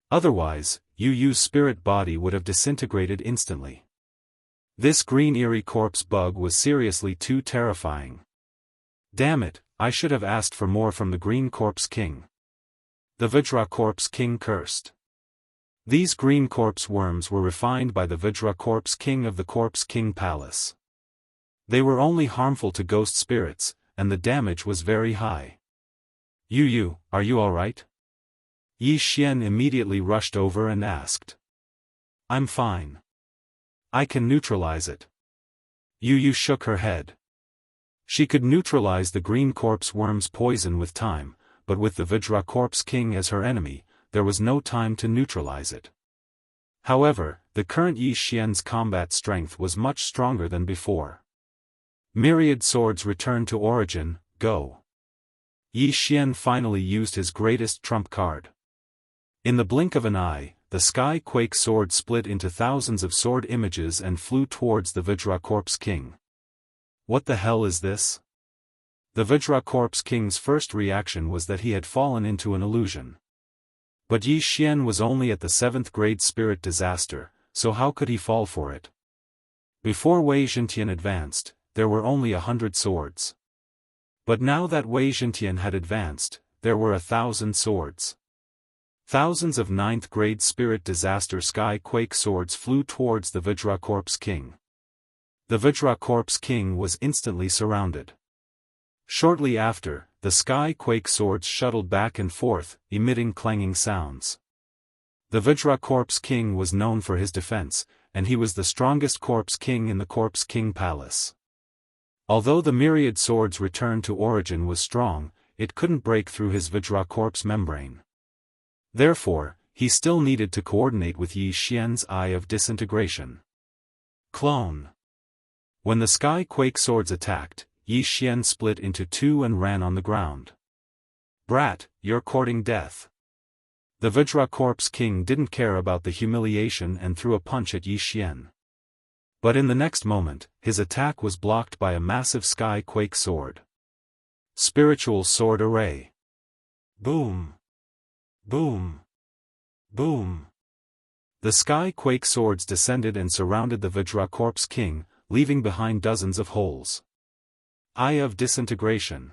S1: Otherwise, Yu's spirit body would have disintegrated instantly. This green eerie corpse bug was seriously too terrifying. Damn it, I should have asked for more from the green corpse king. The Vajracorpse King cursed. These green corpse worms were refined by the Vajracorpse King of the Corpse King Palace. They were only harmful to ghost spirits, and the damage was very high. Yu, are you alright? Yi Xian immediately rushed over and asked. I'm fine. I can neutralize it. Yu shook her head. She could neutralize the green corpse worm's poison with time, but with the Vajracorpse King as her enemy, there was no time to neutralize it. However, the current Yi Xian's combat strength was much stronger than before. Myriad swords returned to origin, go. Yi Xian finally used his greatest trump card. In the blink of an eye, the Sky Quake sword split into thousands of sword images and flew towards the Vajracorpse King. What the hell is this? The Vajracorpse King's first reaction was that he had fallen into an illusion. But Yi Xian was only at the 7th grade spirit disaster, so how could he fall for it? Before Wei Zhentian advanced, there were only 100 swords. But now that Wei Zhentian had advanced, there were 1,000 swords. Thousands of ninth-grade spirit disaster sky quake swords flew towards the Vajracorpse king. The Vajracorpse king was instantly surrounded. Shortly after, the sky quake swords shuttled back and forth, emitting clanging sounds. The Vajracorpse king was known for his defense, and he was the strongest corpse king in the Corpse King Palace. Although the myriad swords' return to origin was strong, it couldn't break through his Vajracorpse membrane. Therefore, he still needed to coordinate with Yi Xian's Eye of Disintegration. Clone. When the sky quake swords attacked, Yi Xian split into two and ran on the ground. Brat, you're courting death. The Vajracorpse king didn't care about the humiliation and threw a punch at Yi Xian. But in the next moment, his attack was blocked by a massive sky quake sword. Spiritual sword array. Boom. Boom. Boom. The sky quake swords descended and surrounded the Vajracorpse king, leaving behind dozens of holes. Eye of Disintegration.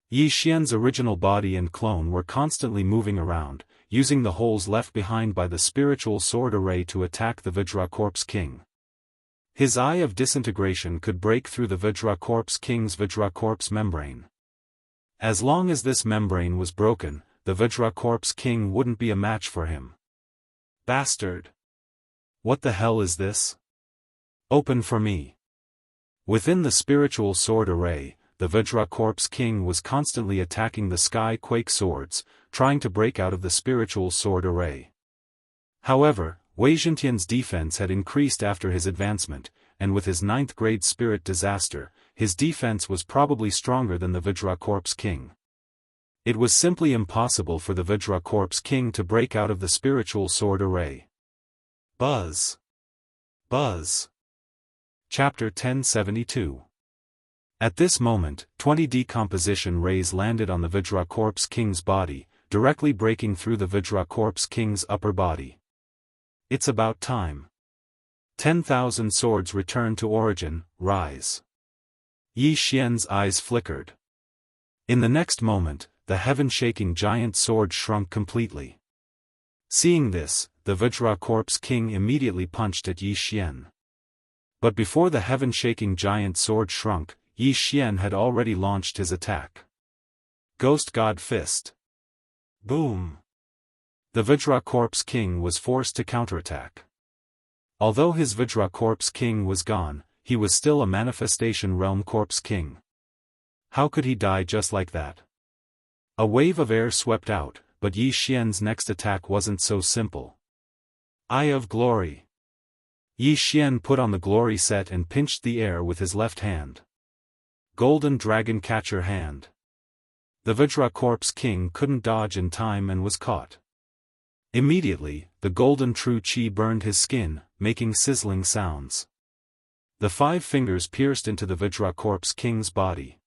S1: Yi Xian's original body and clone were constantly moving around, using the holes left behind by the spiritual sword array to attack the Vajracorpse king. His Eye of Disintegration could break through the Vajracorpse king's Vajracorpse membrane. As long as this membrane was broken, the Vajracorpse king wouldn't be a match for him. Bastard! What the hell is this? Open for me. Within the spiritual sword array, the Vajracorpse king was constantly attacking the sky quake swords, trying to break out of the spiritual sword array. However, Wei Zhentian's defense had increased after his advancement, and with his 9th-grade spirit disaster, his defense was probably stronger than the Vajracorpse king. It was simply impossible for the Vajracorpse king to break out of the spiritual sword array. Buzz. Buzz. Chapter 1072. At this moment, 20 decomposition rays landed on the Vajracorpse king's body, directly breaking through the Vajracorpse king's upper body. It's about time. 10,000 swords return to origin, rise. Yi Xian's eyes flickered. In the next moment, the heaven-shaking giant sword shrunk completely. Seeing this, the Vajracorpse king immediately punched at Yi Xian. But before the heaven-shaking giant sword shrunk, Yi Xian had already launched his attack. Ghost God Fist. Boom. The Vajracorpse king was forced to counterattack. Although his Vajracorpse king was gone, he was still a manifestation realm corpse king. How could he die just like that? A wave of air swept out, but Yi Xian's next attack wasn't so simple. Eye of Glory. Yi Xian put on the glory set and pinched the air with his left hand. Golden Dragon Catcher Hand. The Vajracorpse king couldn't dodge in time and was caught. Immediately, the golden true qi burned his skin, making sizzling sounds. The 5 fingers pierced into the Vajracorpse king's body.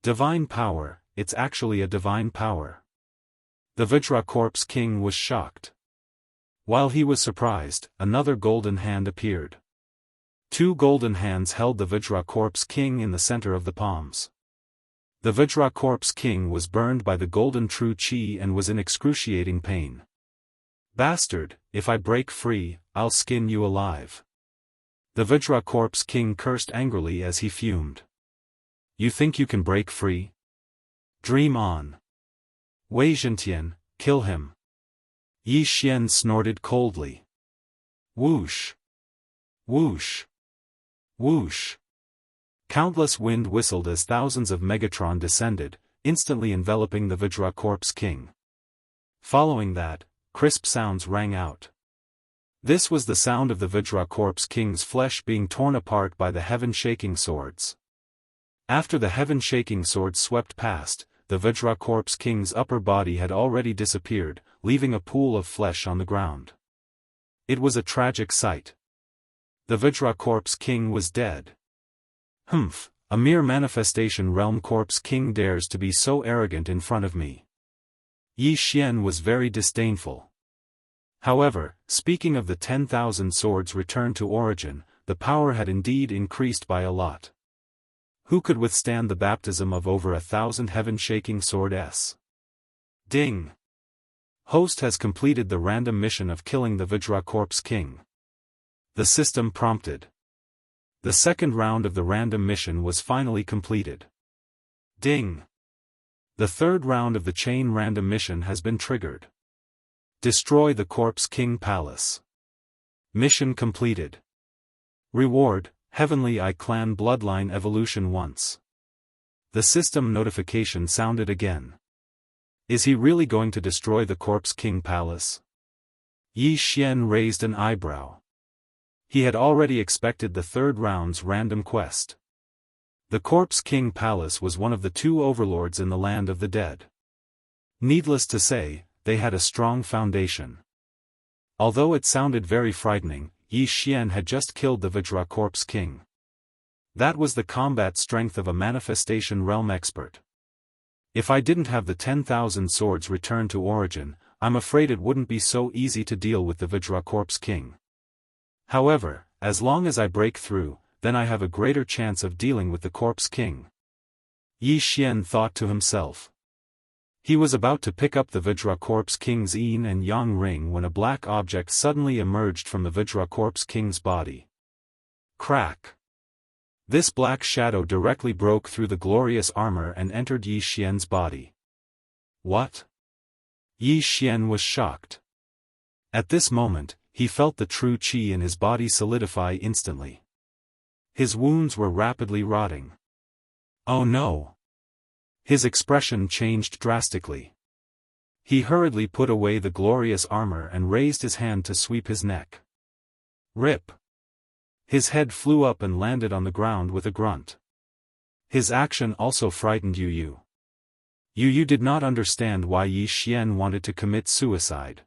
S1: Divine power, it's actually a divine power. The Vajracorpse king was shocked. While he was surprised, another golden hand appeared. 2 golden hands held the Vajracorpse king in the center of the palms. The Vajracorpse king was burned by the golden true qi and was in excruciating pain. Bastard, if I break free, I'll skin you alive. The Vajracorpse king cursed angrily as he fumed. You think you can break free? Dream on. Wei Zhentian, kill him. Yi Xian snorted coldly. Whoosh. Whoosh. Whoosh. Countless wind whistled as thousands of Megatron descended, instantly enveloping the Vajracorpse king. Following that, crisp sounds rang out. This was the sound of the Vajracorpse king's flesh being torn apart by the heaven-shaking swords. After the heaven-shaking swords swept past, the Vajracorpse king's upper body had already disappeared, leaving a pool of flesh on the ground. It was a tragic sight. The Vajracorpse king was dead. Humph, a mere manifestation realm corpse king dares to be so arrogant in front of me. Yi Xian was very disdainful. However, speaking of the 10,000 swords returned to origin, the power had indeed increased by a lot. Who could withstand the baptism of over 1,000 heaven-shaking swords? Ding! Host has completed the random mission of killing the Vajra Corpse King. The system prompted. The second round of the random mission was finally completed. Ding! The third round of the chain random mission has been triggered. Destroy the Corpse King Palace. Mission completed. Reward, Heavenly Eye Clan Bloodline Evolution once. The system notification sounded again. Is he really going to destroy the Corpse King Palace? Yi Xian raised an eyebrow. He had already expected the third round's random quest. The Corpse King Palace was one of the two overlords in the land of the dead. Needless to say, they had a strong foundation. Although it sounded very frightening, Yi Xian had just killed the Vajra Corpse King. That was the combat strength of a manifestation realm expert. If I didn't have the 10,000 swords returned to origin, I'm afraid it wouldn't be so easy to deal with the Vajra Corpse King. However, as long as I break through, then I have a greater chance of dealing with the Corpse King. Yi Xian thought to himself. He was about to pick up the Vajra Corpse King's yin and yang ring when a black object suddenly emerged from the Vajra Corpse King's body. Crack! This black shadow directly broke through the glorious armor and entered Yi Xian's body. What? Yi Xian was shocked. At this moment, he felt the true qi in his body solidify instantly. His wounds were rapidly rotting. Oh no! His expression changed drastically. He hurriedly put away the glorious armor and raised his hand to sweep his neck. Rip! His head flew up and landed on the ground with a grunt. His action also frightened Yu Yu. Yu Yu did not understand why Yi Xian wanted to commit suicide.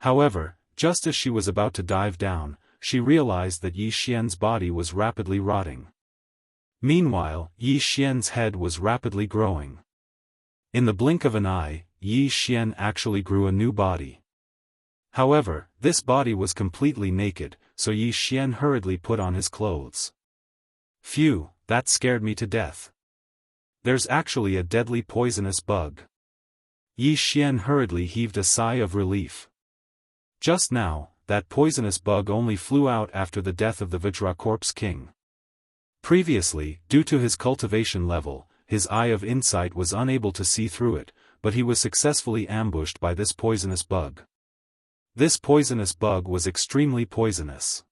S1: However, just as she was about to dive down, she realized that Yi Xian's body was rapidly rotting. Meanwhile, Yi Xian's head was rapidly growing. In the blink of an eye, Yi Xian actually grew a new body. However, this body was completely naked, so Yi Xian hurriedly put on his clothes. Phew, that scared me to death. There's actually a deadly poisonous bug. Yi Xian hurriedly heaved a sigh of relief. Just now, that poisonous bug only flew out after the death of the Vajra Corpse King. Previously, due to his cultivation level, his eye of insight was unable to see through it, but he was successfully ambushed by this poisonous bug. This poisonous bug was extremely poisonous.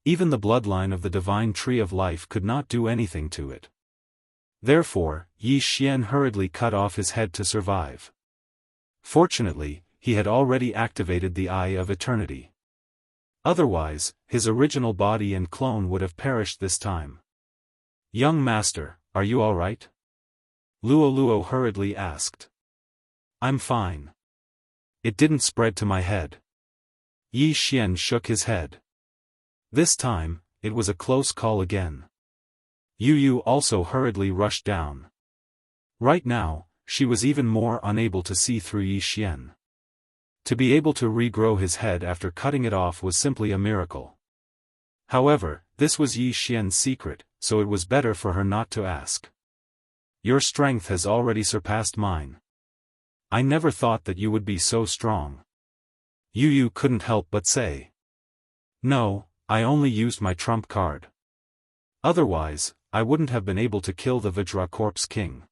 S1: Even the bloodline of the divine tree of life could not do anything to it. Therefore, Yi Xian hurriedly cut off his head to survive. Fortunately, he had already activated the Eye of Eternity. Otherwise, his original body and clone would have perished this time. Young master, are you all right? Luo Luo hurriedly asked. I'm fine. It didn't spread to my head. Yi Xian shook his head. This time, it was a close call again. Yu Yu also hurriedly rushed down. Right now, she was even more unable to see through Yi Xian. To be able to regrow his head after cutting it off was simply a miracle. However, this was Yi Xian's secret, so it was better for her not to ask. Your strength has already surpassed mine. I never thought that you would be so strong. Yu Yu couldn't help but say. No, I only used my trump card. Otherwise, I wouldn't have been able to kill the Vajra Corpse King.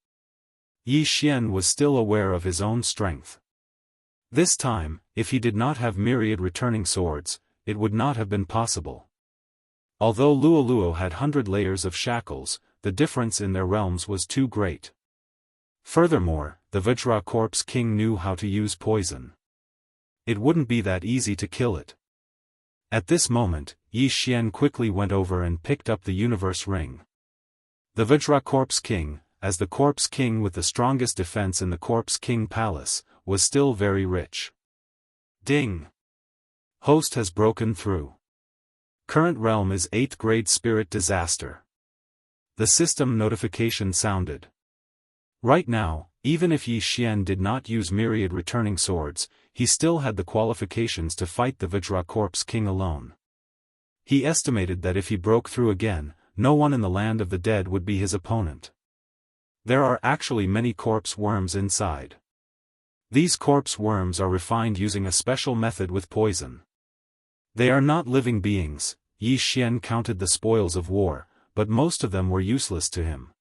S1: Yi Xian was still aware of his own strength. This time, if he did not have myriad returning swords, it would not have been possible. Although Luo Luo had 100 layers of shackles, the difference in their realms was too great. Furthermore, the Vajra Corpse King knew how to use poison. It wouldn't be that easy to kill it. At this moment, Yi Xian quickly went over and picked up the universe ring. The Vajra Corpse King, as the Corpse King with the strongest defense in the Corpse King Palace, was still very rich. Ding! Host has broken through. Current realm is 8th grade spirit disaster. The system notification sounded. Right now, even if Yi Xian did not use myriad returning swords, he still had the qualifications to fight the Vajra Corpse King alone. He estimated that if he broke through again, no one in the land of the dead would be his opponent. There are actually many corpse worms inside. These corpse worms are refined using a special method with poison. They are not living beings. Yi Xian counted the spoils of war, but most of them were useless to him.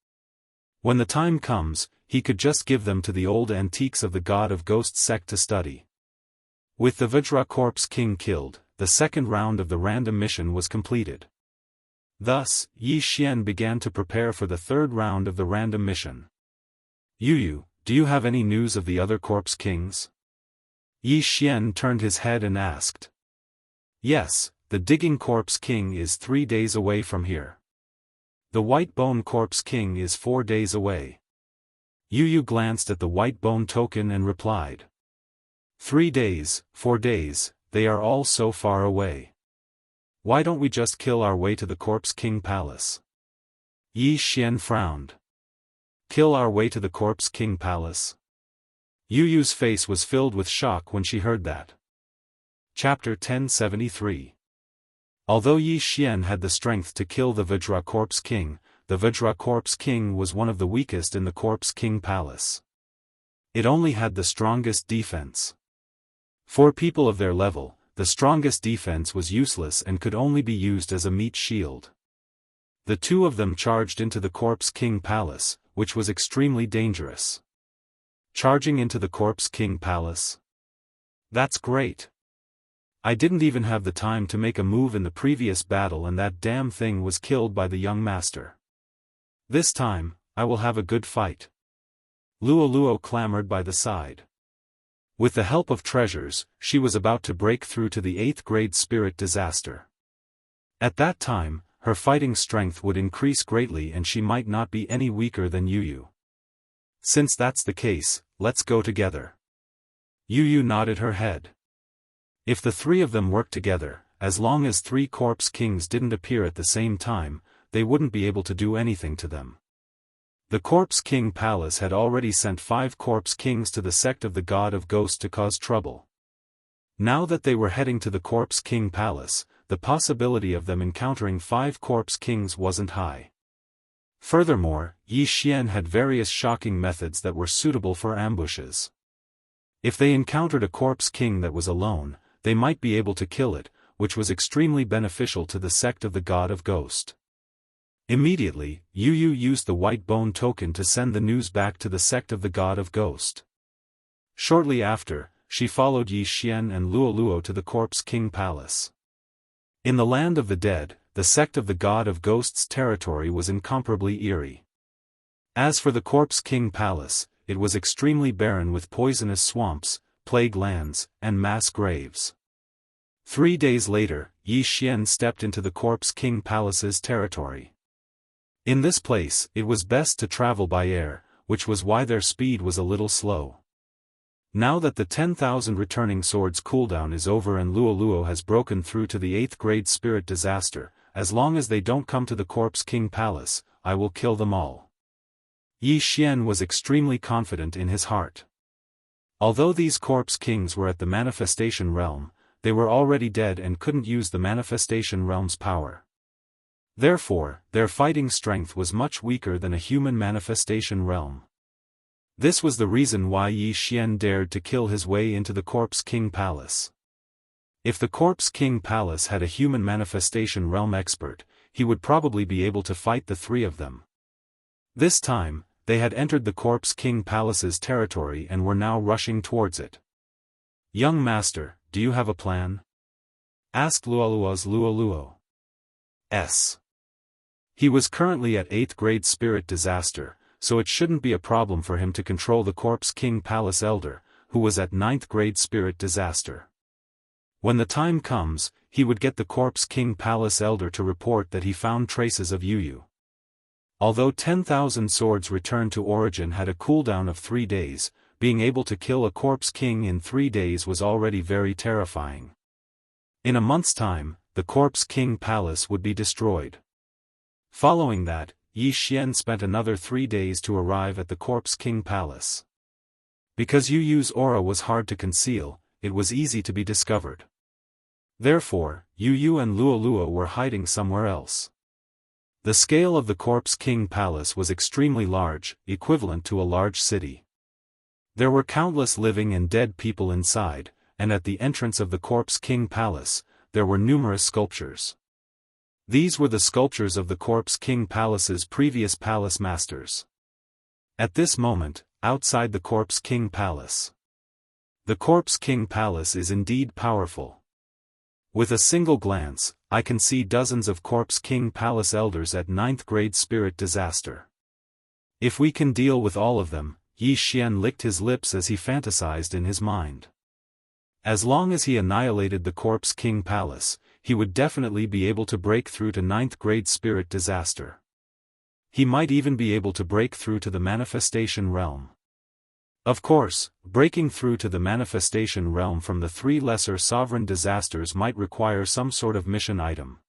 S1: When the time comes, he could just give them to the old antiques of the God of Ghosts sect to study. With the Vajra Corpse King killed, the second round of the random mission was completed. Thus, Yi Xian began to prepare for the third round of the random mission. Yu, do you have any news of the other Corpse Kings? Yi Xian turned his head and asked. Yes, the Digging Corpse King is 3 days away from here. The White Bone Corpse King is 4 days away. Yu glanced at the White Bone token and replied. 3 days, 4 days, they are all so far away. Why don't we just kill our way to the Corpse King Palace? Yi Xian frowned. Kill our way to the Corpse King Palace? Yu's face was filled with shock when she heard that. Chapter 1073. Although Yi Xian had the strength to kill the Vajra Corpse King, the Vajra Corpse King was one of the weakest in the Corpse King Palace. It only had the strongest defense. For people of their level, the strongest defense was useless and could only be used as a meat shield. The two of them charged into the Corpse King Palace, which was extremely dangerous. Charging into the Corpse King Palace? That's great. I didn't even have the time to make a move in the previous battle and that damn thing was killed by the young master. This time, I will have a good fight. Luo clamored by the side. With the help of treasures, she was about to break through to the 8th grade spirit disaster. At that time, her fighting strength would increase greatly and she might not be any weaker than Yu. Since that's the case, let's go together. Yu nodded her head. If the three of them worked together, as long as 3 Corpse Kings didn't appear at the same time, they wouldn't be able to do anything to them. The Corpse King Palace had already sent 5 Corpse Kings to the sect of the God of Ghosts to cause trouble. Now that they were heading to the Corpse King Palace, the possibility of them encountering 5 Corpse Kings wasn't high. Furthermore, Yi Xian had various shocking methods that were suitable for ambushes. If they encountered a Corpse King that was alone, they might be able to kill it, which was extremely beneficial to the sect of the God of Ghost. Immediately, Yu used the White Bone token to send the news back to the sect of the God of Ghost. Shortly after, she followed Yi Xian and Luo to the Corpse King Palace. In the land of the dead, the sect of the God of Ghosts' territory was incomparably eerie. As for the Corpse King Palace, it was extremely barren with poisonous swamps, plague lands, and mass graves. 3 days later, Yi Xian stepped into the Corpse King Palace's territory. In this place, it was best to travel by air, which was why their speed was a little slow. Now that the 10,000 returning swords cooldown is over and Luo has broken through to the 8th grade spirit disaster, as long as they don't come to the Corpse King Palace, I will kill them all. Yi Xian was extremely confident in his heart. Although these Corpse Kings were at the Manifestation Realm, they were already dead and couldn't use the Manifestation Realm's power. Therefore, their fighting strength was much weaker than a human Manifestation Realm. This was the reason why Yi Xian dared to kill his way into the Corpse King Palace. If the Corpse King Palace had a human Manifestation Realm expert, he would probably be able to fight the 3 of them. This time, they had entered the Corpse King Palace's territory and were now rushing towards it. Young Master, do you have a plan? Asked Luo's Luo. He was currently at 8th grade spirit disaster, so it shouldn't be a problem for him to control the Corpse King Palace Elder, who was at 9th grade spirit disaster. When the time comes, he would get the Corpse King Palace Elder to report that he found traces of Yu. Although 10,000 swords returned to origin had a cooldown of 3 days, being able to kill a Corpse King in 3 days was already very terrifying. In a month's time, the Corpse King Palace would be destroyed. Following that, Yi Xian spent another 3 days to arrive at the Corpse King Palace. Because Yu's aura was hard to conceal, it was easy to be discovered. Therefore, Yu and Luo were hiding somewhere else. The scale of the Corpse King Palace was extremely large, equivalent to a large city. There were countless living and dead people inside, and at the entrance of the Corpse King Palace, there were numerous sculptures. These were the sculptures of the Corpse King Palace's previous palace masters. At this moment, outside the Corpse King Palace. The Corpse King Palace is indeed powerful. With a single glance, I can see dozens of Corpse King Palace elders at 9th grade spirit disaster. If we can deal with all of them, Yi Xian licked his lips as he fantasized in his mind. As long as he annihilated the Corpse King Palace, he would definitely be able to break through to 9th grade spirit disaster. He might even be able to break through to the manifestation realm. Of course, breaking through to the manifestation realm from the 3 lesser sovereign disasters might require some sort of mission item.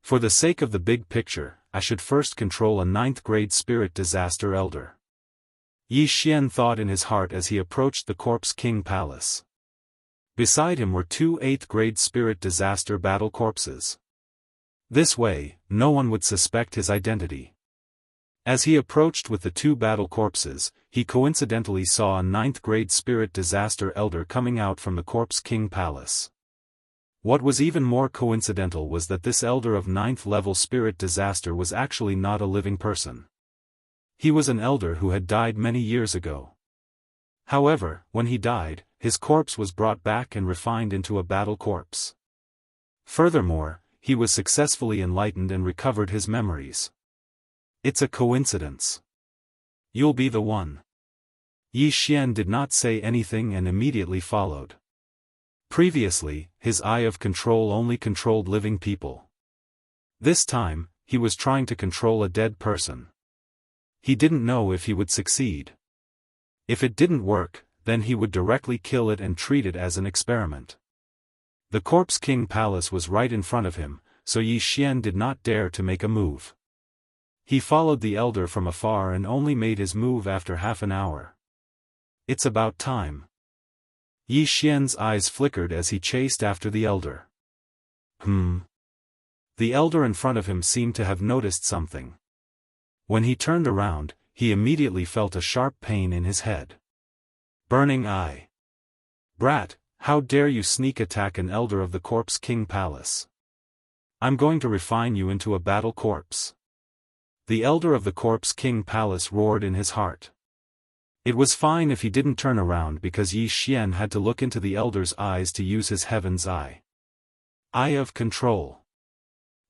S1: For the sake of the big picture, I should first control a 9th grade spirit disaster elder. Yi Xian thought in his heart as he approached the Corpse King Palace. Beside him were 2 8th grade spirit disaster battle corpses. This way, no one would suspect his identity. As he approached with the 2 battle corpses, he coincidentally saw a 9th grade spirit disaster elder coming out from the Corpse King Palace. What was even more coincidental was that this elder of 9th level spirit disaster was actually not a living person. He was an elder who had died many years ago. However, when he died, his corpse was brought back and refined into a battle corpse. Furthermore, he was successfully enlightened and recovered his memories. It's a coincidence. You'll be the one. Yi Xian did not say anything and immediately followed. Previously, his eye of control only controlled living people. This time, he was trying to control a dead person. He didn't know if he would succeed. If it didn't work, then he would directly kill it and treat it as an experiment. The Corpse King Palace was right in front of him, so Yi Xian did not dare to make a move. He followed the elder from afar and only made his move after half an hour. It's about time. Yi Xian's eyes flickered as he chased after the elder. The elder in front of him seemed to have noticed something. When he turned around, he immediately felt a sharp pain in his head. Burning eye. Brat, how dare you sneak attack an elder of the Corpse King Palace? I'm going to refine you into a battle corpse. The elder of the Corpse King Palace roared in his heart. It was fine if he didn't turn around because Yi Xian had to look into the elder's eyes to use his heaven's eye. Eye of control.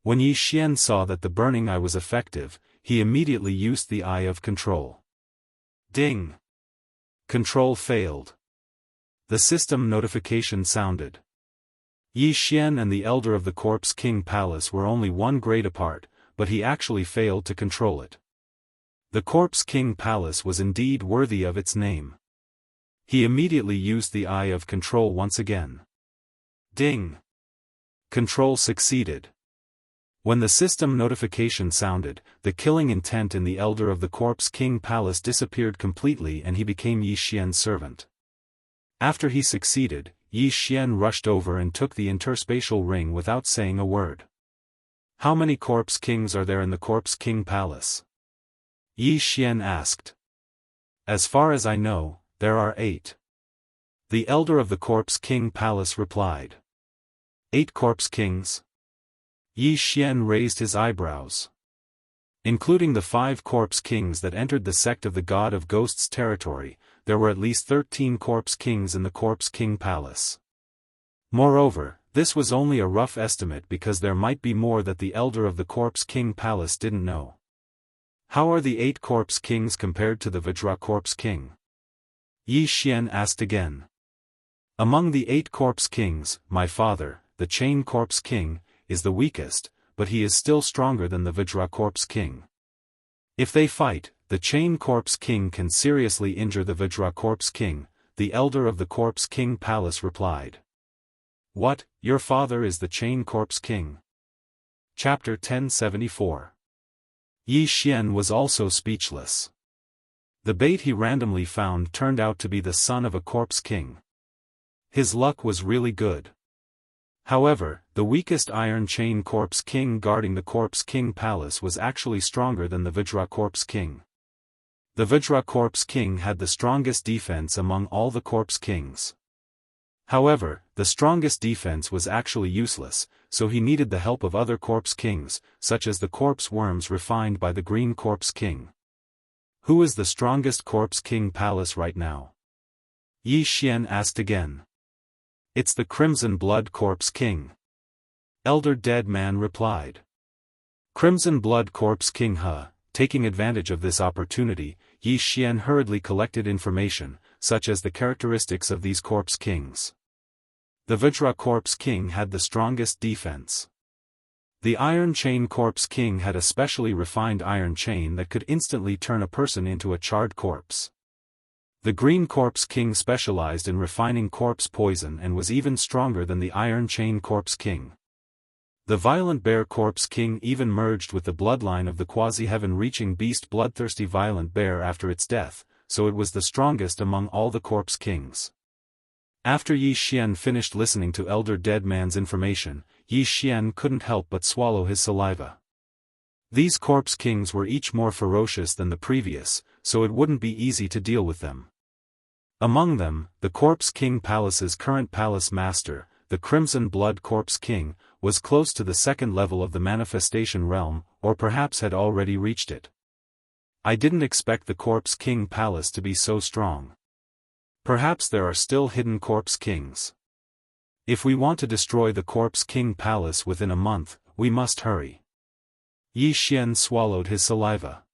S1: When Yi Xian saw that the burning eye was effective, he immediately used the eye of control. Ding! Control failed. The system notification sounded. Yi Xian and the elder of the Corpse King Palace were only 1 grade apart, but he actually failed to control it. The Corpse King Palace was indeed worthy of its name. He immediately used the eye of control once again. Ding! Control succeeded. When the system notification sounded, the killing intent in the elder of the Corpse King Palace disappeared completely and he became Yi Xian's servant. After he succeeded, Yi Xian rushed over and took the interspatial ring without saying a word. How many Corpse Kings are there in the Corpse King Palace? Yi Xian asked. As far as I know, there are 8. The elder of the Corpse King Palace replied. 8 Corpse Kings? Yi Xian raised his eyebrows. Including the 5 Corpse Kings that entered the sect of the God of Ghosts territory, there were at least 13 Corpse Kings in the Corpse King Palace. Moreover, this was only a rough estimate because there might be more that the elder of the Corpse King Palace didn't know. How are the 8 Corpse Kings compared to the Vajra Corpse King? Yi Xian asked again. Among the 8 Corpse Kings, my father, the Chain Corpse King, is the weakest, but he is still stronger than the Vajra Corpse King. If they fight, the Chain Corpse King can seriously injure the Vajra Corpse King, the elder of the Corpse King Palace replied. What, your father is the Chain Corpse King? Chapter 1074. Yi Xian was also speechless. The bait he randomly found turned out to be the son of a Corpse King. His luck was really good. However, the weakest Iron Chain Corpse King guarding the Corpse King Palace was actually stronger than the Vajra Corpse King. The Vajra Corpse King had the strongest defense among all the Corpse Kings. However, the strongest defense was actually useless, so he needed the help of other Corpse Kings, such as the Corpse Worms refined by the Green Corpse King. Who is the strongest Corpse King palace right now? Yi Xian asked again. It's the Crimson Blood Corpse King. Elder Dead Man replied. Crimson Blood Corpse King taking advantage of this opportunity, Yi Xian hurriedly collected information, such as the characteristics of these Corpse Kings. The Vajra Corpse King had the strongest defense. The Iron Chain Corpse King had a specially refined iron chain that could instantly turn a person into a charred corpse. The Green Corpse King specialized in refining corpse poison and was even stronger than the Iron Chain Corpse King. The Violent Bear Corpse King even merged with the bloodline of the quasi-heaven-reaching beast Bloodthirsty Violent Bear after its death, so it was the strongest among all the Corpse Kings. After Yi Xian finished listening to Elder Dead Man's information, Yi Xian couldn't help but swallow his saliva. These Corpse Kings were each more ferocious than the previous, so it wouldn't be easy to deal with them. Among them, the Corpse King Palace's current palace master, the Crimson Blood Corpse King, was close to the second level of the manifestation realm, or perhaps had already reached it. I didn't expect the Corpse King Palace to be so strong. Perhaps there are still hidden Corpse Kings. If we want to destroy the Corpse King Palace within a month, we must hurry. Yi Xian swallowed his saliva.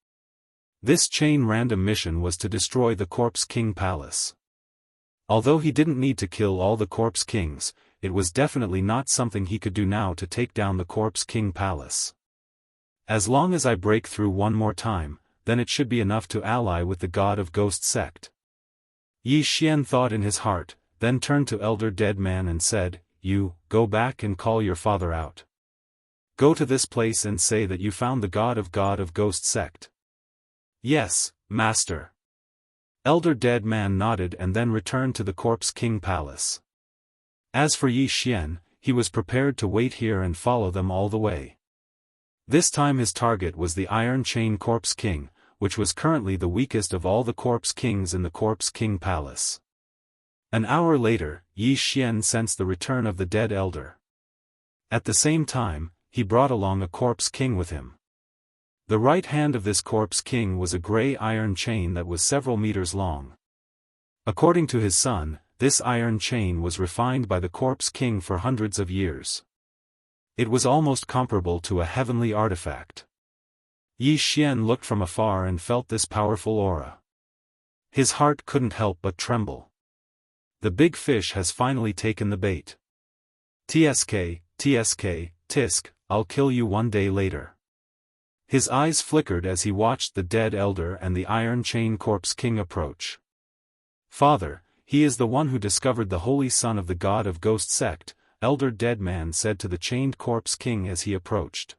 S1: This chain random mission was to destroy the Corpse King Palace. Although he didn't need to kill all the Corpse Kings, it was definitely not something he could do now to take down the Corpse King Palace. As long as I break through one more time, then it should be enough to ally with the God of Ghost sect. Yi Xian thought in his heart, then turned to Elder Dead Man and said, "You, go back and call your father out. Go to this place and say that you found the God of Ghost sect." "Yes, Master." Elder Dead Man nodded and then returned to the Corpse King Palace. As for Yi Xian, he was prepared to wait here and follow them all the way. This time his target was the Iron Chain Corpse King, which was currently the weakest of all the Corpse Kings in the Corpse King Palace. An hour later, Yi Xian sensed the return of the dead elder. At the same time, he brought along a Corpse King with him. The right hand of this Corpse King was a gray iron chain that was several meters long. According to his son, this iron chain was refined by the Corpse King for hundreds of years. It was almost comparable to a heavenly artifact. Yi Xian looked from afar and felt this powerful aura. His heart couldn't help but tremble. The big fish has finally taken the bait. "Tsk, tisk, I'll kill you one day later." His eyes flickered as he watched the dead elder and the Iron Chain Corpse King approach. "Father, he is the one who discovered the holy son of the God of Ghost sect," Elder Dead Man said to the Chained Corpse King as he approached.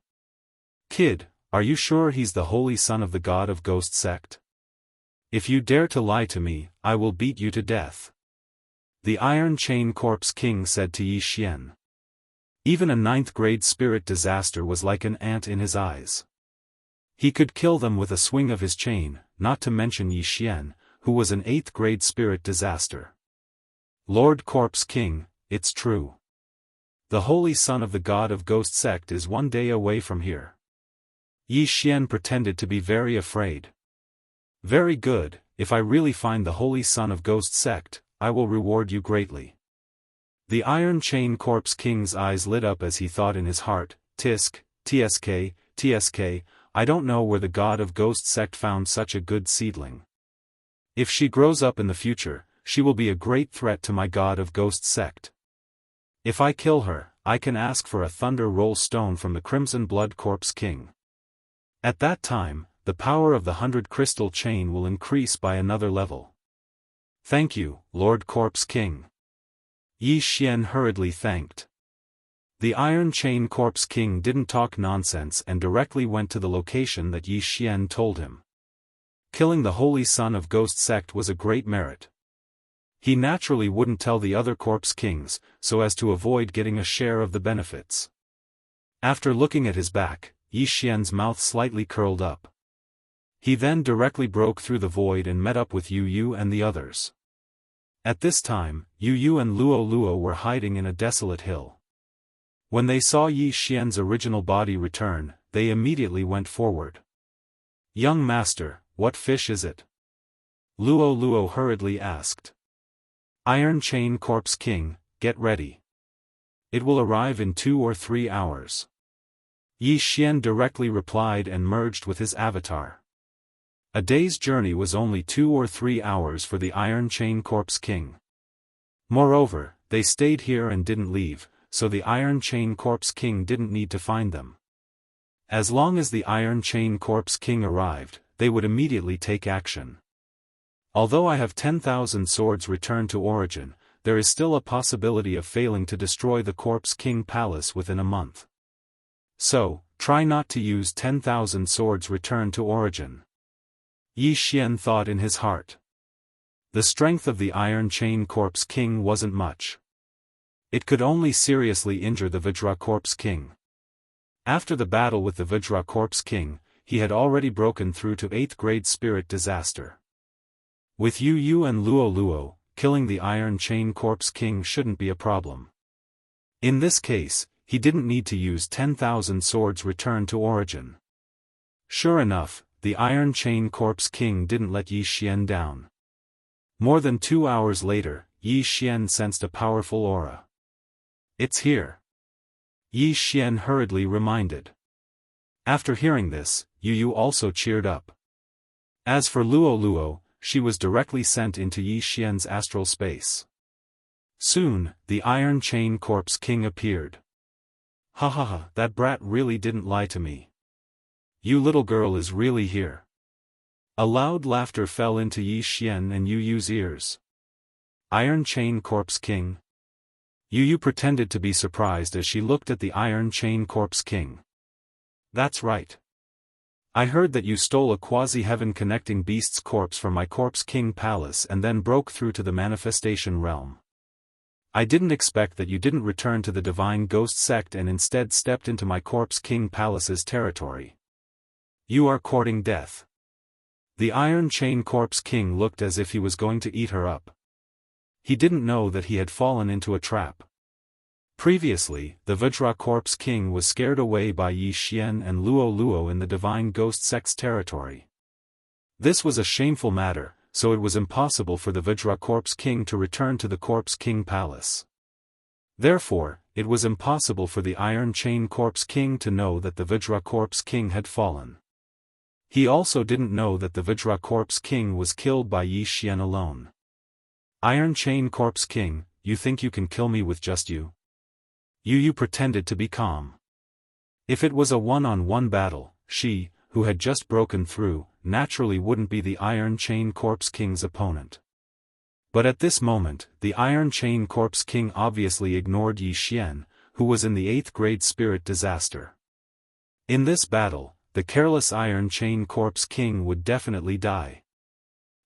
S1: "Kid, are you sure he's the holy son of the God of Ghost sect? If you dare to lie to me, I will beat you to death," the Iron Chain Corpse King said to Yi Xian. Even a 9th-grade spirit disaster was like an ant in his eyes. He could kill them with a swing of his chain, not to mention Yi Xian, who was an 8th-grade spirit disaster. "Lord Corpse King, it's true. The holy son of the God of Ghost sect is one day away from here." Yi Xian pretended to be very afraid. "Very good, if I really find the holy son of Ghost sect, I will reward you greatly." The Iron Chain Corpse King's eyes lit up as he thought in his heart, tsk, I don't know where the God of Ghost sect found such a good seedling. If she grows up in the future, she will be a great threat to my God of Ghost sect. If I kill her, I can ask for a Thunder Roll Stone from the Crimson Blood Corpse King. At that time, the power of the 100 crystal chain will increase by another level. "Thank you, Lord Corpse King." Yi Xian hurriedly thanked. The Iron Chain Corpse King didn't talk nonsense and directly went to the location that Yi Xian told him. Killing the holy son of Ghost sect was a great merit. He naturally wouldn't tell the other Corpse Kings, so as to avoid getting a share of the benefits. After looking at his back, Yi Xian's mouth slightly curled up. He then directly broke through the void and met up with Yu Yu and the others. At this time, Yu Yu and Luo Luo were hiding in a desolate hill. When they saw Yi Xian's original body return, they immediately went forward. "Young master, what fish is it?" Luo Luo hurriedly asked. "Iron Chain Corpse King, get ready. It will arrive in 2 or 3 hours." Yi Xian directly replied and merged with his avatar. A day's journey was only 2 or 3 hours for the Iron Chain Corpse King. Moreover, they stayed here and didn't leave, so the Iron Chain Corpse King didn't need to find them. As long as the Iron Chain Corpse King arrived, they would immediately take action. Although I have 10,000 swords returned to origin, there is still a possibility of failing to destroy the Corpse King Palace within a month. So, try not to use 10,000 swords returned to origin. Yi Xian thought in his heart. The strength of the Iron Chain Corpse King wasn't much. It could only seriously injure the Vajra Corpse King. After the battle with the Vajra Corpse King, he had already broken through to 8th grade spirit disaster. With Yu Yu and Luo Luo, killing the Iron Chain Corpse King shouldn't be a problem. In this case, he didn't need to use 10,000 swords returned to origin. Sure enough, the Iron Chain Corpse King didn't let Yi Xian down. More than 2 hours later, Yi Xian sensed a powerful aura. "It's here," Yi Xian hurriedly reminded. After hearing this, Yu Yu also cheered up. As for Luo Luo, she was directly sent into Yi Xian's astral space. Soon, the Iron Chain Corpse King appeared. "Ha ha ha, that brat really didn't lie to me. You little girl is really here." A loud laughter fell into Yi Xian and Yu Yu's ears. "Iron Chain Corpse King?" Yu Yu pretended to be surprised as she looked at the Iron Chain Corpse King. "That's right. I heard that you stole a quasi-heaven connecting beast's corpse from my Corpse King Palace and then broke through to the manifestation realm. I didn't expect that you didn't return to the Divine Ghost sect and instead stepped into my Corpse King Palace's territory. You are courting death." The Iron Chain Corpse King looked as if he was going to eat her up. He didn't know that he had fallen into a trap. Previously, the Vajra Corpse King was scared away by Yi Xian and Luo Luo in the Divine Ghost sect's territory. This was a shameful matter, so it was impossible for the Vajra Corpse King to return to the Corpse King Palace. Therefore, it was impossible for the Iron Chain Corpse King to know that the Vajra Corpse King had fallen. He also didn't know that the Vajra Corpse King was killed by Yi Xian alone. "Iron Chain Corpse King, you think you can kill me with just you?" Yu Yu pretended to be calm. If it was a one-on-one battle, she, who had just broken through, naturally wouldn't be the Iron Chain Corpse King's opponent. But at this moment, the Iron Chain Corpse King obviously ignored Yi Xian, who was in the 8th grade spirit disaster. In this battle, the careless Iron Chain Corpse King would definitely die.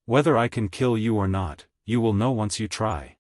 S1: "Whether I can kill you or not, you will know once you try."